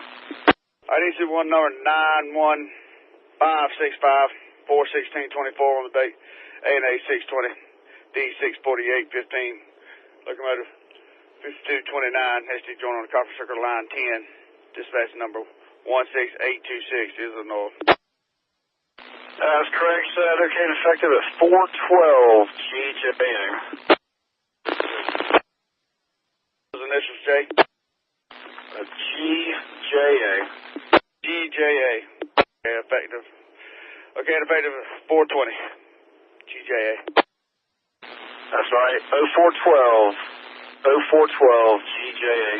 I need to see one number 91565 4/16/24 on the date. A&A 620 D64815 locomotive 5229 ST joint on the copper circle line 10. Dispatch number 16826 is annulled. That's correct, sir. Okay, effective at 412 GJA. Those initials, J? GJA. GJA. Okay, effective. Okay, effective at 420 GJA. That's right, 0412 GJA.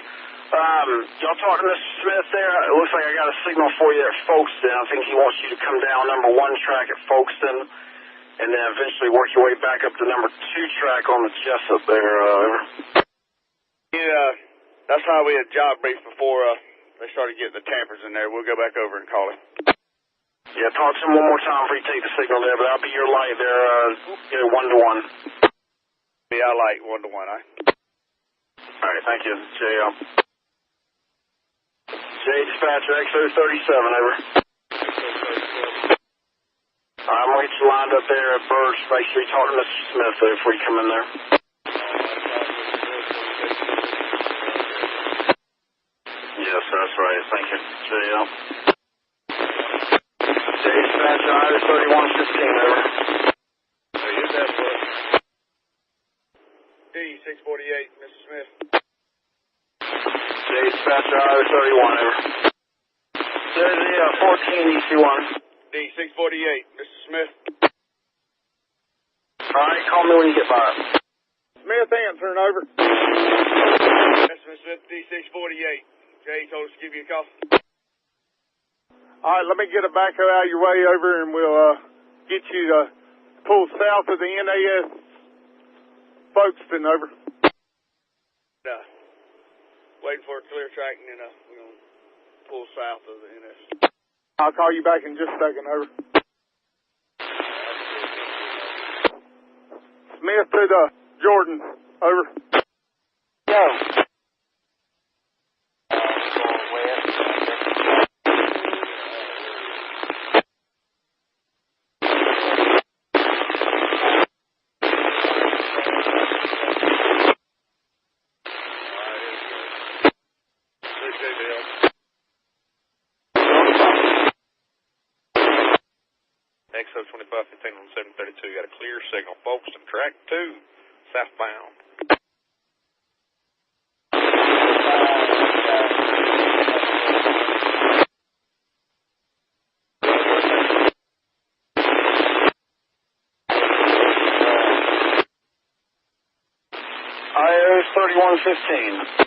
Y'all talking to Mr. Smith there? It looks like I got a signal for you at Folkston. I think he wants you to come down number 1 track at Folkston and then eventually work your way back up to number 2 track on the Jessup there. Yeah, that's how we had job brief before they started getting the tampers in there. We'll go back over and call him. Yeah, talk to him one more time before you take the signal there, but I'll be your light there, 1-to-1. Yeah, I like 1-to-1, All right, thank you, JL. J dispatcher, XO37, over. I'm going to get you lined up there at Birch. Make sure you talk to Mr. Smith there before you come in there. Yes, that's right. Thank you. JL. Dispatch, Irish 3115, over. Yes, that's what. D648, Mr. Smith. Dispatch, Irish 31, over. There's the 14 EC1. D648, Mr. Smith. All right, call me when you get by. Smith answering, over. Mr. Smith, D648. Jay told us to give you a call. All right, let me get a backhoe out of your way, over, and we'll get you to pull south of the NAS Folkston, over. Waiting for a clear track, and then we're going to pull south of the NS. I'll call you back in just a second, over. Smith to the Jordan, over. Go. XO 2515 on 732. Got a clear signal. Folkston, track 2, southbound. IO's 3115.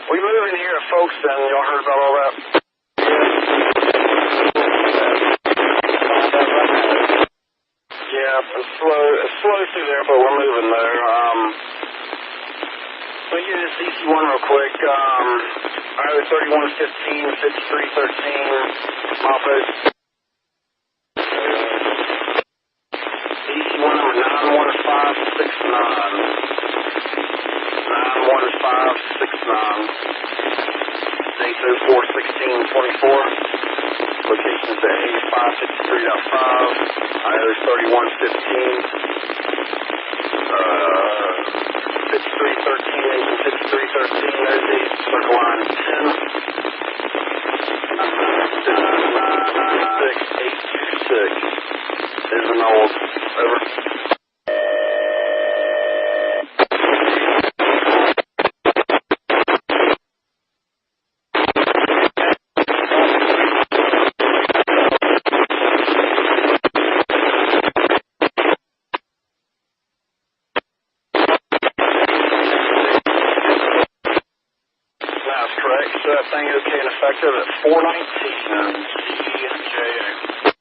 We move in here at Folkston. Y'all heard about all that? Yeah, it's slow through there, but we're moving there. Let me get this DC1 real quick. IO 3115, 5313, Moffitt. DC1 number 91569. 91569. Date 041624. Location is at A553.5. IO 3115. 5313, engine 5313. There's the circle line 10. 99826. There's an old. Over. That thing is okay and effective at 419 CJA.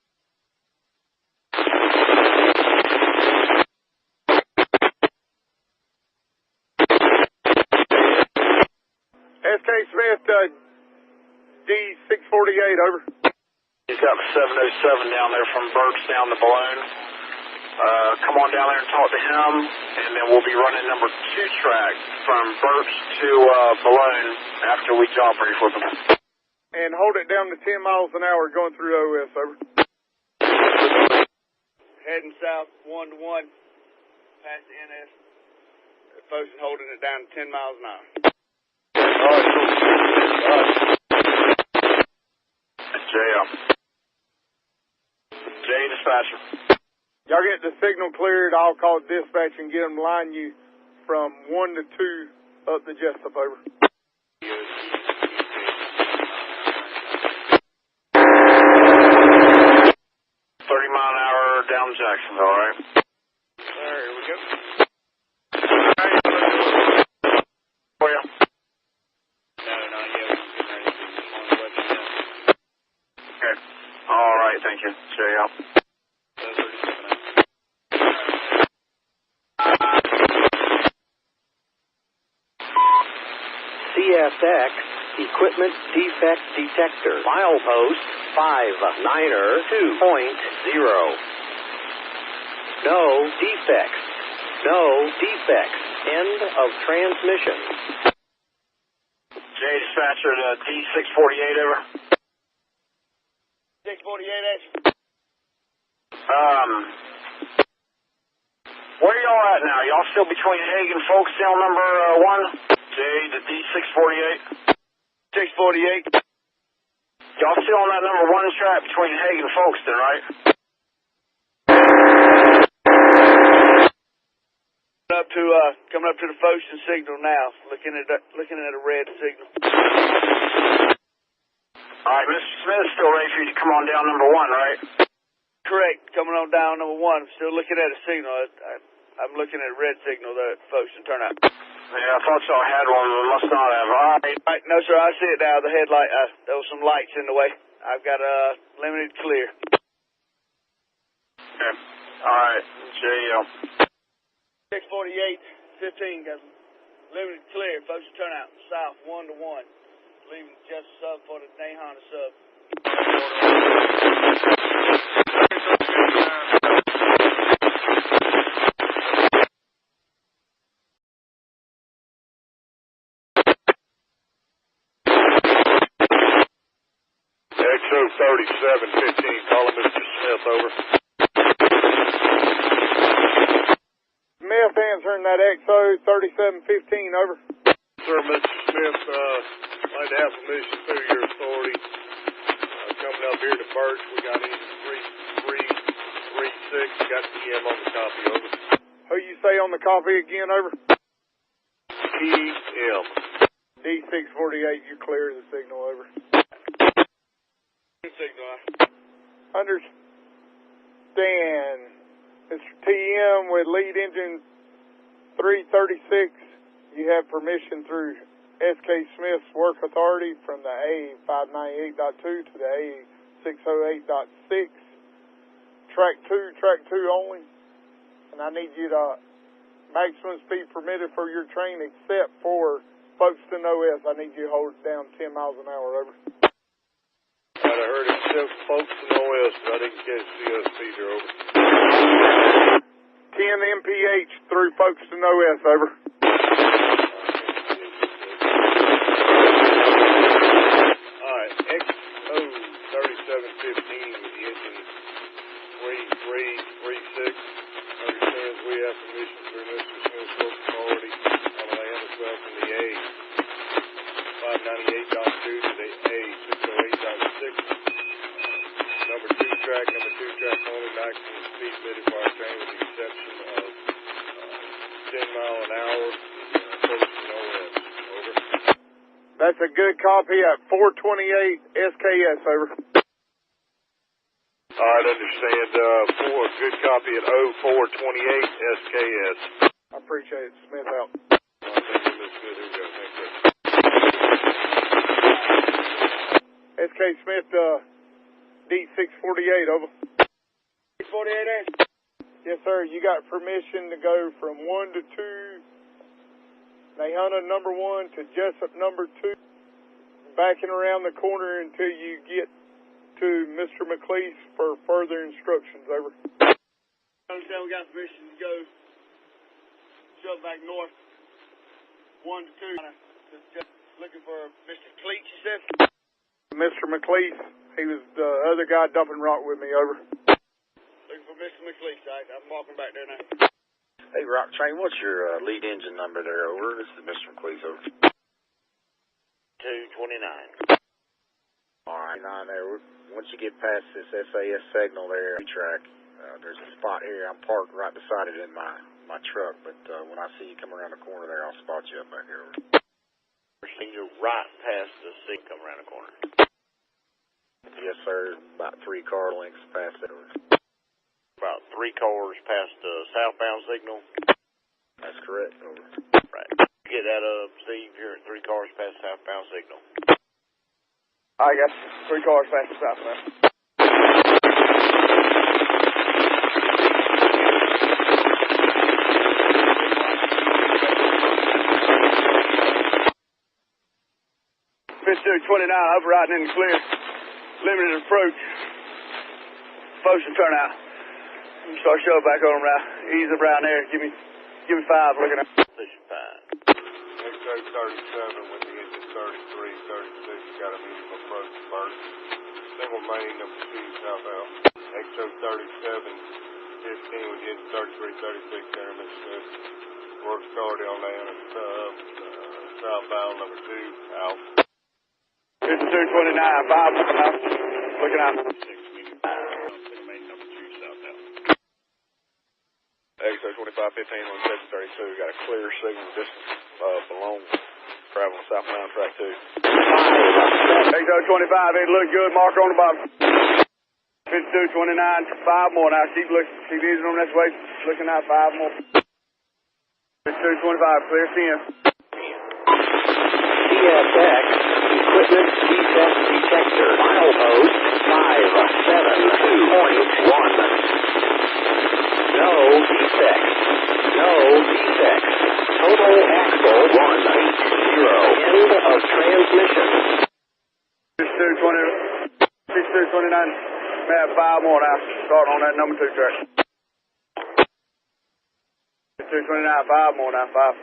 SK Smith, D648, over. He's got the 707 down there from Burks down the balloon. Come on down there and talk to him, and then we'll be running number 2 track from Burks to balloon after we job brief with him. And hold it down to 10 miles an hour going through OS, over. Heading south 1 to 1 past the NS. Folks holding it down to 10 miles an hour. JL. J dispatcher. Y'all get the signal cleared, I'll call dispatch and get them to line you from 1 to 2 up the Jessup, over. 30 mile an hour down Jacksonville, all right? There, here we go. For you. Okay. All right, thank you. JL. CSX Equipment Defect Detector. Milepost 592.0. No defects. No defects. End of transmission. J dispatcher to D648, over. 648, Where y'all at now? Y'all still between Hague and Folkston on number 1? J to D648. 648. Y'all still on that number 1 track between Hague and Folkston, right? Coming up to the Folkston signal now. Looking at a red signal. All right, Mr. Smith, still ready for you to come on down number 1, right? Correct. Coming on down number 1. I'm still looking at a signal. I'm looking at a red signal there at Folkston turnout. Yeah, I thought y'all had one, but must not have. All right. No, sir. I see it now. The headlight. There was some lights in the way. I've got limited clear. Okay. All right. JL. 648, 15. Got limited clear. Folkston turnout. South 1 to 1. Leaving just sub for the Nahana sub. XO 3715, calling Mr. Smith, over. Smith answering that XO 3715, over. Sir, Mr. Smith, I'd like to have permission through your authority. Coming up here to Birch, we got E3336, got PM on the copy, over. Who you say on the copy again, over? PM. D648, you clear the signal, over. Signal. Understand. Mr. TM with lead engine 336, you have permission through SK Smith's work authority from the A598.2 to the A608.6. Track 2 only. And I need you to maximum speed permitted for your train except for Folkston OS. I need you to hold it down 10 miles an hour, over. I heard except Folkston OS, but I didn't catch CSP there, over. 10 mph through Folkston OS, over. Alright, XO 3715 with the engine 3336. Understands we have permission through Mr. Smith's work authority on the land itself from the A598.2 to the A608.6. Number 2 track only, maximum speed permitted for our train with the exception of 10 mile an hour, Folkston OS, over. That's a good copy at 428 SKS, over. Alright, understand, for a good copy at 0428 SKS. I appreciate it. Smith out. Thank you, Ms. Smith. Here we go. Thank you. SK Smith, D648, over. 648, Yes, sir. You got permission to go from 1 to 2, Nahana number 1 to Jessup number 2, backing around the corner until you get to Mr. McLeese for further instructions, over. Understand we got permission to go jump back north 1 to 2. Just looking for Mr. Cleach, you said? Mr. McLeese, he was the other guy dumping rock with me, over. Looking for Mr. McLeach. I'm walking back there now. Hey, Rock Train, what's your lead engine number there, over? This is Mr. McLeese, over. 229. All right, on there. Once you get past this SAS signal there, track, there's a spot here. I'm parked right beside it in my truck, but when I see you come around the corner there, I'll spot you up back here, over. You're right past the seat, come around the corner. Yes, sir. About 3 car lengths past it, over. About 3 cars past the southbound signal. That's correct, over. Right. Get that up, Steve. You're at 3 cars past southbound signal. I got 3 cars past the southbound. Mr. 29, overriding in the clear. Limited approach. Folkston turnout. Start showing back on around. Ease up around there. Give me 5 looking at. Position 5. XO 37 with the engine 3336, got a medium approach first. Single main number 2 southbound. XO 37 we get 3336 there, Mr. Smith. Work started on that southbound number 2, Alpha. 5229, 5 more now. Looking out. 6 meters. Main number 2, southbound. XO 2515 on 732, got a clear signal distance below traveling southbound track 2. XO 25, it looked good, marker on the bottom. 5229, 5 more now. Keep easing on this way. Looking out, 5 more. 5225, clear 10. CSX Equipment Defect Detector. Milepost 572.1. No defects. No defects. Total axle 180. End of transmission. 6229. May have 5 more now. Starting on that number 2 track. 229, 5 more now, 5.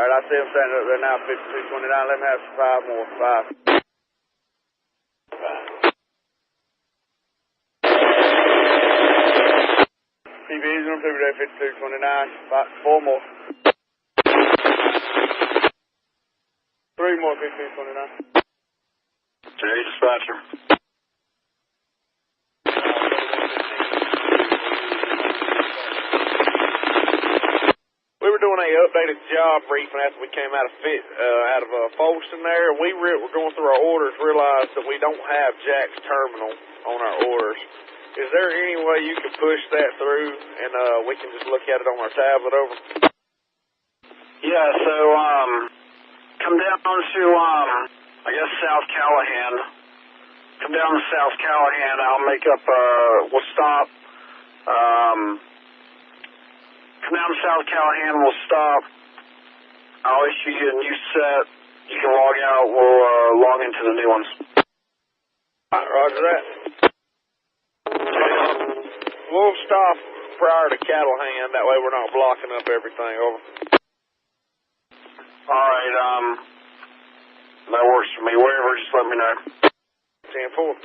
Alright, I see them standing up there now, 5229. Let me have 5 more, 5. Keep easy on people there, 5229. 4 more. 3 more, 5229. Jay, dispatcher. We were doing a updated job briefing after we came out of Folkston there. We were going through our orders, realized that we don't have Jack's terminal on our orders. Is there any way you could push that through and we can just look at it on our tablet over? Yeah, so come down to I guess South Callahan. Come down to South Callahan. I'll make up we'll stop. Come down to South Callahan, we'll stop. I'll issue you a new set. You can log out. We'll log into the new ones. Roger that. We'll stop prior to Callahan. That way we're not blocking up everything. Over. All right. That works for me. Wherever, just let me know. 10-4.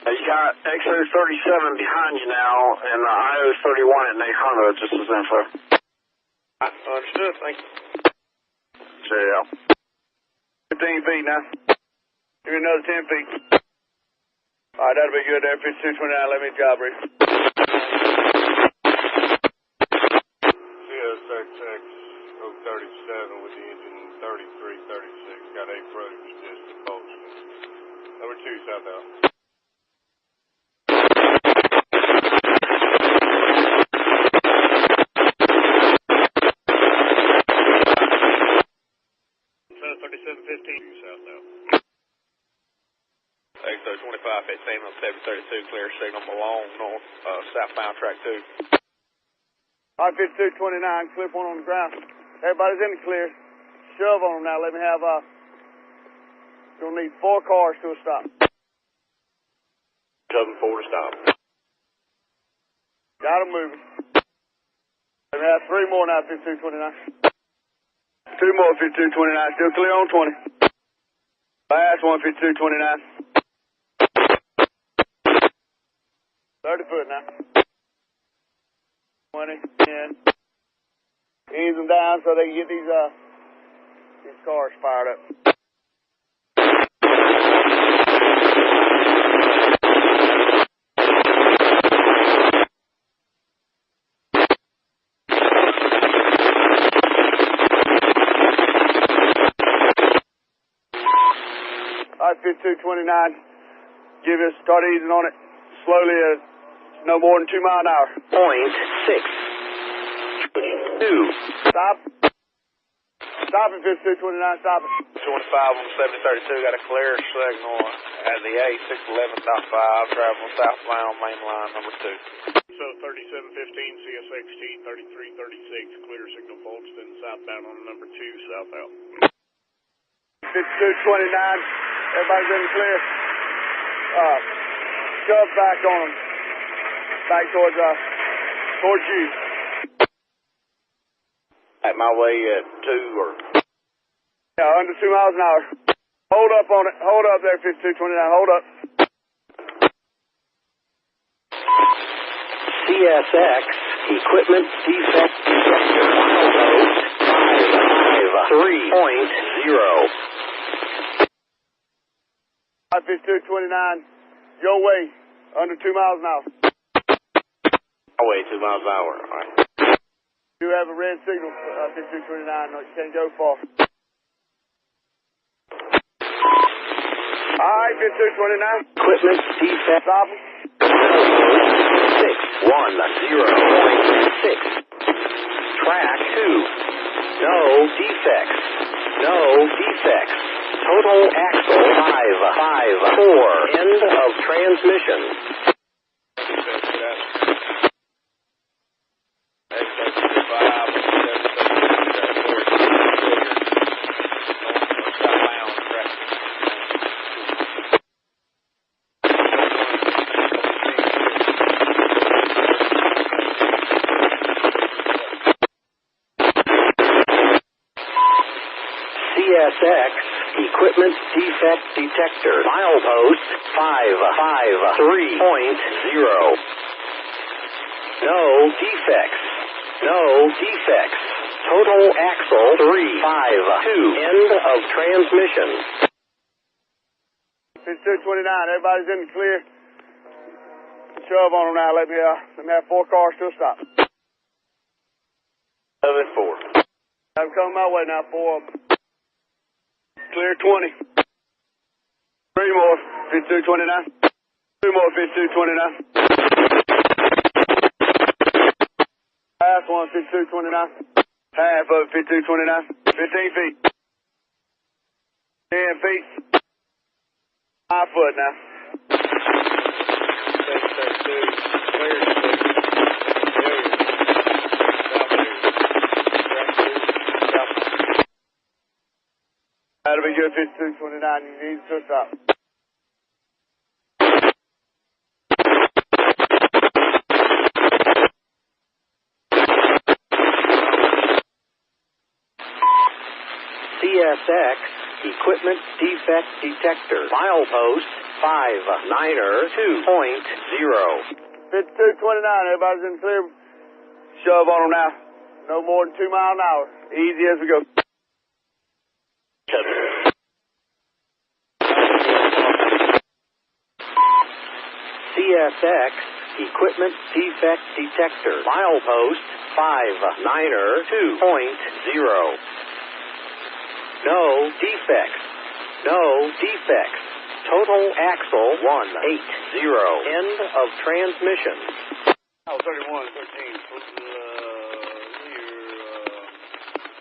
You got XO37 behind you now, and the IO31 at Nahana, just as info. Understood. Thank you. JL. 15 feet now. Give me another 10 feet. All right, that'll be good there. 5229, let me job brief. CSX 037 with the engine 3336, got 8 approach just to Folkston. Number 2, southbound. XO 2515 on 732, clear signal Malone, north, southbound track 2. All right, 5229, clip one on the ground. Everybody's in the clear. Shove on them now. Let me have, you'll need 4 cars to a stop. Shove them 4 to stop. Got them moving. Let me have 3 more now, 5229. 2 more, 5229. Still clear on 20. Last one, 5229. 30 foot now. 20, 10. Ease them down so they can get these cars fired up. All right, 5229. Start easing on it slowly, no more than 2 miles an hour. 0.6. 2. Stop. Stop it, 5229. Stop it. 25 on 732, got a clear signal at the A611.5, traveling southbound main line number 2. So 3715 CSXT 3336, clear signal Folkston, southbound on number 2, southbound. 5229. Everybody's in the clear. Shove back on them. Back towards you. At my way at 2 or Yeah, under 2 miles an hour. Hold up on it. Hold up there, 5229. Hold up. CSX equipment defect detector. Milepost 553.0. 5229. Your way. Under 2 miles an hour. Away 2 miles an hour. All right. You have a red signal, 5229. No, you can't go far. All right, 5229. Equipment defect. Stop. 610.6. Track 2. No defects. No defects. Total axle 554. End of transmission. CSX equipment defect detector. Milepost 553.0. No defects. No defects. Total axle 352. End of transmission. 5229. Everybody's in the clear. Shove on them now. Let me have 4 cars to a stop. 7-4. I'm coming my way now. 4 of them. Clear 20. 3 more. 5229. 2 more. 5229. Last one. 5229. Half of 5229. 15 feet. 10 feet. 5 foot now. 732. That'll be good, 5229. You need to stop. CSX equipment defect detector. Milepost 592.0. 5229. Everybody's in clear. Shove on them now. No more than 2 miles an hour. Easy as we go. CSX equipment defect detector. Milepost 592.0. No defects. No defects. Total axle 180. End of transmission. Oh, 31, 13.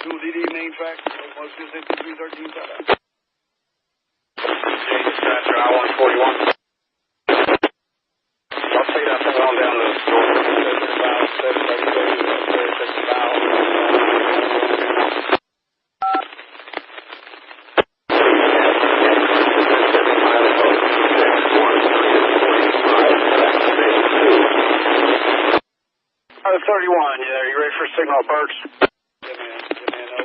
Dual DD main track. Most 5313. Dispatcher, I-141. I'll take that thing on down to the store. 735. Oh, 31, yeah. Are you ready for signal approach? Yeah, man.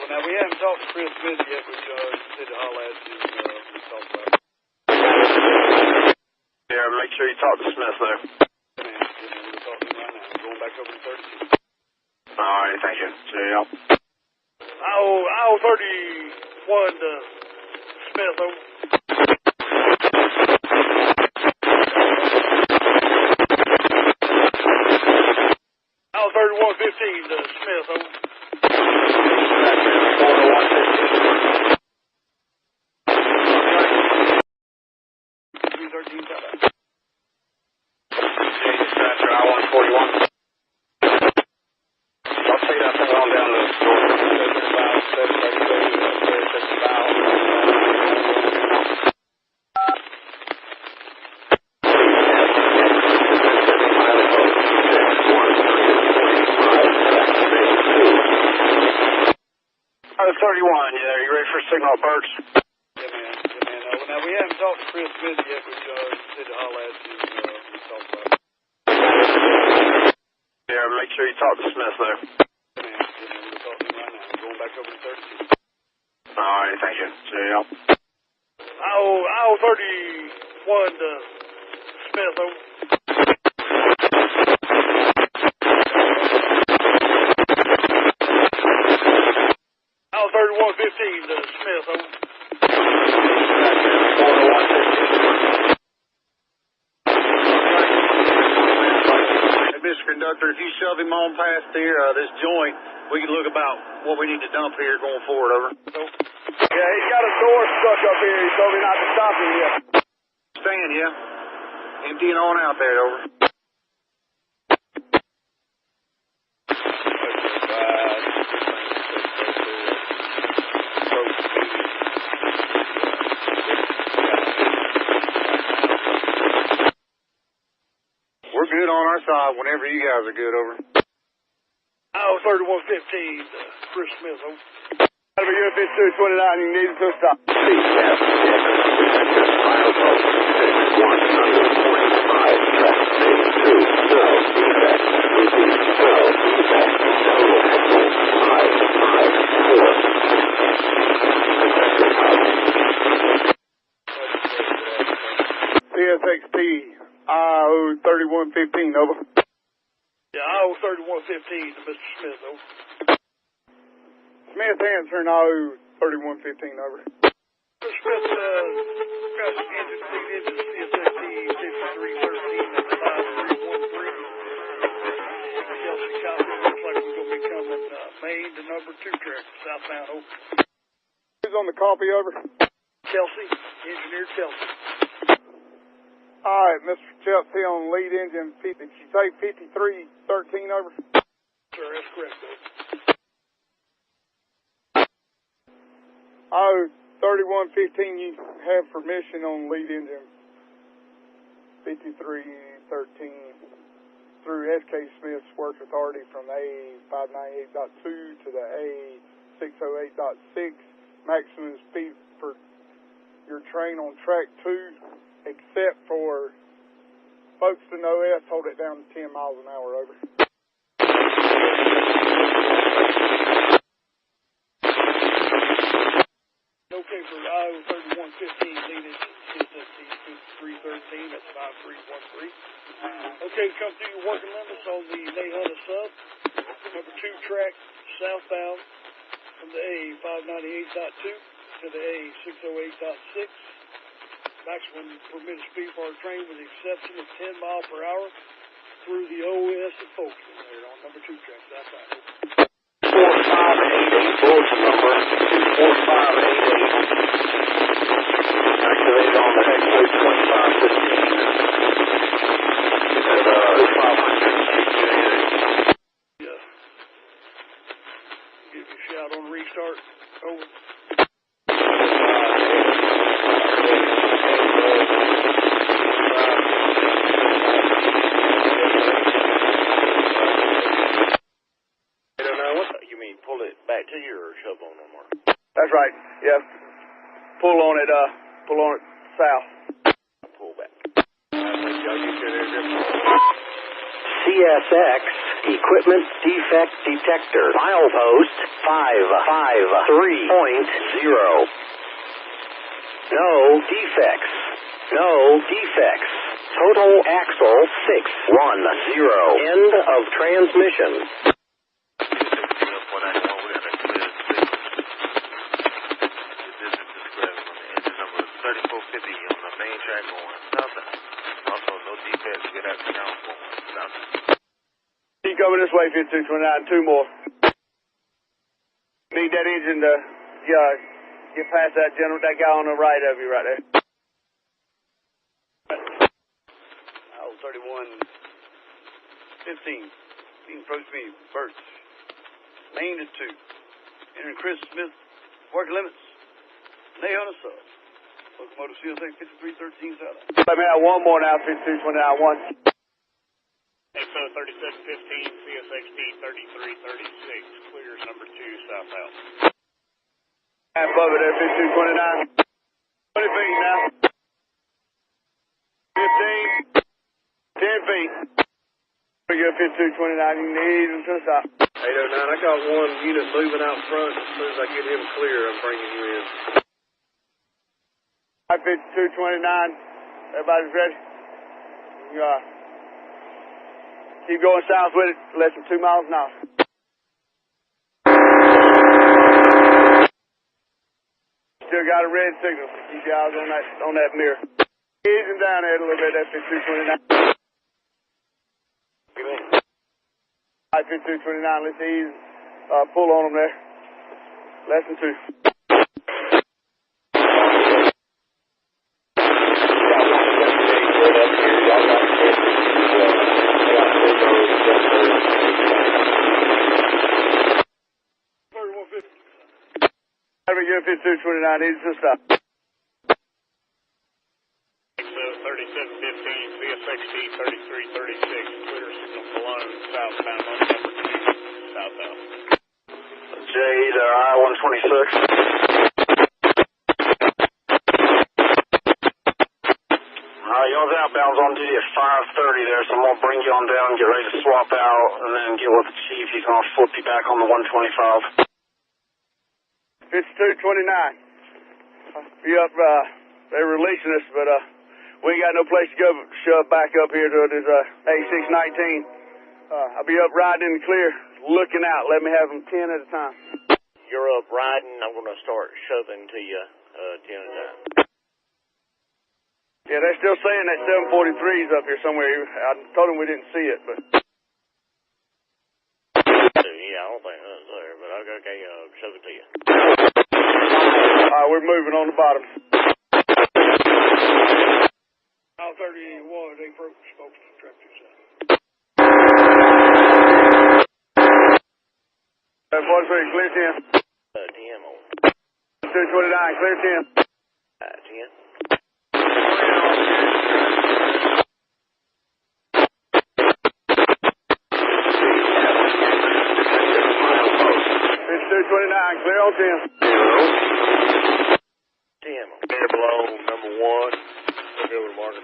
Now, we haven't talked to Chris Smith yet, but said to holler at you and talk about it. Yeah, make sure you talk to Smith there. Yeah, man. We're talking right now. I'm going back over to 32. All right, thank you. See you. I'll 31 to Smith over. I'll 3115 to Smith over. 313. Dispatcher, I-141. I'll take that thing on down to the store. 31, yeah. Are you ready for signal approach? Yeah, man. Now, we haven't talked to Chris Smith yet, but said to holler at you and talk about it. Yeah, make sure you talk to Smith there. Yeah, man. We're talking right now. I'm going back over to 32. All right, thank you. See you. I'll 31 to Smith, over. I'll 3115 to Smith, over. Hey, Mr. Conductor, if you shove him on past here, this joint, we can look about what we need to dump here going forward, over. Yeah, he's got a door stuck up here. He told me not to stop him yet. Stand, yeah. Emptying on out there, over. We're good on our side whenever you guys are good, over. I'll 3115 to Chris Smith, over. That'll be good, 5229. You need to stop. CSXT, IO 3115, over. Yeah, I'll 3115 to Mr. Smith, over. Smith answering IO 3115, over. Mr. Smith, got some engine CSXT 5313 at 5313. Chelsea copy. Looks like we're going to be coming main to number 2 track, southbound, over. Who's on the copy, over? Chelsea, engineer Chelsea. All right, Mr. Chelsea on lead engine. Did you say 5313, over? Sir, that's correct, over. Oh, 3115, you have permission on lead engine 5313 through SK Smith's work authority from the A598.2 to the A608.6. Maximum speed for your train on track 2, except for Folkston OS, hold it down to 10 miles an hour, over. Okay, for Iowa 3115, leaded CSXT 5313, that's 5313. Okay, come through your working limits on the Nahunta sub, number 2 track, southbound, from the A598.2 to the A608.6. Maximum permitted speed for our train with the exception of 10 miles per hour through the OS at Folkston there on number 2 track, southbound. 4588, bulletin number 4588. Activated on the hex code 2515. At 0500. Yeah. Give you a shout on restart. Over. Pull it back to you or shove on no more? That's right. Yeah. Pull on it south. Pull back. CSX Equipment Defect Detector. Milepost 553.0. No defects. No defects. Total axle 610. End of transmission. Keep coming this way, 5229, 2 more. Need that engine to get past that guy on the right of you right there. Oh, 3115. Being approach me first. Main to 2. Entering Chris Smith, working limits. Nahunta sub. Locomotive CSX 5313 south. Let me have one more now, 5229, 1. XO 3715, CSXT 3336, clears number 2 southbound. Above it there, 5229. 20 feet now. 15. 10 feet. We go 5229, you need to the stop. 809, I got one unit moving out front. As soon as I get him clear, I'm bringing you in. 5229, everybody's ready? You, keep going south with it, less than 2 miles an hour. Still got a red signal. Keep your eyes on that mirror. Easing down there a little bit, that 5229. 5229, let's ease, pull on them there. Less than 2. You're 5229, easy to stop. 3715, CSXT 3336, clear signal Malone, southbound on number 2, southbound. Jade, I-126. Y'all's outbound's on duty at 5:30 there, so I'm going to bring you on down, get ready to swap out, and then get with the chief. He's going to flip you back on the 125. 5229. Be up, they're releasing us, but we ain't got no place to go but shove back up here to this A619. I'll be up riding in the clear, looking out. Let me have them 10 at a time. You're up riding. I'm going to start shoving to you 10 at a time. Yeah, they're still saying that 743's up here somewhere. I told them we didn't see it, but... Yeah, I don't think that's there, but okay, shove it to you. We're moving on the bottom. Mile 31, they broke Folkston track 27. 743, clear 10. 10 on. 229, clear 10. 10. 229, clear on 10. 10. Clear below number 1. Look over the marker.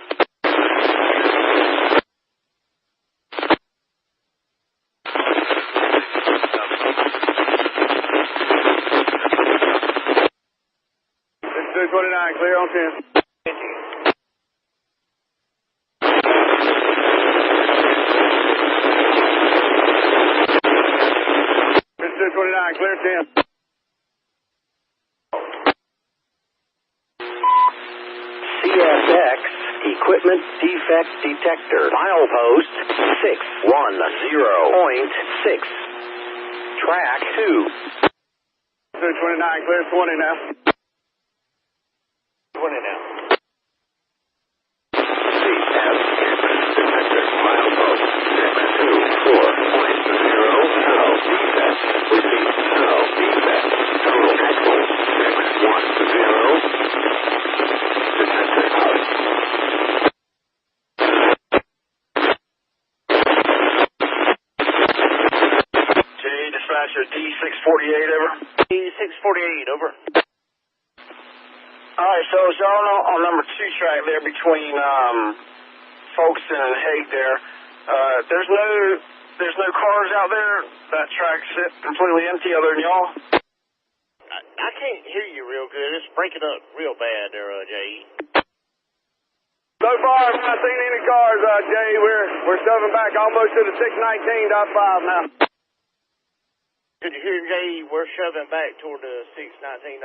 229, clear on 10. 229, clear 10. CSX Equipment Defect Detector. Milepost 610.6. Track 2. 229, clear 20 now. 20 now. Detector. Milepost 624.0. No defect. Repeat. No defect. Total axle 610. Detector out. Dispatcher D648, over. D648, over. Alright, so as y'all know, on number 2 track there between Folkston and Hague there, there's no cars out there. That track's completely empty other than y'all. I can't hear you real good. It's breaking up real bad there, Jay. So far, I've not seen any cars, Jay. We're shoving back almost to the 619.5 now. Did you hear, Jay? We're shoving back toward the 619.5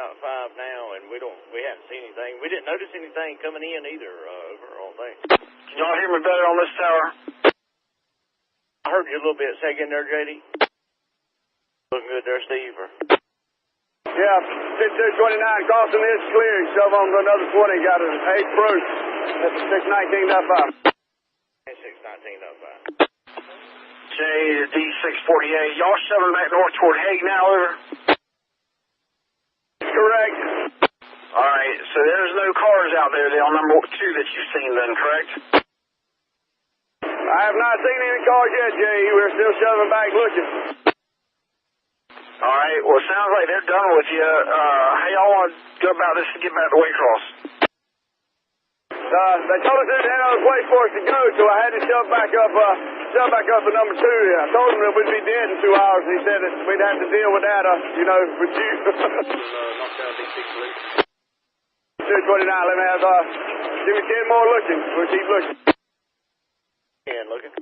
now, and we haven't seen anything. We didn't notice anything coming in either, over all thing. Can y'all hear me better on this tower? I heard you a little bit. Say again there, JD. Looking good there, Steve. Yeah, 6229, crossing is clear. Shove on to another 20. Got an 8 approach at the 619.5. 619.5. Jay, D648. Y'all shoving back north toward Hague now, over? Correct. Alright, so there's no cars out there on number 2 that you've seen then, correct? I have not seen any cars yet, Jay. We're still shoving back looking. Alright, well, it sounds like they're done with you. How y'all want to go about this to get back to Waycross? They told us they didn't have another place for us to go, so I had to shove back up sub back up to number 2. I told him that we'd be dead in 2 hours, and he said that we'd have to deal with that, with you. Knockdown D6 lead. 229, let me have, give me 10 more looking. We'll keep looking. 10 looking.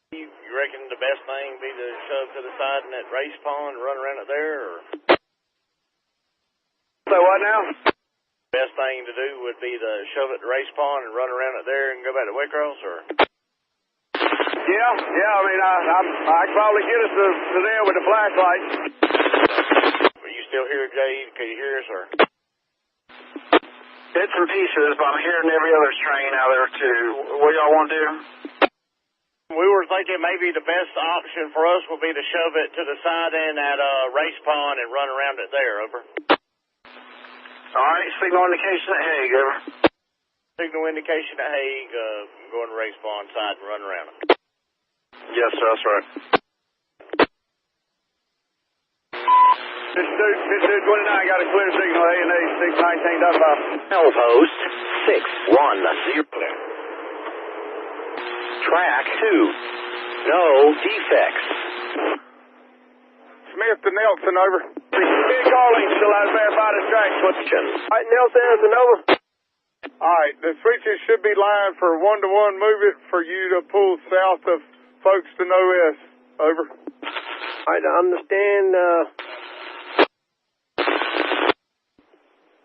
You reckon the best thing be to shove to the side in that race pond and run around it there, or? So what now? Best thing to do would be to shove it to race pond and run around it there and go back to Waycross, or? Yeah, I mean, I could probably get us to there with the flashlight. Are you still here, Jade? Can you hear us, or? Bits and pieces, but I'm hearing every other train out there too. What y'all want to do? We were thinking maybe the best option for us would be to shove it to the side end at race pond and run around it there, over. All right, signal indication at Hague, over. Signal indication at Hague, go in the race pond side and run around it. Yes, sir, that's right. This dude 29 got a clear signal, A&A 619.5. Outpost 610. Track 2. No defects. Smith to Nelson, over. Big calling, still out of verified as track. Question. All right, Nelson, over. All right, the switches should be lined for 1-to-1. Move it for you to pull south of Folkston OS. Over. All right, I understand.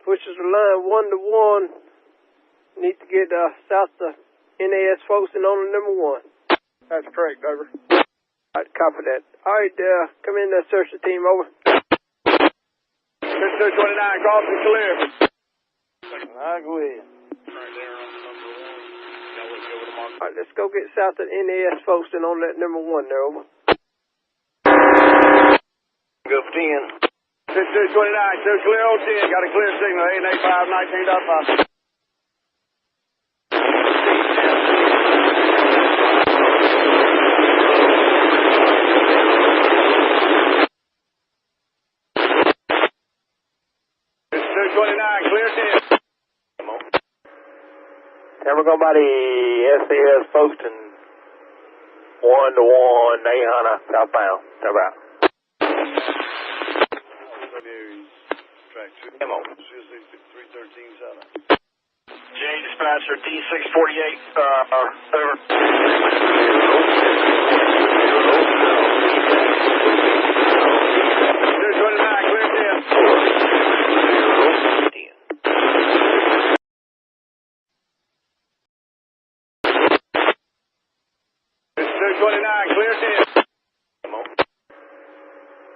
Switches the line 1-to-1. Need to get south of NAS Folkston on the number 1. That's correct, over. All right, copy that. All right, come in, search the team, over. 229, crossing clear. All right, go ahead. All right, let's go get south of NAS Folkston on that number 1 there, over. Go for 10. 229, still clear on 10. Got a clear signal, A&A 519.5. And we're going by the SAS Folkston 1-to-1, 800 southbound. Over out. Track 2. Ammo. 313 south. J dispatcher D648, over.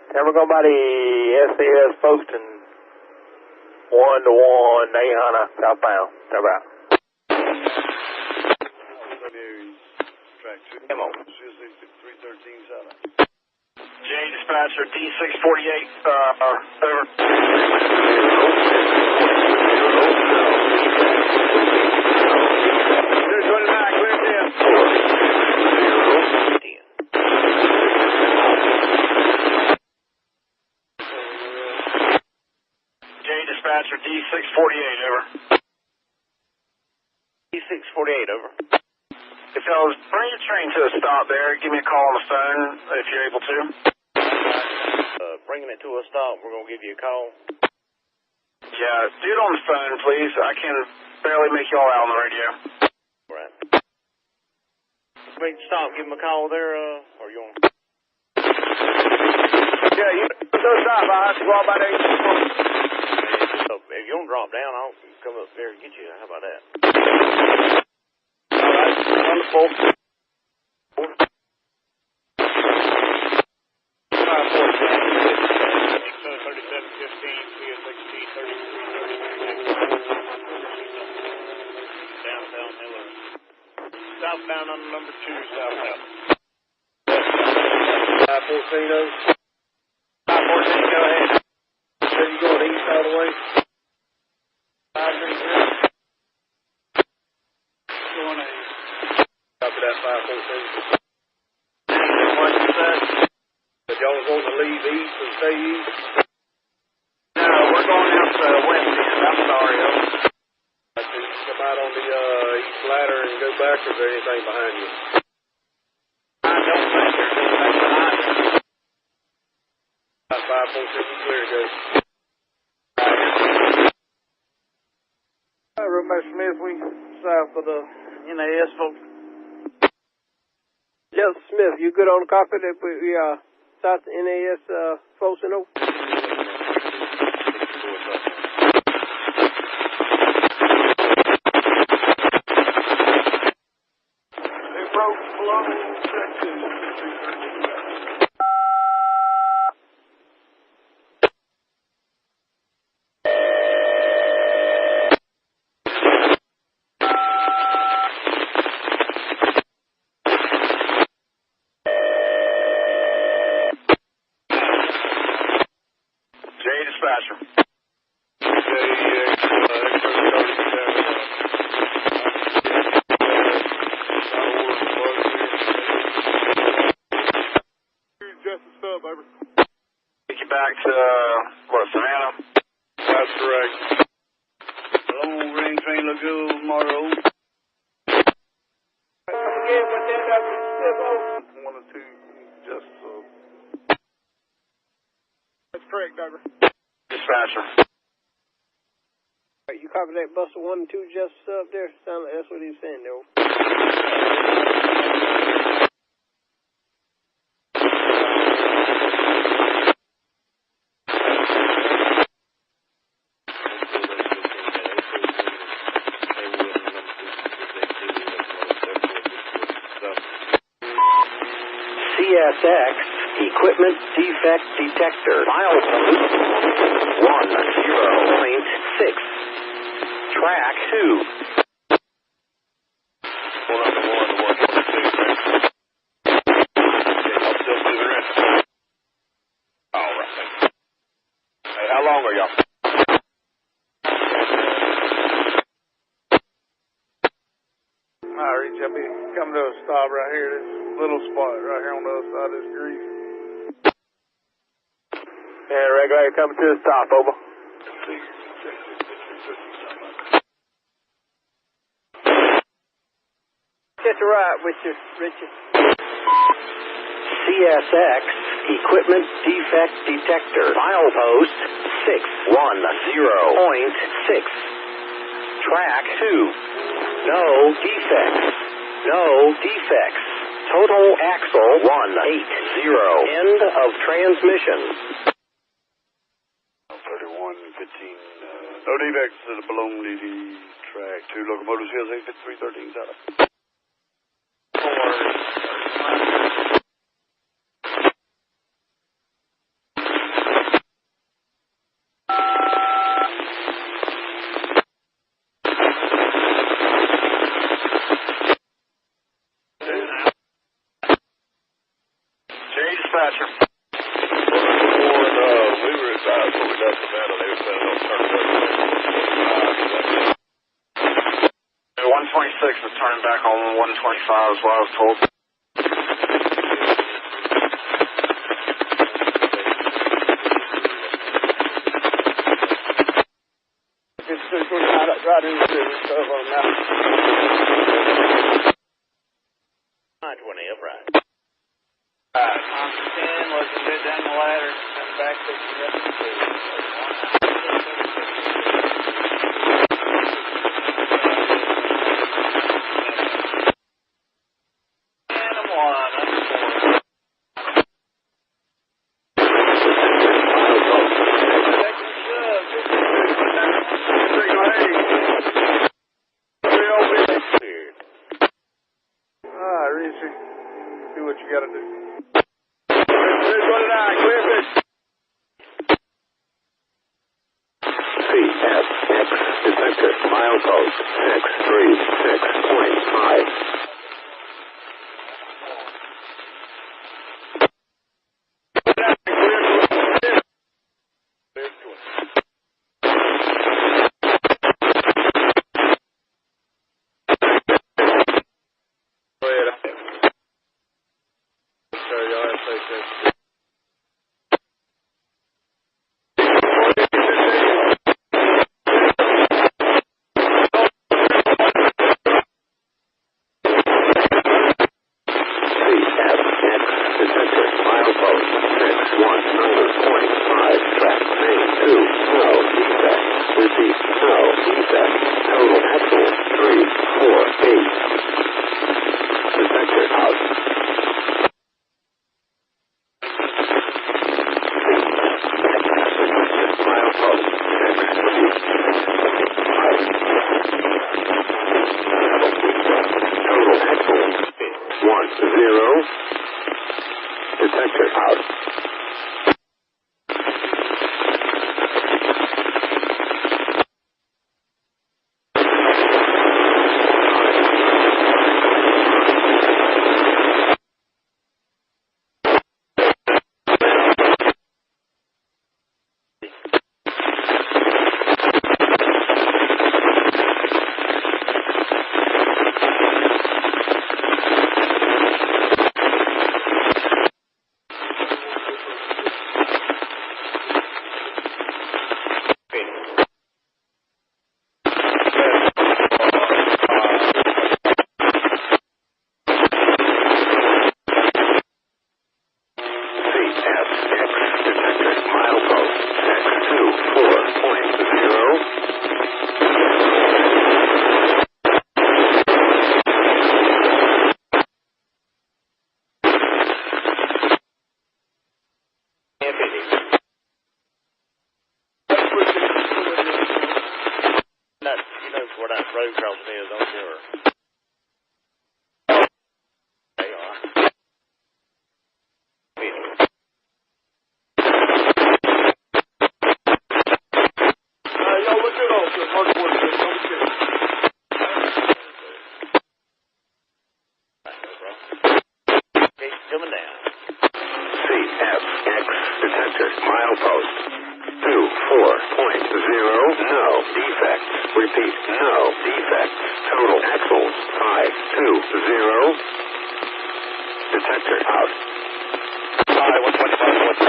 And we're going by the SAS Folkston 1-to-1, 800 southbound. Over out. Track 2. Ammo. 313 south. J dispatcher D648, over. Dispatcher D648, over. D648, over. If y'all bring your train to a stop there, give me a call on the phone if you're able to. Bringing it to a stop, we're going to give you a call. Yeah, do it on the phone, please. I can barely make y'all out on the radio. Right. Make the stop, give him a call there, or you want? Yeah, you don't stop. I'll have to go out by the 8. If you don't drop down, I'll come up there and get you. How about that? All right, wonderful. 3715, southbound on number 2, southbound. 514, 514, go ahead. So you going east all the way? 533. Going east. Copy that 514. What you said? But y'all was wanting to leave east and stay east? No, we're going out to west end. I'm sorry, over. Come out on the east ladder and go back, or is there anything behind you? clear to go. Roadmaster Smith, we south of the NAS, folks. Delta Smith, you good on the copy that we south of NAS, Folkston over? Approach below section. Back to, Savannah? That's correct. Long range train look good tomorrow. Come again with that after Smith over? 1 or 2, just That's correct, Douglas. Dispatcher. You copy that Buster 1 and 2 just up there? Sound like that's what he's saying there. CSX Equipment Defect Detector. Milepost 10.6. Track 2. Pull out the 1 to 122, right? I'm still moving in. All right. Hey, how long are y'all? All right, Reach, I'll be coming to a stop right here. This little spot right here on the other side of this grease. Yeah, regular, coming to a stop, over. Get you right with you, Richard. CSX Equipment Defect Detector. Milepost 610.6. Track 2. No defects. No defects. Total axle 180. End of transmission. 3115. No defects to the balloon DD track 2. Locomotive CSA 5313 south. Dispatcher. We were advised when we left Savannah, they were saying don't turn it up. 126 is turning back on 125 is what I was told. It's right in the stuff on now. 920, upright. I'm 10, looking good down the ladder, coming back to do what you gotta do. CSX Detector. Milepost 636.5. Detector out. Where that road crossing is, don't you? Y'all look good also. Mark Ward says, don't be kidding. Okay, coming down. CFX detector milepost 24.0. No defects. Repeat, no defects. Total axles 520. Detector out. 125.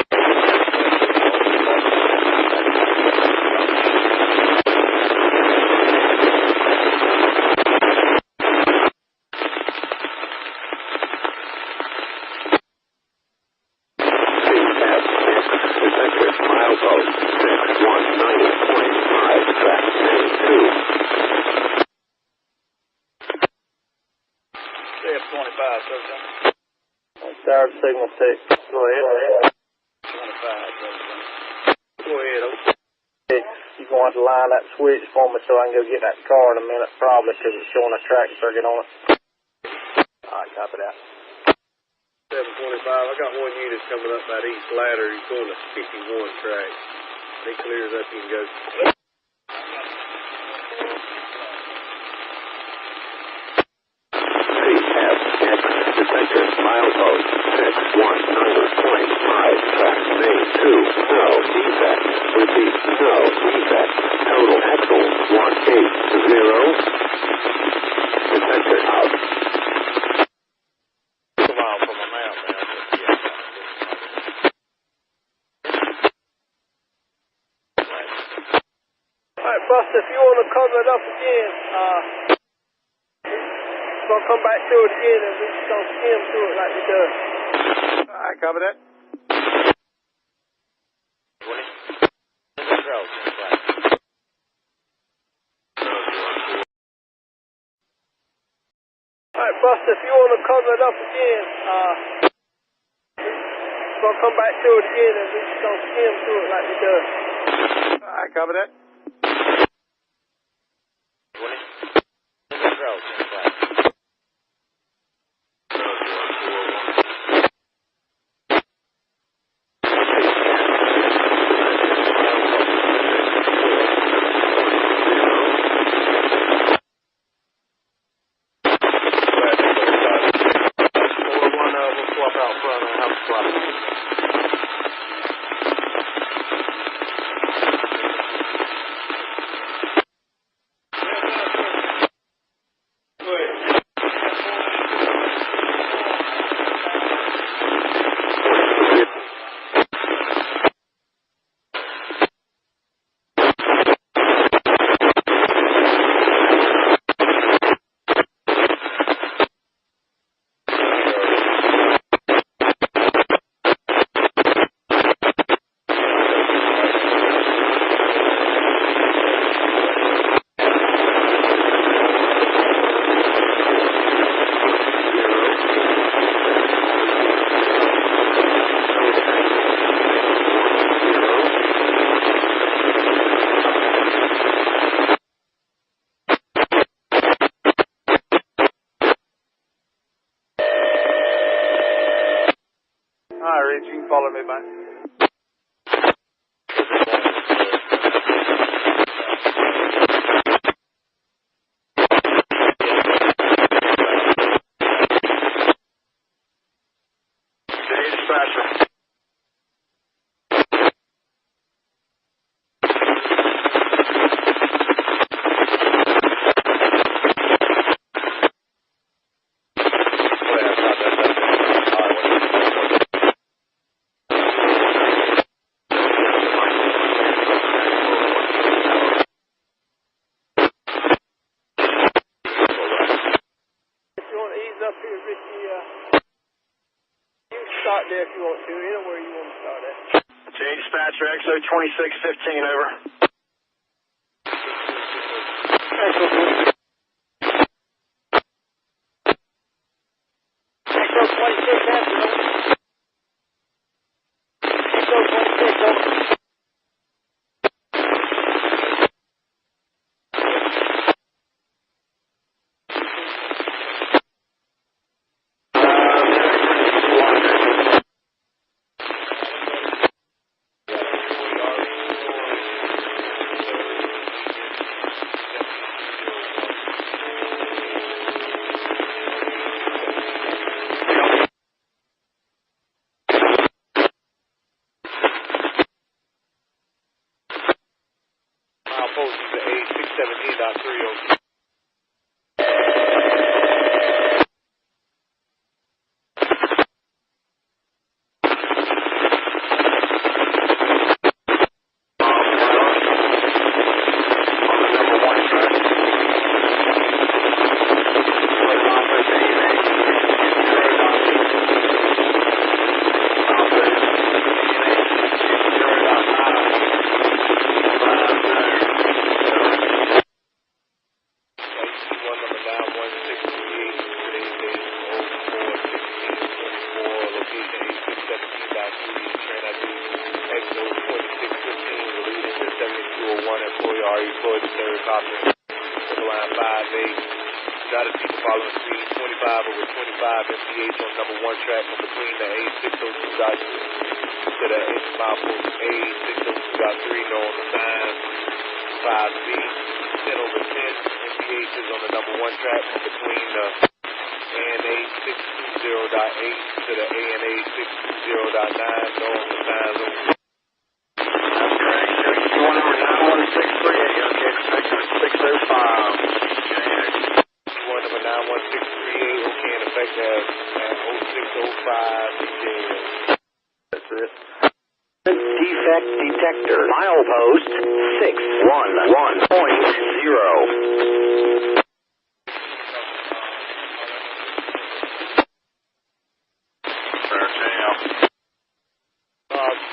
Start signal 6. Go ahead. 25. Go ahead. Okay. You're going to have to line that switch for me so I can go get that car in a minute, probably, because it's showing a track circuit on it. Alright, copy that. 725. I got one unit coming up that east ladder. He's going to 51 track. When he clears up, you can go. Detector milepost 619.5 track main 2. No defect. Repeat, no defect. Total axle 180. Detector out. 2 miles from my map now. Alright, Buster, if you want to cover it up again, we're going to come back through it again and we're just going to skim through it like we do. Alright, cover that. Alright, Buster, if you want to cover it up again, we're going to come back through it again and we're just going to skim through it like we do. Alright, cover that. follow me back. Dispatcher. Start there if you want to, anywhere you want to start at. J Dispatcher, XO 2615, over. XO 26, over. XO 26, over. Detector, milepost 611.0.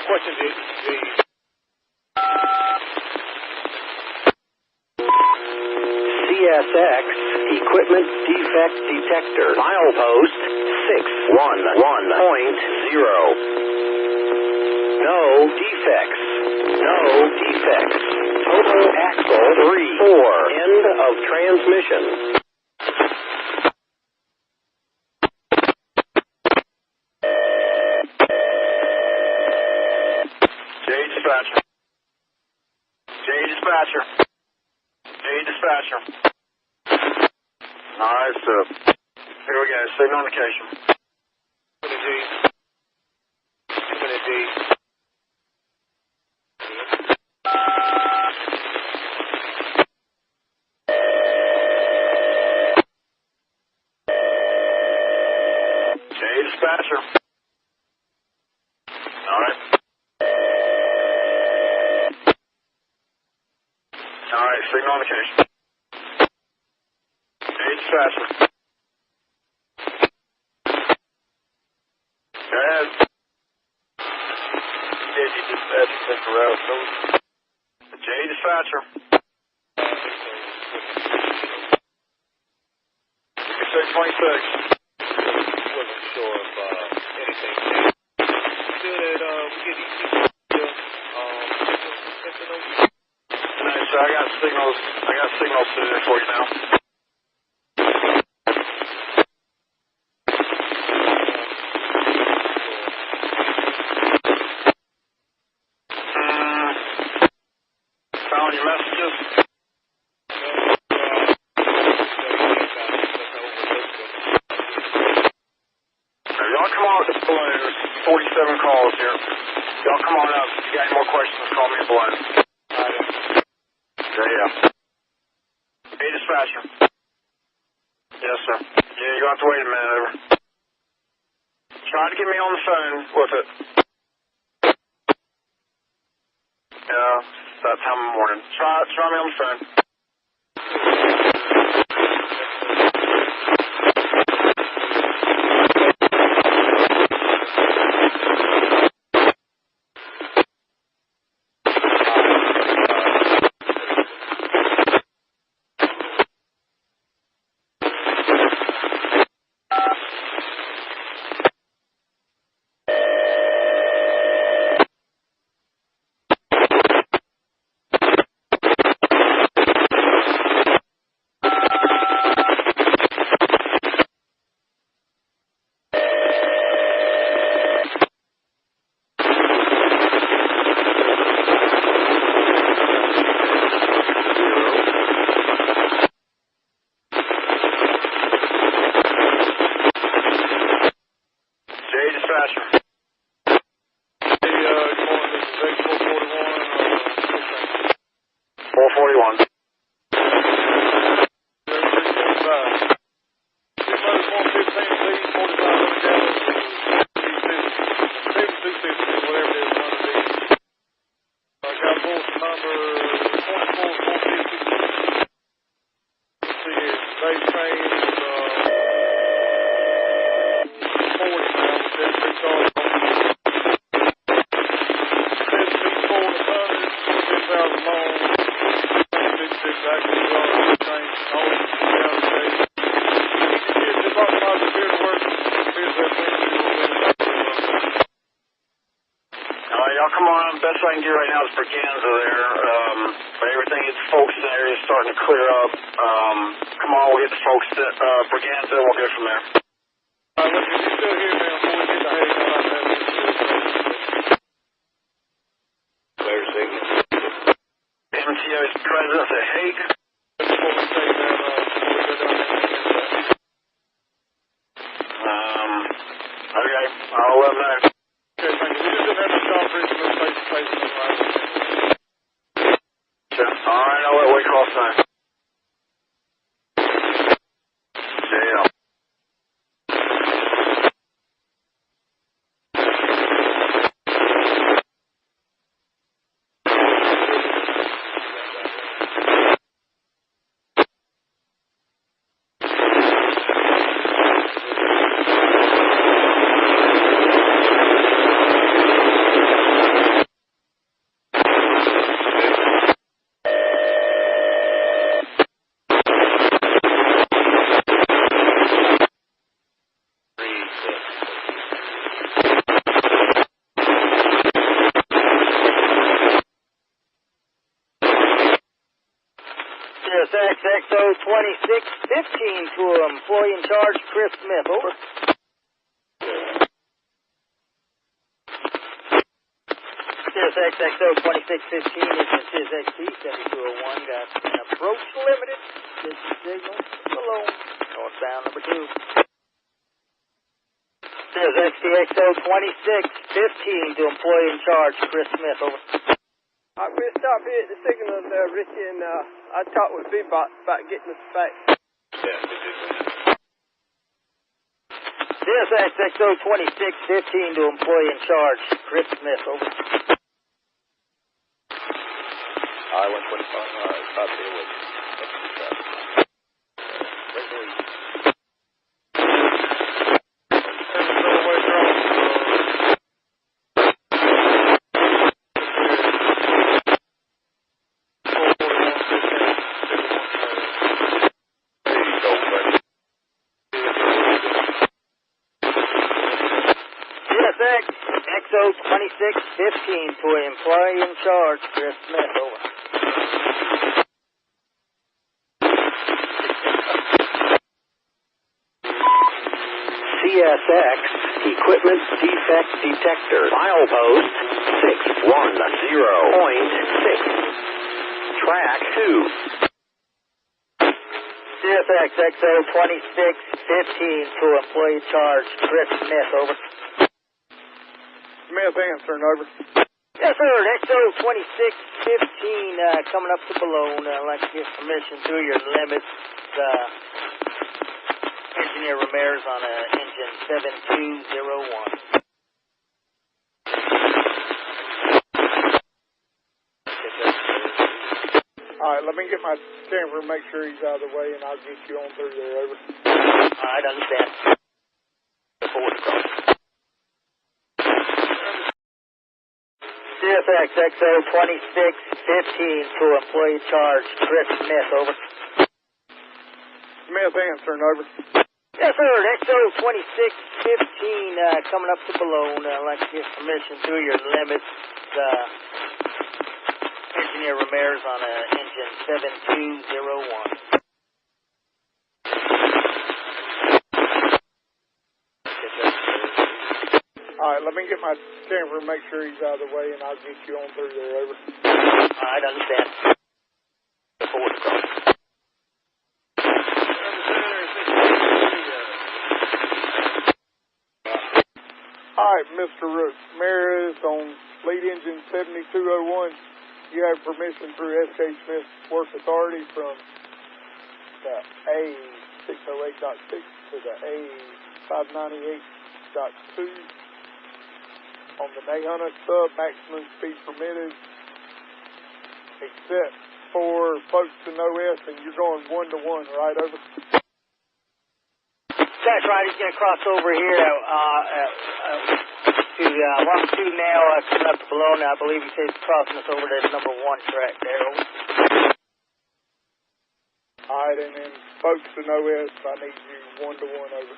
Question, CSX, equipment defect detector, milepost 611.0. No defects. No defects. Total axle 3-4. End of transmission. J Dispatcher. J Dispatcher. J Dispatcher. Alright, so here we go. Signal indication. Dispatcher. Alright. Alright, signal indication. Hey, dispatcher. Go ahead. J Dispatcher, Mr. Rouse. J Dispatcher. 626. I got signals to there for you now. 47 calls here. Y'all come on up. If you got any more questions, call me below. Yeah. Hey, dispatcher. Yes, sir. Yeah, you're going to have to wait a minute, over. Try to get me on the phone with it. Yeah, it's that time of the morning. Try me on the phone. Y'all come on. Best I can do right now is Braganza there. But everything in the Folkston area is starting to clear up. Come on, we'll get to Folkston, Braganza, and we'll go from there. Look, if you're still here, man, before we get to Hague, I'll have to have this Clear signal. MTO's presence at Hague. before we take that, before we go down there. Okay, I'll let them know. Okay, thank you. We just didn't have to stop for each other face-to-face on the line. Sure. All right, I'll let Waycross know. Yeah. XO 2615 to employee in charge, Chris Smith. Over. XO 2615 is the XT 7201. Got an approach limited. Distance signal below. Northbound number 2. XTXO 2615 to employee in charge, Chris Smith. Over. We'll stop here at the signal there, Richie, and I talked with Bebop about getting us back. XO 2615 to employee in charge, Chris Smith. Over. I-125, stop here with XO 2615 to employee in charge, Chris Smith. Over. CSX Equipment Defect Detector. Milepost 610.6. Track 2. CSX XO 2615 to employee in charge, Chris Smith. Over. Smith answering, over. Yes, sir. XO 2615 coming up to Balone. I'd like to get permission through your limits. Engineer Ramirez on engine 7201. All right, let me get my camera and make sure he's out of the way, and I'll get you on through there, over. All right, understand. CSX XO 2615 to employee charge Chris Smith, over. Smith answering, over. Yes, sir. XO 2615 coming up to Balone. I'd like to get permission through your limits. Engineer Ramirez on engine 7201. All right, let me get my camera and make sure he's out of the way, and I'll get you on through there, over. All right, understand. All right, Mr. Ramirez on lead engine 7201. You have permission through SK Smith Work Authority from the A608.6 to the A598.2 on the Nahunta sub, maximum speed permitted, except for Folkston OS, and you're going 1-to-1, right, over? That's right. He's going to cross over here to 1-2 now, coming up to Balone. I believe he says crossing us over to number 1 track there. Over. All right, and then Folkston OS, I need you 1-to-1, over.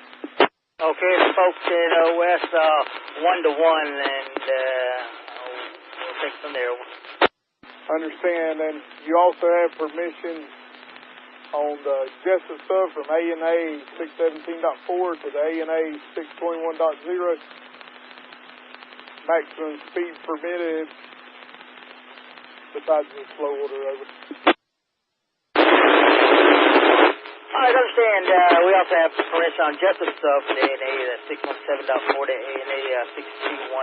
Okay, the Folkston OS 1-to-1, and we'll take from there. Over. Understand, and you also have permission on the Jessup sub from ANA 617.4 to the ANA 621.0. Maximum speed permitted besides the slow order, over. I understand. We also have permission on Jessup sub from the ANA 617.4 to ANA 621.0.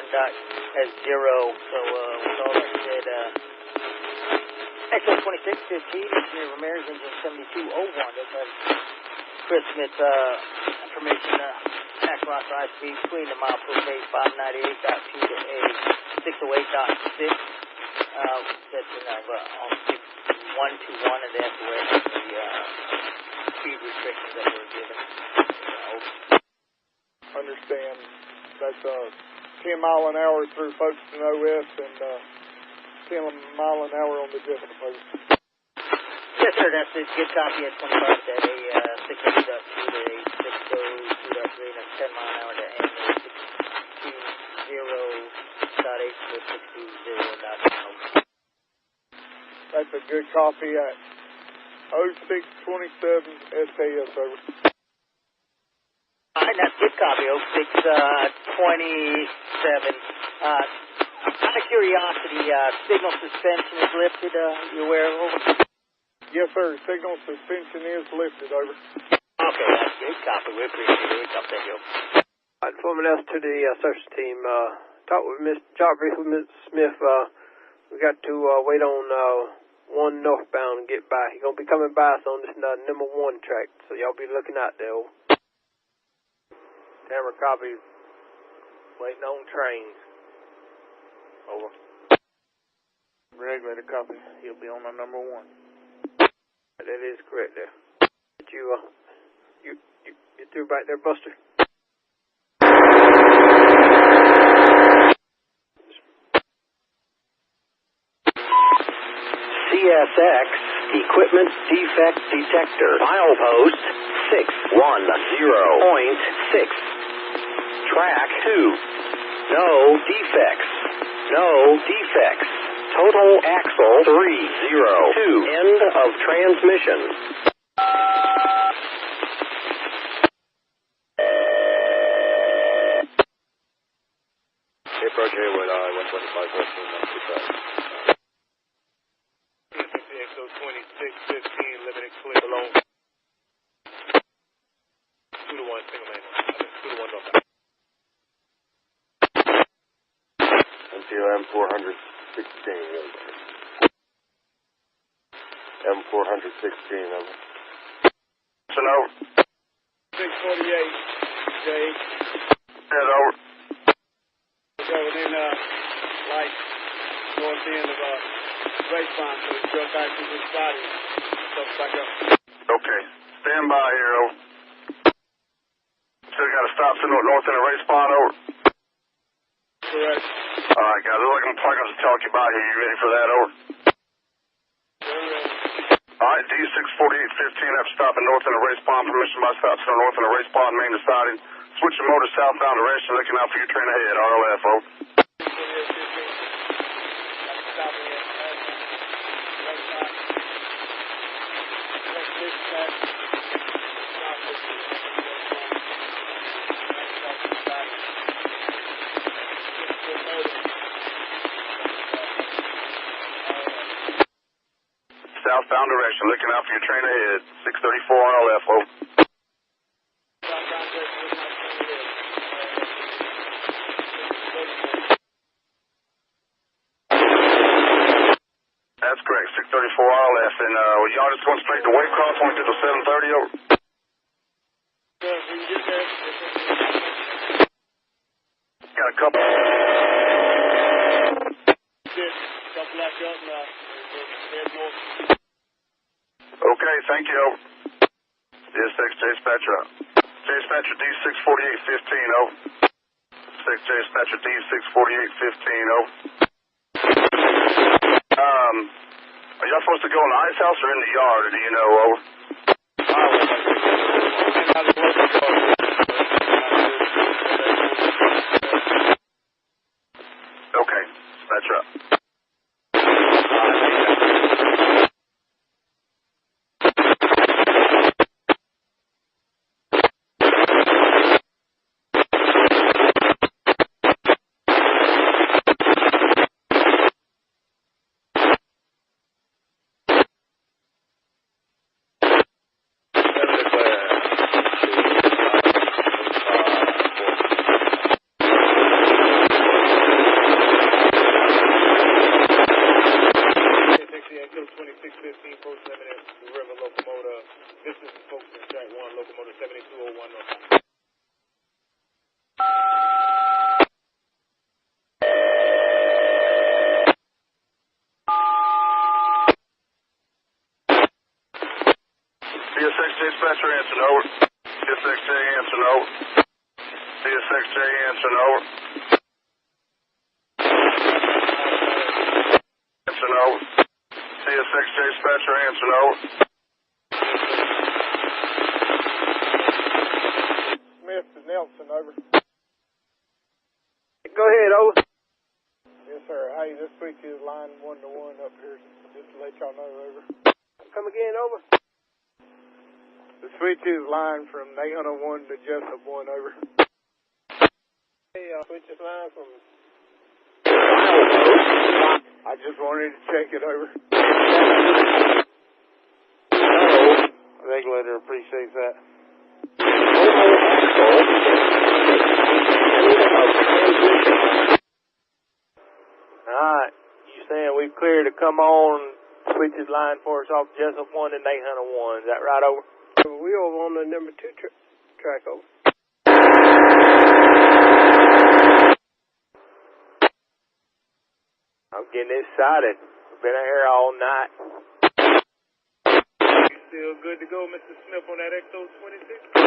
So with all that said, XO 2615, Engineer Ramirez, engine 7201. Does have Chris Smith's information, Across high speed between the mile per phase 598.2 to A608.6. That's on 1-to-1, and that's where the speed restrictions that were given. Understand. That's 10 mile an hour through Folkston OS and 10 mile an hour on the Jessup post. Yes, sir. That's a good copy at 25 to A602 to A602.3, and 10 mile an hour to A620.8 to 620.0. That's a good copy at 0627 SKS, over. All right, that's a good copy, 0627. Out of curiosity, signal suspension is lifted, you aware of, over? Yes, sir. Signal suspension is lifted, over. Okay, that's a good copy. We appreciate it. Thank you. Informant S to the search team. Talk with brief with Mr. Smith. We got to wait on 1 northbound and get by. He's going to be coming by us on this number 1 track, so y'all be looking out there. Over. Camera copy. Waiting on trains. Over. Regulator copy. He'll be on the number 1. That is correct there. You through back there, Buster? CSX Equipment Defect Detector. Milepost 610.6. Track 2. No defects. No defects. Total axle 302. End of transmission. Approach Hayward, 125 Western, XO 2615, limited clear alone. 2-to-1, single man. 2-to-1 northbound. M416. M416, over. So over. 648, Jay. Head over. So within, like, towards the end of, race line, so we go back to the side and stuff back up. Okay. Stand by here, over. Still got a stop signal north in the race spot, over. Correct. Alright, guys, looks like I'm talking to talk you by here. You ready for that, over? Alright, D64815, after stopping north in the race pond, permission by stop signal north in the race pond, main deciding. Switch your motor southbound direction, looking out for your train ahead, RLF, over. Southbound direction, looking out for your train ahead, 634 RLF, over. That's correct, 634 RLF, and y'all just went straight to Waycross, went to the 730, over. Got a couple. Okay, thank you. DSX Dispatcher. Dispatcher D64815, over. 6 Dispatcher D64815, over. Are y'all supposed to go in the ice house or in the yard, or do you know, over? Okay, dispatcher up. Dispatcher answer, over. DSXJ answer, over. DSXJ answer, over. Answer, over. DSXJ dispatcher answer, over. Smith to Nelson, over. Go ahead, over. Yes, sir. Hey, this week is line 1-to-1 up here, just to let y'all know, over. Come again, over. The switch is line from 801 to Jessup 1, over. Hey, switch is line from... I just wanted to check it, over. Regulator appreciates that. Alright, you saying we clear to come on, switch his line for us off Jessup 1 and 801, is that right, over? We over on the number 2 track, over. I'm getting excited. We've been out here all night. You still good to go, Mr. Smith, on that XO26?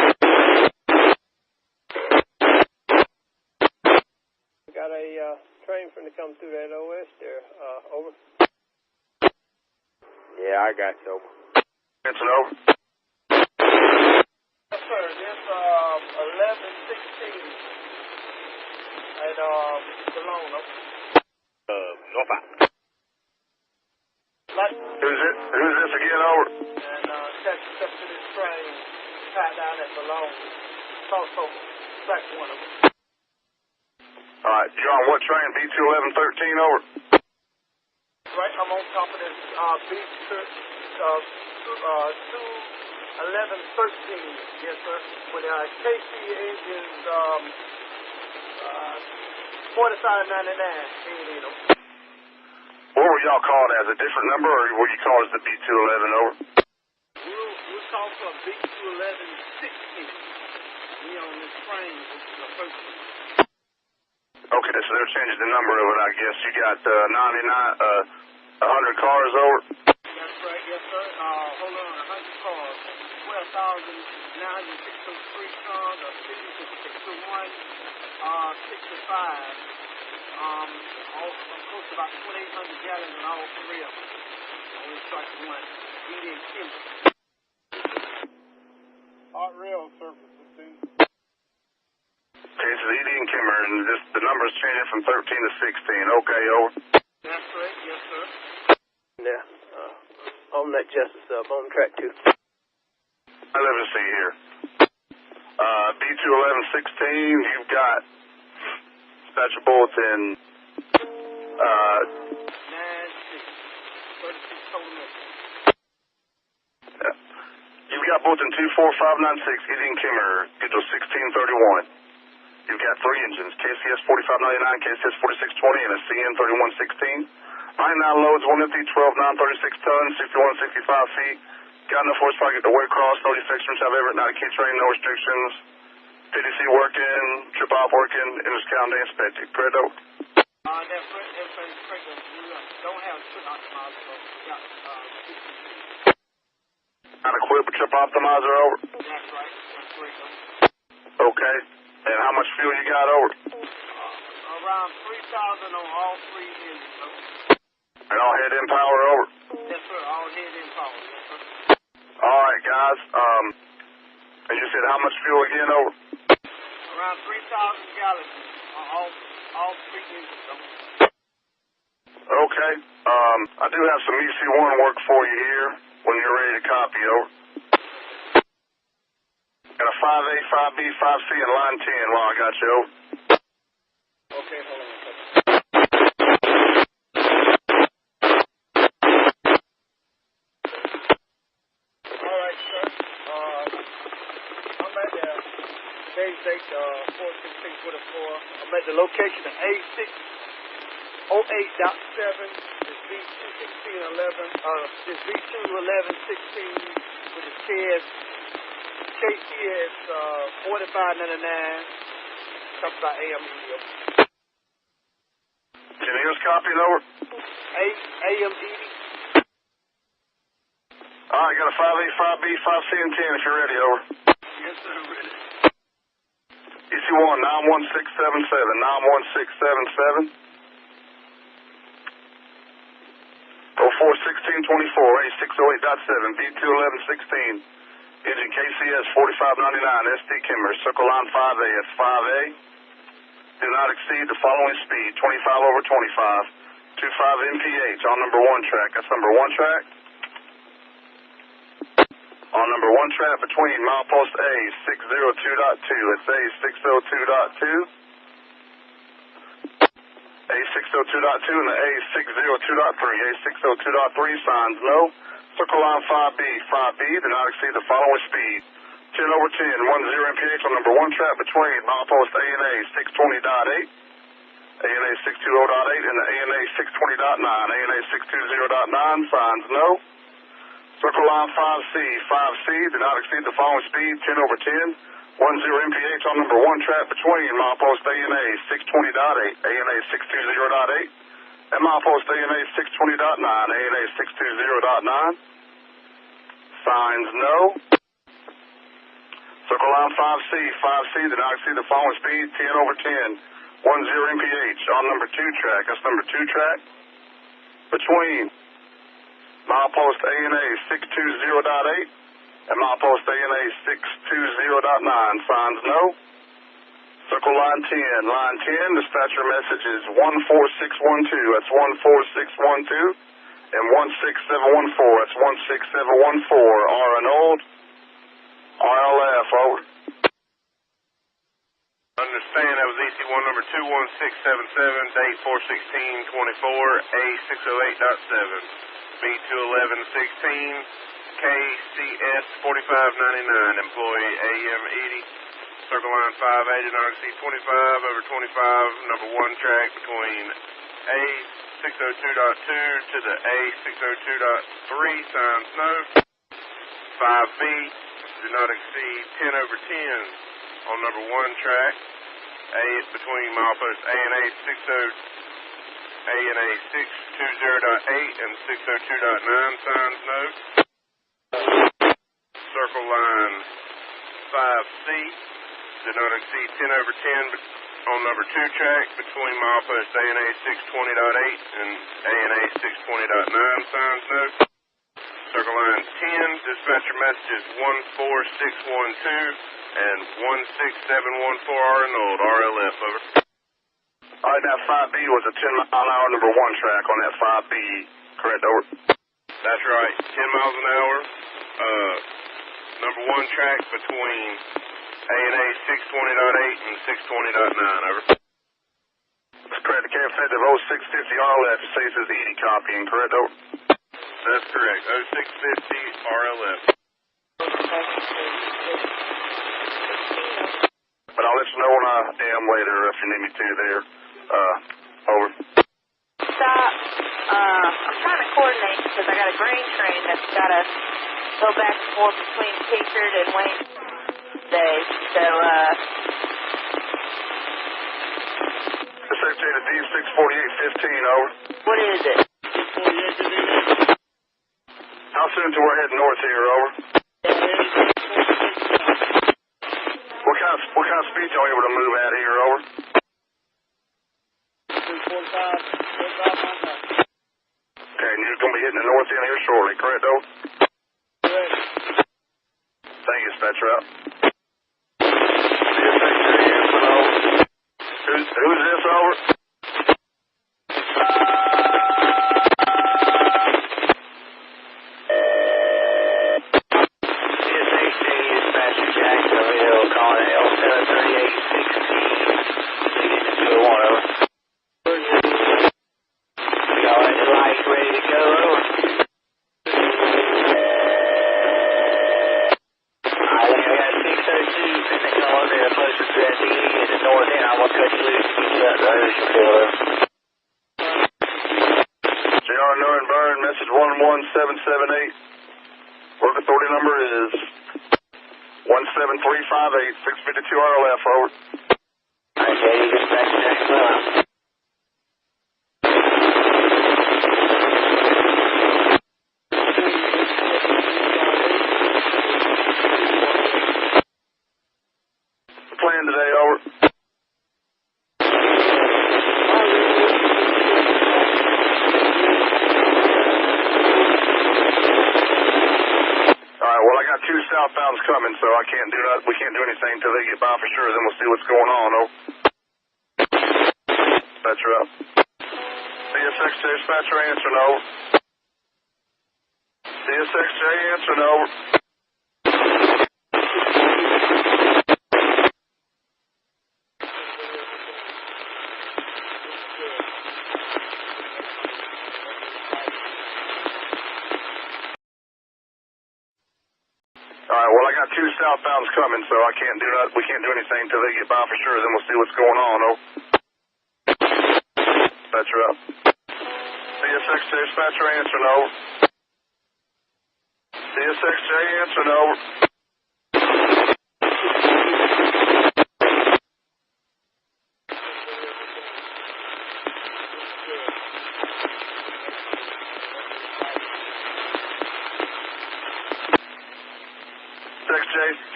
Got a train finna come through that OS there, over. Yeah, I got you, over. Answer, over. Yes, sir. This 1116 at Bologna. North. Who's this again, over? And Texas up to this train, tied down at Bologna. Also, track 1 of them. Alright, you're on what train? B21113, over? Right, I'm on top of this B21113, yes, sir. With KC engines, 4599. What were y'all called as? A different number, or were you called as the B211 over? We'll call for B211-16. We on this train, which is a Folkston. Okay, so they're changing the number of it, I guess. You got 100 cars over? That's right, yes, sir. Hold on, 100 cars. 12,963 cars, a city to 601, 65. Close to about 2,800 gallons in all three of them. Only truck one. Eat and timber. Hot rail surfaces, too. Okay, so ED and Kimmer, and the number's changing from 13 to 16. Okay, over. That's correct, yes, sir. Yeah, on that Justice on track 2. Let me see here. B211-16, you've got dispatcher bulletin 9-6. You've got bulletin 24596, Gideon Kimmer, schedule 1631. You've got 3 engines, KCS 4599, KCS 4620, and a CN 3116. 99 loads, 1 empty, 12,936 tons, 6165 feet. Got enough horsepower to get the way across, no defections, have ever, not a key train, no restrictions. PDC working, trip off working, engines counted and inspected. Correct, over? That's right, everything's correct. We don't have a trip optimizer, so we got Not equipped with trip optimizer, over? That's right, that's correct. Okay, and how much fuel you got, over? Around 3,000 on all 3 engines, over. And all head in power, over? Yes, sir, all head in power, yes, sir. All right, guys. And you said how much fuel again, over? Around 3,000 gallons on all 3 engines, over. Okay. I do have some EC1 work for you here when you're ready to copy, over. Got a 5A, 5B, 5C, and line 10 while I got you, over. Okay, hold on a second. All right, sir. I'm at today's date, 4/16/24. I'm at the location of A608.7. This B21611. This B21116 with the KCS 4599. Talk about AM media. Can you hear us copying, over? AM media. All right, got a 5A, 5B, 5C, and 10 if you're ready, over. Yes, sir, ready. EC1, 91677, 91677. 041624, A608.7, B21116. Engine KCS 4599, SD Kimmer, circle line 5A, that's 5A. Do not exceed the following speed, 25 over 25, 25 mph on number 1 track. That's number 1 track. On number 1 track between milepost A 602.2, that's A 602.2. A602.2 and the A602.3. A602.3 signs no. Circle line 5B, 5B, do not exceed the following speed. 10 over 10, 10 mph on number 1 track between milepost ANA 620.8, ANA 620.8, and the ANA 620.9. ANA 620.9 signs no. Circle line 5C, 5C, do not exceed the following speed. 10 over 10, 10 mph on number 1 track between milepost ANA 620.8, ANA 620.8. And milepost ANA 620.9, ANA 620.9. Signs no. Circle line 5C, 5C, did not exceed the following speed, 10 over 10, 10 mph on number 2 track. That's number 2 track. Between milepost ANA 620.8 and milepost ANA 620.9. Signs no. Circle line 10. Line 10, dispatcher message is 14612. That's 14612. And 16714. That's 16714. R and old. RLF, over. Understand, that was EC1 number 21677, date 4/16/24, A608.7, B21116, KCS 4599, employee AM 80. Circle line 580, not exceed 25, over 25, number 1 track between A602.2 to the A602.3, signs no. 5B, do not exceed 10 over 10 on number 1 track. A is between milepost A and A620.8 and 602.9, signs no. Circle line 5C, did not exceed 10 over 10 on number 2 track between milepost A and A620.8 and A and A620.9, signs no. Circle line 10, dispatcher messages 14612 and 16714 are annulled. RLF, over. All right, that 5B was a 10-mile-an-hour number 1 track on that 5B, correct, over? That's right, 10 miles an hour. Number 1 track between A and A 620.8 and 620.9, over. That's correct. The effective 0650 RLF says is the ED copying, correct, over? That's correct, 0650 RLF. But I'll let you know when I am later if you need me to there. Over. Stop. I'm trying to coordinate because I got a grain train that's got to go back and forth between Pickard and Wayne Day. So, The Secretary to D64815, over. What is it? How soon till we're heading north here, over? What kind of speed y'all able to move at here, over? 45 Okay, and you're going to be hitting the north end here shortly, correct, over? Correct. Thank you, dispatcher out. Who's this, over? JR Northern Burn, message 11778. Work authority number is 17358, 652 RLF, over. Okay, you get back to next one. Plan today, over. Well, I got 2 southbounds coming, so we can't do anything until they get by for sure. Then we'll see what's going on. Oh, dispatcher up. CSX dispatcher answer no. CSX answer no. Well, I got 2 southbounds coming, so we can't do anything until they get by for sure. Then we'll see what's going on. Oh, dispatcher up. CSX dispatcher answer no. CSX answer no.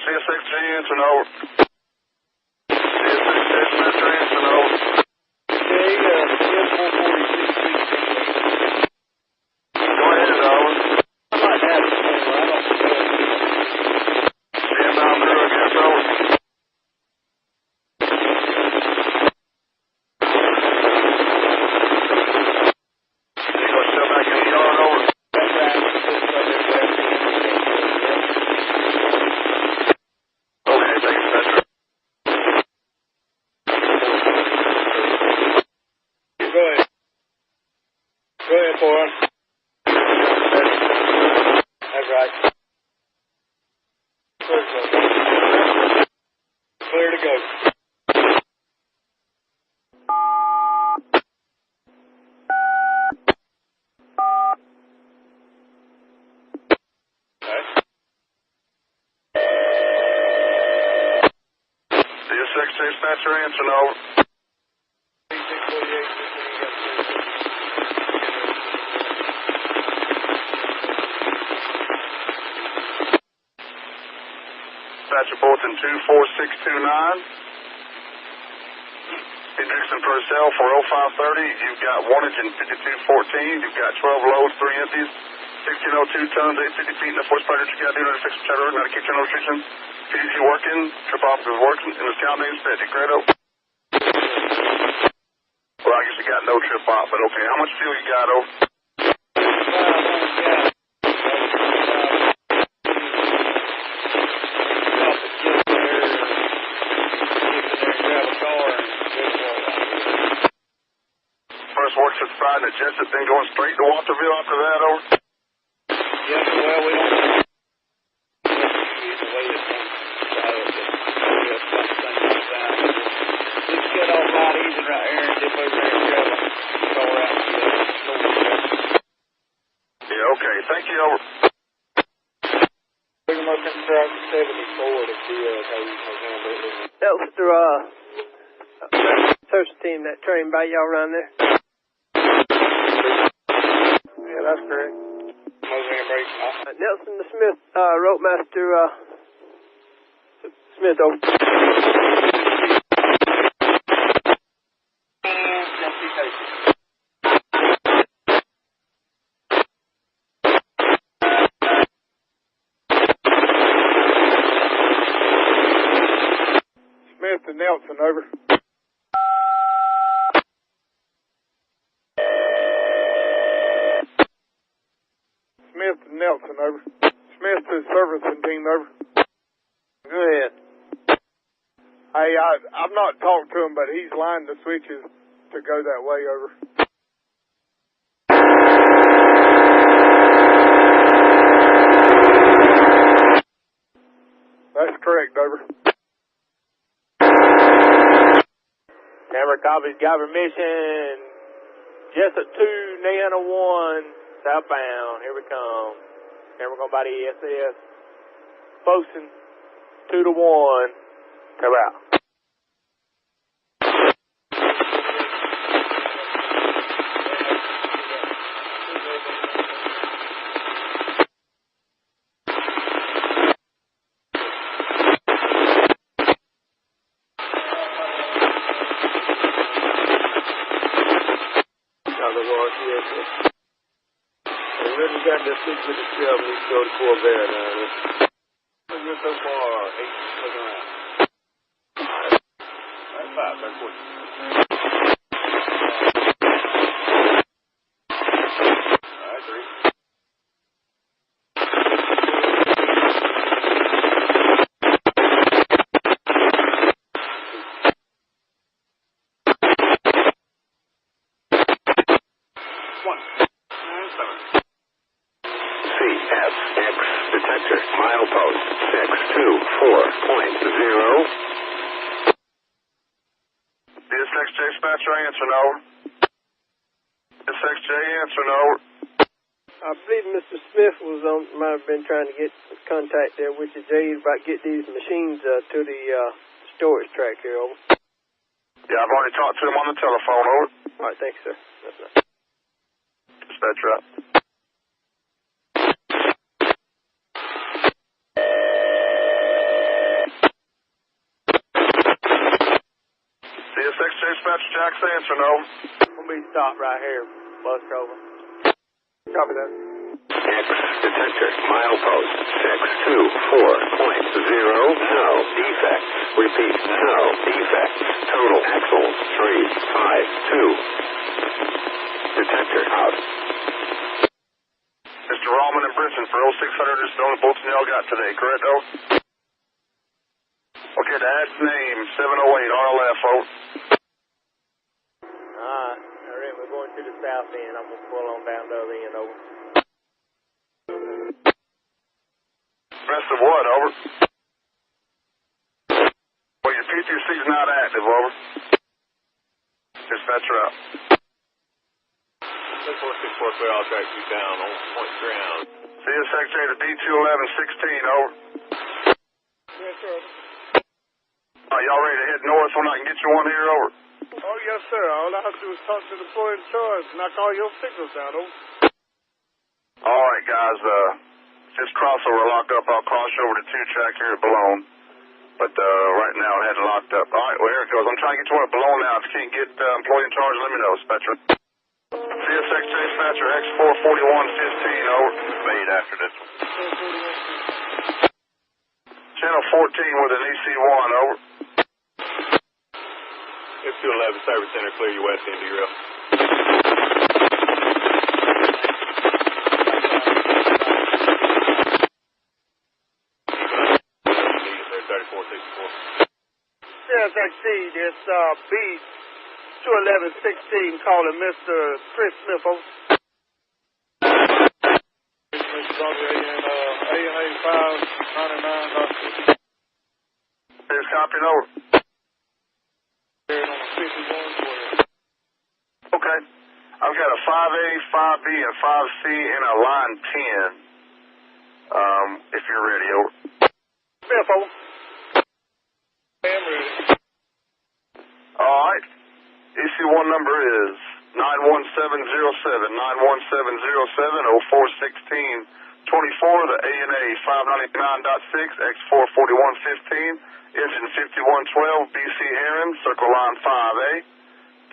CSXJ answer no. CSXJ dispatcher answer no. Go ahead, over. I might have it. I don't know. Stand down through, I guess, over. You gonna step back in the yard, over? That's right. Okay, thanks, dispatcher. go. CSX dispatcher answering over. Dispatcher bulletin 24629. Hendrickson Purcell for 0530. You've got 15214. You've got 12 loads, 3 empties, 1602 tons, 850 feet in the force project. You got to do 96 road, not to keep your restrictions. PDC working, trip officer is working, and the scout name steady. Credo. Well, I guess you got no trip off, but okay. How much fuel you got, over? First works at Friday and Jessup, then going straight to Walterville after that, over? Yes, well, we don't know. The way it's going just get off right easy right here and dip over there and grab a car out and get Yeah, okay. Thank you, over. Big American truck 74 to November. That was the search team that trained by y'all around there. Yeah, that's correct. Nelson the Smith, rope master, Smith, over. Smith to Nelson, over. Smith to Nelson, over. Smith to servicing team, over. Go ahead. Hey, I've not talked to him, but he's lined the switches to go that way, over. That's correct, over. Camera copies, got permission. Jessup 2, Nahana 1, southbound. Here we come. Camera going by the ESS. Folkston 2 to 1. Come out. Got this 657, let's go to Corvair now. You're so far, 8, looking around. That's 5, that's 14. I agree. CSX detector, milepost 624.0. CSXJ dispatcher answering, over. CSXJ answering, over. I believe Mr. Smith might have been trying to get contact there with the J's about get these machines to the storage track here, over. Yeah, I've already talked to him on the telephone, over. All right, thanks, sir. That's nice. Dispatcher out. CSXJ dispatcher Jackson answering, over. We'll be stopped right here, bus over. Copy that. X detector, milepost 624.0. No defects. Repeat, no defects. Total axles 352. Detector out. Mr. Rallman in Brisbane for 0600 is the only bulletin y'all got today, correct, over? Okay, the ad's name 708 RLF, over. Alright, we're going to the south end. I'm going to pull on down the other end, over. Rest of what, over? Well, your PTC's not active, over. Dispatcher out. 6464 clear, all track 2 down on point ground. CS Secretary to D21116, over. Yes, sir. Y'all ready to head north when I can get you one here, over? Oh, yes, sir. All I have to do is talk to the employee in charge, knock all your signals down, over. All right, guys, just crossover locked up. I'll cross you over to 2-track here at Boulogne. But right now, it hadn't locked up. All right, well, here it goes. I'm trying to get you one at Boulogne now. If you can't get employee in charge, let me know, Spectre. CS Secretary Dispatcher X44115, over. Made after this one. Channel 14 with an EC1, over. F211 Service Center, clear your west end of your up. CSXC, this B21116 calling Mr. Chris Smith, over. ANA 599. Here's copy, over. Okay. I've got a 5A, 5B, and 5C in a line 10. If you're ready, over. Smith, over. All right. EC1 number is 91707, 91707, 041624, the ANA 599.6, X44115, engine 5112, BC Heron, circle line 5A.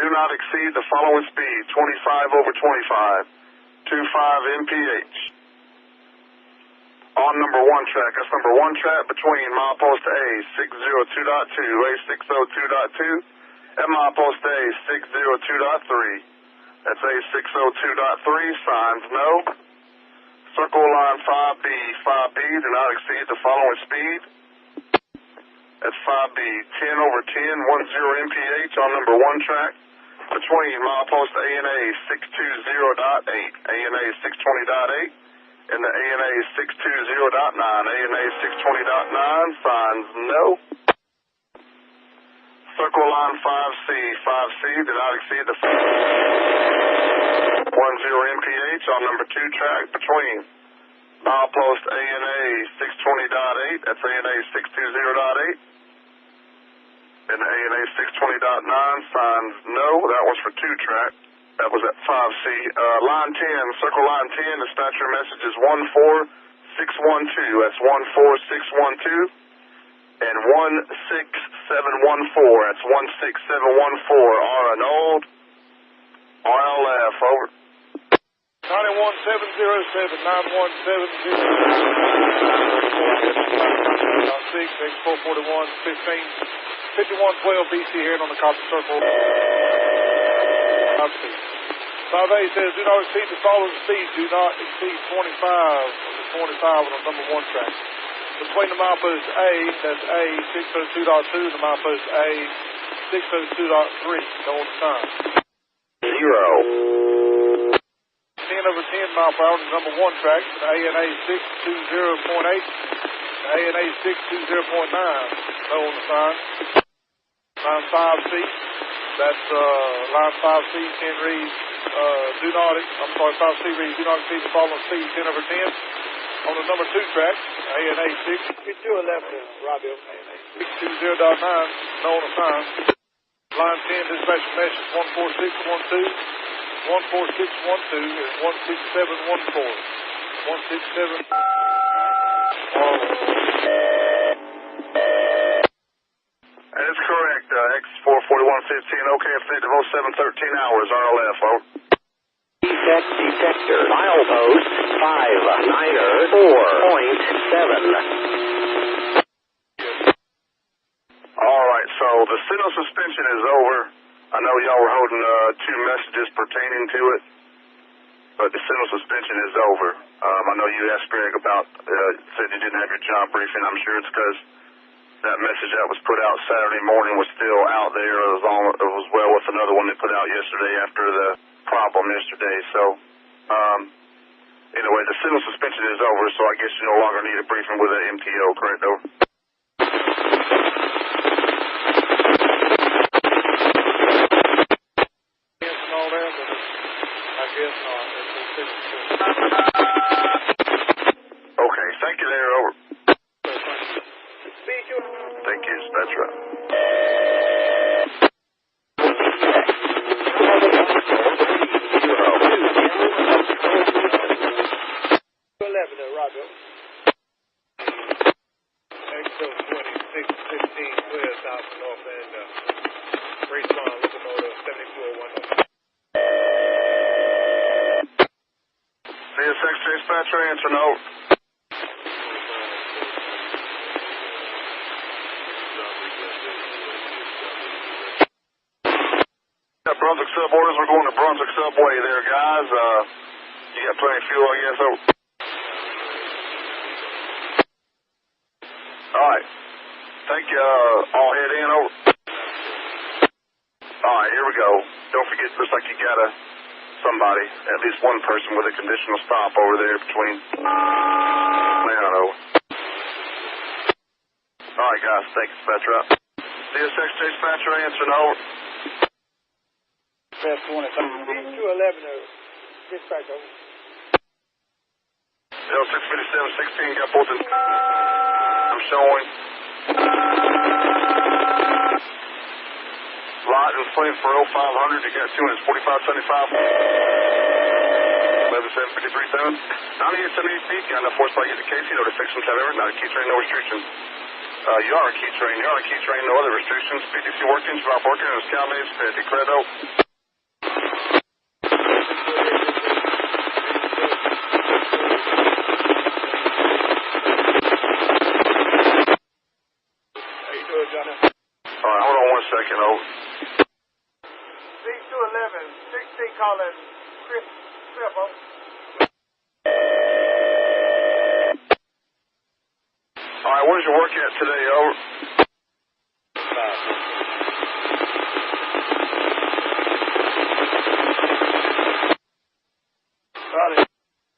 Do not exceed the following speed, 25 over 25, 25 mph. On number 1 track, that's number 1 track between milepost A 602.2, A 602.2, and milepost A 602.3. That's A 602.3, signs no. Circle line 5B, 5B, do not exceed the following speed. That's 5B, 10 over 10, 10 mph on number 1 track between milepost ANA 620.8, ANA 620.8. And the ANA 620.9, ANA 620.9, signs no. Circle line 5C, 5C, do not exceed the 10 mph on number 2 track between milepost ANA 620.8, that's ANA 620.8, and the ANA 620.9, signs no. That was for 2 track. That was at 5C. Line 10, circle line 10, dispatcher message is 14612. That's 14612. And 16714. That's 16714. Arnold. RLF, over. 91707, 9170. 6, X441, 15, 5112 BC here on the copy circle. 5A says, do not exceed the following speed. Do not exceed 25 on the number 1 track. Between the milepost A, that's A 602.2, and the milepost A 602.3. No on the sign. 0. 10 over 10 mile per hour on the number 1 track. The ANA 620.8, the ANA 620.9. No on the sign. Line 5C. That's line 5C, 10 reads, 5C reads, do not exceed the following speed, 10 over 10. On the number 2 track, ANA 6. Get you a left, Robbie. ANA 620.9, no on the sign. Line 10, dispatch message 14612, 14612, and 16714. 167. That is correct. X44115, okay, if they devote 713 hours, RLF, over. Defect detector, milepost 594.7. All right, so the signal suspension is over. I know y'all were holding 2 messages pertaining to it, but the signal suspension is over. I know you asked Greg about, said you didn't have your job briefing. I'm sure it's because that message that was put out Saturday morning was still out there. It was well with another one they put out yesterday after the problem yesterday. So, anyway, the signal suspension is over, so I guess you no longer need a briefing with an MTO, correct, over? Thank you, dispatch route. 11 there, Roger. XO 2615 clear south and north end. Respond, locomotive 7201. CSX dispatcher, answer no. Yeah, Brunswick suborders, we're going to Brunswick subway there, guys. You got plenty of fuel, I guess. Over. All right. Thank you. All head in, over. All right, here we go. Don't forget, looks like you got somebody, at least one person with a conditional stop over there between over. All right, guys, thank you, dispatcher. CSX dispatcher, answer no. Best 211 over. Dispatch over. L65716 got both in. I'm showing. Lot and flame for 0500. You got 24575. 11753 9878 feet. Got enough horsepower to get to Casey. No defections, however. Not a key train, no restrictions. You are a key train. You are a key train, no other restrictions. PTC working, drop working, and scout maze, Credo. Alright, hold on 1 second, over. B211, 16 calling Chris Silva. Alright, where's your work at today, over?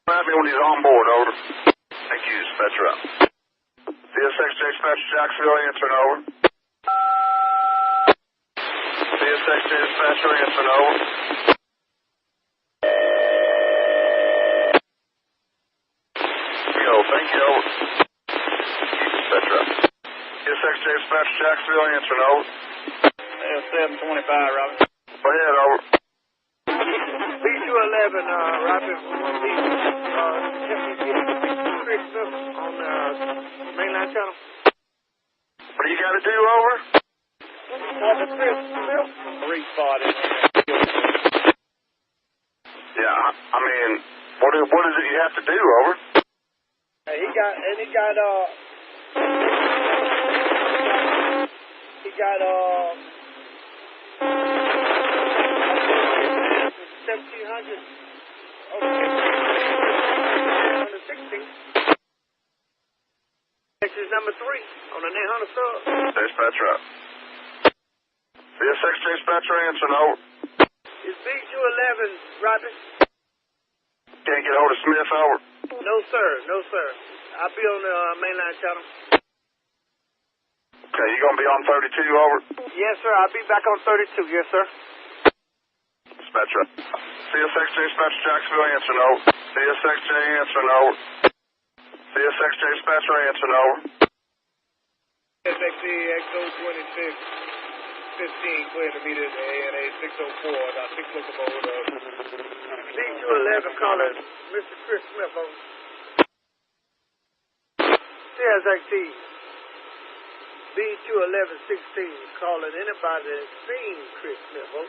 Grab me when he's on board, over. Thank you, dispatcher out. CSX dispatcher Jacksonville, answering over. CSX dispatcher, answering over. Yo, thank you, over. Dispatcher out. CSX dispatcher Jacksonville, answering over. L725, Robin. Go ahead, over. B211, Robin, Chris on mainline channel. What do you got to do, over? Respotted. Yeah, I mean, what is it you have to do, over? He got 1700 on the 16. Texas number 3 on the 900 sub. Dispatcher up. CSX dispatcher, answer no. Is B211, Robbie? Can't get a hold of Smith, over. No, sir. No, sir. I'll be on the mainline channel. Okay, you going to be on 32, over? Yes, sir. I'll be back on 32. Yes, sir. Dispatcher. CSX dispatcher Jacksonville, answer no. CSXJ, answer no. CSXJ dispatcher, answer no. SXE XO 2615, clear to meet at ANA 604. Got 6 locomotive. B211 calling Mr. Chris Smith over. CSXT B21116 calling anybody that's seen Chris Smith over.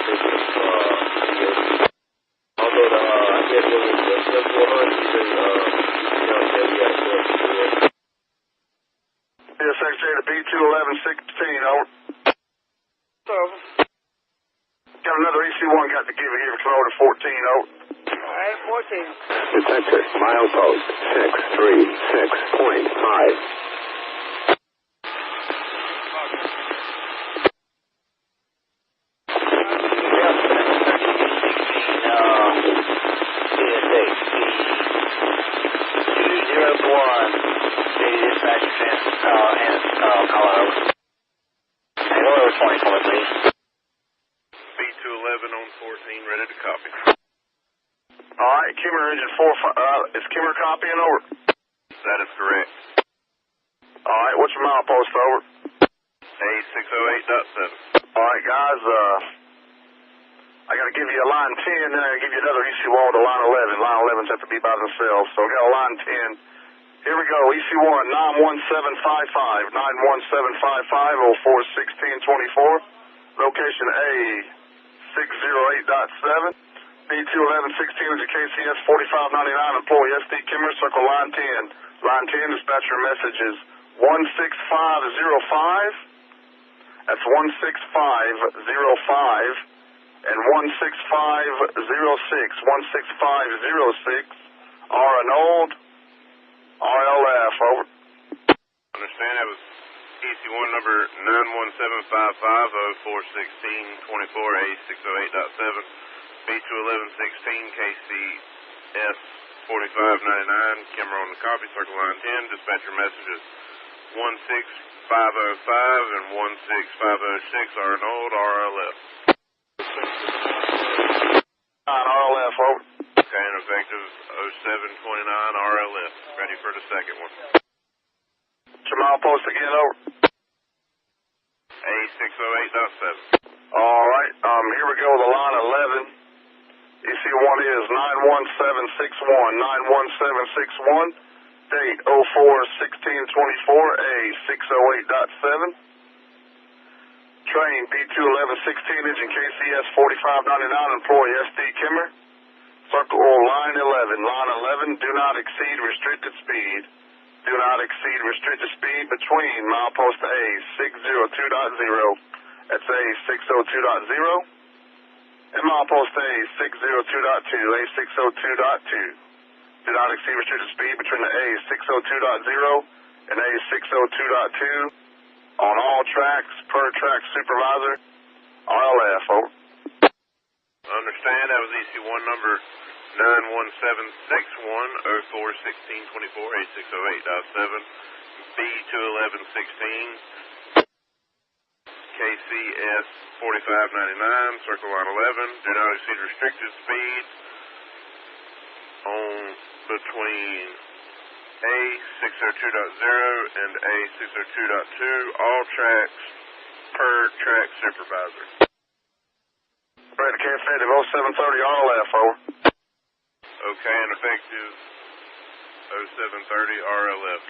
Although I guess it was the 400 and, we got a question for it. Yes, Secretary to B21116, over. Over. Got another EC1 got to give you here, control to 14, over. Alright, 14. Detector, milepost 636.5. B211 on 14, ready to copy. Alright, Kimmer engine 4, is Kimmer copying, over? That is correct. Alright, what's your milepost, over? A608.7. Alright, guys, I gotta give you a line 10, then I gotta give you another EC1 to line 11. Line 11s have to be by themselves, so we got a line 10. Here we go, EC1 91755, 91755, 041624. Location A608.7. B21116 is a KCS 4599, employee SD Kimmer, circle line 10. Line 10, dispatcher message is 16505. That's 16505 and 16506. 16506 are an old RLF, over. Understand, that was EC1 number 91755 041624 A608.7. B21116 KCS 4599, Kimmer on the copy, circle line 10. Dispatcher messages 16505 and 16506 are an old RLF. RLF, over. Okay, and effective 0729 RLF. Ready for the second one. What's your milepost again, over? A608.7. Alright, here we go, the line 11. EC1 is 91761, 91761, date 041624, A608.7. Train B21116, engine KCS 4599, employee SD Kimmer. Circle line 11. Line 11, do not exceed restricted speed. Do not exceed restricted speed between milepost A602.0. That's A602.0. And milepost A602.2, A602.2. Do not exceed restricted speed between the A602.0 and A602.2 on all tracks, per track supervisor, RLF, over. Understand, that was EC1 number 91761 041624 A608.7. B21116. KCS 4599, circle line 11. Do not exceed restricted speed on between A602.0 and A602.2, all tracks per track supervisor. Right, effective 0730 RLF, over. Okay, and effective 0730 RLF.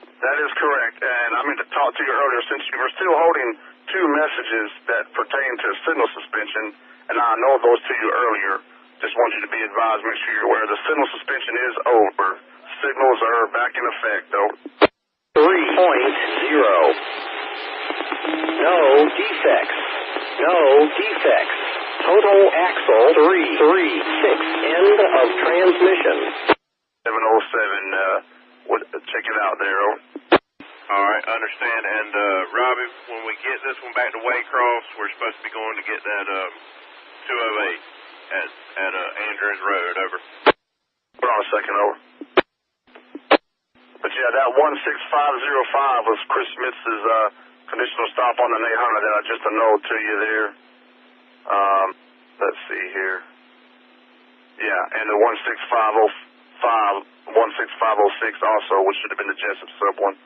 That is correct, and I meant to talk to you earlier since you were still holding two messages that pertain to signal suspension, and I know those to you earlier. Just want you to be advised, make sure you're aware the signal suspension is over. Signals are back in effect, though. 3.0. No defects. No defects. Total axle 336. End of transmission. 707, check it out there, over. Alright, understand. And, Robbie, when we get this one back to Waycross, we're supposed to be going to get that, 208 at Andrews Road, over. Hold on a second, over. But yeah, that 16505 was Chris Smith's, conditional stop on the 800 that I just a note to you there. Let's see here. Yeah, and the 16505, 16506 also, which should have been the Jessup sub one.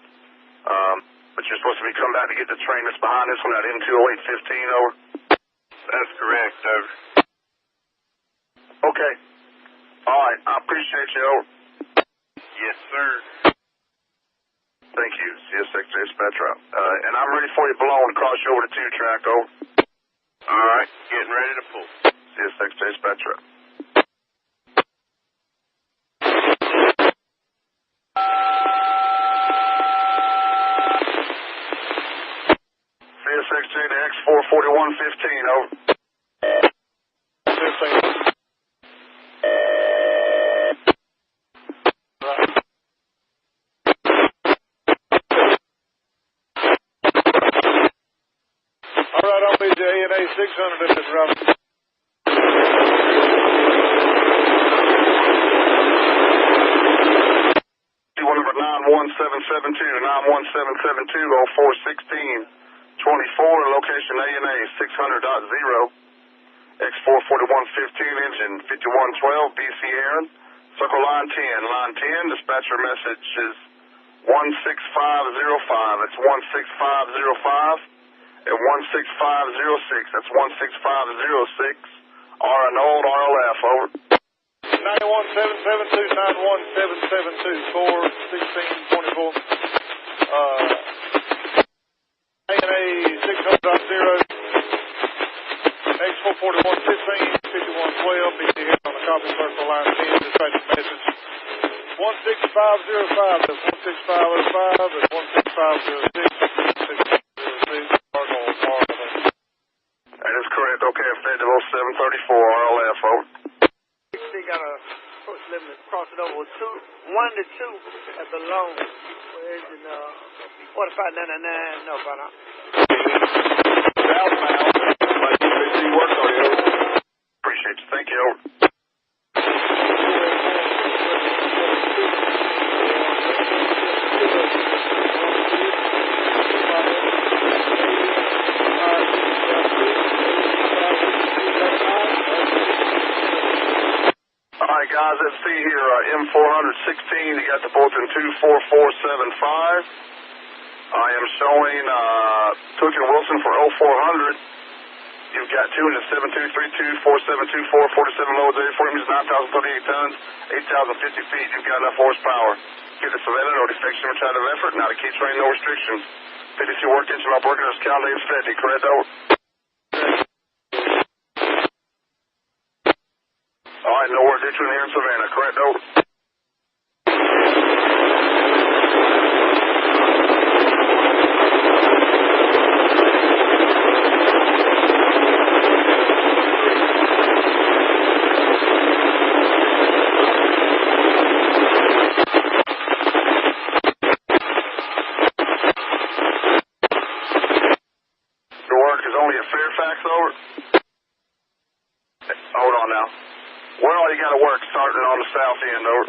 But you're supposed to be coming back to get the train that's behind this one, that M20815, over? That's correct, over. Okay. Alright, I appreciate you, over. Yes, sir. Thank you, CS Secretary Dispatcher. And I'm ready for you below and cross you over to 2 track, over. All right, getting ready to pull. CSXJ dispatcher up. CSXJ to X44115, over. 15. All right, I'll be to ANA 600 at this route. Number 91772, 91772, 0416, 24, location ANA 600.0, X44115, engine 5112, BC Aaron, circle line 10. Line 10, dispatcher message is 16505. It's 16505 and 16506. That's 16506. RNOld, RLF, over. 91772, 91772, 41624. ANA 600.0, X44115, 5112, BC here on the copy circle line 10, dispatch message 16505, that's 16505, that's 16506, 16506, Arnold, RLF. That is correct. Okay, effective 0734, RLF, over. They got a approach limit cross it over 1 to 2 at the long. Whereas in 4599, no, by now. Southbound. Like you work on you. Appreciate you. Thank you. All right, guys, let's see here. M416, you got the bulletin 24475. I am showing Cook and Wilson for 0400. You've got 2 into 7232, 4724, 47 loads, 84 meters, 9,038 tons, 8,050 feet. You've got enough horsepower. Get the Savannah, no defection, return of effort, not a key train, no restrictions. 52 work engine operator, count Dave Steady, correct, over. All right, no work ditching here in Savannah, correct, over. Your work is only at Fairfax, over. Hold on now. Where all you got to work starting on the south end, over?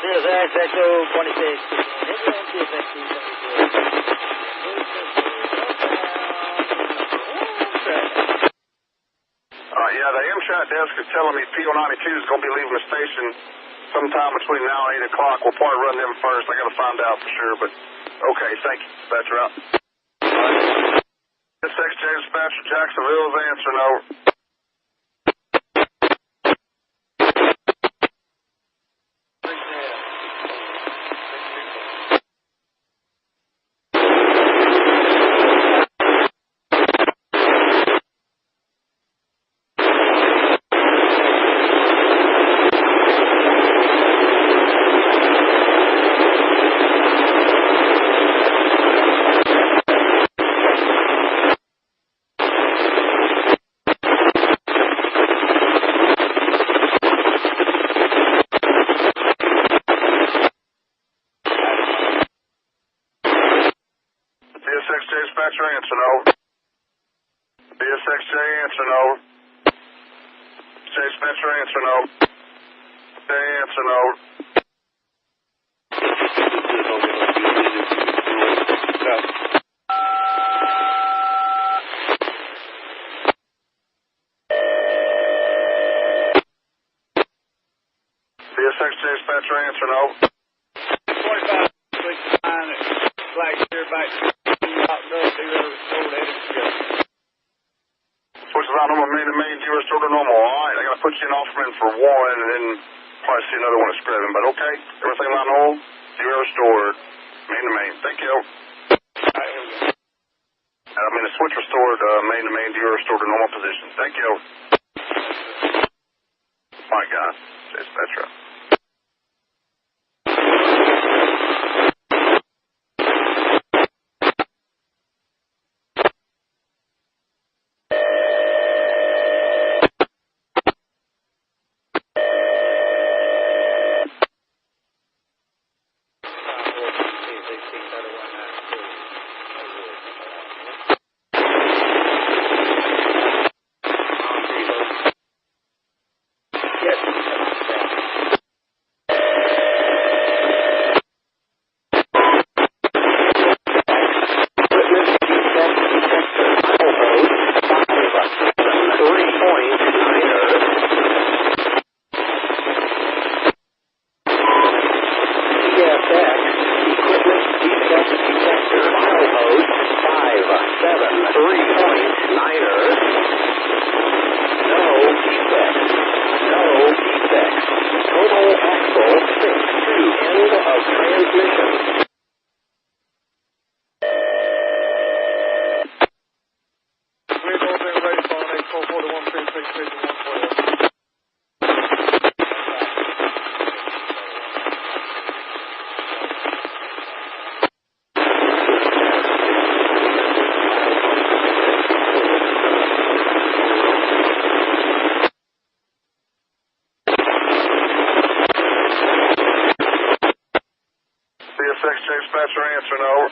CSX Echo 26. Yeah, the Amtrak desk is telling me PO92 is going to be leaving the station sometime between now and 8 o'clock. We'll probably run them first. I got to find out for sure, but okay, thank you. Dispatcher out. This XJ dispatcher, Jacksonville's answering, over. BSXJ dispatcher answering, over. BSXJ answering, over. J dispatcher answering, over. J answering, over. BSXJ dispatcher answering, over. 45, 69, flag clear back. Switches out normal, main, 0 restore to normal. All right, I got to put you in Offerman for 1 and then probably see another one at Scriven, but okay. Everything line hold, 0 restored, main to main. Thank you. I'm in the switch restored, main to main, dealer restored to normal position. Thank you. All right, guys. Chase Petra. Dispatcher answering over.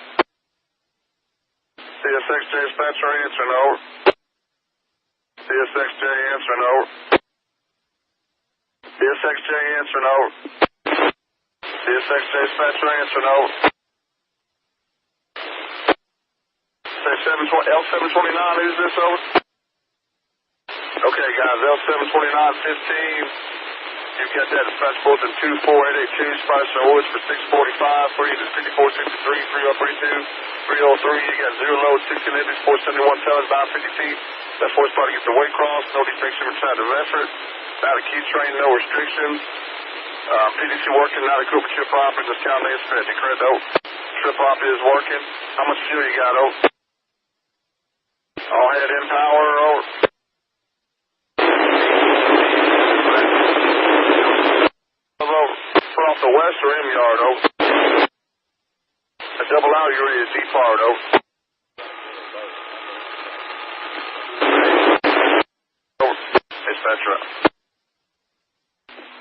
CSXJ dispatcher answering over. CSXJ answering over. CSXJ answering over. CSXJ dispatcher answering over. Say L729, who's this over? Okay, guys, L729-15. You've got that dispatch bulletin 24882, Spice Woods for 645, 3 to 5463, 3032, 303. You got 0 load, 16 heavies, 471 tons, about 50 feet. That force spot against the weight cross, no defection from side of effort. Not a key train, no restrictions. PDC working, not a Cooper trip op, and just count names fed. Declared though. Trip op is working. How much fuel you got, over? All head in power, over. Off the west or M yard, over. A double out, you're ready to depart, over. Over. Dispatcher.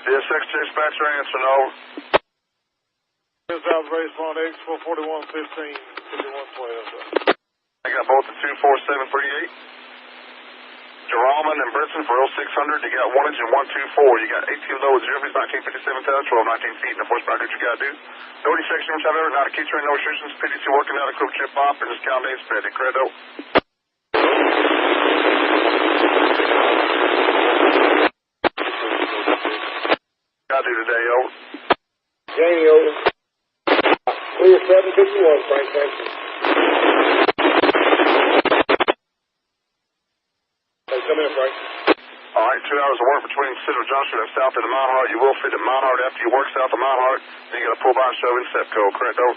CSX dispatcher answering, over. South baseline X 44115, 5112. I got both the 24738. Geralman and Britson for 0600. You got 1 engine 124. You got 18 loads, 0 feet, 1957 tons, 12, 19 feet, and the horsepower that you got to do. No defection from ever, not a key train, no restrictions. PDC working out a quick chip off and just count days fed. Credo. Got to do today, over. Jamie, over. Clear 751, Frank, thank you. Come in, Frank. All right, 2 hours of work between Citadel Junction and south of the Mount Hart. You will fit at Mount Hart after you work south of Mount Hart. Then you got to pull by and shove in Sepco, correct, over?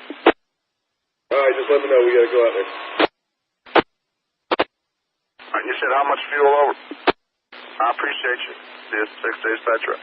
All right, just let me know. We got to go out there. All right, you said how much fuel, over? I appreciate you. This 6 days dispatcher.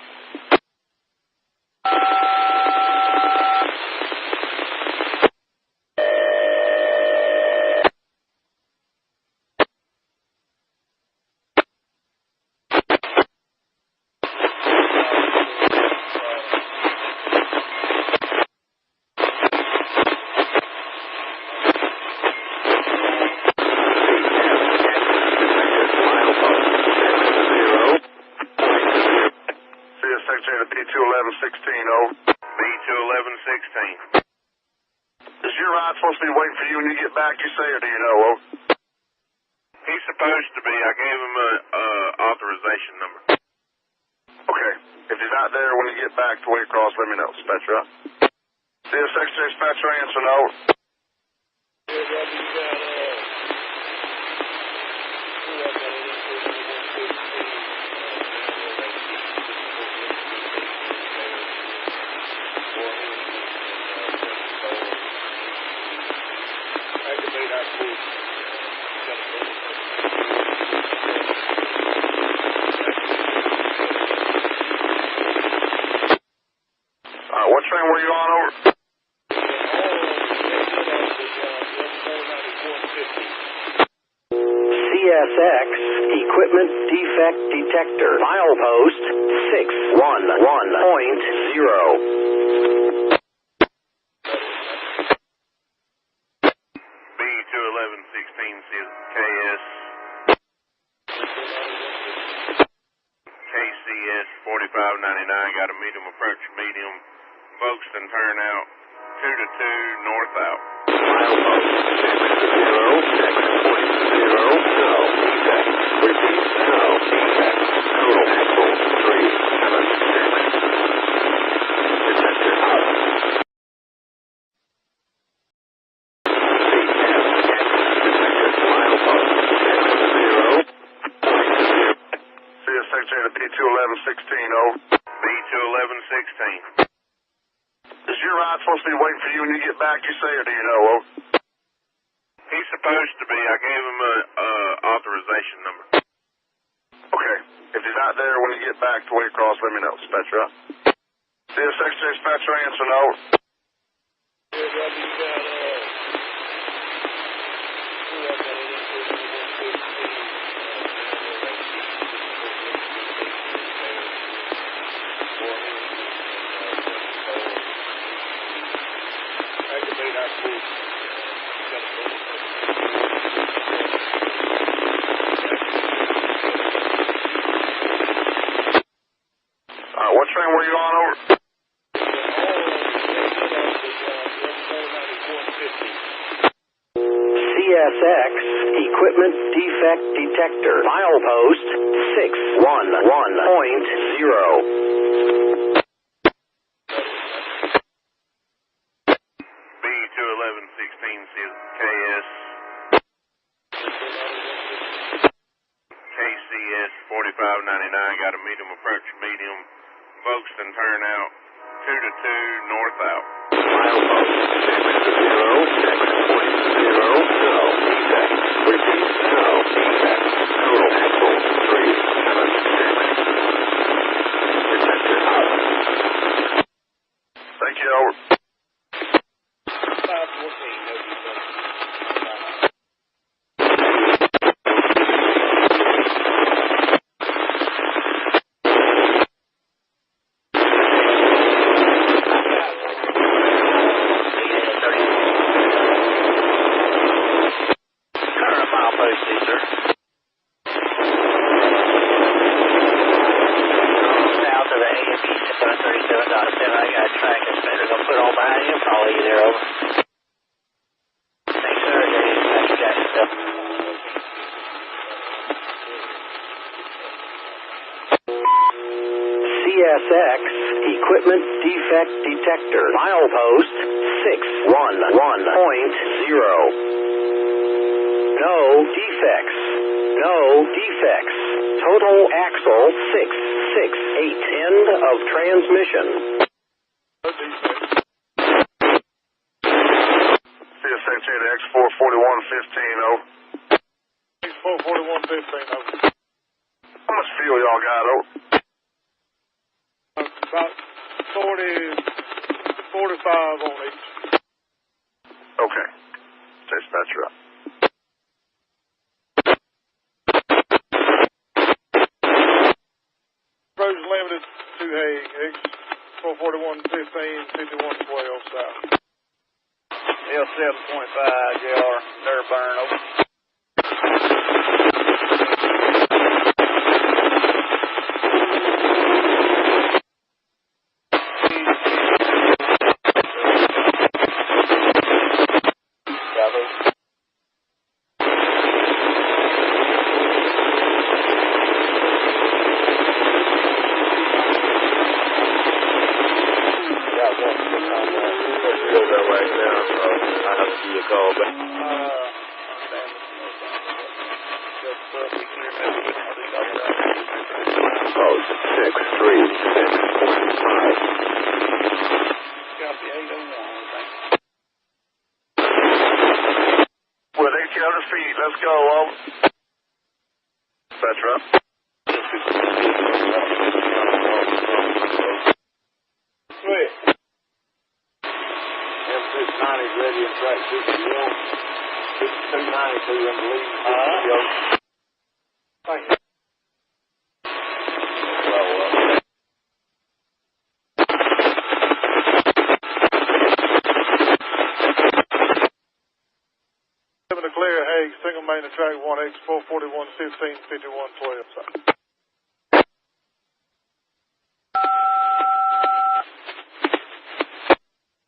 Supposed to be waiting for you when you get back, you say, or do you know, oh? He's supposed to be. I gave him a authorization number. Okay. If he's not there when you get back to Waycross, let me know. Dispatcher, CSX dispatcher answer, no. What train were you on over? CSX Equipment Defect Detector. Milepost 611.0. B21116 KS. KCS 4599 got a medium approach, medium. Folkston turn out 2-2 north out. Milepost 606.0. No defect. Repeat, no defect. Total axle 376. Detector out. CSX to B21116, over. B21116. Is your ride supposed to be waiting for you when you get back, you say, or do you know, over? He's supposed to be. I gave him a authorization number. Okay. If he's not there when you get back to Waycross, let me know, dispatcher. CSX dispatcher answer, no. What train were you on, over? CSX Equipment Defect Detector. Milepost 611.0. B21116 KS. KCS 4599 got a medium approach, medium. Folkston turn out 2-2 north out. Milepost 606.0. No defect. Repeat, no defect. Total axle 376. Detector out. Thank you, over. CSX Equipment Defect Detector. Milepost 611.0. No defects. No defects. Total axle 668. End of transmission. CSX to X44115, over. X44115, over. How much fuel y'all got, over? About 45 on each. Okay. Dispatcher up. Roads limited to Hague, X44115, 5112 south. L7.5, JR, Durburn, over. Post 636.5. With ATO feet. Let's go, over. Dispatcher up. Sweet. M690 is ready in track 61. 6292 in the lead. Thank you. To clear Hague, single main to track 1X 441 15 51 12.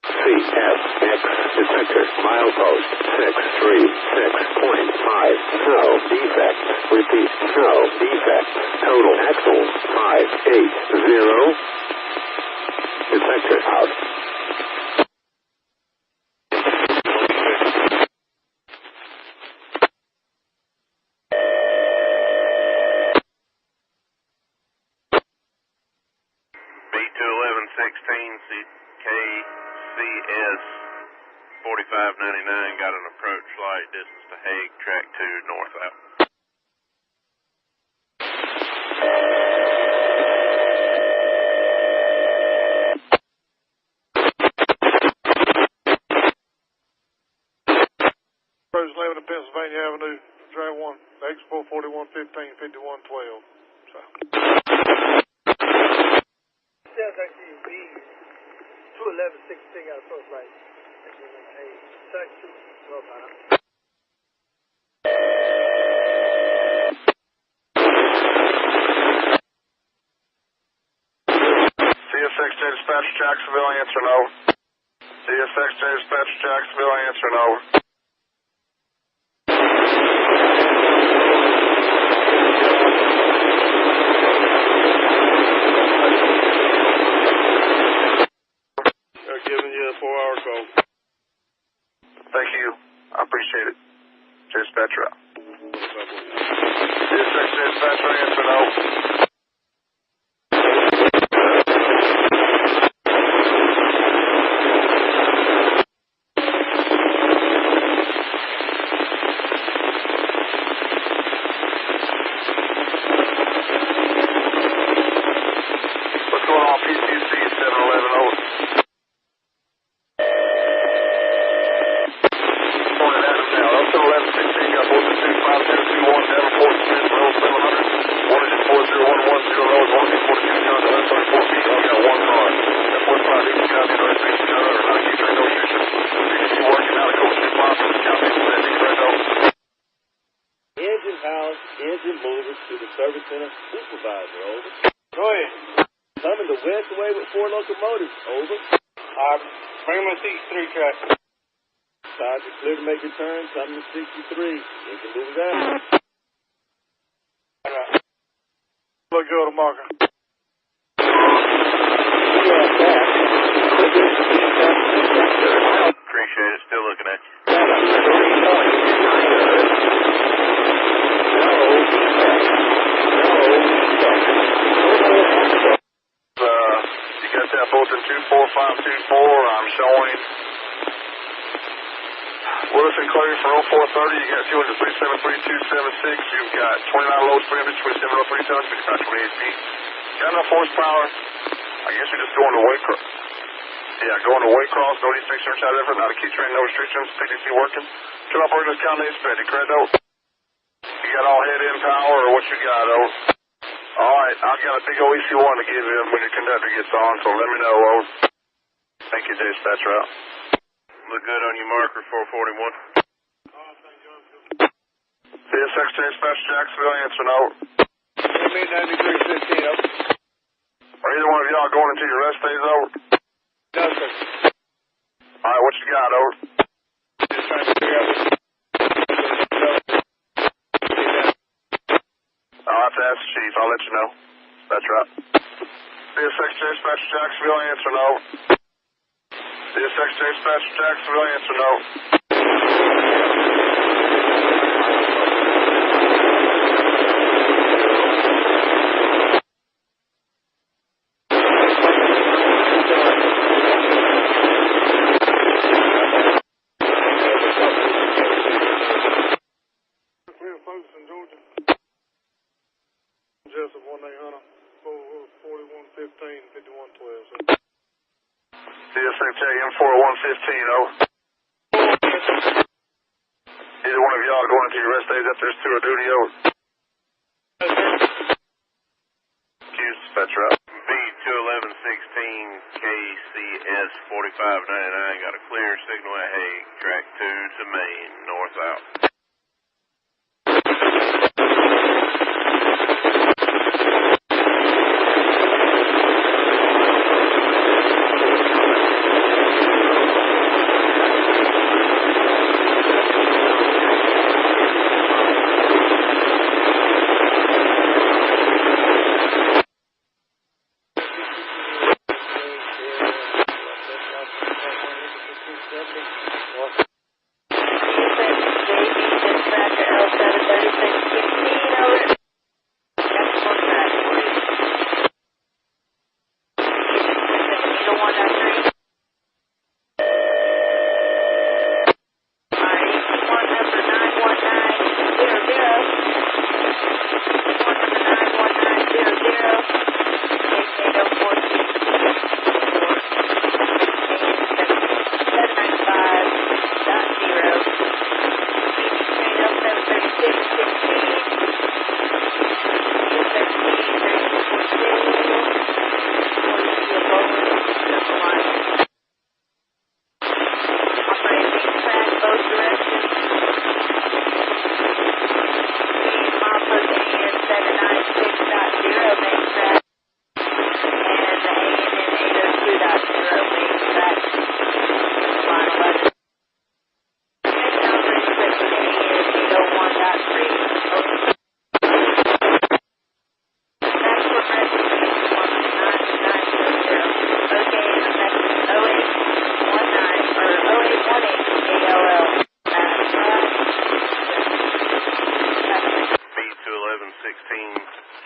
CFX detector milepost 636.5. No defect. Repeat, no defect. Total axle 580. Detector out. KCS 4599 got an approach light distance to Hague, track 2 north out. Approach 11 to Pennsylvania Avenue, track 1, X 441 15 51 12. So. Yes, actually, B 211 16 got a first light. Track 2, north out. CSX dispatch Jacksonville, answer no. CSX dispatch Jacksonville, answer no. Giving you a 4-hour call. Thank you. I appreciate it. Dispatcher out. CSX dispatcher, answer no. What's going on, PCC 711 over? Engine house, engine movers to the service center supervisor, over. Go ahead. Coming the west way with 4 locomotives, over. Bring them to 63 track. Sergeant, clear to make a turn, coming to 63. Engine movers out. Look good, marker. Appreciate it. Still looking at you. You got that Fulton 24524. I'm showing Willis and Clary for 0430. You got 200 You've got 29 loads for image, 2703 tons, 25 28 feet. Got enough horsepower. I guess you're just going to Waycross. Yeah, going to Waycross, no restriction or child effort, not a key train, no restrictions, PDC working. Turn off Organist County, steady, correct, though? You got all head-in power, or what you got, though? Alright, I've got a big OEC1 to give you when your conductor gets on, so let me know, over. Thank you, dispatcher out. Look good on your marker, 441. CSX dispatch Jacksonville, answer no. Me 9315, over. Are either one of y'all going into your rest days, over? No, sir. Alright, what you got, over? Just trying to figure out I'll have to ask the chief. I'll let you know. That's right. CSX dispatch Jacksonville, answer no. CSX dispatch Jacksonville, answer no. Jessup 1-800, 4115, 5112. CSHA M4115, over. Either one of y'all going to your rest days after there's two on duty, over. Accused dispatcher up. B21116 KCS 4599 got a clear signal at Hague, track 2 to Maine, north out.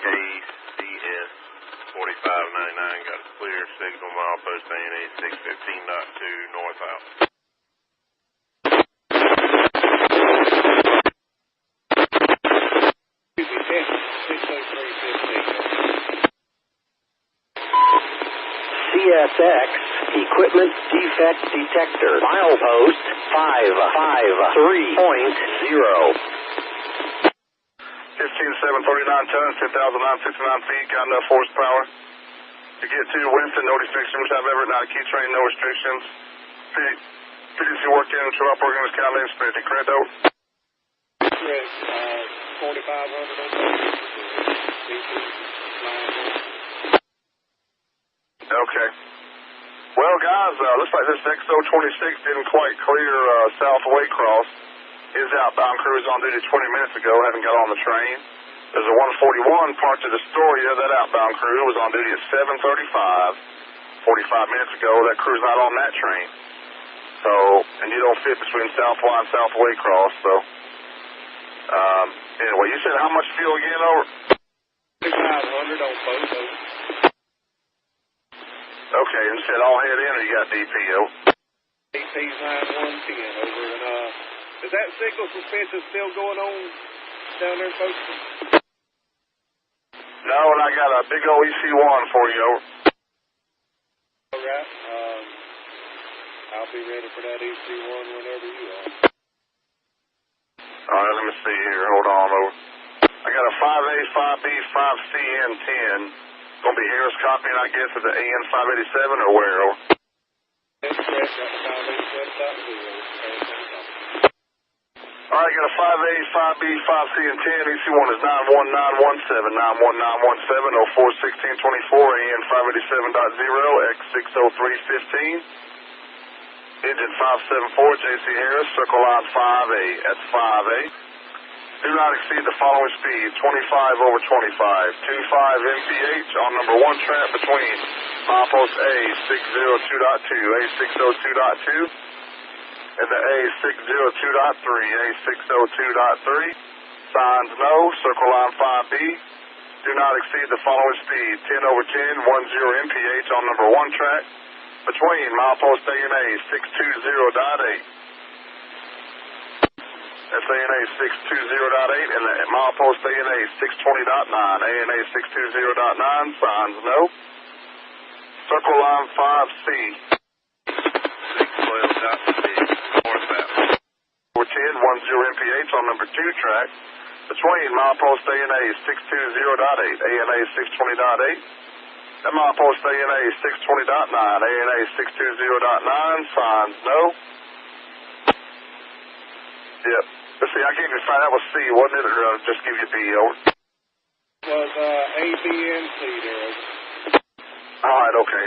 KCS 4599 got a clear signal, milepost ANA 615.2 north out. CSX Equipment Defect Detector, milepost 553.0. 15,739 tons, 10,969 feet, got enough horsepower to get to Winston, no restrictions, have Everett, not a key train, no restrictions. PDC work in, true up organized county, spirit, correct, over? Correct, 4,500 on both. Okay. Well, guys, looks like this XO26 didn't quite clear South Waycross. His outbound crew was on duty 20 minutes ago, haven't got on the train. There's a 141 parked at Astoria. That outbound crew was on duty at 7:35, 45 minutes ago. That crew's not on that train. So, and you don't fit between South Y and South Waycross, so. Anyway, you said how much fuel again, over? 6,500 on both of them. Okay, and you said all head in, or you got DPO? DP's 9110 over, and is that signal suspension still going on down there in Folkston? No, and I got a big old EC1 for you, over. All right. I'll be ready for that EC1 whenever you are. All right, let me see here. Hold on, over. I got a 5A, 5B, 5C, and 10. Going to be Harris copying, I guess, of the AN 587 or where, over? That's correct. Got the 587.0. All right, got a 5A, 5B, 5C, and 10. EC1 is 91917, 91917, 041624, AN 587.0, X60315. Engine 574, JC Harris, circle line 5A. That's 5A. Do not exceed the following speed, 25 over 25, 25 mph on number 1 track between milepost A602.2, A602.2. And the A602.3, A602.3. Signs no, circle line 5B. Do not exceed the following speed, 10 over 10, 10 mph on number 1 track between milepost A and A 620.8. That's ANA 620.8, and the milepost ANA 620.9. ANA 620.9, signs no. Circle line 5C. 612.C, northbound. 410, 10 MPH on number 2 track. Between milepost ANA 620.8, ANA 620.8. That milepost ANA 620.9, ANA 620.9, signs no. Yep. Let's see, I gave you 5. That was C, wasn't it? Or just give you B, over? Was A, B, and C there, over. All right, okay.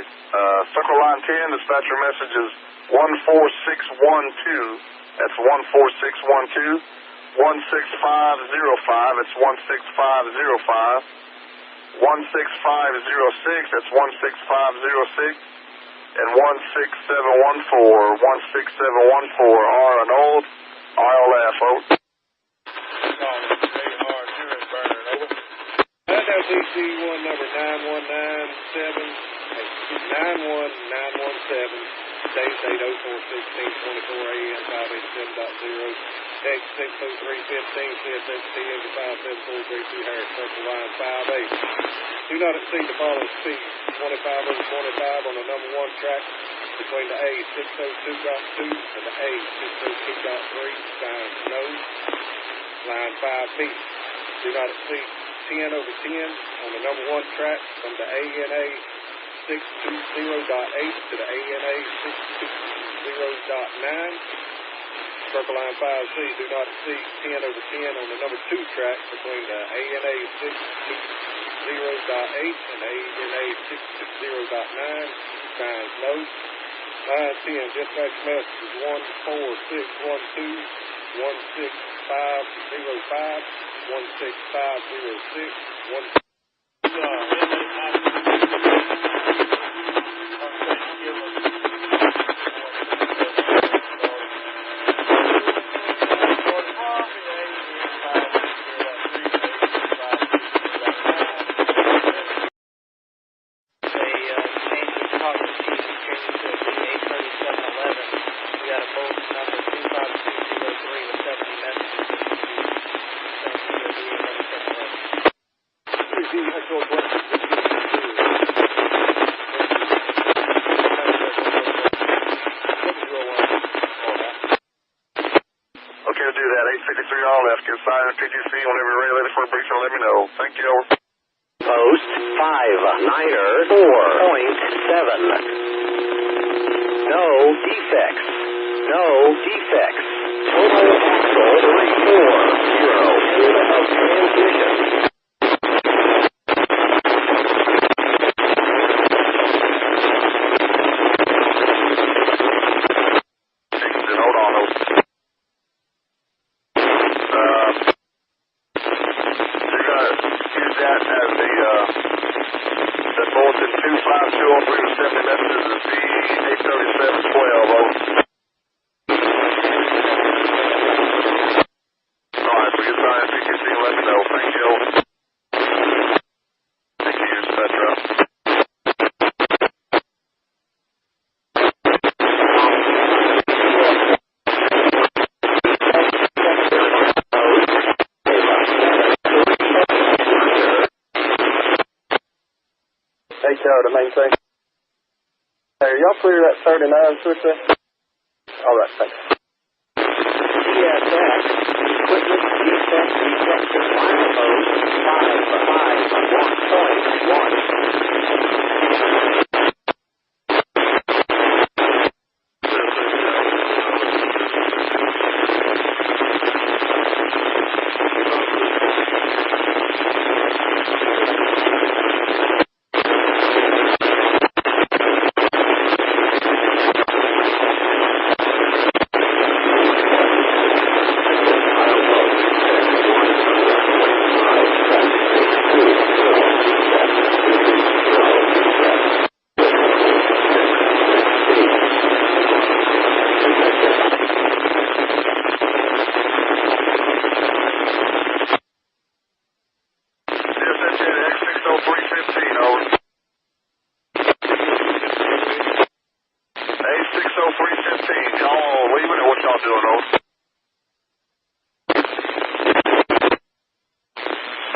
Circle line 10, dispatcher message is 14612. That's 14612. 16505, it's 16505. 16506, that's 16506. And 16714, 16714, R and old, ILF, over. That DC1 number 9197, date 804-16-24 AM 587.0, text 603-15, CSXT 57432 Harris, circle line 58. Do not exceed the following speed, 25 over 25 on the number 1 track between the A602.2 and the A602.3, signs no. Line 5B, do not exceed 10 over 10 on the number 1 track from the ANA 620.8 to the ANA 620.9. Circle line 5C, do not exceed 10 over 10 on the number 2 track between the ANA 620.8 and the ANA 620.9. Signs no. Line 10, dispatch message is 14612, 16505, 16506, Silent PGC, whenever you're ready for a brief, let me know. Thank you, over. Post 59er 4.7. No defects. No defects. Total axle 340 of transmission. Hold on, over. That as the bulletin 252 on 370 messages is B83712, over. Alright, we get signed PQC, let me know. Thank you. Thank you, etc. To maintain. Hey, y'all clear that 39 switch there? All right, thanks. CSX, equipment defect detection milepost 551.1.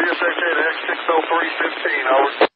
CSXA to X60315, over.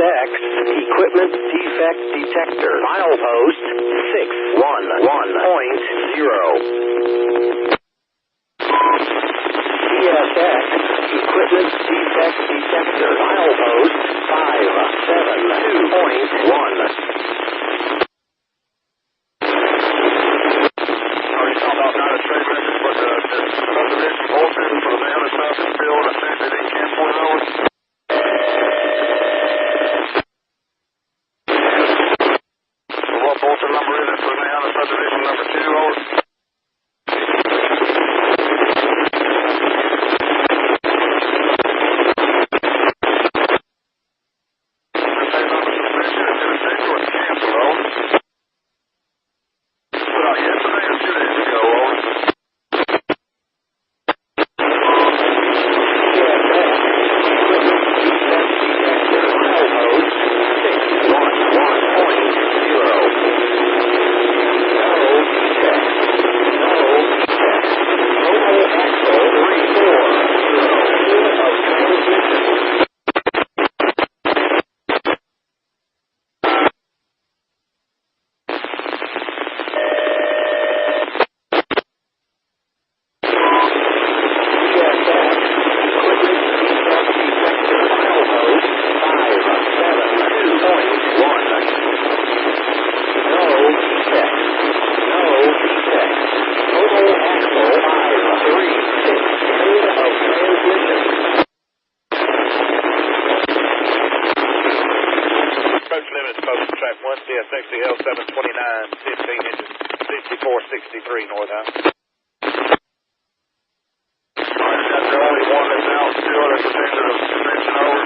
CSX Equipment Defect Detector. Milepost 611.0. CSX Equipment Defect Detector. Milepost 572.1. Folkston number is it for Nahana subdivision number 2, over. CSXL 729, 15 inches, 5463 northbound. That's the only one that's out still that's a danger of suspension over.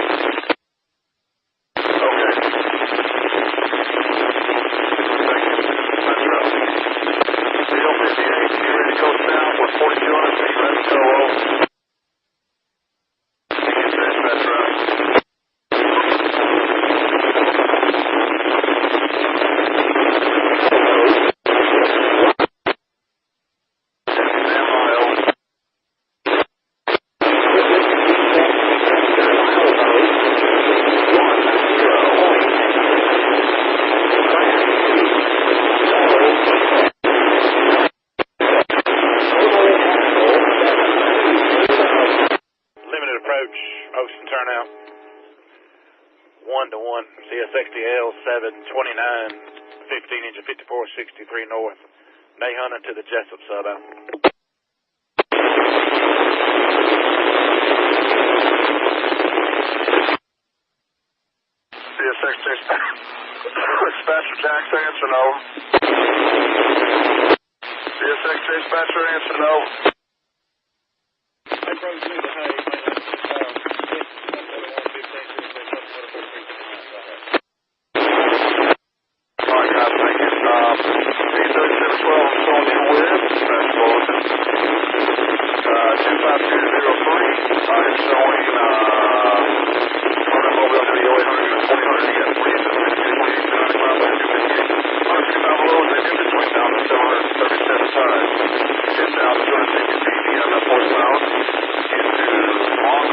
Okay. That's right. Steel 58, get ready to go south with 4200 feet, ready to go over. That's right. Folkston turnout. 1-1. CSXL 729, 15 inches, 5463 north. Nahana to the Jessup sub out. CSX dispatcher Jackson, answer no. CSX dispatcher, answer no. Down to 250 feet, 4 miles into Long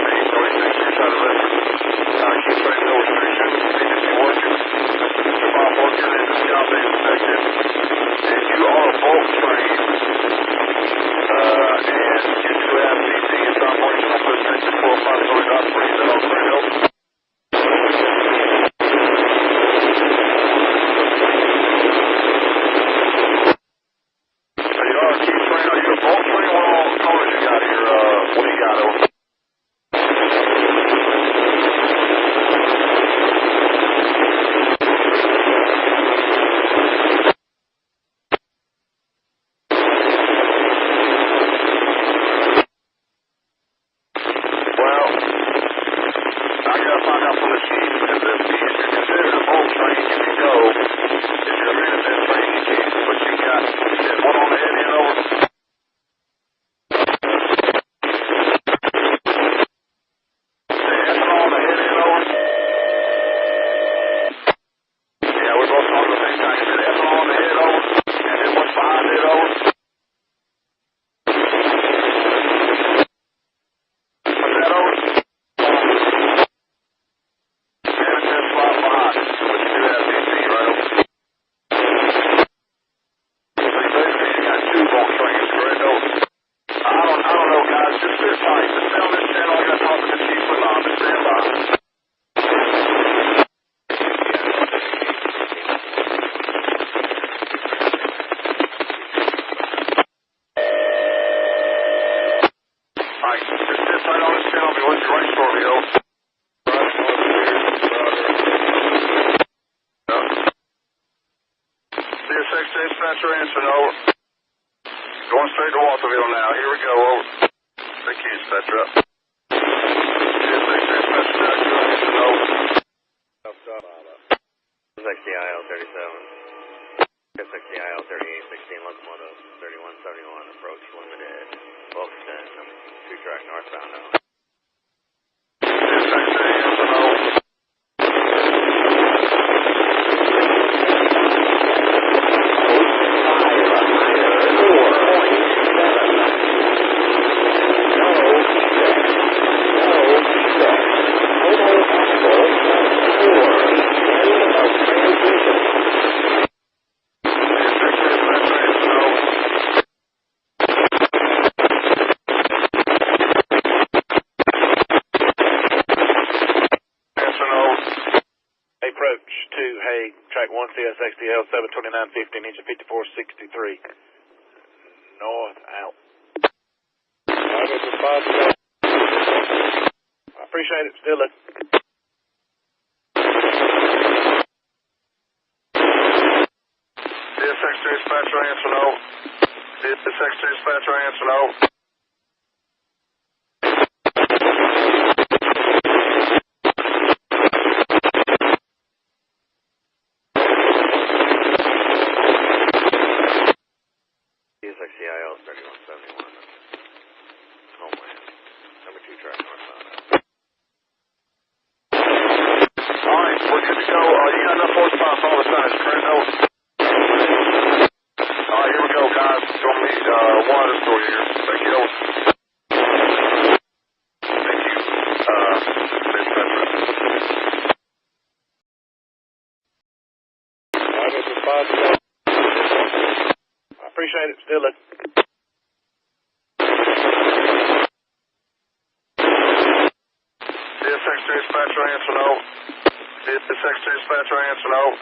Just sit tight on this channel. I'll be with you right shortly, over. CSX dispatcher answering, over. Going straight to Walterville now. Here we go, over. Thank you, dispatcher up. CSX dispatcher now, answering, over. XDIL 37. XDIL 3816, locomotive 3171, approach limited. Folkston, 2 track northbound now. CSXDL 72915, engine 5463. North out. I appreciate it. Still it. CSX dispatcher answering, over. CSX dispatcher answering, over. CIL 3171. Homeland. Number 2 track northbound. Alright, we're good to go. You got enough horsepower for all the signs, correct? Over. Alright, here we go, guys. Gonna need water store here. Thank you, over. Thank you, dispatcher. I appreciate it. Still it. CSX dispatcher answering, over. CSX dispatcher answering, over.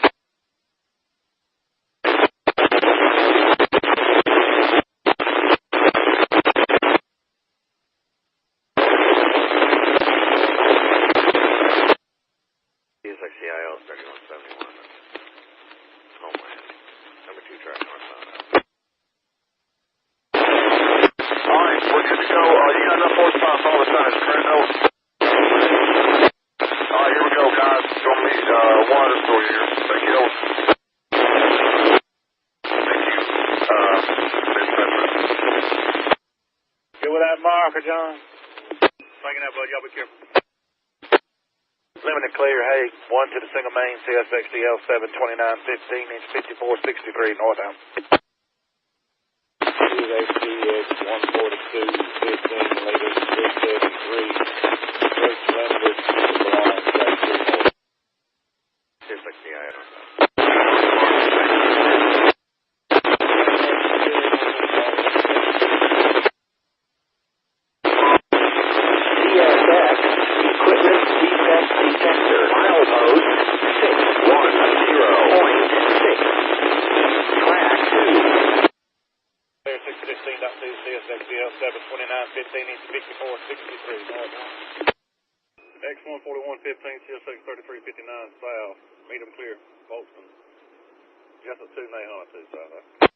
CSXCIL 3171. Homeland. Number 2 track northbound. Alright, we're good to go. You got enough horsepower for all the signs, correct? Over. Alright, here we go, guys. Gonna need water store here. Thank you, over. Thank you, dispatcher. Get with that marker, John. Thinking that, bud. Y'all be careful. Limited clear, hey, 1 to the single main, CSXDL 72915, inch 5463, northbound. HDX 142, 15, later 373, approach limited, blind, track 3 north. CSXDIL. Equipment defect detector. Milepost 610.6. Track 2. 616.2, CSXDL 72915, inch 5463, northbound. X14115, CSX 3359 south. Meet them clear. Folkston. Jessup 2, Nahana 2 south.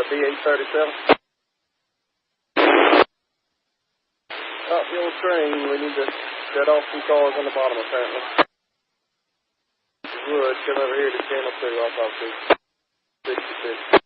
B837. Uphill train, we need to shut off some cars on the bottom apparently. If you would, come over here to channel 2, I'll talk to you. 66.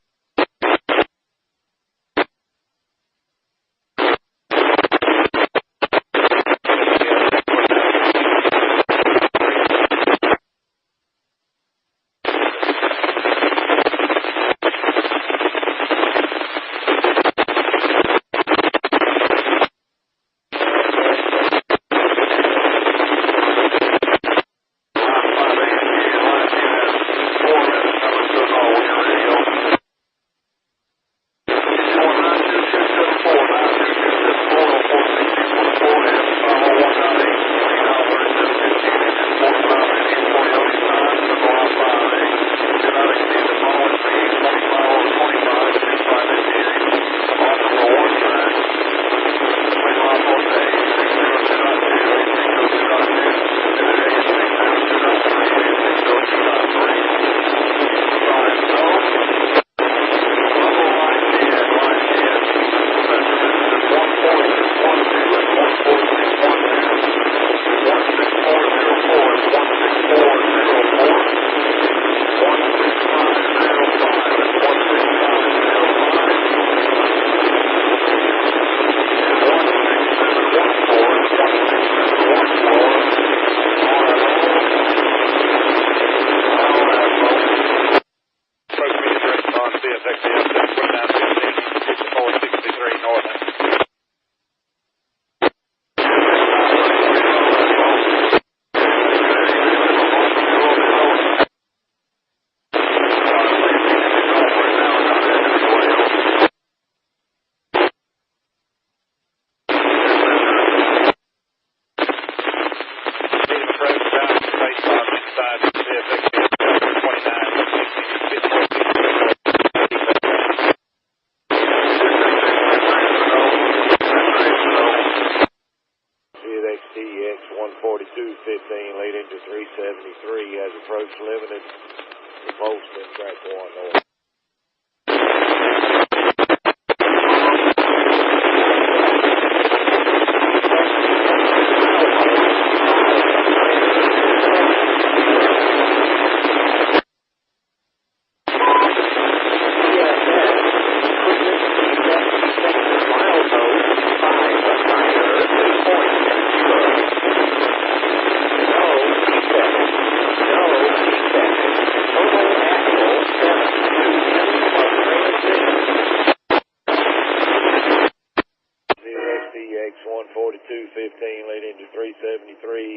lead into 373, has approached limited to Folkston, track 1 north.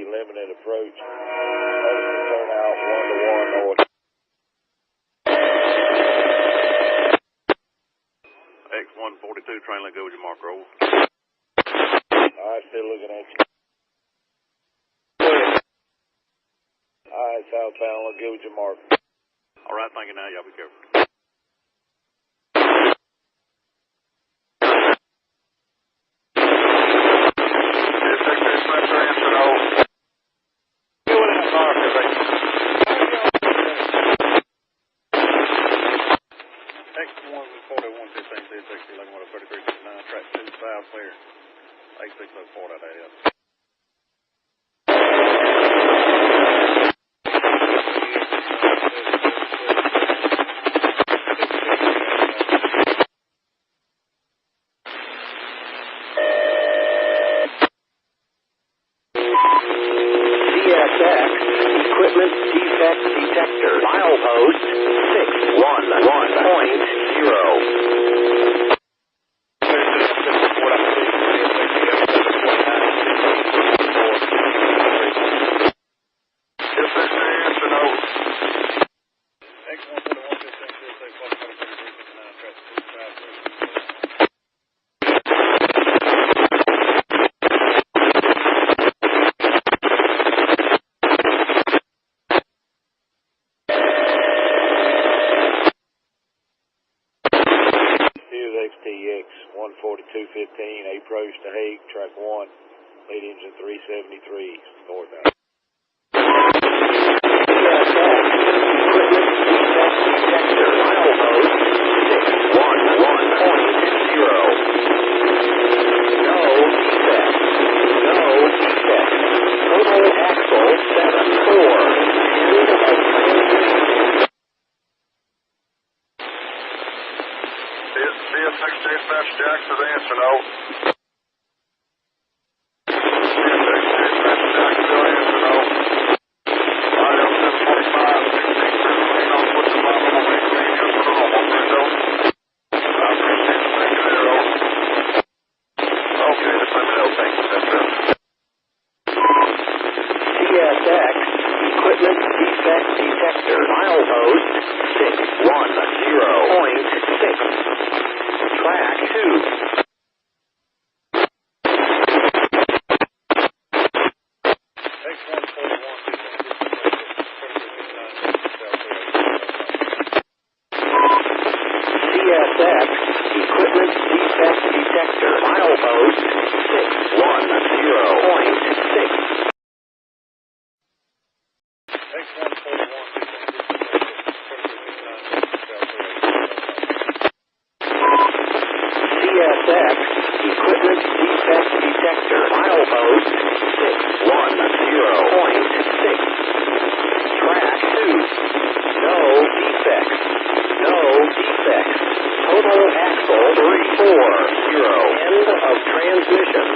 Limited approach. Turnout 1-1 north. X142, train line, go with your mark, roll. Alright, still looking at you. Alright, southbound, look good with your mark. Alright, thank you now, y'all be careful. Equipment defect detector. Milepost 611.0. XTX14215, approach to Hague, track 1, lead engine 373, northbound. Dispatch Jack to the answer, no. CSX equipment defect detector. Milepost 610.6. Track 2. CSX equipment defect detector. Milepost 610.6. CSX equipment defect detector. Milepost 610.6. Track 2. No defects. No defects. Total axle 340. End of transmission.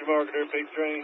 Marketer, big train.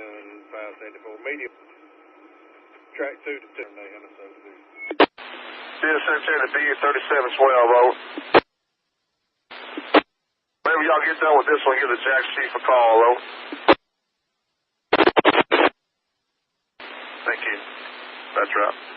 574. Medium. Track 2 to 10. CSX here to B3712, over. Whenever y'all get done with this one, give the Jack Chief a call, over. Thank you. That's right.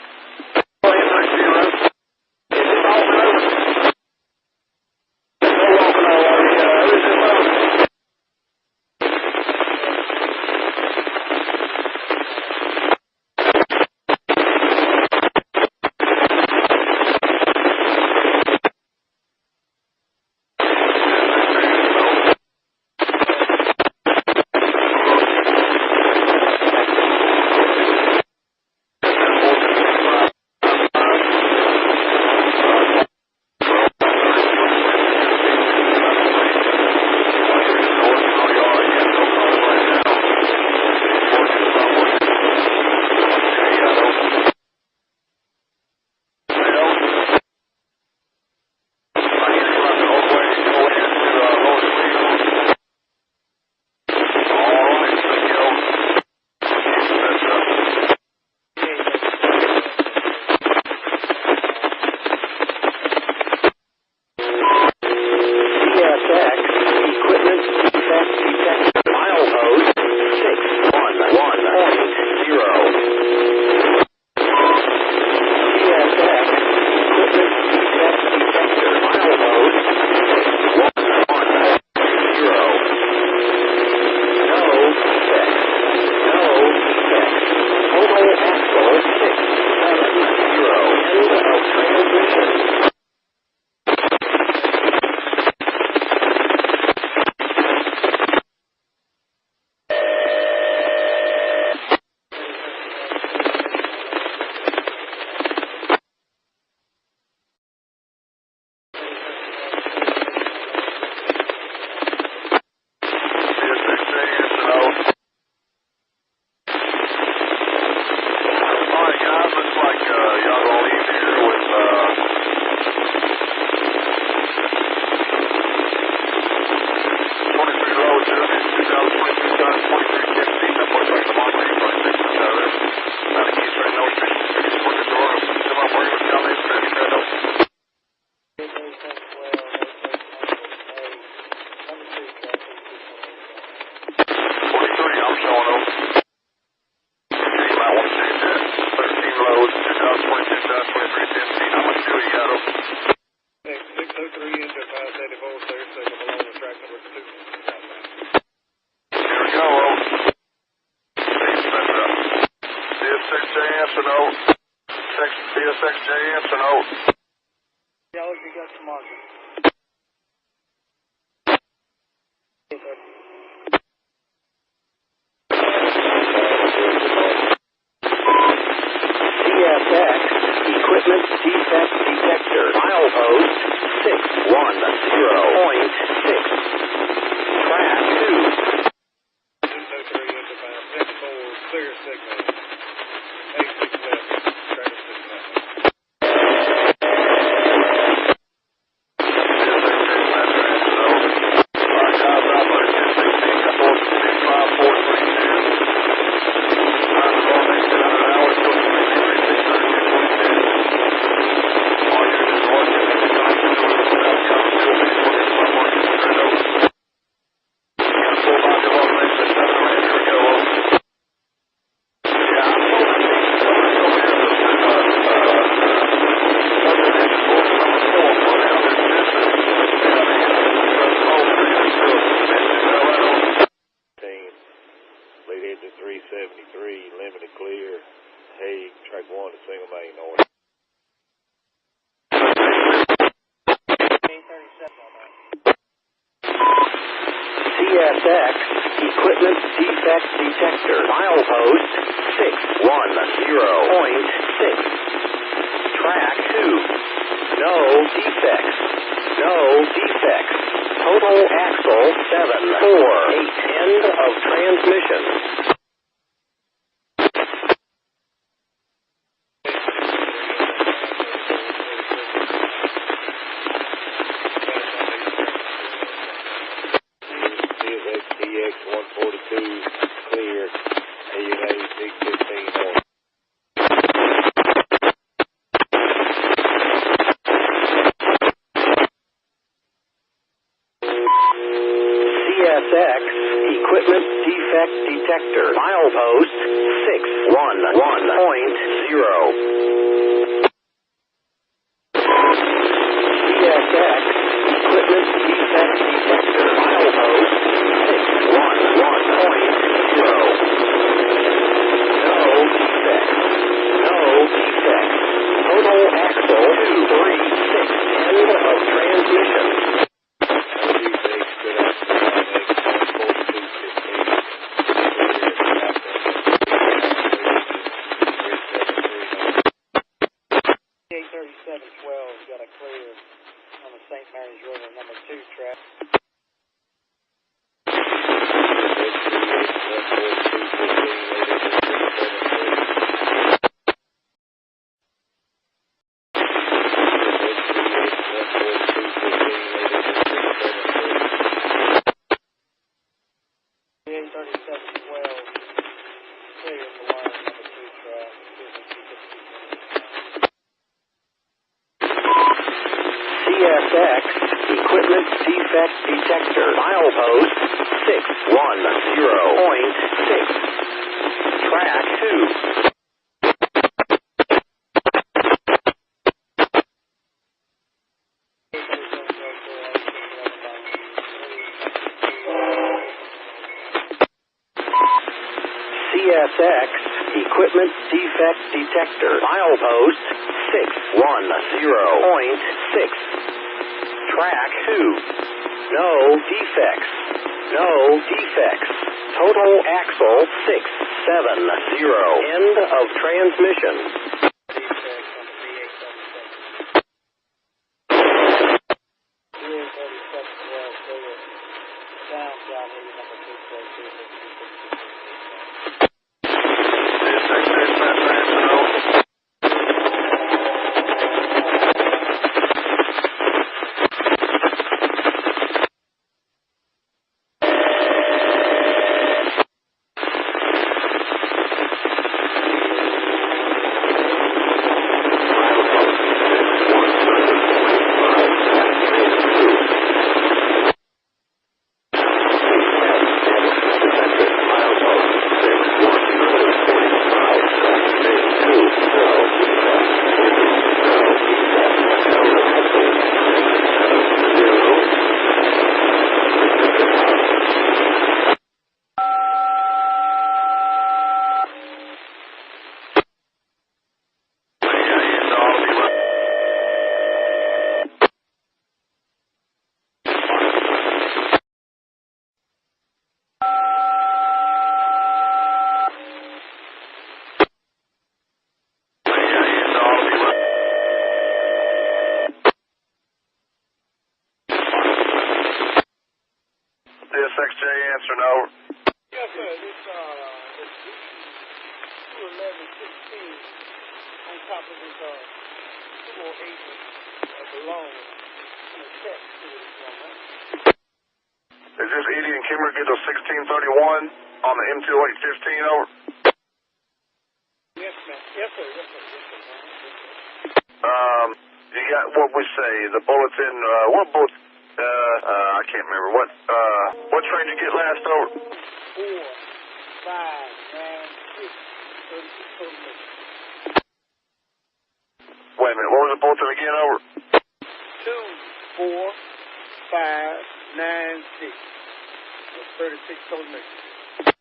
CSX, equipment defect detector, milepost 610.6. Track 2, no defects, no defects. Total axle 748, end of transmission. CSX 142, clear. defect detector. Milepost 611.0. CSX equipment defect detector. Milepost 611.0. No defects. No defects. Total axle 236. End of transmission. Got a clear on the St. Mary's River number 2 track. CSX equipment defect detector. Milepost 610.6. Track 2. CSX equipment defect detector. Milepost 610.6. Track 2. No defects. No defects. Total axle 670. End of transmission. CSXJ, answer no. Yes, sir. It's 211.16 on top of this 208 below on the check to this one, right? Is this Edie and Kimmer get to 1631 on the M20815 over? Yes, ma'am. Yes, sir. Yes, sir. Yes, sir. You got what we say, the bulletin, what bullet, I can't remember, what train did you get last over? 4, 5, 9, 6, 36. Wait a minute, what was the bulletin again over? 2, 4, 5, 9, 6. That's 36 total messages.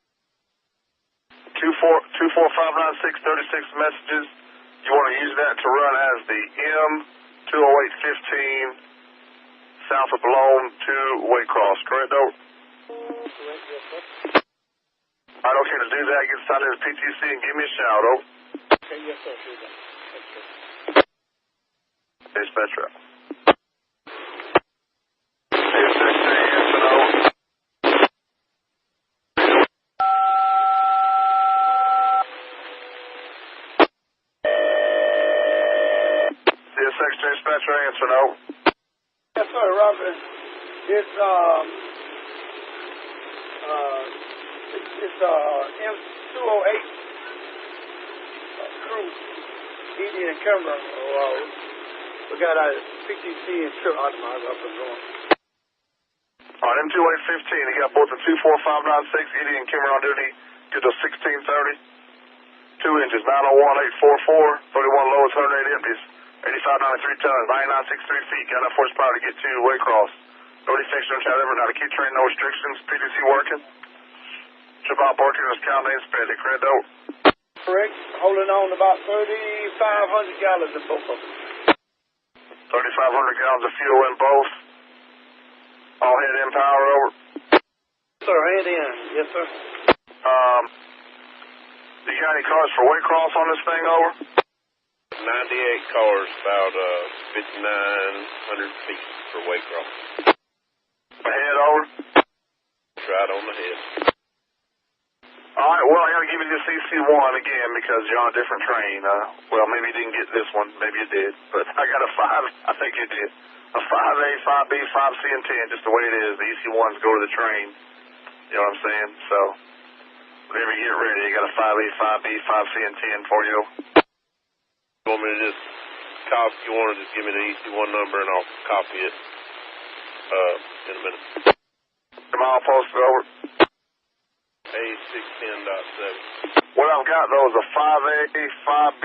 24596, 36 messages. You want to use that to run as the M20815 south of Boulogne to Waycross, correct, over? Correct, yes, sir. All right, okay, to do that, get signed as PTC and give me a shout, over. Okay, yes, sir. Sure, sir. Dispatch route. Answer no. CSX dispatcher, answer no. Yes, sir, Robert. It's M208 crew, Edie and Kimber. We got a PTC and trip out of my up and going. All All right, M2815, he got both the 24596, Edie and Kimmer on duty, get to 1630. 2 inches, 901-844, 31 lows, 108 empties, 8593 tons, 9963 feet, got enough horsepower to get to Waycross. No defection, no child ever, not a key train, no restrictions, PDC working. Trip out working, is count and sped, correct, though? Correct, holding on about 3,500 gallons in both of them. 3,500 gallons of fuel in both. All head in power, over. Sir, head in, yes sir. Do you got any cars for Waycross on this thing, over? 98 cars, about 5,900 feet for Waycross. Ahead, over? Right on the head. All right, well, I got to give you this EC1 again because you're on a different train. Well, maybe you didn't get this one. Maybe you did. But I got a 5, I think you did. A 5A, 5B, 5C, and 10, just the way it is. The EC1s go to the train. You know what I'm saying? So, whenever you get ready, you got a 5A, 5B, 5C, and 10 for you. You want me to just copy? You want to just give me the EC1 number and I'll copy it in a minute. Come on, post over. A610.7. What I've got, though, is a 5A, 5B,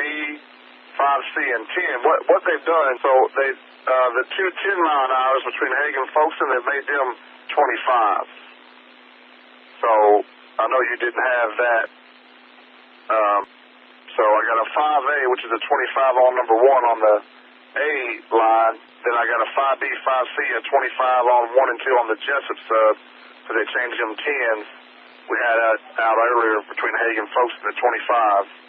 5C, and 10. What they've done, so they the two 10-mile-an-hours between Hague and Folkston, they've made them 25. So I know you didn't have that. So I got a 5A, which is a 25 on number 1 on the A line. Then I got a 5B, 5C, a 25 on 1 and 2 on the Jessup sub. So they changed them 10s. We had that out earlier between Hague and Folkston at 25.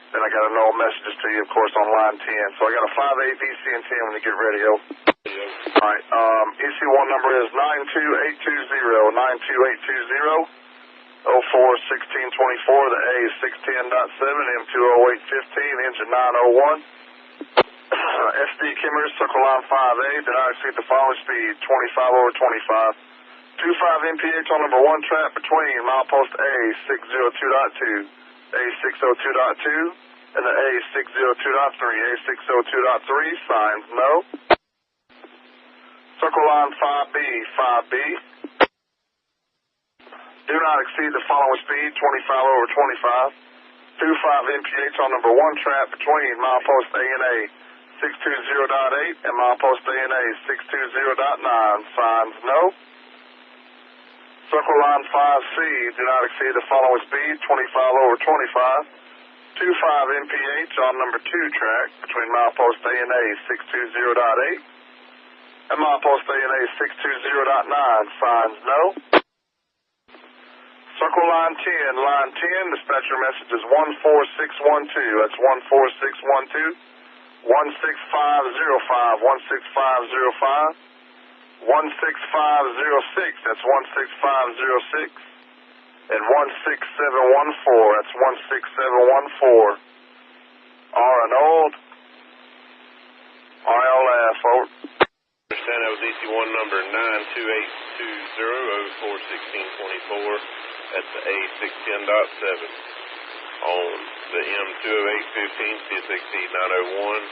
Then I got a no messages to you, of course, on line 10. So I got a 5A, B, C, and 10 when you get ready, yo. All right, EC1 number is 92820, 92820, 041624. The A is 610.7, M20815, engine 901. SD Kimmers, circle line 5A, did not exceed the following speed, 25/25. 25 MPH on number 1 track between milepost A602.2, A602.2, and the A602.3, A602.3, signs no. Circle line 5B, 5B. Do not exceed the following speed, 25/25. 25 MPH on number 1 track between milepost A and A 620.8 and milepost A and A 620.9, signs no. Circle line 5C, do not exceed the following speed, 25/25. 25 MPH on number 2 track between milepost A and A 620.8 and milepost A and A 620.9, signs no. Circle line 10, dispatcher message is 14612, that's 14612, 16505, 16505, 16506, that's 16506, and 16714, that's 16714. Arnold, RLF, over. Understand that was EC1 number 92820-041624. That's the A610.7 on the M20815 CSXT 901.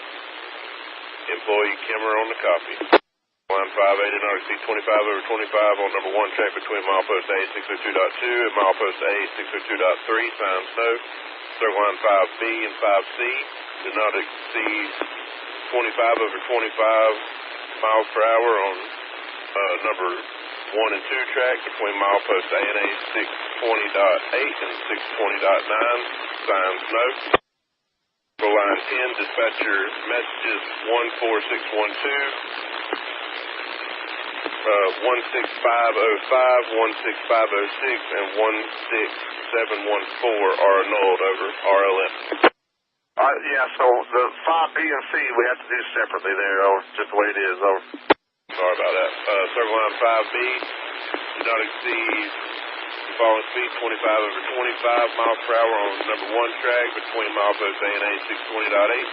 Employee Kimmer on the copy. Line 5A did not exceed 25/25 on number 1 track between milepost A 602.2 and milepost A 602.3, signs no. Circle line 5B and 5C did not exceed 25/25 miles per hour on number 1 and 2 track between milepost A and A 620.8 and 620.9, signs no. For line 10, dispatcher messages 14612, 16505, 16506, and 16714 are annulled, over. RLM. Yeah, so the 5B and C we have to do separately there, over. Just the way it is, over. Sorry about that. Circle line 5B, do not exceed the following speed, 25/25 miles per hour on number 1 track between milepost A and A 620.8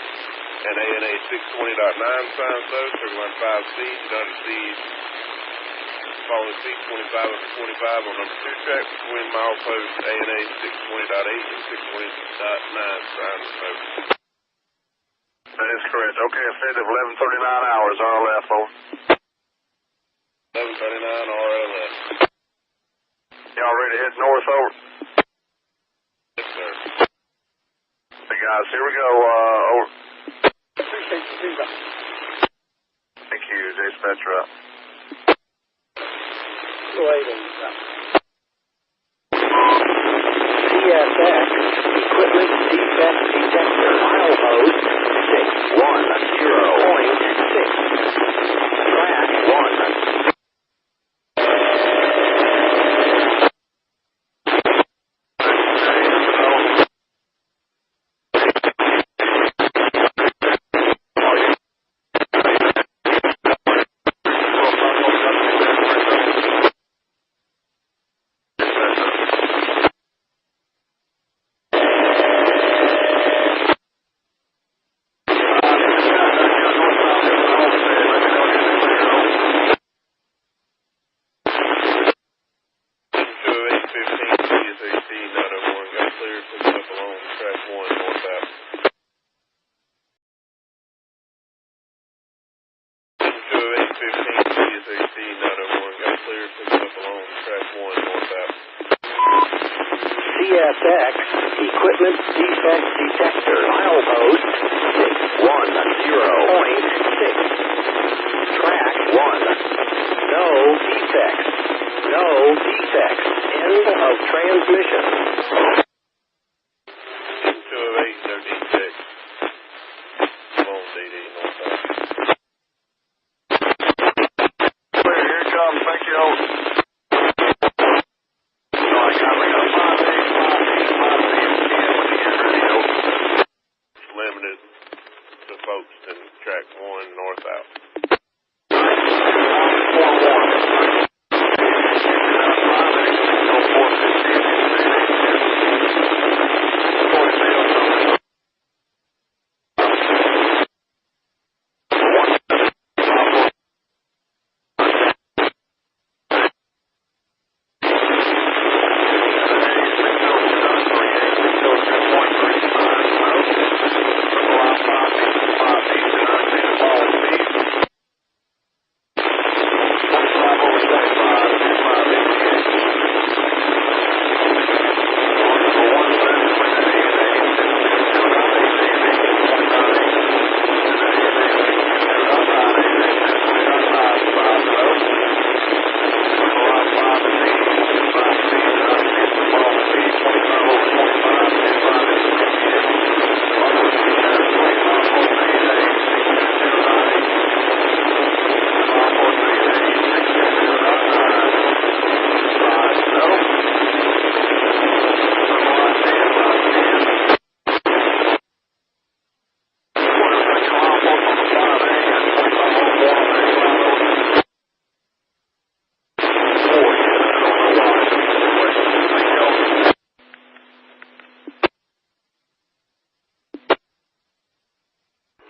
and A and A 620.9, signs no. Circle line 5C, do not exceed the following speed, 25/25 on number 2 track between milepost A and A 620.8 and 620.9, signs no. That is correct. Okay, effective 11:39 hours, RLF, over. 739 RLS. Y'all ready to head north, over? Yes, sir. Hey, guys, here we go, over. Thank you, dispatcher up. Go ahead and CSX, equipment defect detector, milepost 610.6. Track 1. CSX, equipment defect detector, milepost 610.6. Track 1. No defects. No defects. End of transmission. 208, no defects. Long DD, northbound. Clear, here it comes. Thank you, over. Limited to Folkston, track 1, north out.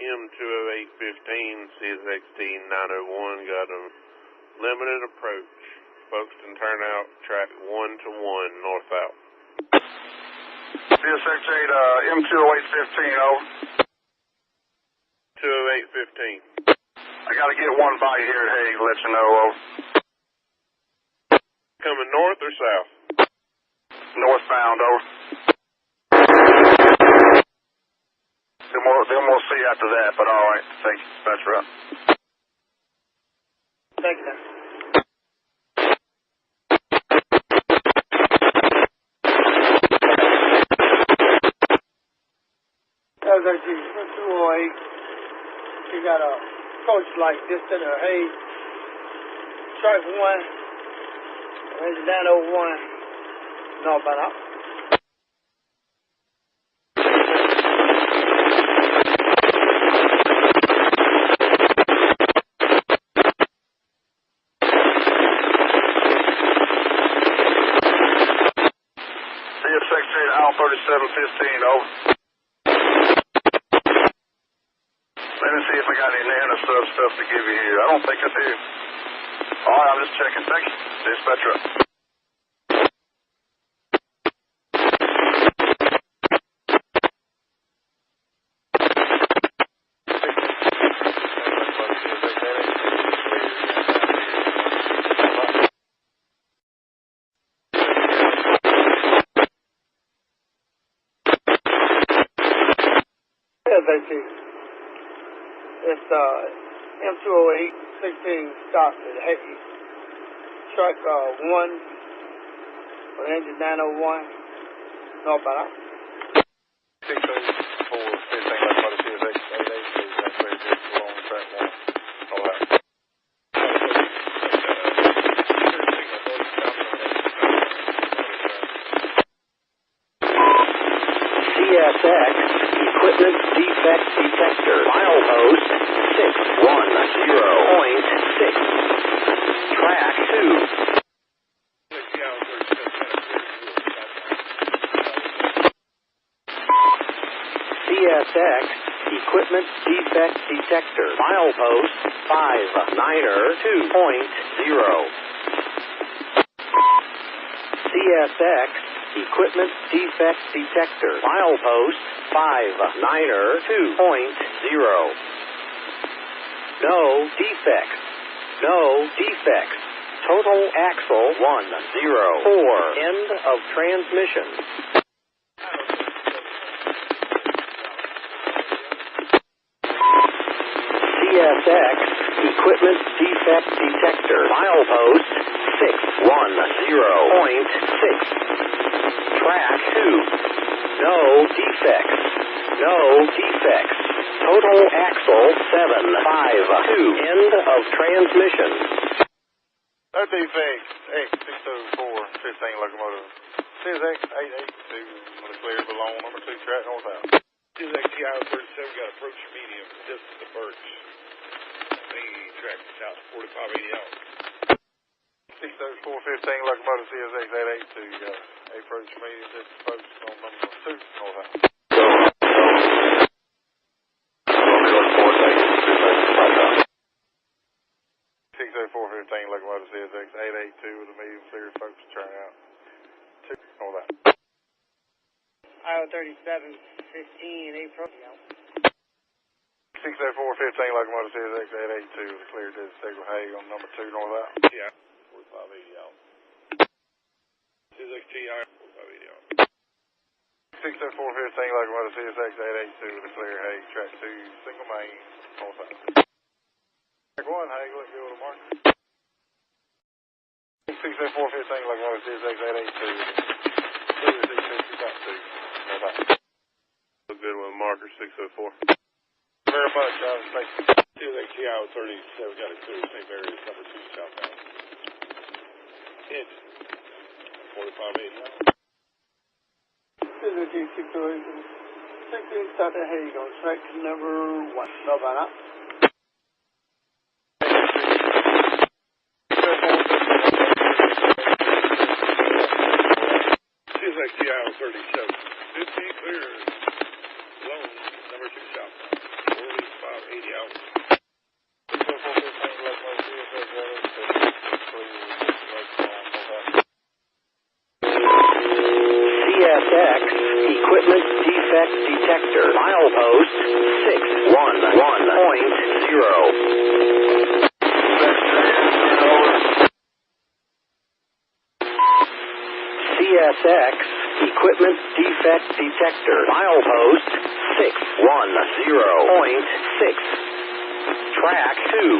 M20815, CSXT 901, got a limited approach. Folkston turnout, track 1-1, north out. CSX8, M20815, over. 20815. I gotta get one by here at Hague, let you know, over. Coming north or south? Northbound, over. Then we'll see after that, but all right. Thank you, dispatcher up. Thank you, sir. LRG 208. You got a coach like this in a hay. Track 1. Range 901. Northbound out. CSX8, Al 3715, over. Let me see if I got any Nana sub stuff to give you here. I don't think I do. All right, I'm just checking. Thank you. Dispatcher up. CSAT. It's M208 16 stopped at Hackey. Track 1 on engine 901. Northbound. 604, 15 locomotive CSX 882, that's very good along track 1. All right. CSX Equipment Defect Detector milepost 610.6 track 2. CSX Equipment Defect Detector milepost 592.0. CSX Equipment Defect Detector milepost 592.0. No defects. No defects. Total axle 104. End of transmission. CSX Equipment Defect Detector milepost 610.6 track 2. No defects. No defects. Total axle 752. End of transmission. No defects. X604, 15 locomotive. CSX 882 on the clear below number 2 track northbound. CSX TI 37 got approach medium distance to Birch. Track south 4580 out. 604, 15 locomotive CSX 882 got approach medium distance post on number 2 northbound. 604, 15 locomotive CSX 882 with a medium clear focus turn out. 2 northbound. Iowa 37, 15, approach. 604, 15 locomotive CSX 882 with a clear distance signal Hague on number 2 northbound. Yeah, 4580 out. CSX TI 4580 out. 604, 15 locomotive CSX 882 with a clear Hague track 2 single main northbound. Track 1 Hague, let's go to marker. 604, 15 locomotive CSX 882 with a clear 660.2 northbound. Look good with marker 604. Very much, thank you. CSX TI 37 got a clear same area number 2 southbound. Engine 4580 out. CSX 608, 16 stopped at Hackey on track number 1. Northbound out. CSX TI 37, 15 clear, zone number 2 southbound, 4580 out. CSX Equipment Defect Detector milepost 611.0. CSX Equipment Defect Detector milepost 610.6 track 2.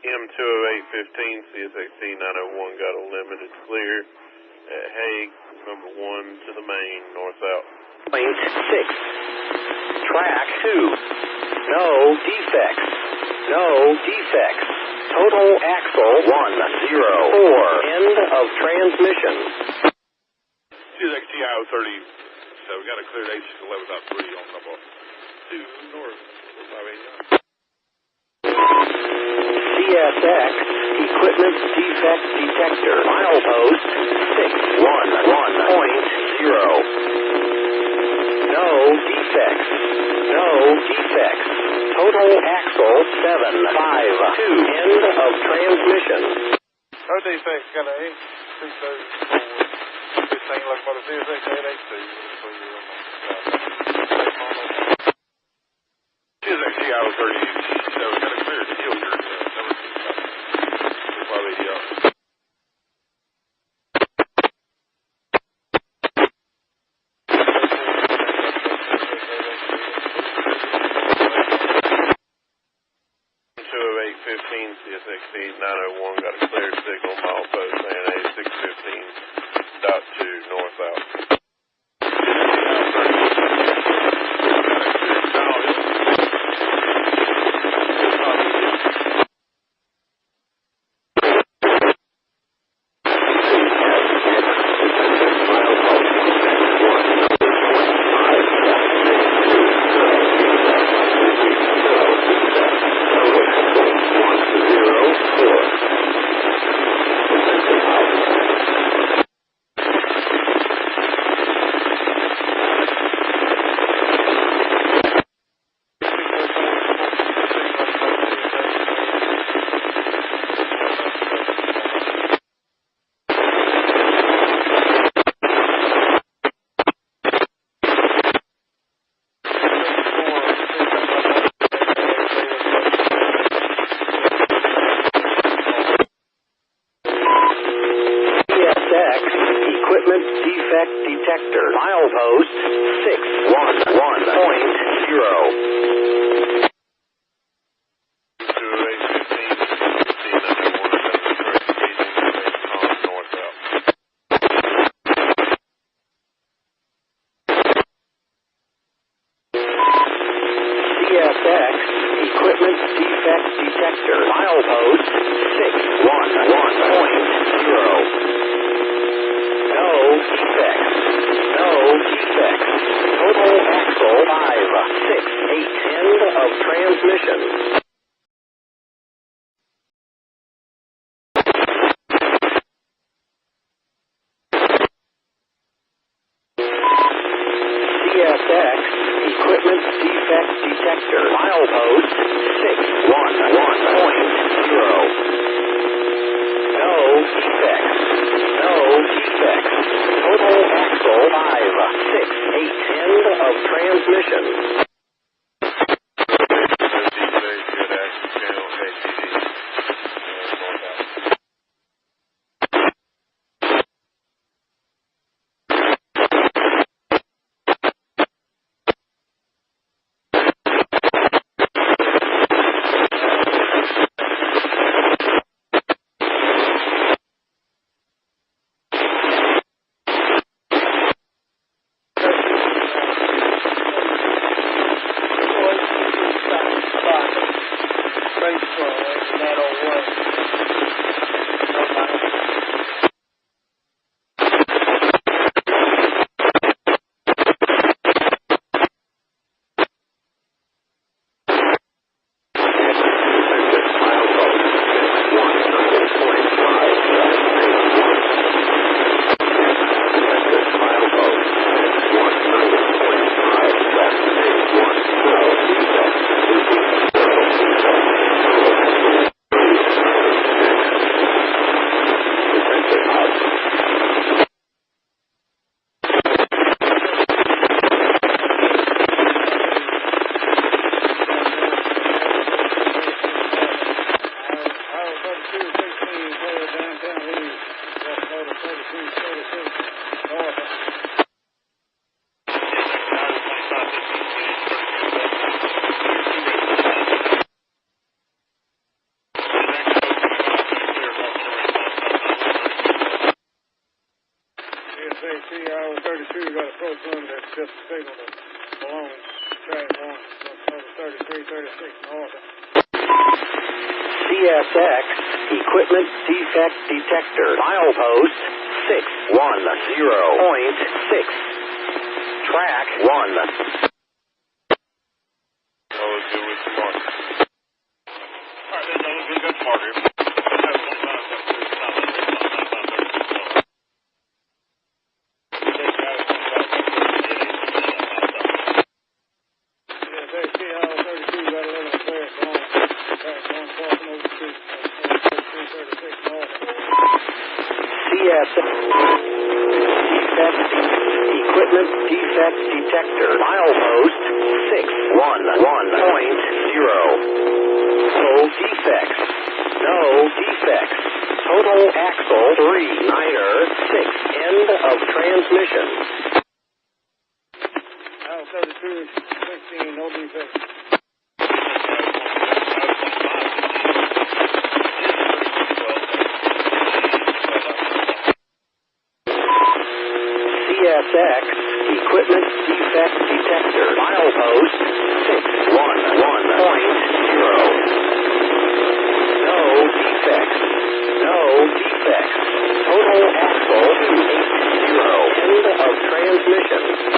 M20815 CSXT 901 got a limited clear at Hague, number 1 to the main, north-south. 6 track 2. No defects. No defects. Total axle 104. End of transmission. CSX TI 37 got a cleared H11.3 on number 2 north, 4580 out. CSX Equipment Defect Detector milepost 611.0. No defects. No defects. Total axle 752. End of transmission. No defects, got a 604, 15 locomotive CSX 882 CSX TI 37 got a clear Hilliard, number 2 4580 out. CSXC 901 got a clear signal, milepost ANA 615.2 north-south. Equipment defect detector. Milepost 611.0. CSX equipment defect detector. Milepost 611.0. No defects. No defects. Total axle 5, 6, 8 end of transmission. CSX equipment defect detector. Milepost 611.0. No defects. No defects. Total axle 5, 6, 8 end of transmission. CSX equipment defect detector. Milepost 610.6. Track 1. Equipment defect detector. Milepost 611.0. No defects. No defects. Total axle 3, 9er, 6 end of transmission. Aisle 32, 16, no defects. CSX Equipment Defect Detector. Milepost 611.0. No defects. No defects. Total axle 280. End of transmission.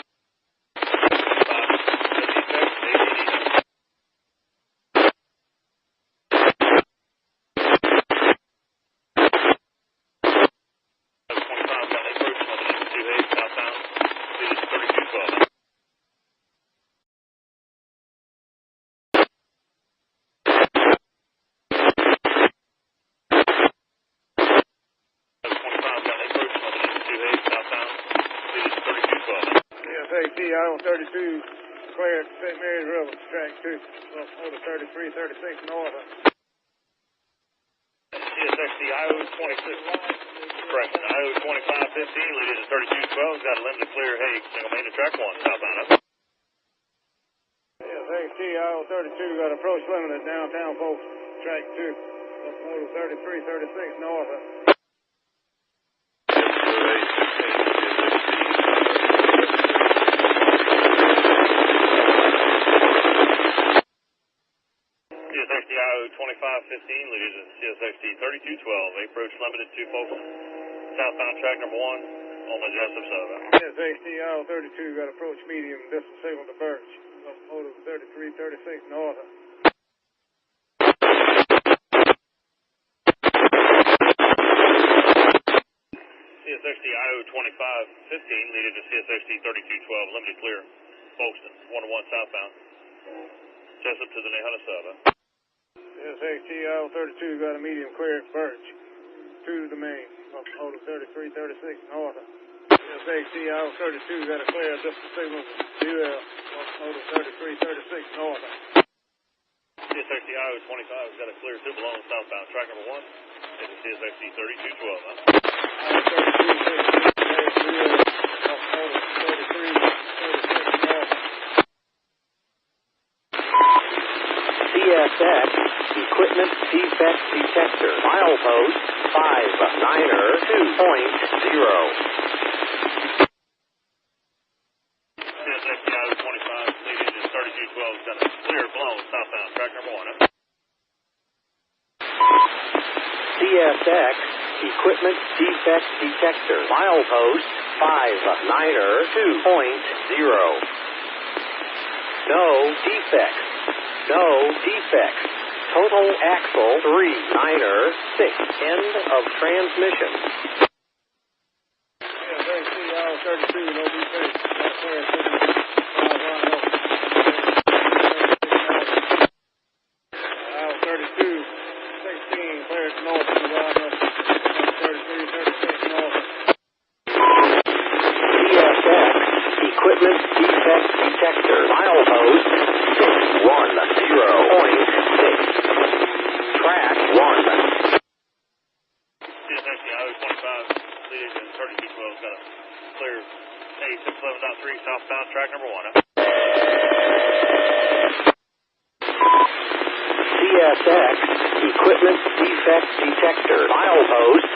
CSAC 32 clear at St. Mary's River, track 2, over 3336 north. CSX IO-26, correction, IO-2515, leading to 3212, got a limited clear, hey, single main to track 1, southbound, up. CSAC IO-32 got approach limited downtown Folkston, track 2, over 3336 north. CSXD IO-2515, leading to CSXD 3212, approach limited to Folkston, southbound track number 1, on the Jessup southbound. CSXD IO-32 got approach medium, distance signal to Birch, over 3336 north. CSXD IO-2515, leading to CSXD 3212, limited clear, Folkston, 101 southbound, Jessup to the Nahunta southbound. CSXD IO-32 got a medium clear at Birch, 2 to the main, over 3336 north. CSXD IO-32 got a clear distance signal to UL, over 3336 north. CSXD IO-25 has got a clear to Malone southbound, track number 1, into CSXD 3212. CSX Equipment Defect Detector. Milepost 592.0. CSXD IO-25, leading to 3212, got a clear blown southbound, track number 1. CSX Equipment Defect Detector. Milepost 592.0. No defects. No defects. Total axle 396. End of transmission. CSXD IO-32, no defects. IO-32, 16, cleared north to the line up, 3336 north. CSX Equipment Defect Detector. Milepost 610.6. Track 1. CSXD IO-25, leading to 3212, got a clear A611.3 southbound, track number 1. CSX Equipment Defect Detector. Milepost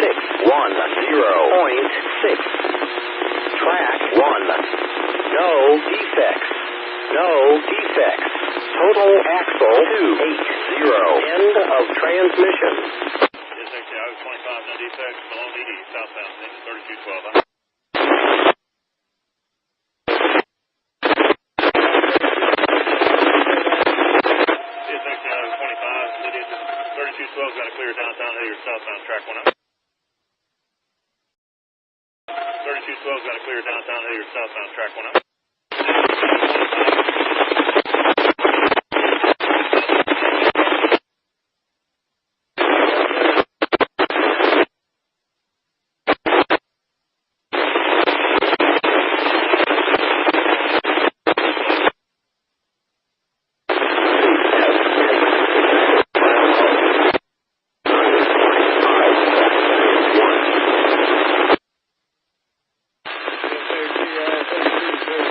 610.6. Track 1. No defects. No defects. Total axle 280. End of transmission. CSXD IO-25, no defects, Malone ED, southbound, into 3212. CSXD IO-25, leading to 3212, got a clear downtown Hilliard, southbound, track 1 up. 3212, got a clear downtown Hilliard, southbound, track 1 up. CSXD IO-32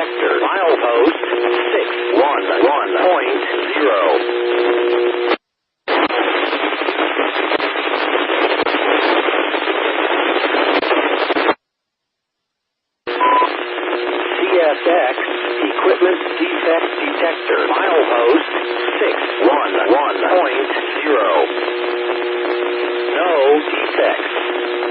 detector. Milepost 611.0. CSX equipment defect detector. Milepost 611.0. No defects.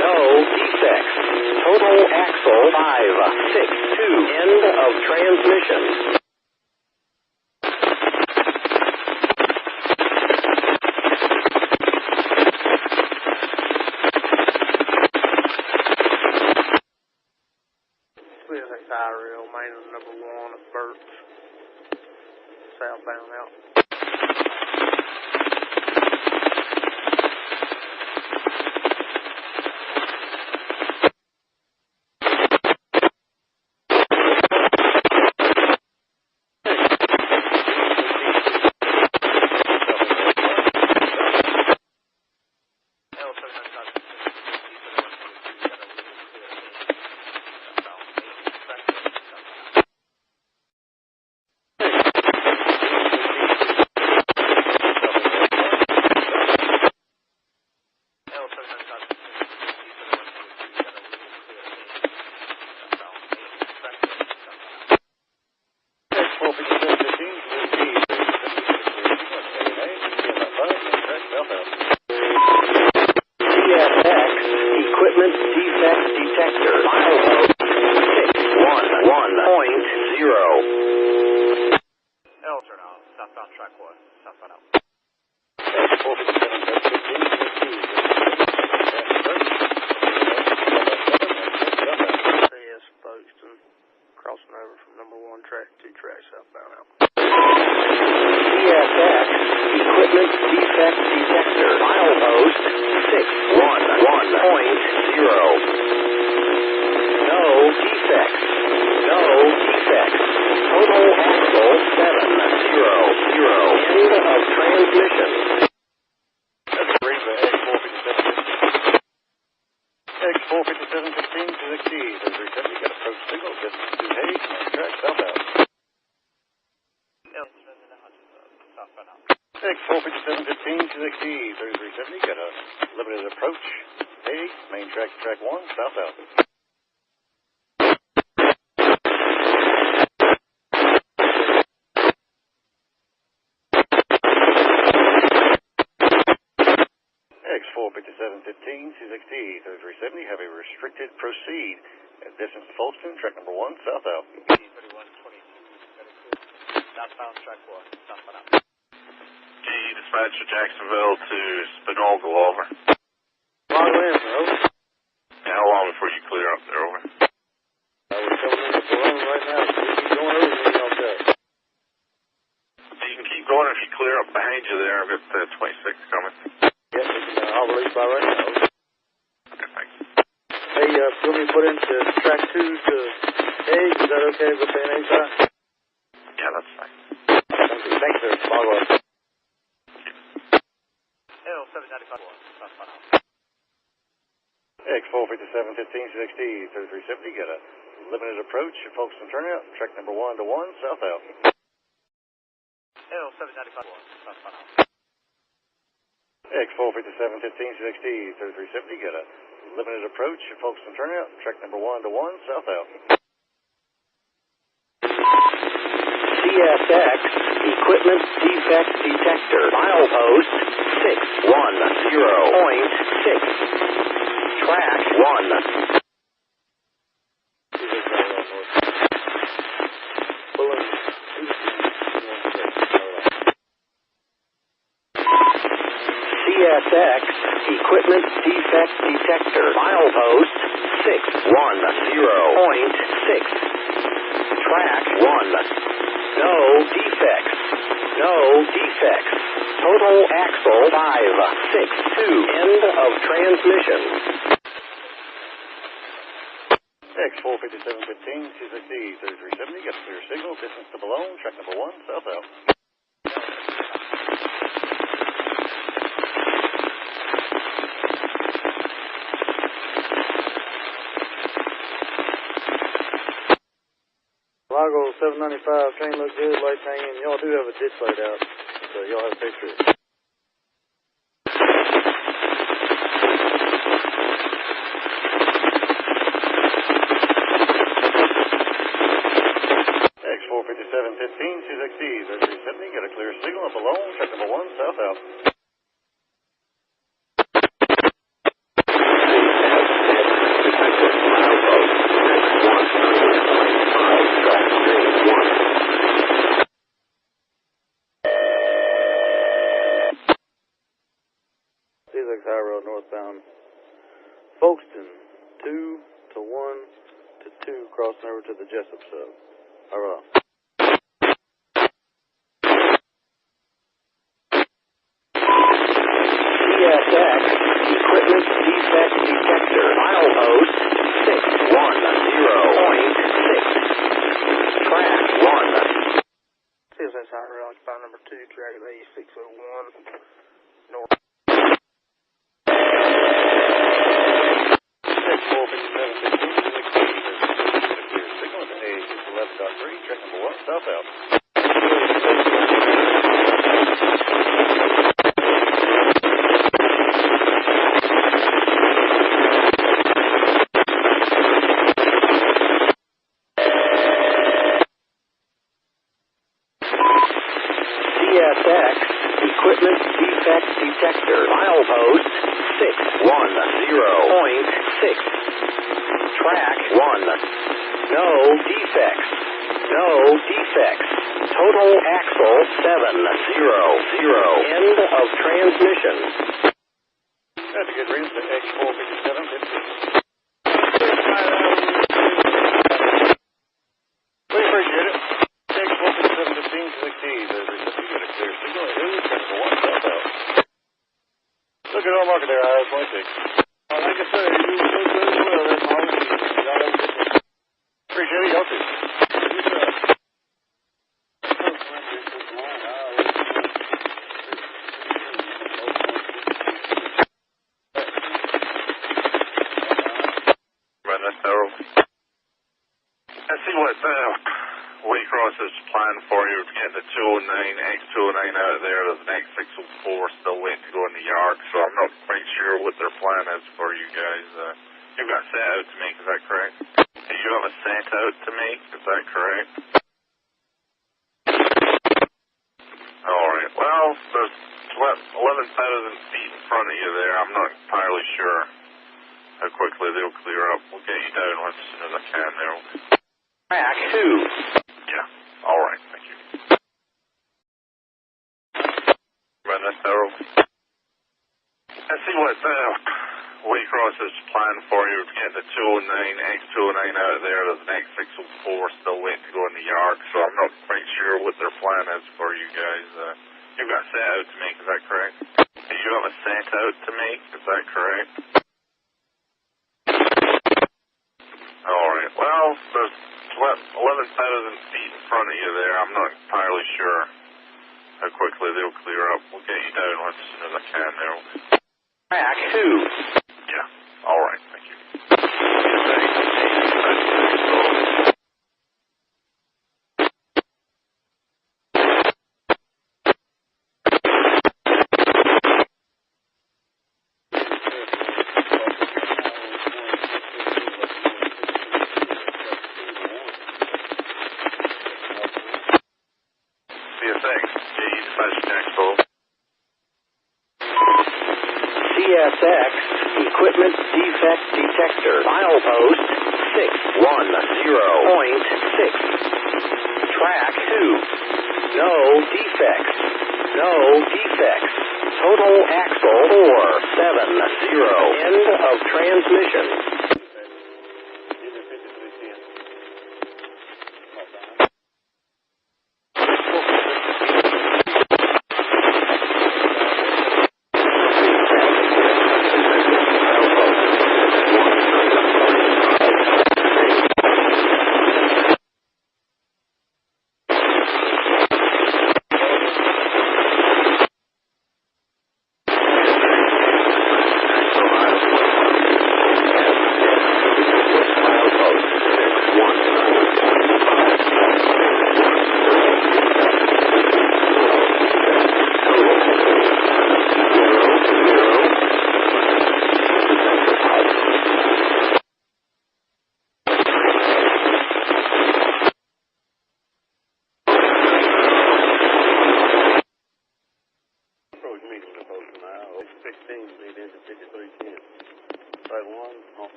No defects. Total axle 562. End of transmission. CSX I-Rail, main number 1 at Burt's, southbound out. Folkston, crossing over from number 1 track, 2 tracks southbound out. CSX equipment defect detector. Milepost 611.0. No defects. No defects. Total axle 700. End of transmission. That's great for X45715 to the key. Those are 70. Got approach signal. Distance to Hayes. Main track southbound. X45715 to the key. 3370. Got a limited approach. Hayes. Main track 1 southbound. X45715 CXT 3370. Have a restricted proceed. Distance to Folkston. Track number 1 southbound. 3122. Southbound track 1. Southbound out. G, dispatch to Jacksonville to Spinalgo, over. Long way, bro. How long before you clear up there, over? We're coming in at the run right now. So we keep going over and I'll go. You can keep going if you clear up behind you there. I've got 26 coming. Yes, I'll release by right now. Okay, thanks. Hey, you want me to put into track 2 to A? Is that okay with the NA side? Yeah, that's fine. Thanks, sir. Follow up. X45715 CXT 3370. Got a limited approach. Folkston turnout. Track number 1 to 1 southbound. X45715 CXT 3370. Got a limited approach. Folkston turnout. Track number 1 to 1 southbound. CSX equipment defect detector. Milepost 610.6. Track 1. CSX equipment defect detector. Milepost 610.6. Track 1. No defects. No defects. Total axle 562. End of transmission. X45715 CXT 3370. Got a clear signal. Distance to Malone. Track number 1 southbound. Chicago 795, train looked good, lights hanging. Y'all do have a ditch laid out, so y'all have a picture. X45715, 2XE, 3370, got a clear signal up alone, track number 1, south out. High Road northbound, Folkston, 2 to 1 to 2, crossing over to the Jessup sub. High Road. CSX, equipment defect detector, milepost 610.6, track 1. CSX High Road, occupied number 2, track A601, north. Track number 1, south out. CSX, equipment defect detector, milepost 610.6, track 1. No defects. No defects. Total axle 700. End of transmission. That's a good reason for X45715. We appreciate it. X45715, 2XE, there's a clear signal. Track number 1, south out. Look at our market there, IR26. Like I say, you do very well. That's all. Appreciate it, y'all too. I see what Waycross is planning for you to get the 209, X209 out of there. There's an X604 still waiting to go in the yard, so I'm not quite sure what their plan is for you guys. You've got sent out to me, is that correct? You have a sent out to me, is that correct? Alright, well, there's 11,000 feet in front of you there. I'm not entirely sure how quickly they'll clear up. We'll get you down as soon as I can there. Track 2. Yeah, alright, thank you. I see what Waycross is planning for you to get the 209, X209 out of there. There's an X604 still waiting to go in the yard, so I'm not quite sure what their plan is for you guys. You've got sent out to me, is that correct? You have a sent out to me, is that correct? Alright, well, there's 11,000 feet in front of you there. I'm not entirely sure how quickly they'll clear up. We'll get you down as soon as I can there. Track 2. Yeah, alright, thank you. CSX, equipment defect detector, milepost 610.6, track 2. No defects. No defects. Total axle 470. End of transmission.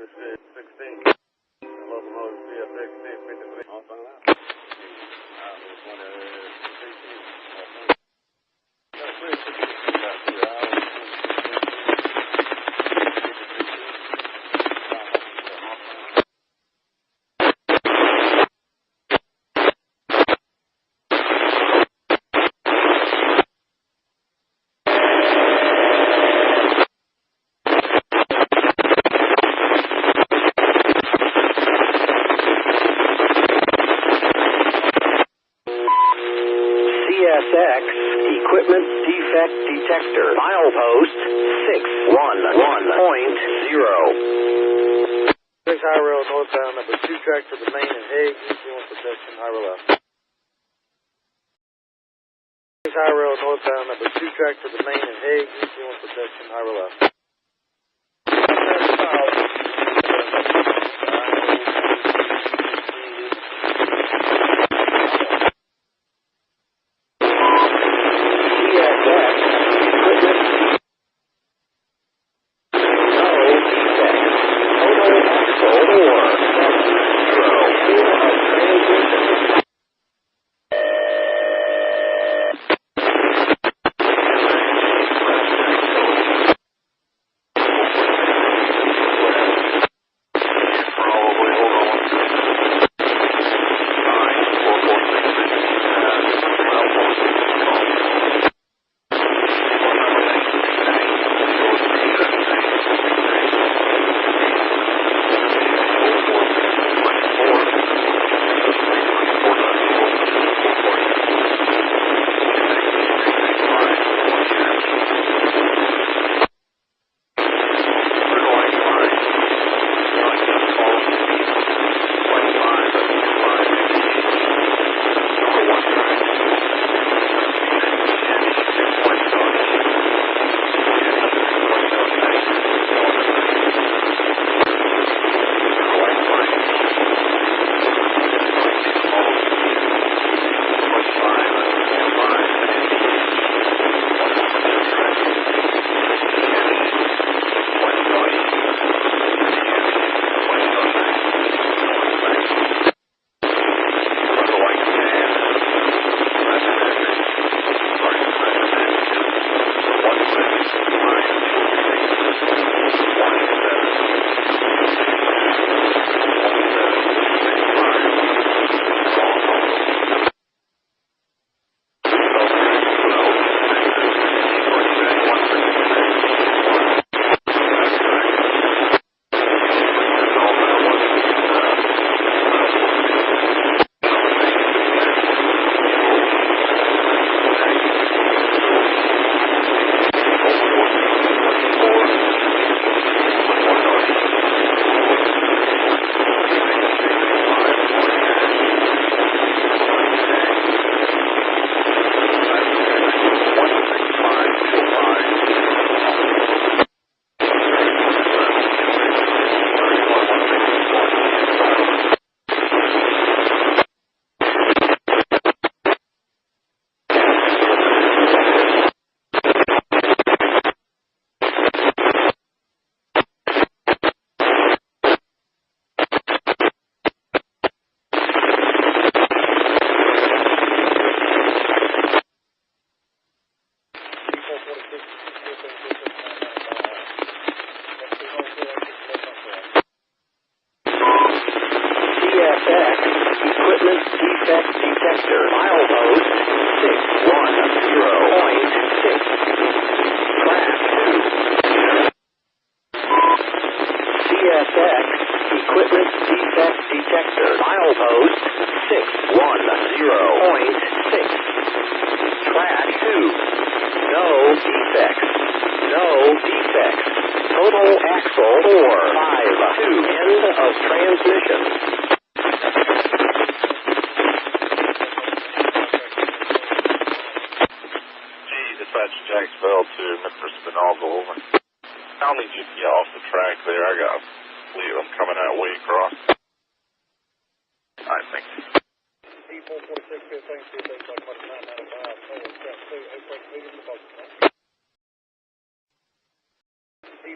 26, 16. Locomotive CSX 1053. I'll find out. This one is 18. CSX Equipment Defect Detector, milepost 611.0. 6 high rail northbound, number 2 track to the main and Hague, eastbound protection, high rail left. 6 high rail northbound, number 2 track to the main and Hague, eastbound protection, high rail left.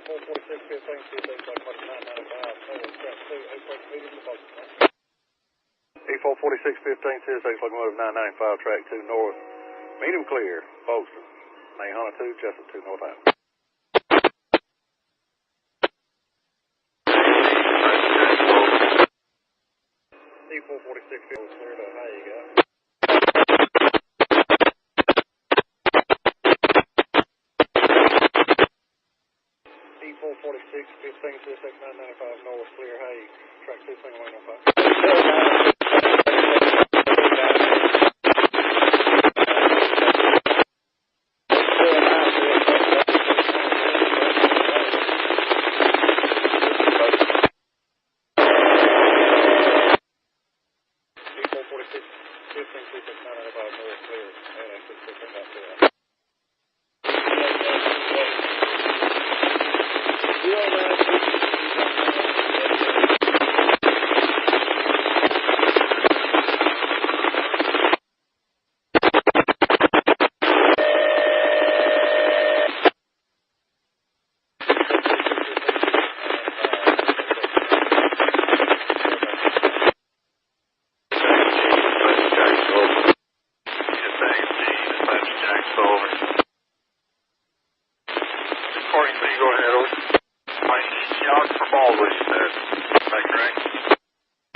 E44615, CSX locomotive 995, track 2 north. Medium clear, Folkston. Mayhana 2, Jessup 2 northbound. E44615, clear to high, you got it. E44615, CSX 995 north, clear high, track 2 single lane on 5.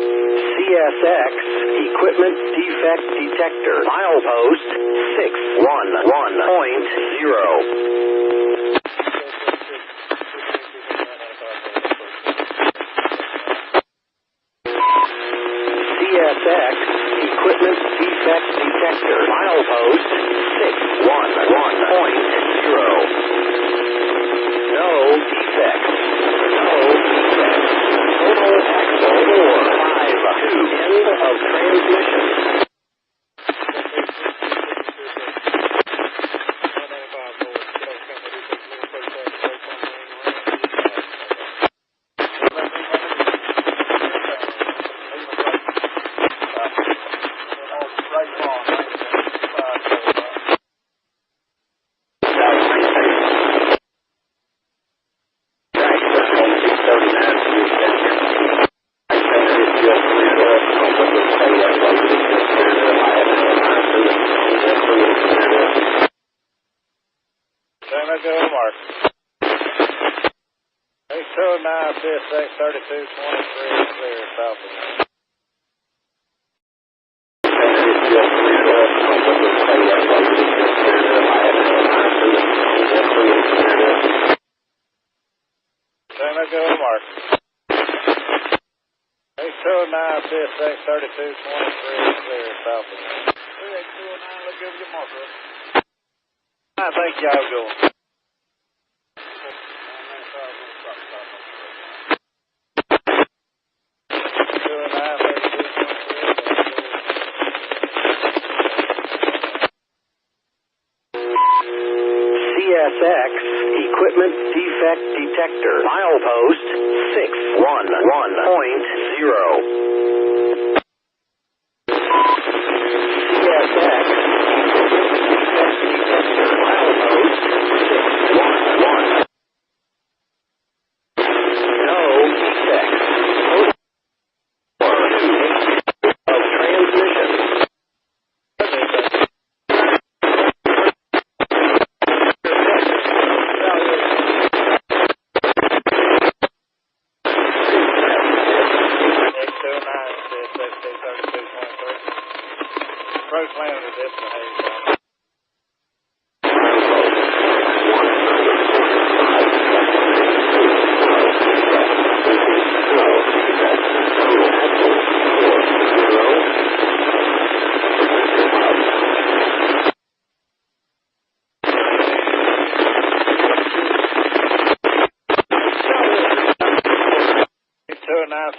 CSX Equipment Defect Detector, milepost 611.0. CSX Equipment Defect Detector, milepost 611.0. No defects. No defects. Total axle 452. End of transmission. CSX 3223, clear south of Mark. 829 CSX 3223, clear south of 829, let's go get Mark. I think y'all go. CSX Equipment Defect Detector, milepost 611.0. CSX Equipment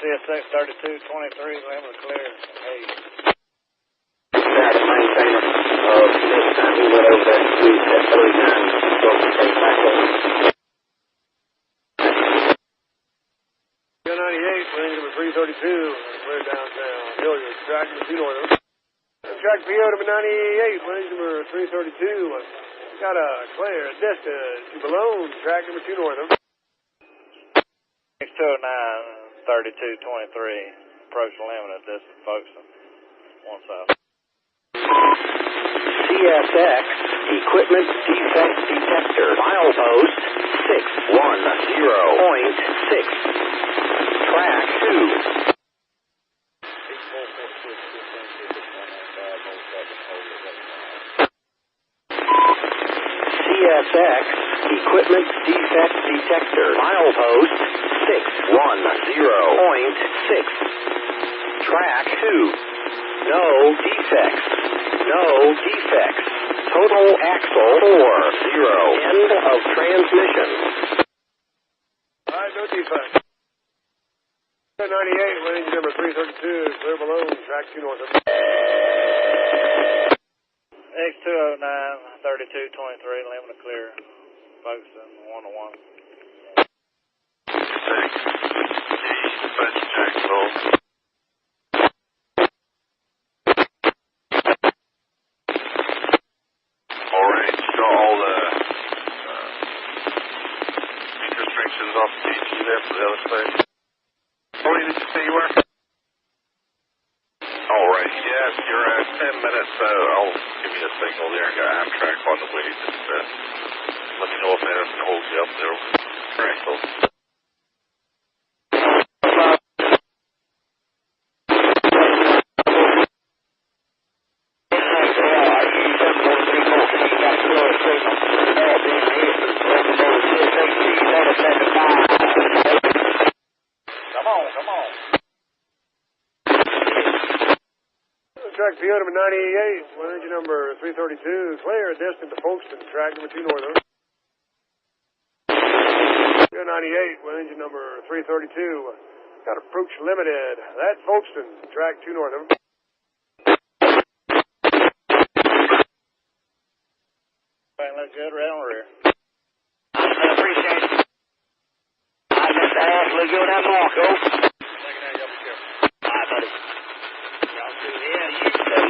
CSX 3223, Lambert clear. Hey. maintainer. This time he went over that street at 39, so he came back over. 98, lane number 332, clear downtown. Hilliard, track number 2 north. Track PO number 98, lane number 332. Got a clear distance to Malone, track number 2 north. X209, 3223, approach limited, this is Folkston, 1 south. CSX, equipment defect detector, milepost 610.6, track 2. CSX, equipment defect detector, milepost 610.6, track 2. No defects. No defects. Total axle 40. End of transmission. All right, no defects. 98, with engine number 332, clear below, track 2 north of. X209, 3223, limited clear, Folkston, 1-1. Thanks. Dispatch Jacksonville. Alright, so all the speed restrictions off the TG there for the other side. What did you say you were? Alright, yes, you're at 10 minutes. I'll give you a signal there. I got Amtrak on the way. Just let me know if anything holds you up there. Alright, so. Track PO number 98, with engine number 332, clear, destined to Folkston, track number 2 northern. PO 98, with engine number 332, got approach limited, that's Folkston, track 2 northern. Look good, right on rear. I appreciate it. I just asked, look good that Marco. Alright, buddy.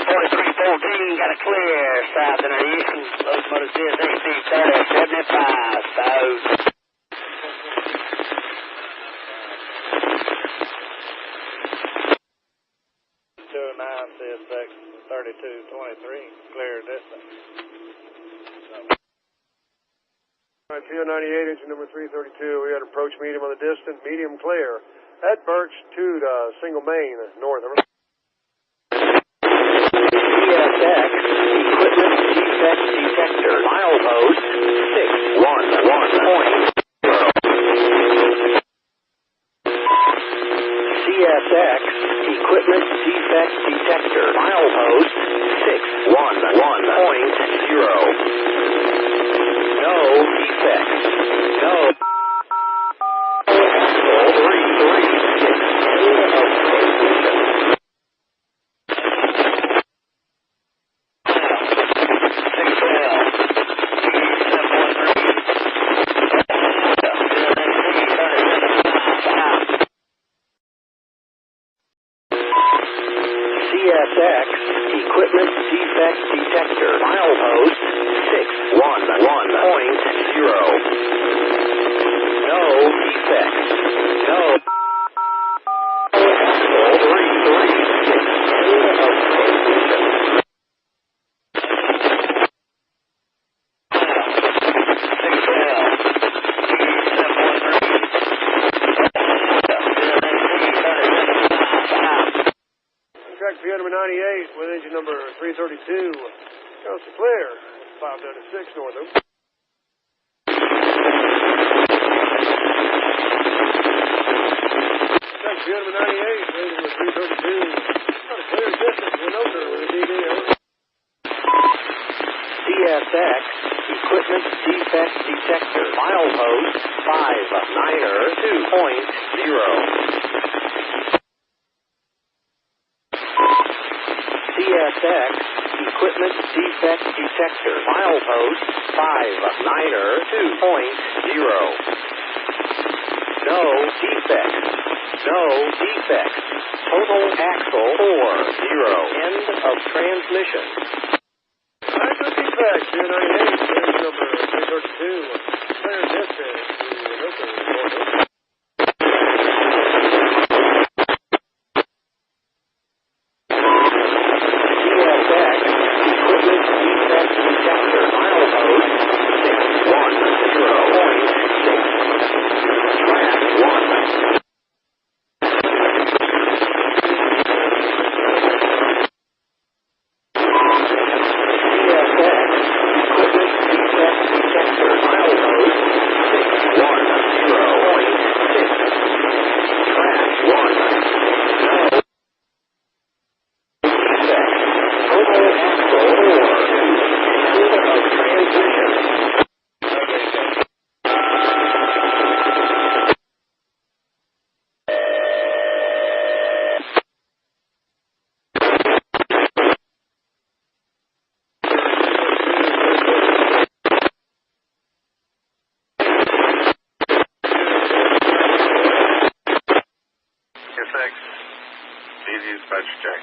4314, got a clear south and east, locomotive CSXC 3075, south. 209, CSX 3223, clear distance. PO 98, engine number 332, we had approach medium on the distant, medium clear, at Birch 2 to single main, northern. CSX, equipment defect detector, milepost 611.0. CSX, equipment defect detector, milepost 611.0. No defects. No. Axle 336, end of transmission. CSX, equipment defect detector, milepost 611.0. No defects. No. Axle 336, end of transmission. Track PO number 98, with engine number 332, coast to clear, 596 northern. Track PO number 98, with engine number 332, got a clear distance to Anoka with a DD. CSX, equipment defect detector, milepost 592.0. CSX, equipment defect detector, milepost 592.0. No defects. No defects. Total axle 40. End of transmission. Alright, no defects. PO 98, engine number 332, clear distance to Anoka, northern.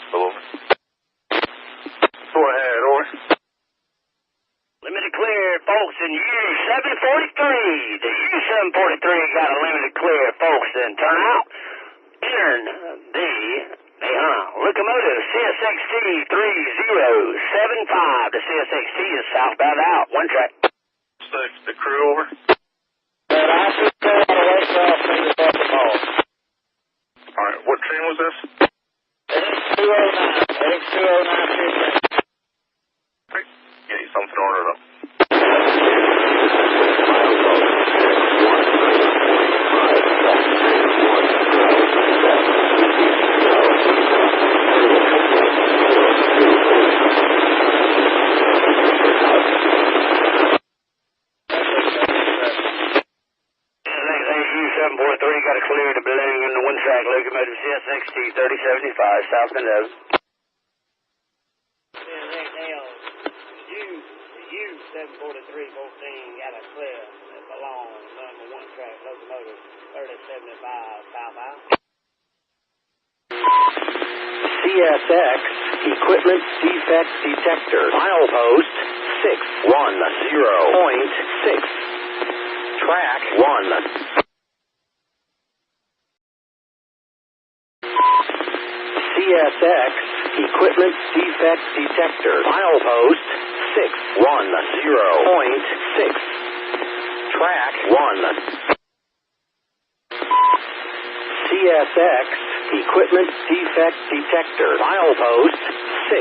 Jacksonville, over. Go ahead, over. Limited clear, Folkston, U743. The U743 got a limited clear, Folkston. Turn out. Entering the locomotive CSXT 3075. The CSXT is southbound out. One track. Six, the crew, over. Alright, what train was this? X209. Get you something ordered up. U743 got a clear to balloon in the one-track locomotive CSXT 3075 south and over. U743 14 got a clear that belongs number one-track locomotive 3075 southbound. CSX Equipment Defect Detector. Milepost 610.6. Track 1. CSX Equipment Defect Detector. Milepost 610.6. Track 1. CSX Equipment Defect Detector. Milepost 610.6.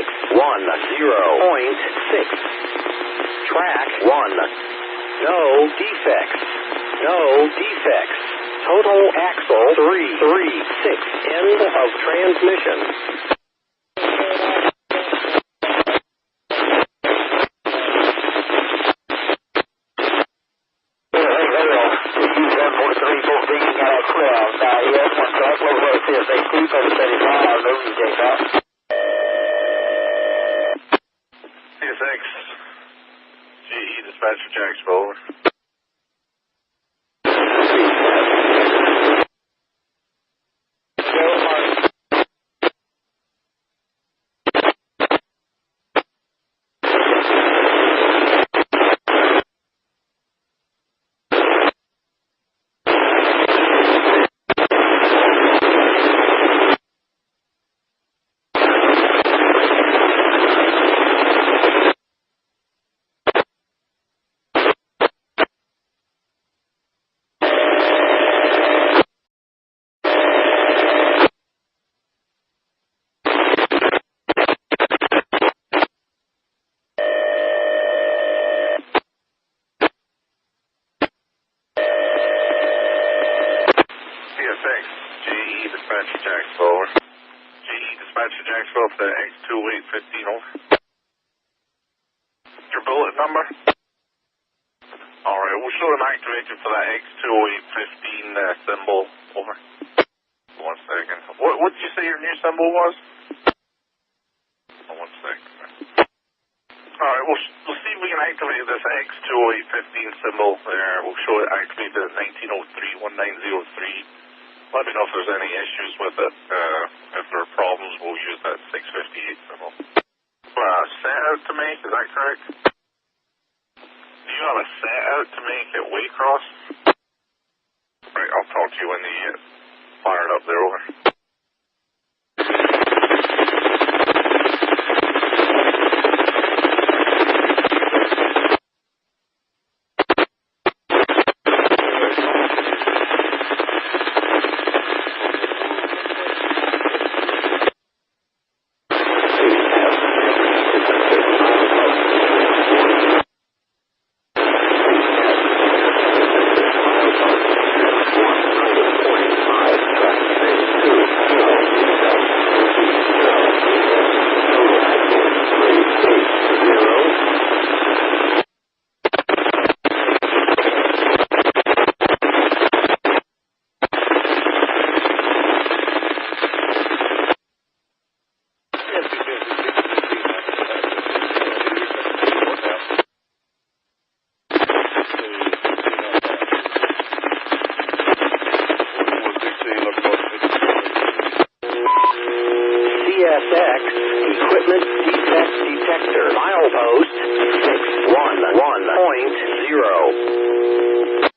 Track 1. No defects. No defects. Total axle 336. End of transmission. CSX GE dispatcher Jacksonville, over. Dispatcher Jacksonville, over. GE Dispatcher Jacksonville for the X2815, over. Your bullet number? Alright, we'll show them activated for that X2815 symbol, over. 1 second. What did you say your new symbol was? 1 second. Alright, we'll see if we can activate this X2815 symbol there. We'll show it activated at 1903-1903. Let me know if there's any issues with it. If there are problems, we'll use that 658 symbol. Set out to make, is that correct? Do you have a set out to make at Waycross? Right, I'll talk to you when they fire it up there, over. equipment defect detector, milepost 611.0.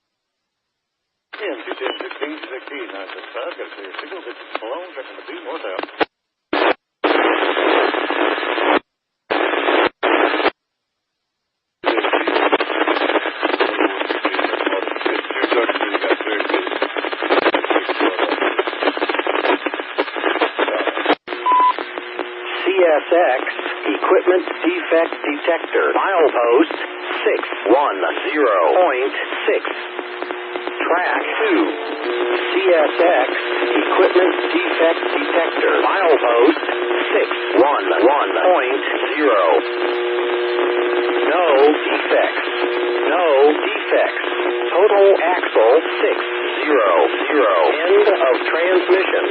Yeah, 210, 16, 16, 975, got a clear signal, distance Malone, check number 2, north out. CSX equipment defect detector, milepost 610.6. Track 2. CSX equipment defect detector, milepost 611.0. No defects. No defects. Total axle 600. End of transmission.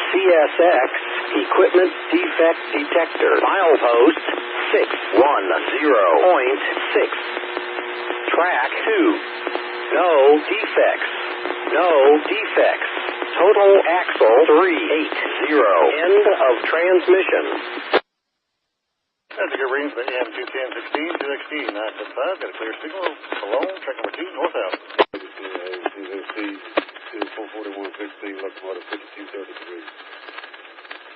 CSX equipment defect detector, milepost 610.6. Track 2. No defects. No defects. Total axle 380. End of transmission. That's a good reading for AM 210, 16, 216, 975, got a clear signal, Malone, track number 2, north out. CSC 44116, locomotive 5233.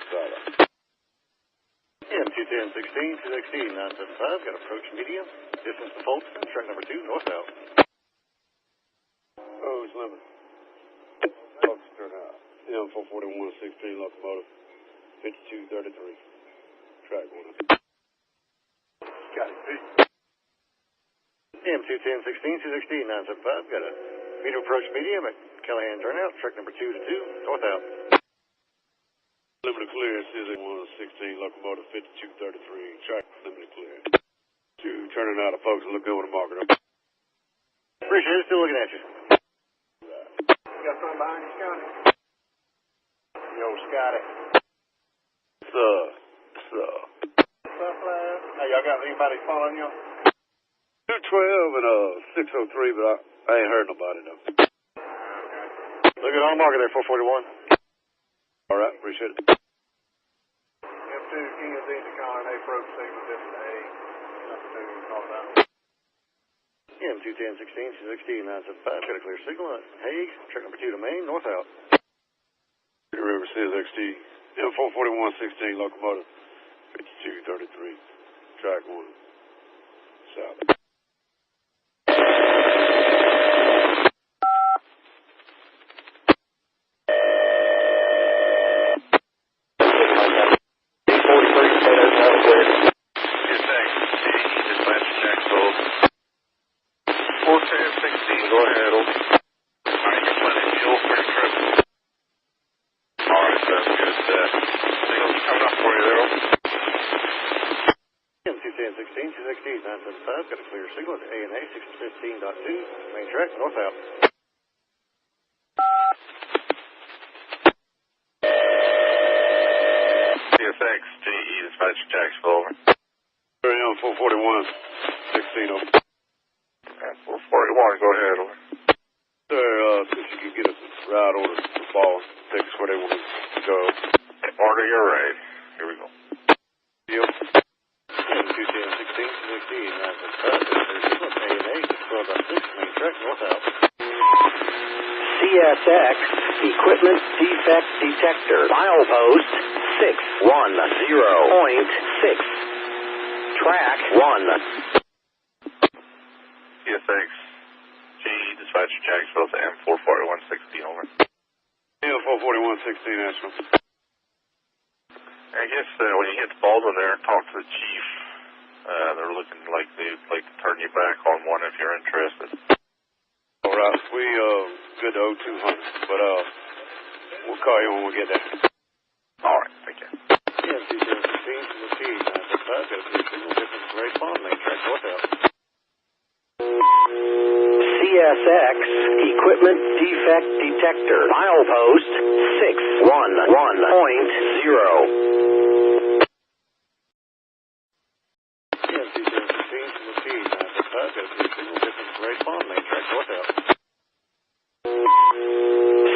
Solid. AM 210, 16, 216, 975, got approach medium, distance to Folkston, track number 2, north out. Oh, it's limit. Folkston out. AM 44116, locomotive 5233. Track 1. Got it, Pete. AM 210, 16, 216, 975, got a medium approach medium at Callahan turnout, track number 2 to 2, north out. Limited clear, CSX 116, locomotive 5233, track limited clear. 2, turning out of folks, look over the marker. Appreciate it, still looking at you. You got something behind you, Scotty? Yo, Scotty. What's up? What's up? Hey, y'all got anybody following you? 212 and 603, but I ain't heard nobody though. Look at on marker there, 441. All right, appreciate it. M2 King of Easy calling, hey, approach signal, this is A. Nothing to call about. AM 210, 16, 216, 975, got a clear signal at Hague, track number 2 to Maine, north out. River CSXT, M 44116, locomotive 5233, track 1, south. Got a clear signal at ANA 615.2, main track, north out. CSX, GE, dispatch Jacksonville, over. AM 44116, over. 441, go ahead, over. Sir, since you could get us a ride order for the ball, take us where they want to go. Order your raid. Here we go. Deal. 210, 16, 975, ANA 612.6, main track, north out. CSX equipment defect detector, milepost 610.6. Track 1. CSX, GE, dispatch Jacksonville to M44116, over. AM 44116, National. I guess when you hit Baldwin there, talk to the chief. They're looking like they'd like to turn you back on one if you're interested. All right, we good to 0200, but we'll call you when we get there. All right, thank you. Yeah, 210, 16, 975, got a clear signal, distance to Race Pond, main track, north out. CSX Equipment Defect Detector. Milepost 611.0.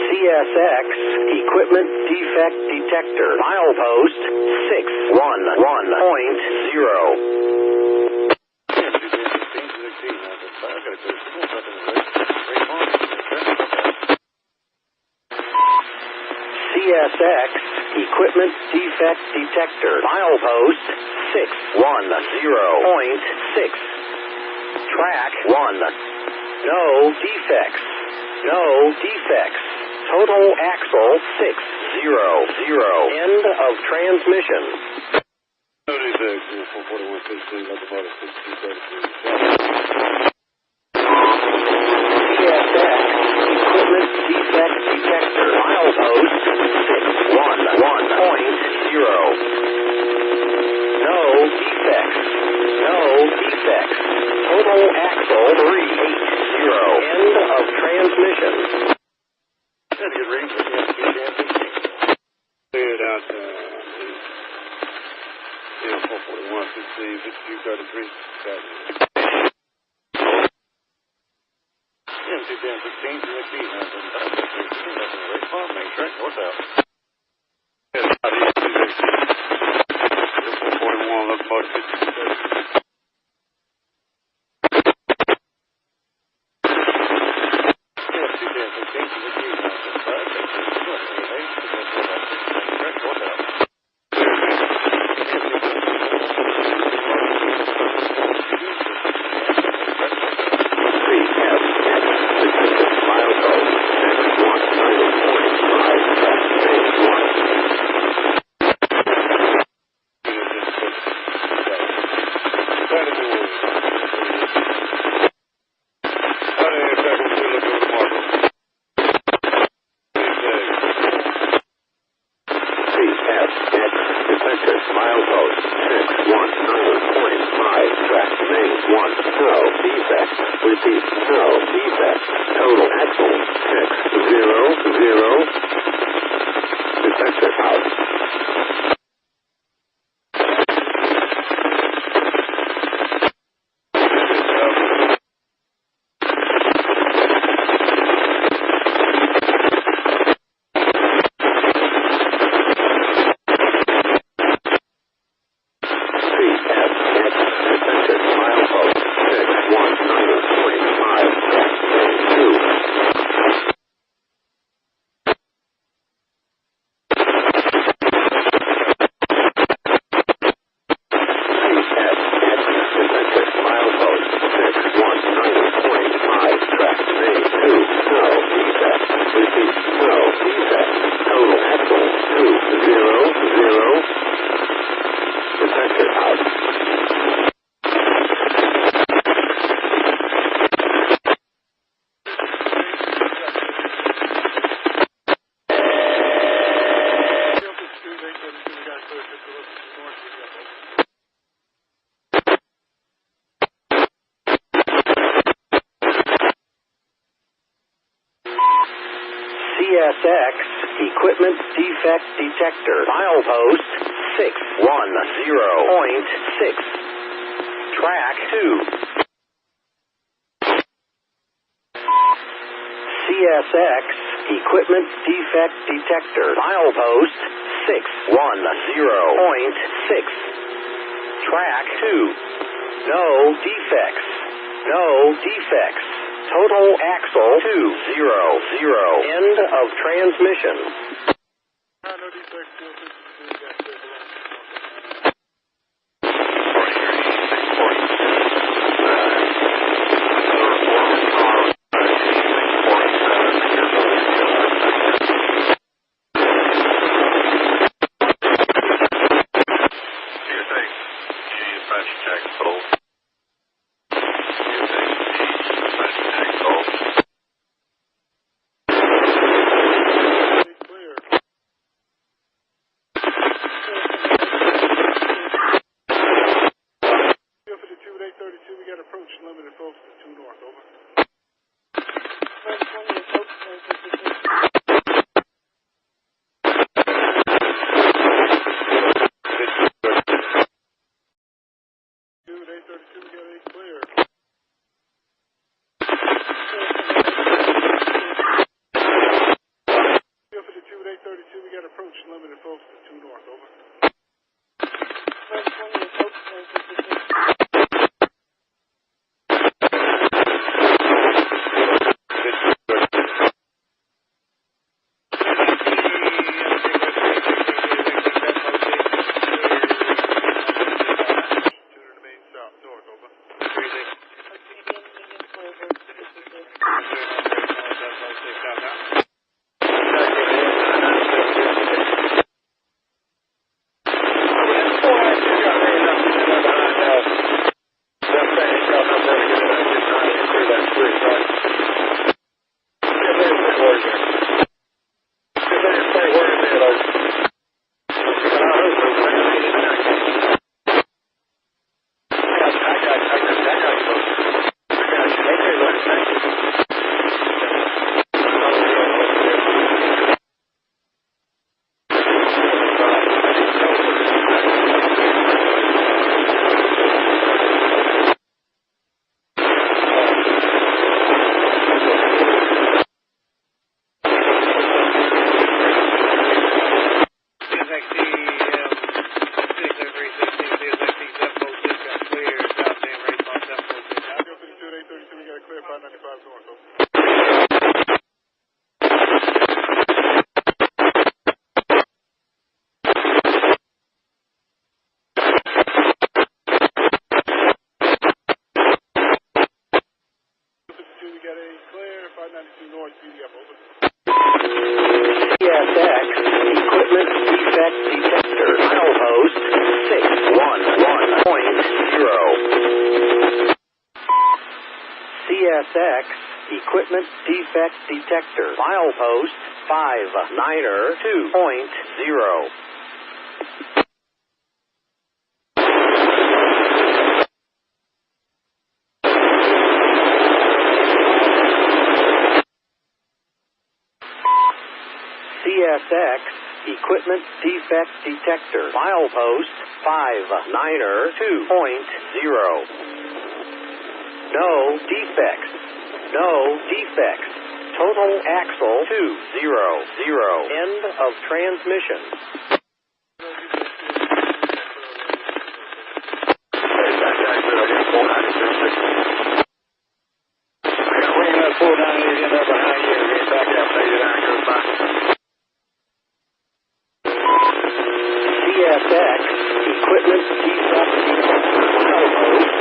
CSX Equipment Defect Detector. Milepost 611.0. CSX Equipment Defect Detector. Milepost 610.6. Track 1. No defects. No defects. Total axle 600. End of transmission. 36, 441, 16, locomotive 6233. CSX Equipment Defect Detector. Milepost 611.0. No defects. No defects. Total axle 380. End of transmission. That's a good reading. Cleared out 441, 16, 5233. Yeah, 210, 16, 16, main track, north out. 441, locomotive 5233. CSX Equipment Defect Detector. Milepost 610.6. Track 2. CSX Equipment Defect Detector. Milepost 610.6. Track 2. No defects. No defects. Total axle 200. End of transmission. Limited Folkston 2 north, over. CSX equipment defect detector milepost 611.0. CSX equipment defect detector milepost 592.0. CSX equipment defect detector milepost 592.0. No defects. No defects. Total axle 200. End of transmission. CSX equipment defect detector milepost.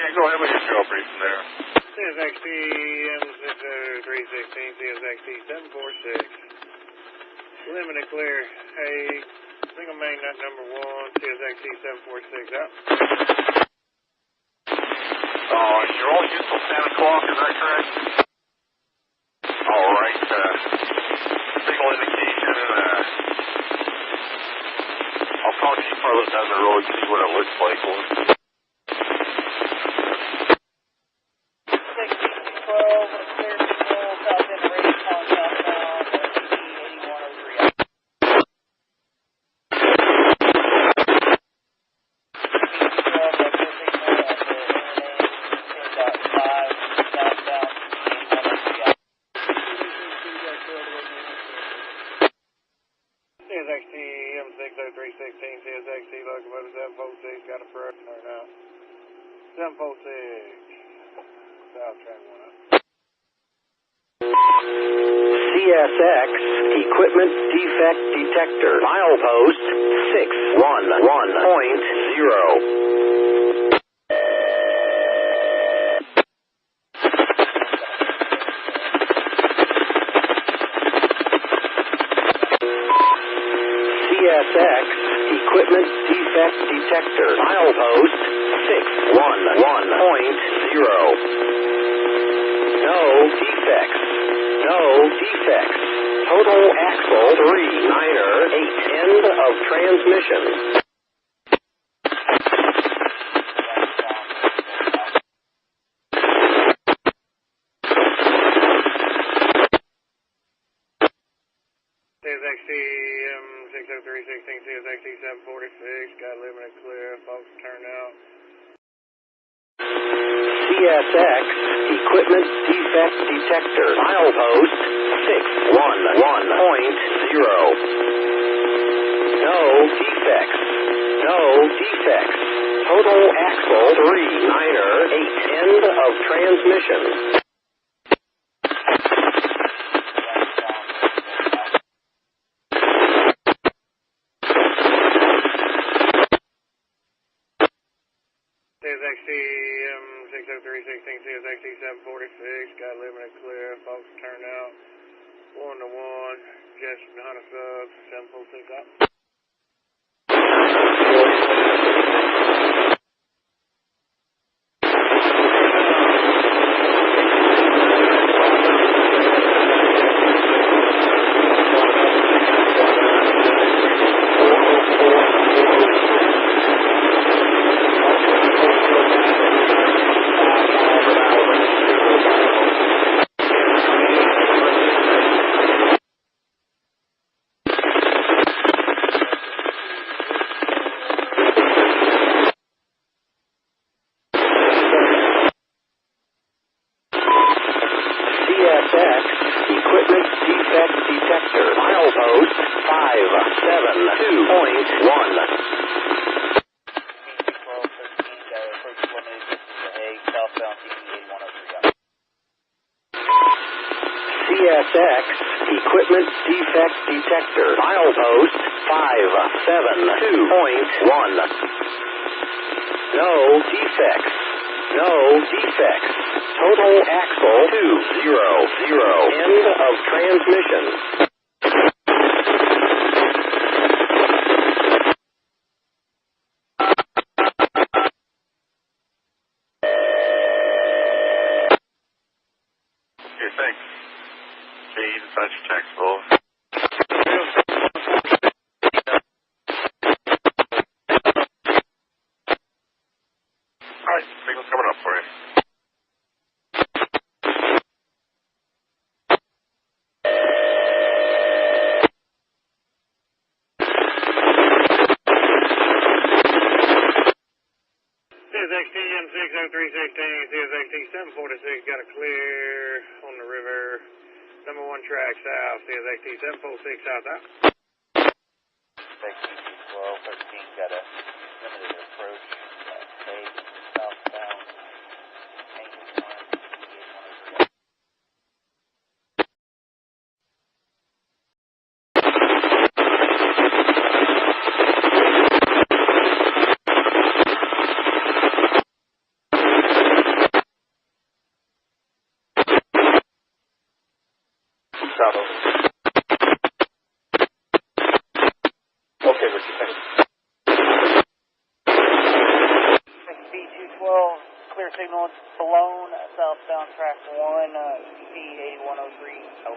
Go ahead with your drill briefing there. CSXT M316, CSXT 746. Limited clear. Hey, single main nut number 1, CSXT 746 out. You're only good till 10 o'clock, is that correct? All right. Signal indication. I'll talk to you further down the road to see what it looks like. with a clear signal, south end of radio calling southbound, CB 8103. CSXT M60316, CSXT locomotive 746, got a first turn out. 746, south track 1 up. CSX Equipment Defect Detector, milepost 611.0. CSX Equipment Defect Detector, milepost 611.0. No defects. No defects. Total axle 398. End of transmission. CSXT M60316, CSXT 746, got limited clear, folks turn out. CSX Equipment Defect Detector, milepost 611.0. No defects. No defects. Total axle 398. End of transmission. CSXT M60316, CSXT 746, got limited clear, folks turn out. 1 to 1, Justin Hunter Subs, 746 up. CSX Equipment Defect Detector, milepost 572.1. CSX Equipment Defect Detector, milepost 572.1. No defects. No defects. Total axle 200. End of transmission. Okay, thanks. Okay, dispatch taxable. Alright, signal's coming up for you. CSXT M60316, CSXT 746, got a clear on the river. Number 1 track south, CSXT 746 south out. CSXT 1213, got a limited approach, state, southbound, maintenance line, CB 8103. South over. Okay, Richard, thanks. B212, clear signal, it's blown, southbound track 1, ECP 8103. Out.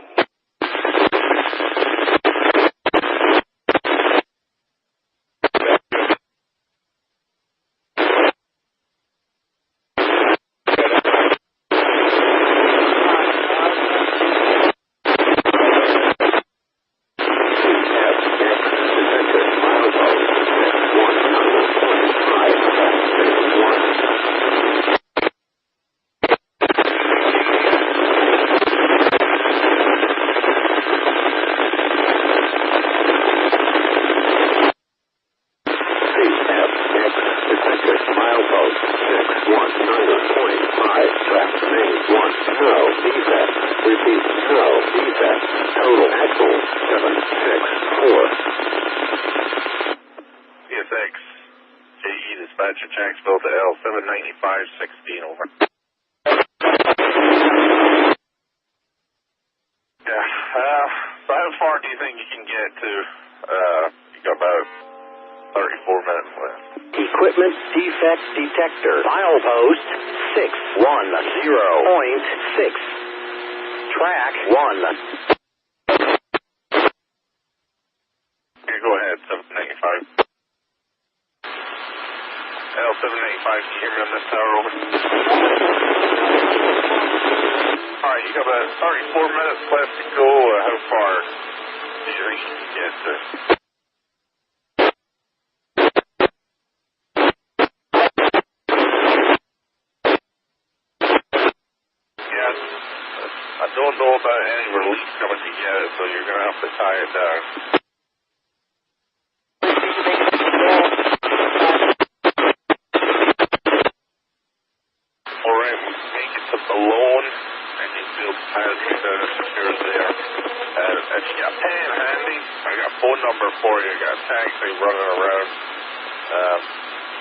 Receive no defects. Total axle 764. CSX, JE dispatcher Jacksonville to L 79516 over. Yeah, so how far do you think you can get to? You got about 34 minutes left. Equipment defect detector. Milepost 610.6. Track 1. Here, go ahead, 795. L 785, can you hear me on this tower over? Alright, you got about 34 minutes left to go. How far do you think you can get to? Yeah, I don't know about any relief coming to get it, so you're going to have to tie it down. Alright, make it to Balone, and you feel tired to get as secure as there. If you got a pen handy, I got a phone number for you. I got a taxi running around.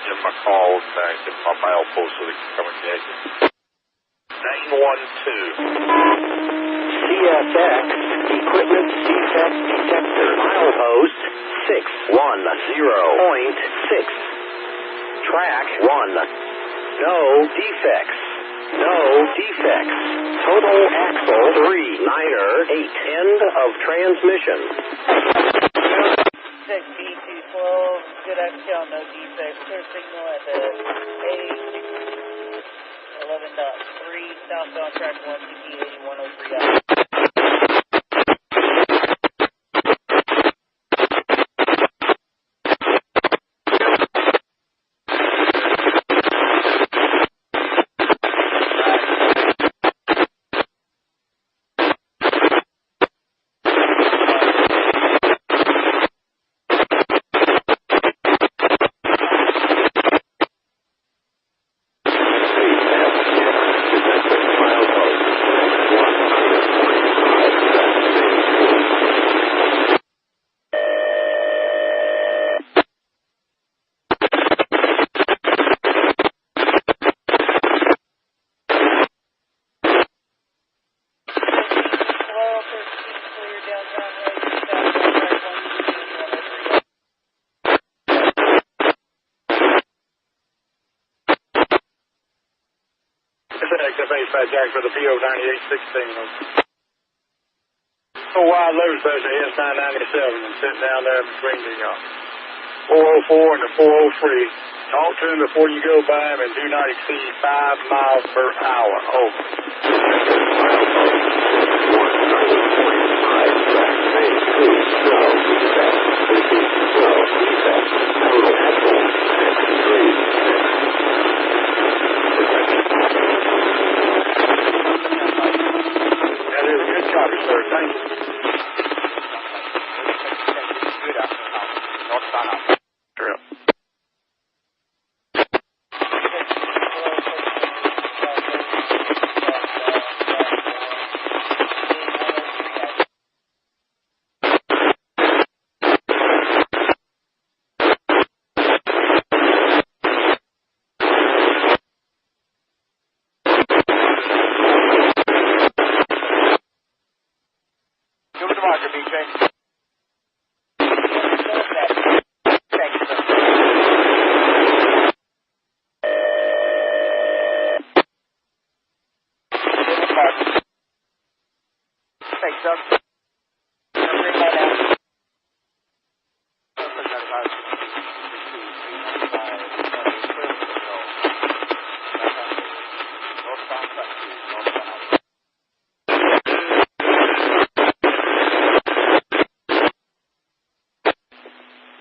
Give them a call and give them a milepost so they can come and get you. 912. CSX Equipment Defect Detector. Milepost 610.6. Track 1. No defects. No defects. Total axle 3. Niner 8. End of transmission. Check B212. Good exhale, no defects. Clear signal at the A11.3. Southbound track 1, CP 8103 out. Jack for the PO 9816. So wide load special S997 and sit down there between the 404 and the 403. Talk to him before you go by him and do not exceed 5 miles per hour. Over. Copy, sir. Thank you. True.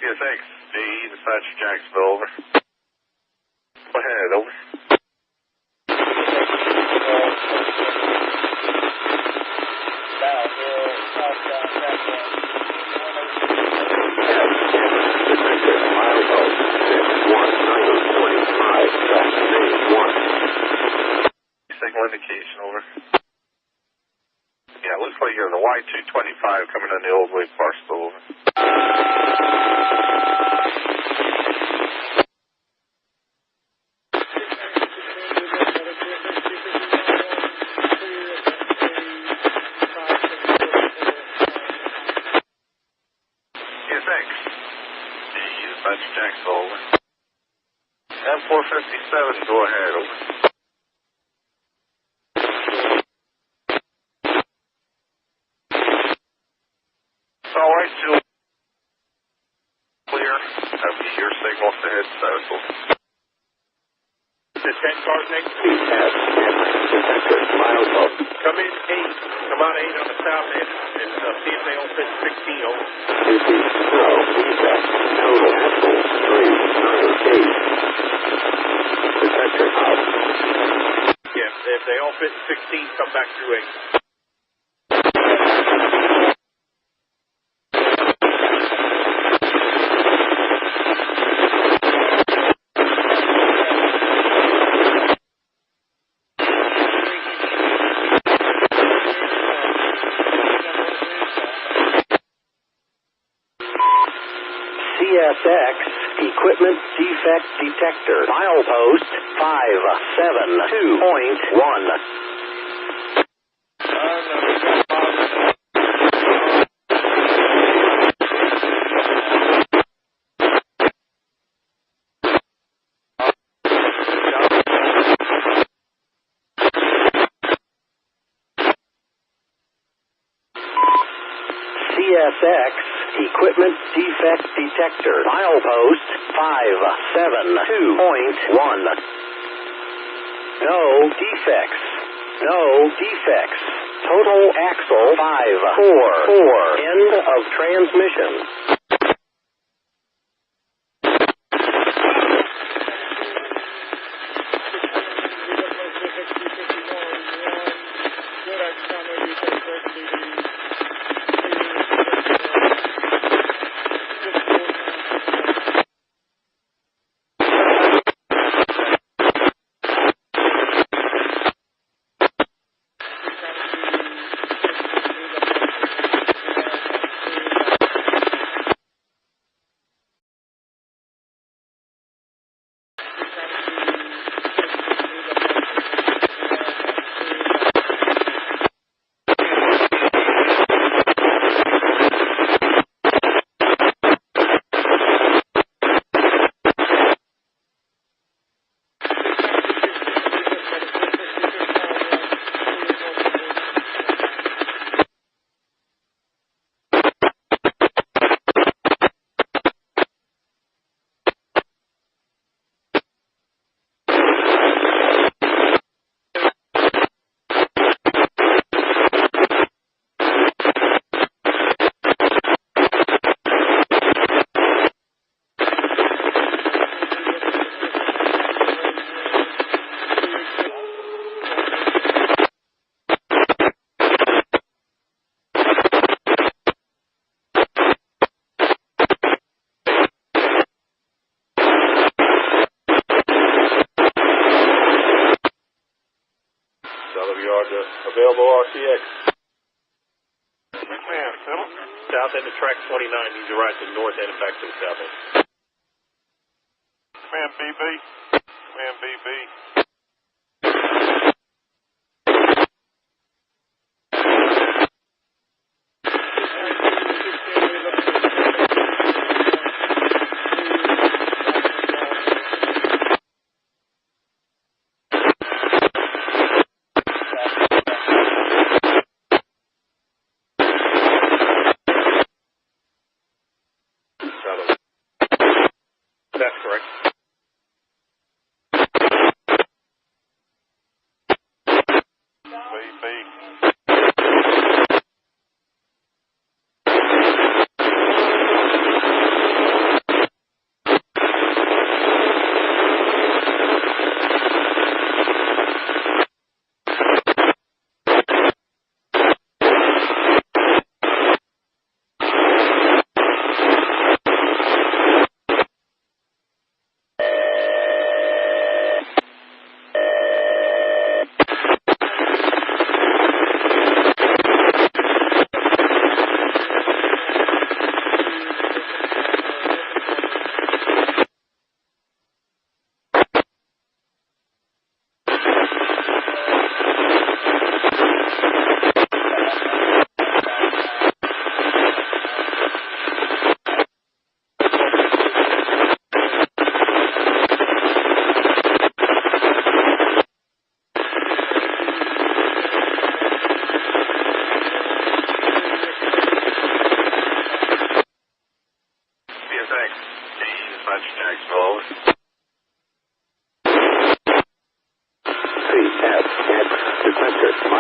CSX, JE, dispatcher Jacksonville, over. Go ahead, over. Signal indication, over. Yeah, Yeah, looks like you're the Y225 coming in the old way parcel. Yeah, thanks. Dispatch Jackson, over. M457, go ahead, over. All right, Jill. Clear. Have your signal to head south. The 10 cars next to me. Detector, milestone. Come in 8. Come out 8 on the south end and see if they don't fit 16 over. Repeat, no defect. Total axle 398. Detector out. Yeah, if they all fit 16, come back through 8. CSX Equipment Defect Detector. Milepost 572.1. CSX Equipment Defect Detector. Milepost 572.1. No defects. No defects. Total axle 544. End of transmission. Available RTX. Ma'am, south end of track 29, needs to right to the north end and back to the south end. Man, BB. Man, BB. That's correct. BB.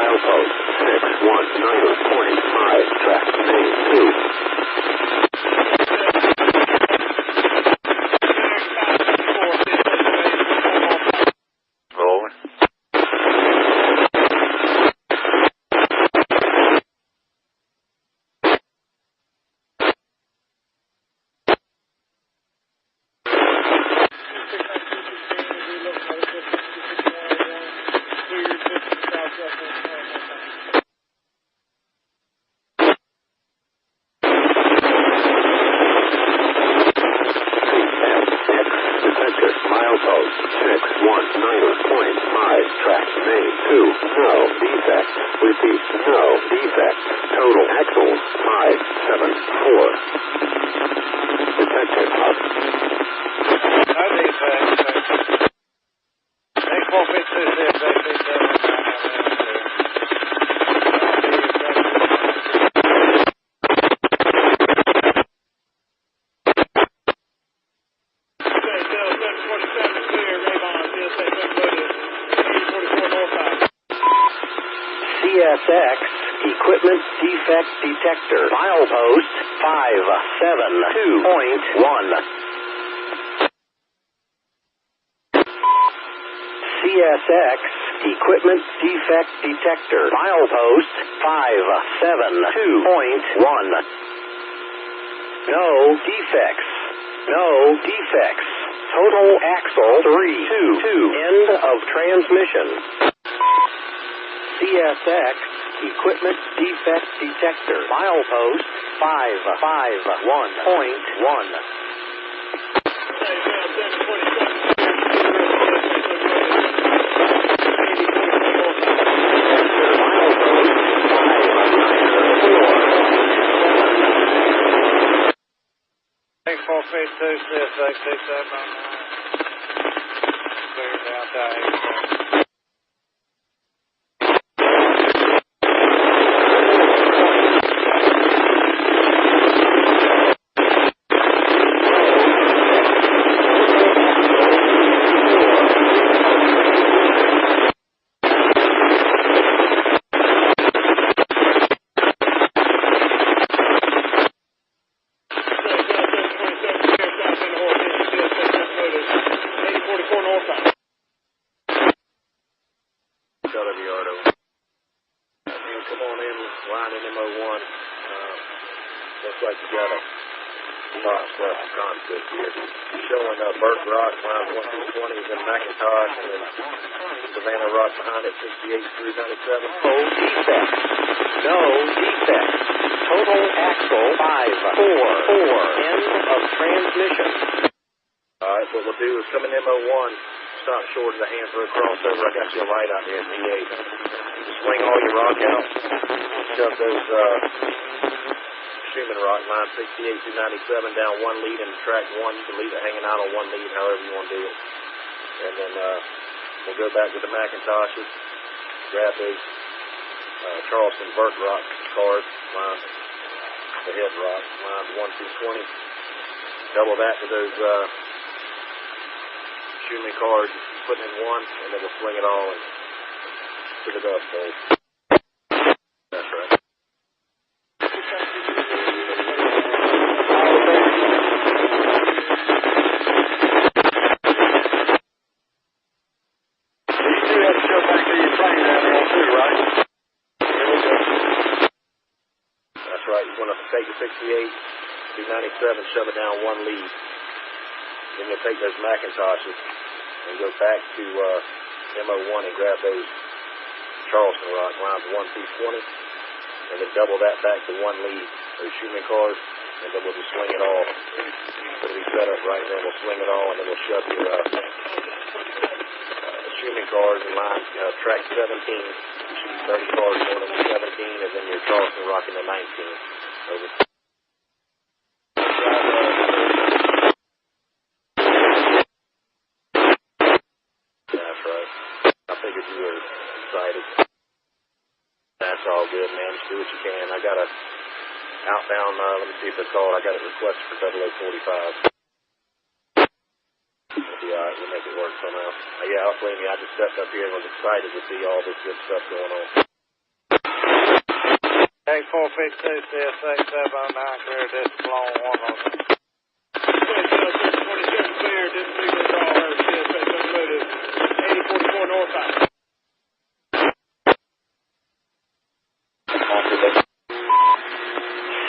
milepost 619.5, track main 2. Rolling. Milepost 619.5, track main 2, no defect. Repeat, no defect. Total axles 574. Detected up. No defect. Next 456, CSX Equipment Defect Detector. Milepost 572.1. CSX Equipment Defect Detector. Milepost 572.1. No defects. No defects. Total axle 322. End of transmission. CSX Equipment Defect Detector. Milepost 551.1. Next 452, CSX 6709. Clear down to 87. Showing Burke Rock, line 1220 is in McIntosh, and then Savannah Rock behind it, 68 through 97. No defect. No defect. Total axle 544. End of transmission. Alright, what we'll do is come in MO1, stop short of the Hansborough crossover. I got you a light out here at P8. Swing all your rock out, shove those Schumann Rock, line 68 through 97, down one lead in track 1. You can leave it hanging out on one lead, however you want to do it. And then we'll go back with the McIntoshes, grab those Charleston Burke Rock cars, line the head rock, lines 1 through 20. Double that to those Schumann cars, put in one, and then we'll swing it all to the dust bowl. That's right. Take the 68 through 97, shove it down one lead. Then you'll take those McIntoshes and go back to MO1 and grab those Charleston Rock, lines 1 through 20, and then double that back to one lead, those Schumann cars, and then we'll just swing it all. It'll be set up right then. We'll swing it all, and then we'll shove your Schumann cars in line, track 17. You shoot 30 cars going to 17, and then your Charleston Rock in the 19. Over. That's right. I figured you were excited. That's all good, man. Just do what you can. I got a outbound, let me see if it's called. I got a request for 0045. It'll be alright. We'll make it work somehow. Yeah, I'll blame you. I just stepped up here and was excited to see all this good stuff going on. Track 452, CSX 709, clear, decimal on 1 on. 27 clear, disable draw her, CSX unloaded, 8044 northbound.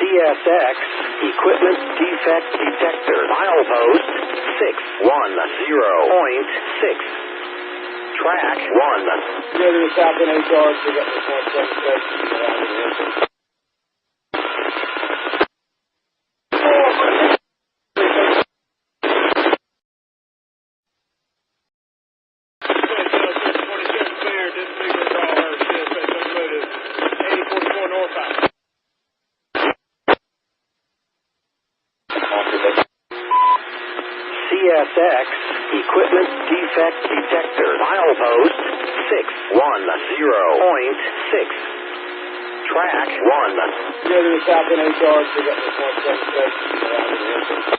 CSX Equipment Defect Detector milepost 610.6. Track 1. Go to the south in 8 yards, pick up the 0.7 station around the airport. CSX Equipment Defect Detector milepost 610.6. Track 1. Go to the south in 8 yards, pick up the 0.7 station around the airport.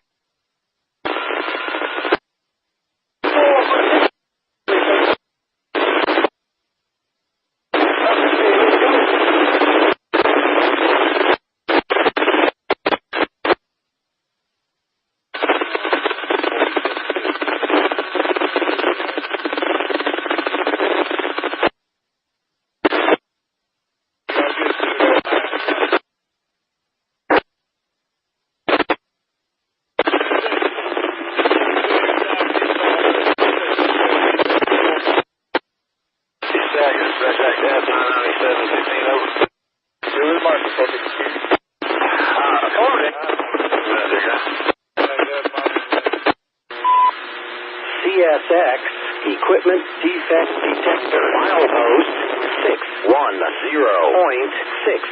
CSX Equipment Defect Detector milepost 610.6.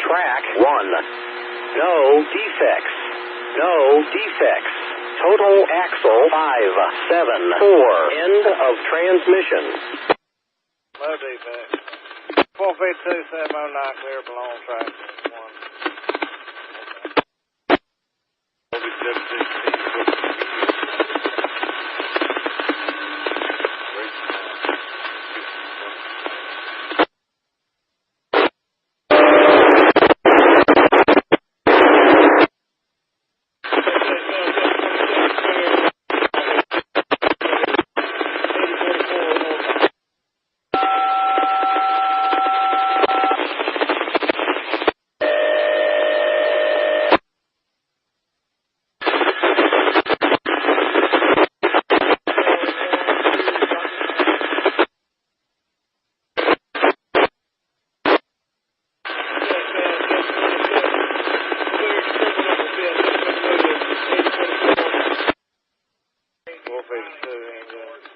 Track 1. No defects. No defects. Total axle 574. End of transmission. No defects. 452 709, clear, below on track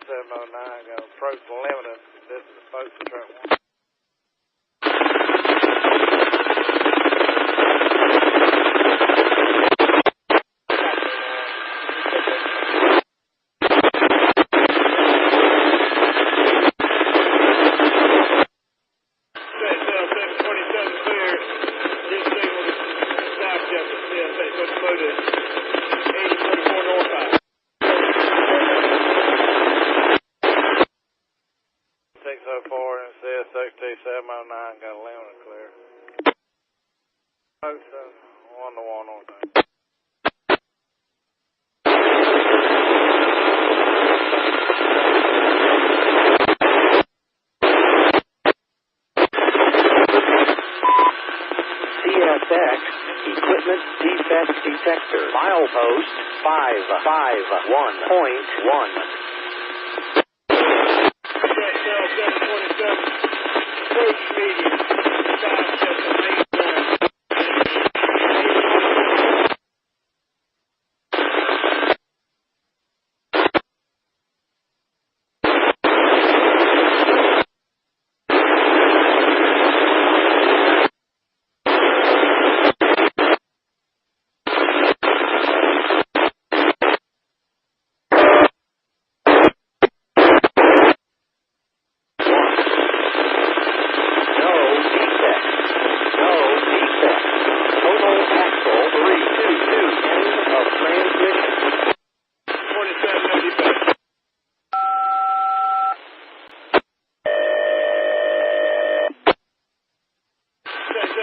709, got approach the limit. This is the Folkston track 1. CSXT 709, got a limit clear. Folkston, 1 to 1 on that. CSX Equipment Defect Detector milepost 551.1.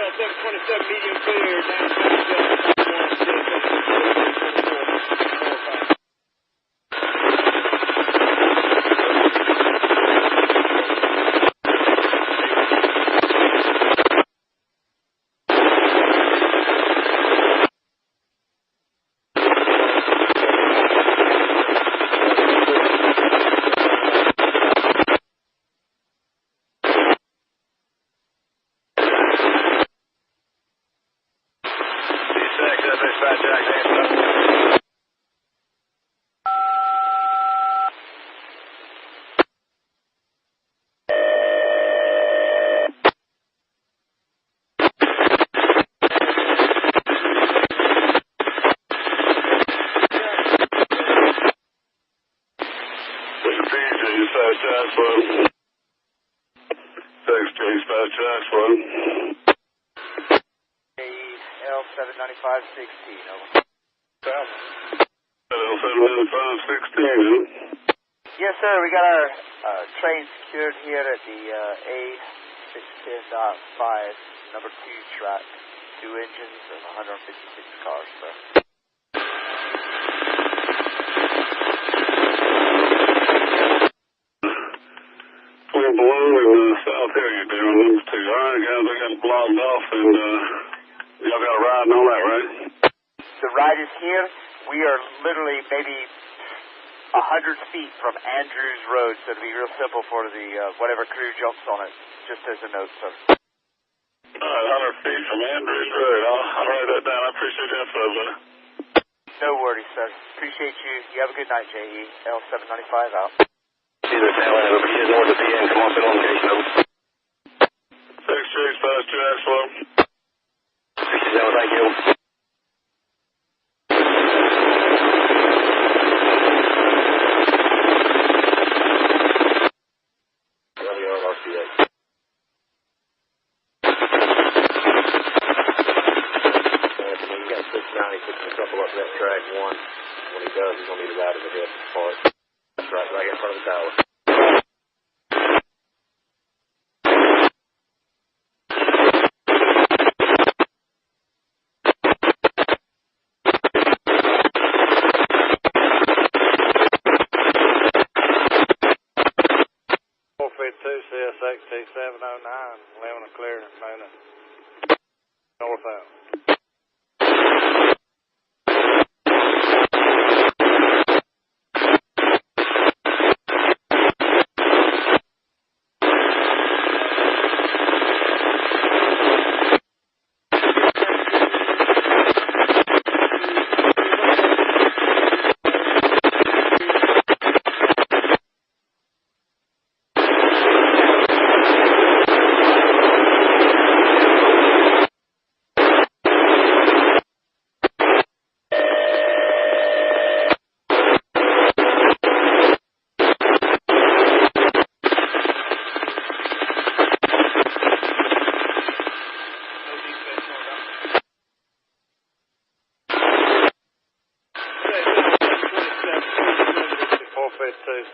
727 medium clear, down L79516, over. L79516, Yes, sir. We got our train secured here at the A610.5, number 2 track. 2 engines and 156 cars, sir. Between below and south here you're doing those two. All right, guys, I got it blocked off, and y'all got a ride and all that, right? The ride is here. We are literally maybe 100 feet from Andrews Road, so it'll be real simple for the whatever crew jumps on it, just as a note, sir. All right, 100 feet from Andrews Road. I'll write that down. I appreciate the info, buddy. No worries, sir. Appreciate you. You have a good night, J.E. L795 out. See the tail end of it. He is north of PN. Come on, fill on location, over. 6 Chase, fast track, slow. 67, thank you. Track 1. When he does, he's going to be the right of the head part. That's right in front of the tower. CSXT709, 11 clear, northbound.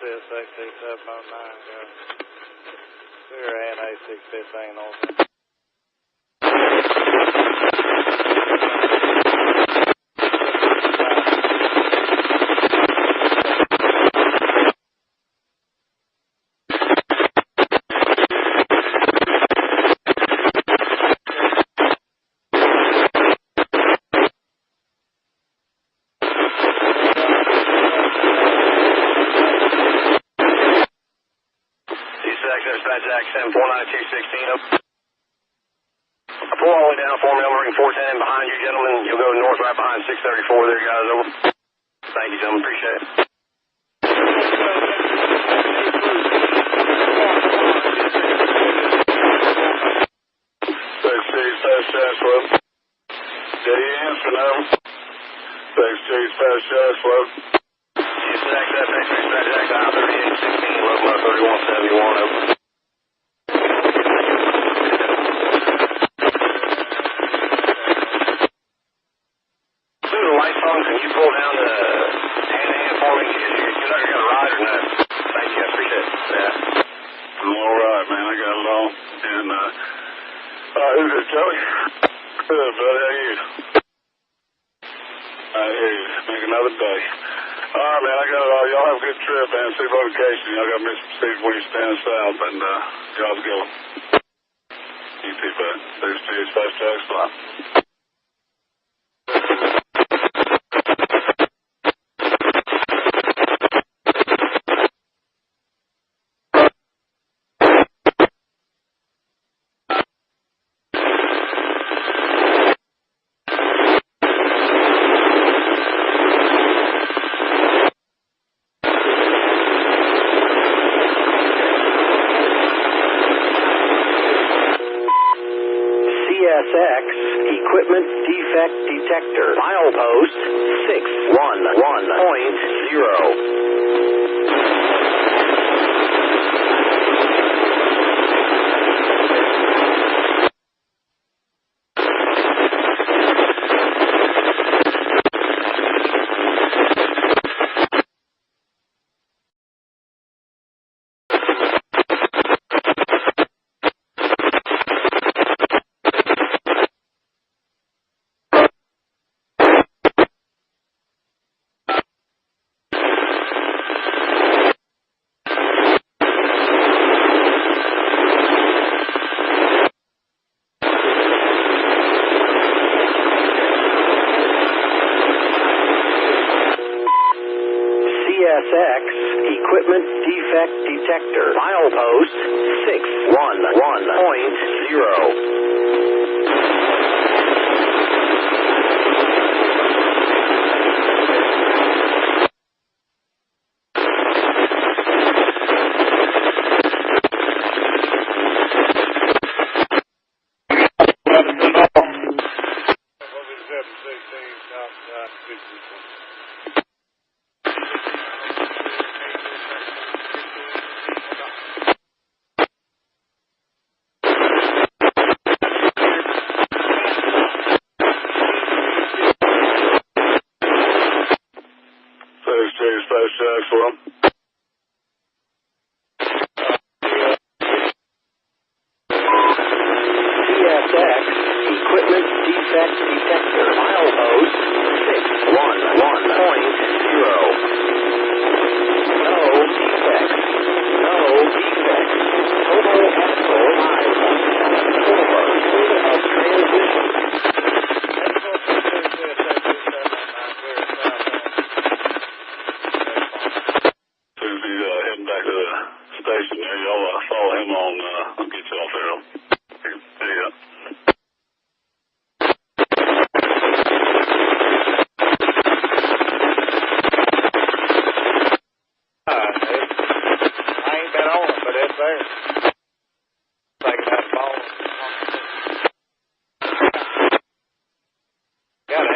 CSXT709, we're at A615 over. Jack 749 216 up. Pull all the way down for me. I'm ring 410 behind you, gentlemen. You'll go north right behind 634 there, guys. Over. Thank you, gentlemen. Appreciate it. Thanks, Chase, fast track, slow. J.E. answer now. Thanks, Chase, fast track, slow. Jack, I-3816, local 3171 over. Can you pull down the hand for me? You know you're going to ride or not? Thank you, I appreciate it. Yeah. I'm all right, man. I got it all. And Who's this, Joey? Good, buddy. How are you? I hear you. Make another day. All right, man. I got it all. Y'all have a good trip, man. Safe location. Y'all got Mississippi when you stand south, and y'all go. You too, bud. 6 Fast Tracks, fly. CSX Equipment Defect Detector. Milepost 611.0. CSX Equipment Defect Detector. Milepost 611.0. Fast Tracks, well. CSX Equipment Defect Detector. Milepost 611.0. No defects. No defects. Total axle 5.4 of transmission. Heading back to the station there. Y'all follow him on, I'll get you off there. There you go. I ain't been on it, but it's there. Taking that ball. Got it.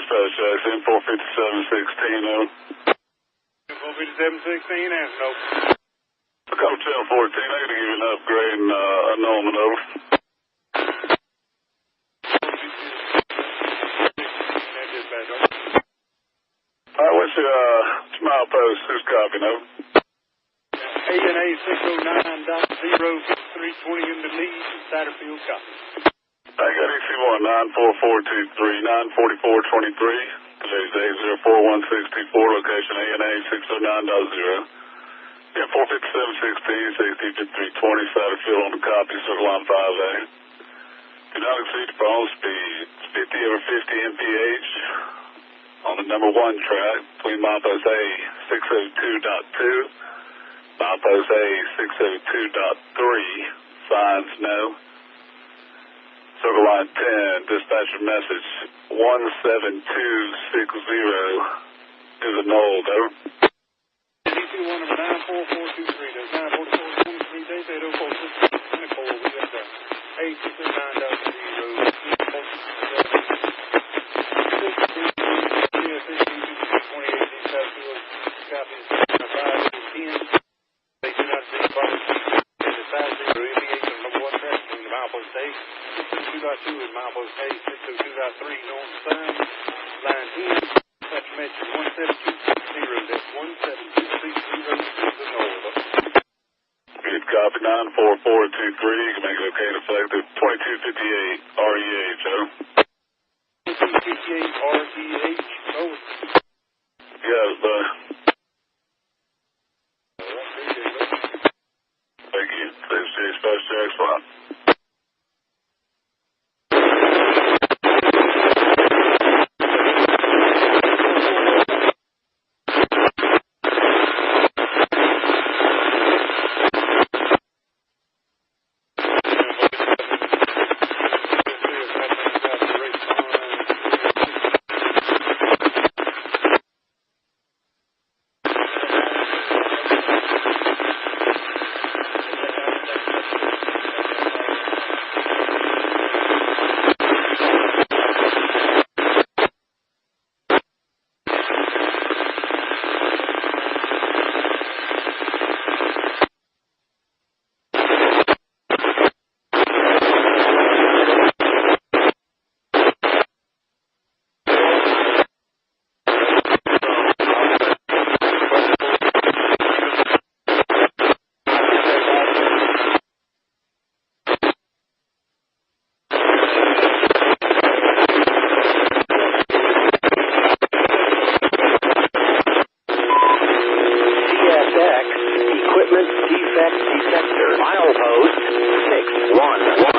Fast Tracks, in 45716, 45716, and no. Hotel 14, I got to give you an upgrade and unknown and over. All right, what's your milepost? Who's copy, no? ANA 609.05320 in the lead, Satterfield copy. I got EC1 94423, 94423. Today's day 041624, location ANA 609.0. Yeah, 45716, 65320, Satterfield on the copy, circle line 5A. Do not exceed the phone speed. 50 over 50 mph on the number 1 track between milepost A 602.2 Milepost A 602.3, signs no. Circle line 10, dispatcher message 17260 is annulled, over. DC1 number 94423, there's 94423, they said 04624, we got the 602.2 is milepost A, 602.3, north sign, line 10, dispatch message 17260, that's 17260 is annulled. Good copy, 94423, you can make it okay to flag the 2258 REH, over. 2258 REH, over. Got it, bud. Thank you. 6 Post Jack Spot. Equipment defect detector, milepost 61180.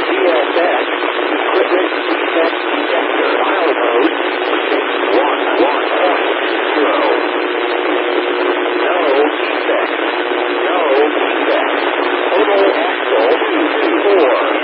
CSX, equipment defect detector, milepost 611.0. No defect. No defect. Total axle 224.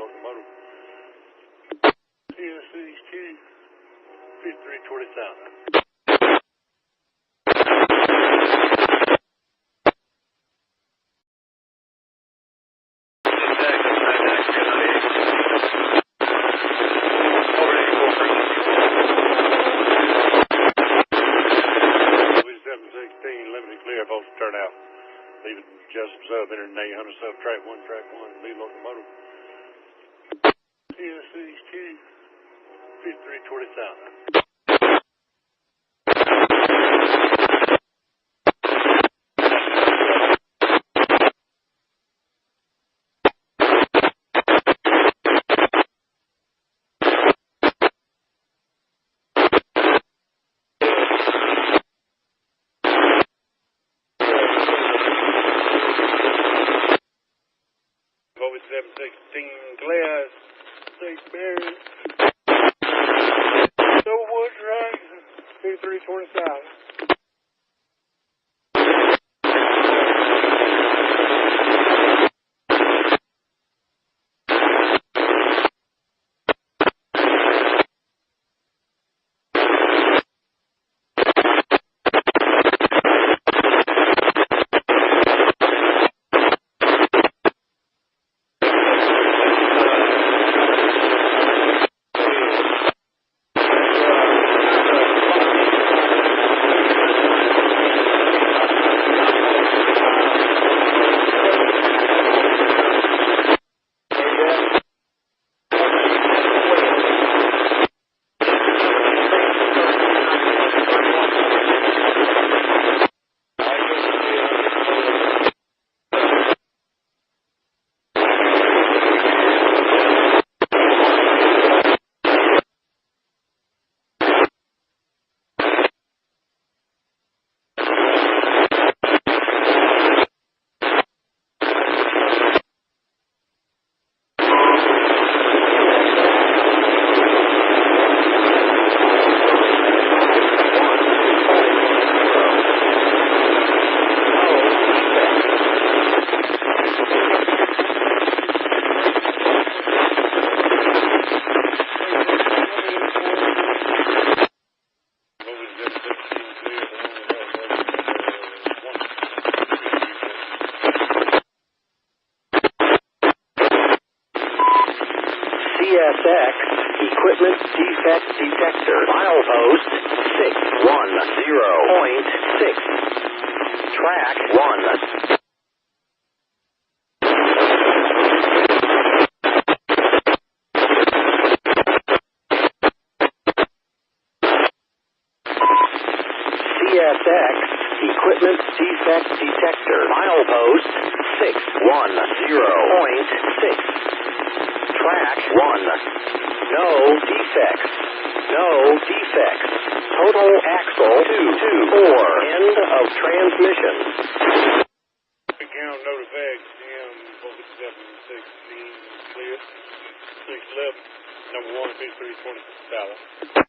locomotive. TSC's 5320,000. Folks, turn out. Leave it just sub, enter 800 sub, track 1, lead locomotive. TSC's 5320,000. Over 716 Glass, St. Mary. Woods right, 2320,000. CSX Equipment Defect Detector, milepost 610.6, track 1. CSX Equipment Defect Detector, milepost 610.6, track 1. No defects. No defects. Total axle 224. End of transmission. Count notice X, M 4716 clear. 611, number 1, B320,000.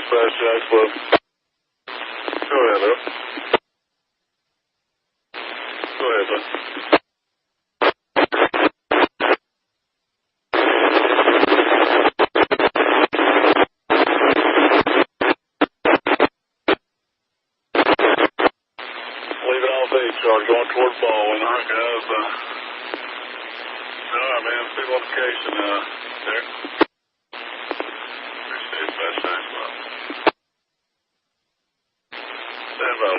Fast Jack Club. Go ahead, Lou. Go ahead, Lou. Leave it off 8 charge, going toward Baldwin. All right, guys. All right, man. See location there. Appreciate Fast Jack Club. Stand by 1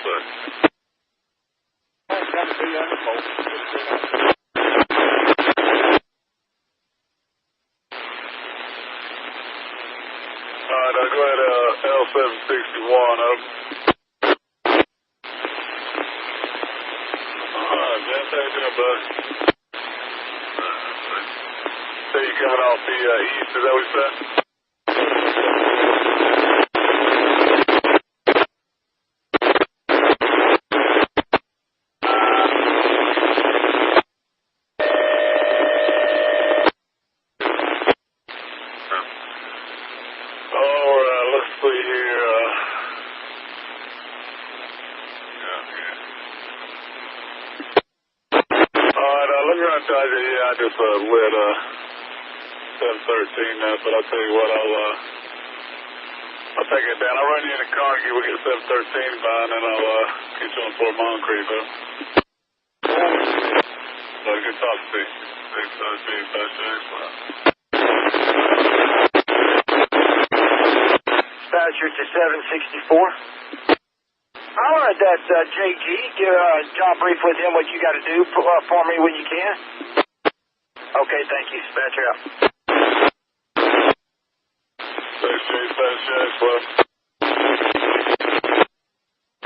second. Alright, go ahead, L761 up. Alright, man, thank you, bud. coming off the east, is that what you said? Let's see here. Let me run charge you. Yeah, I just lit 713 now, but I'll tell you what, I'll take it down. I'll run you in the car and we'll get 713 by, and then I'll get you on Fort Moncrief, though. So good talk to you. Dispatcher to 764. I'll let that JG give a job brief with him what you got to do for me when you can. Okay, thank you. Dispatcher out. Well,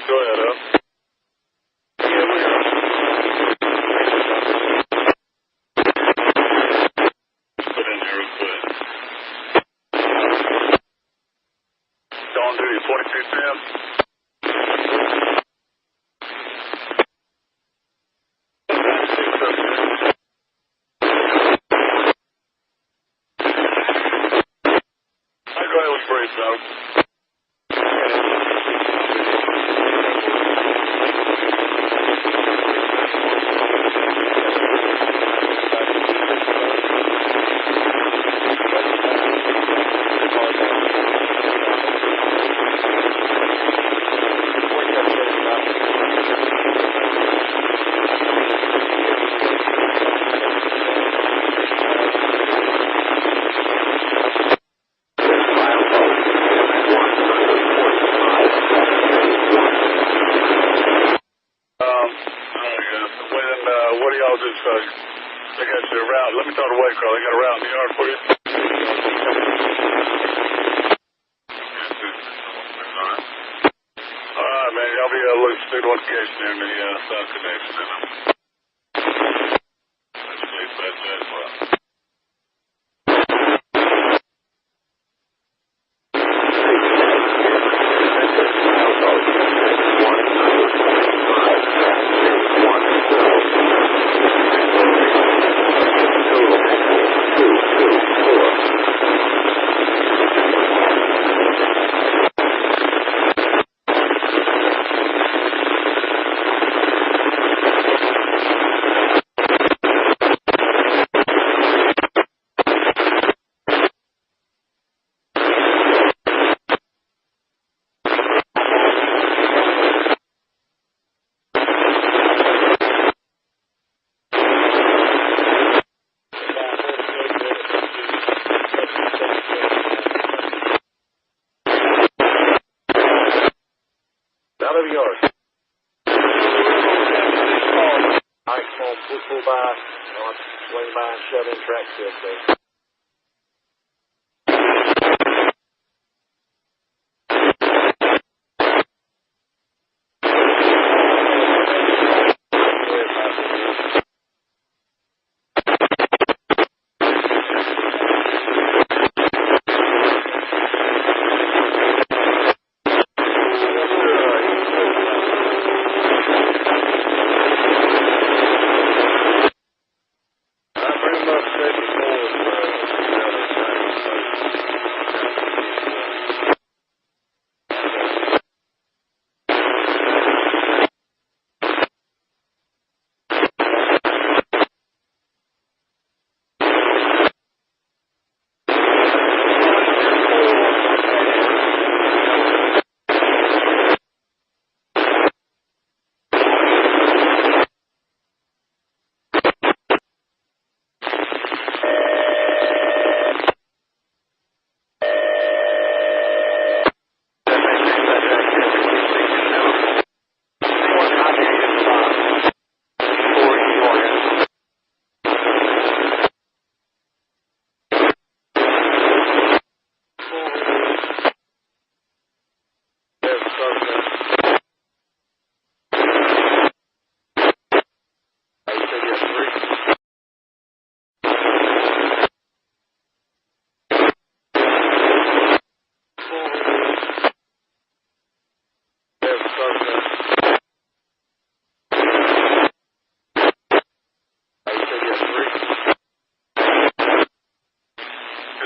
go ahead, up. Put in here real quick. Dawn duty 4210. Brief, though. What do y'all do? They got you a route. Let me talk to Waycross. They got a route in the yard for you. All right, man. Y'all be looking for notification there in the south connection. Out of the yard. Alright, come on, pull by. I'll swing by and shove in track 6 there. Pretty much 54.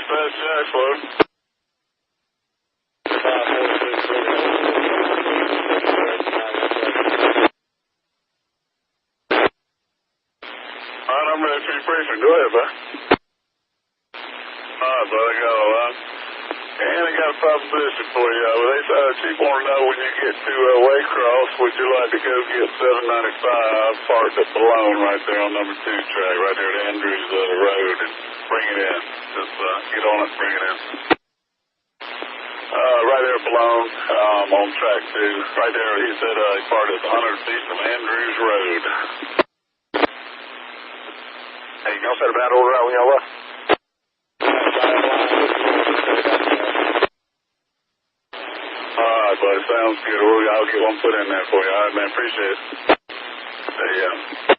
dispatch Jackslow. Alright, I'm ready for your briefing. Go ahead, bud. Alright, bud, I got all that. And I got a proposition for you. They Chief want to know when you get to Waycross, would you like to go get 795 parked at Balone right there on number 2 track, right there at Andrews Road, and bring it in. Just get on it and bring it in. Right there at Balone, on track 2. Right there, he said he parked at 100 feet from Andrews Road. Hey, y'all set a bad order out when y'all left? Alright, buddy, sounds good. I'll get one put in there for you. Alright, man, appreciate it. There you go.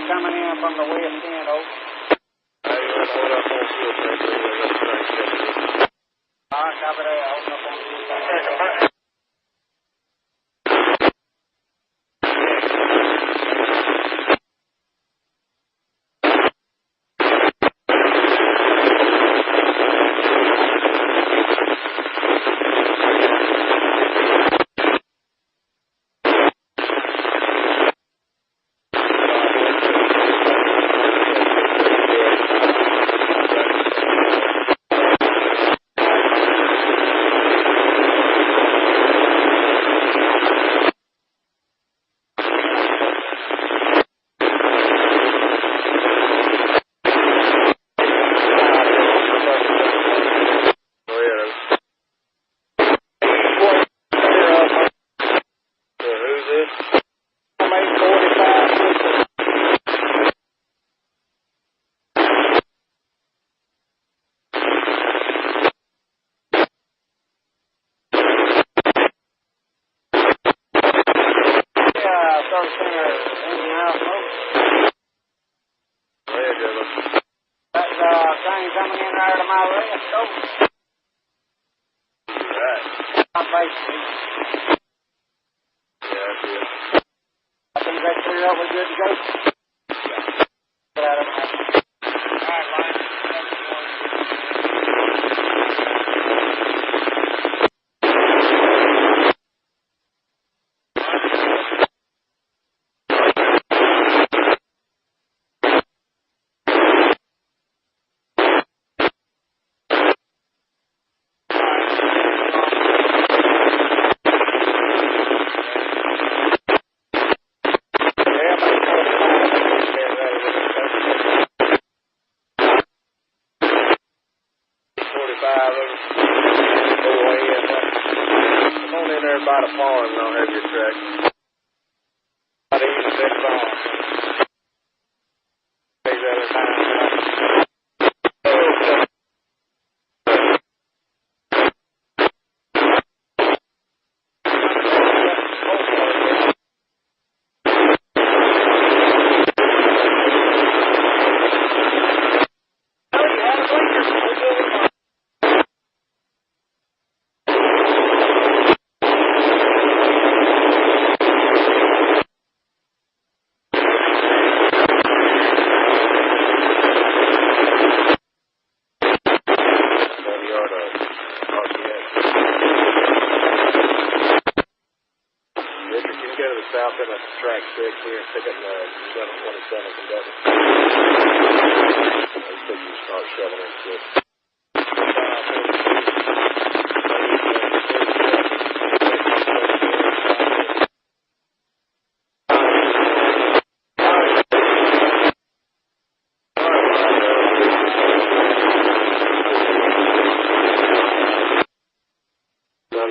Coming in from the west end, over. Alright, copy that. Open up on the coming in there to my left, over. Right. I'm facing. Yeah, that's it. I think that's clear up. We're good to go. Get out of there. Alright, line. Come on in there by the farm and I'll have your track. By the end of that farm. Take that in time. South in a track 6 here and pick up the 727 from Devon. They said you start shoveling shit.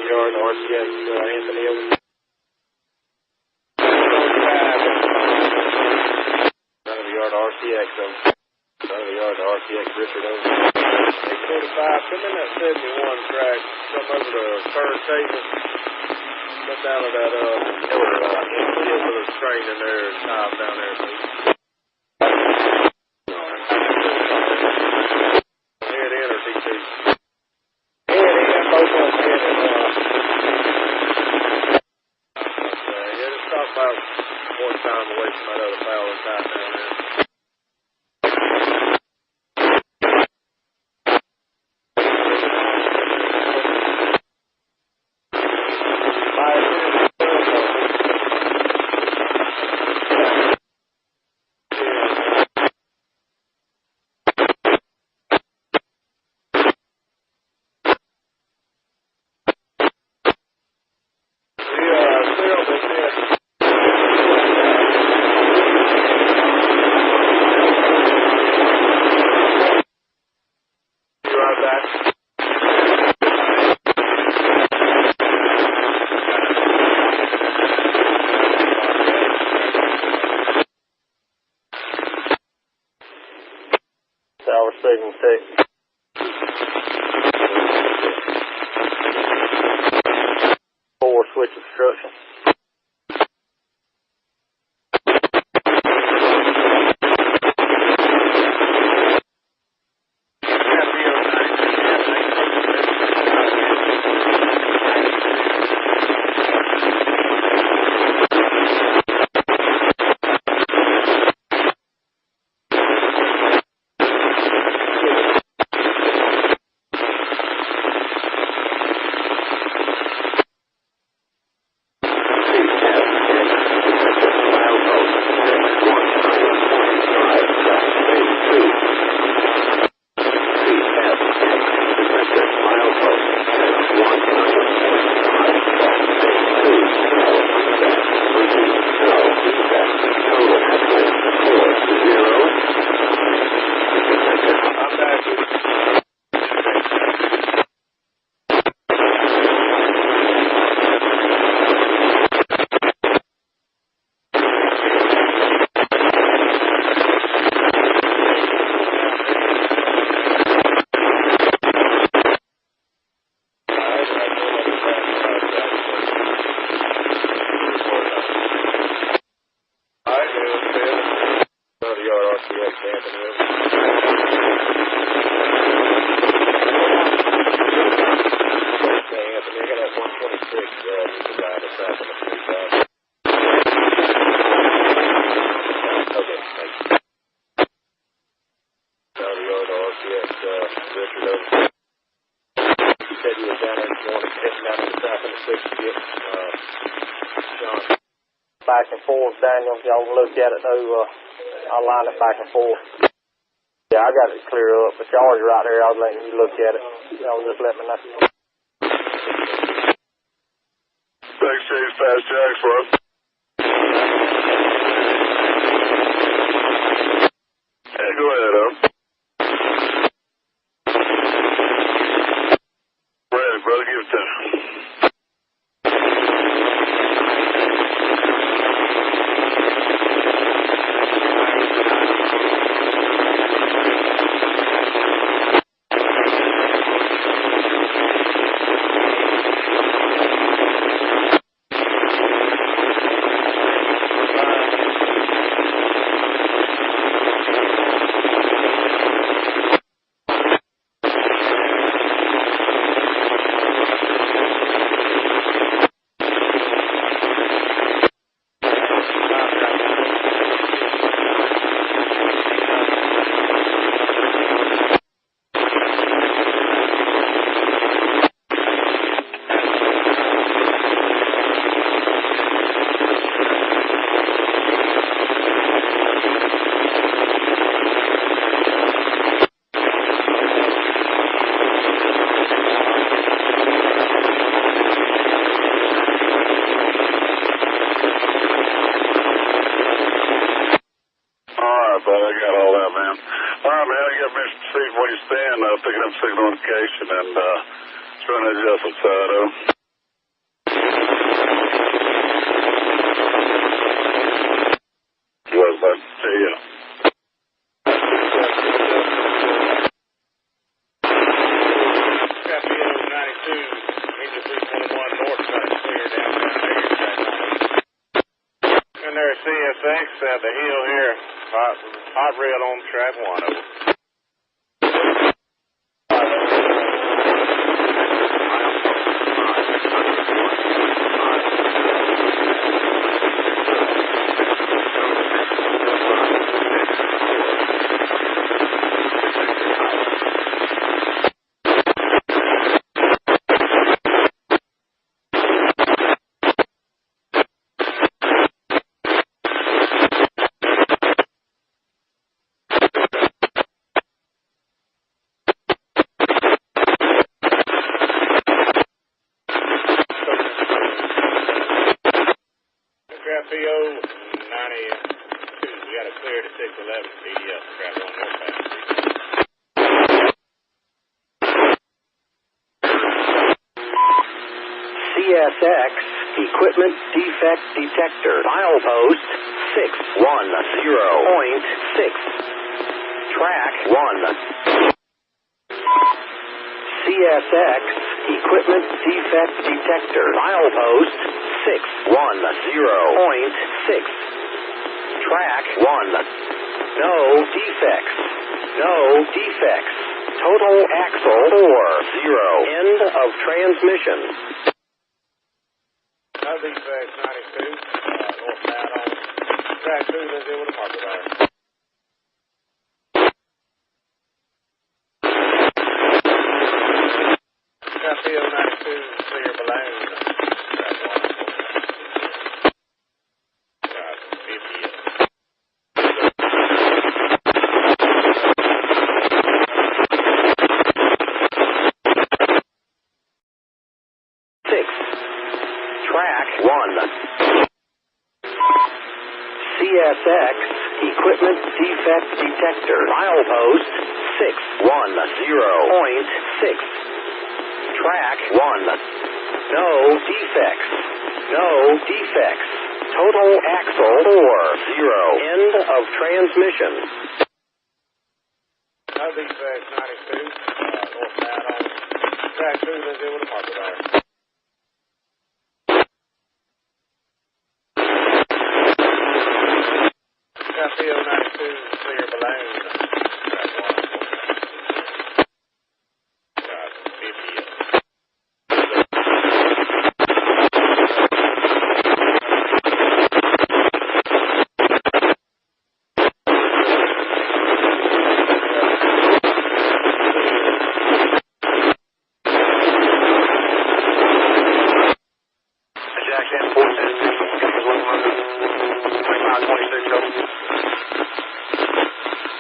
Yard, RCS, Anthony over. RTX over. Front of the yard to RTX, Richard over. 845, come in that 71 track, come over to third table. Come down to that, for the train in there, time down there, please. Head in or DT? Head in, both of them head in. Yeah, just stop about one time away from that other foul and time down there. Tower signal take. 4 switch obstruction. Back and forth, Daniel. Y'all can look at it though. I'll line it back and forth. Yeah, I got it clear up, but y'all are right there. I was letting you look at it. Y'all just let me know. Thanks, Chase. Fast Jacks, bro. Hey, go ahead, Ready, brother. Give it to me. Picking up signal indication and trying to adjust the side. Was about to see you. down there at CSX at the hill here. Hot rail on track 1 over. PO 92, we got a clear to 611, CDS, track 1 northbound. CSX Equipment Defect Detector, milepost 610.6, track 1. CSX Equipment Defect Detector, milepost 610.6, track 1. No defects. No defects. Total axle 40. End of transmission. No defects, 92. Northbound on track 2, let's deal with the market iron. Track PO 92, clear balloon. Track 1. Track 50. Track 1. CSX Equipment Defect Detector, milepost 610.6, track 1. No defects. No defects. Total axle 40. End of transmission. No defects, 92. Northbound on track 2, let's deal with the market iron. PO 92, clear balloon. Track 1. Track 50. Jackson, Folkston, 2526, go.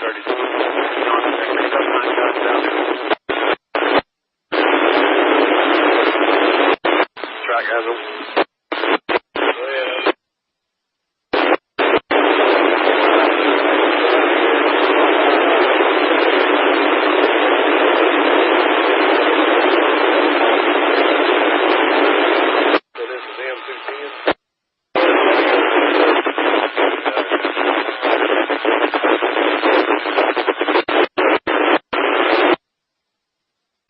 32. Track hazard. So this is M210.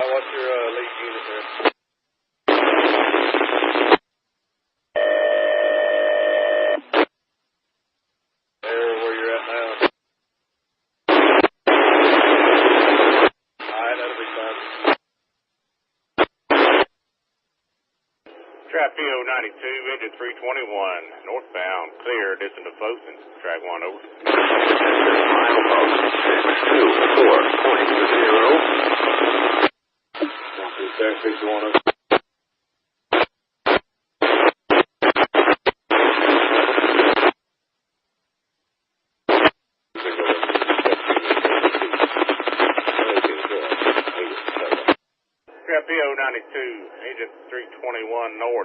What's your lead unit there? There, where you're at now. Alright, that'll be fine. Trap PO 92, engine 321, northbound, clear, distant to Folkston. Track 1 over. Milepost 624.0. 126, 610. Trap PO 92, engine 321 north.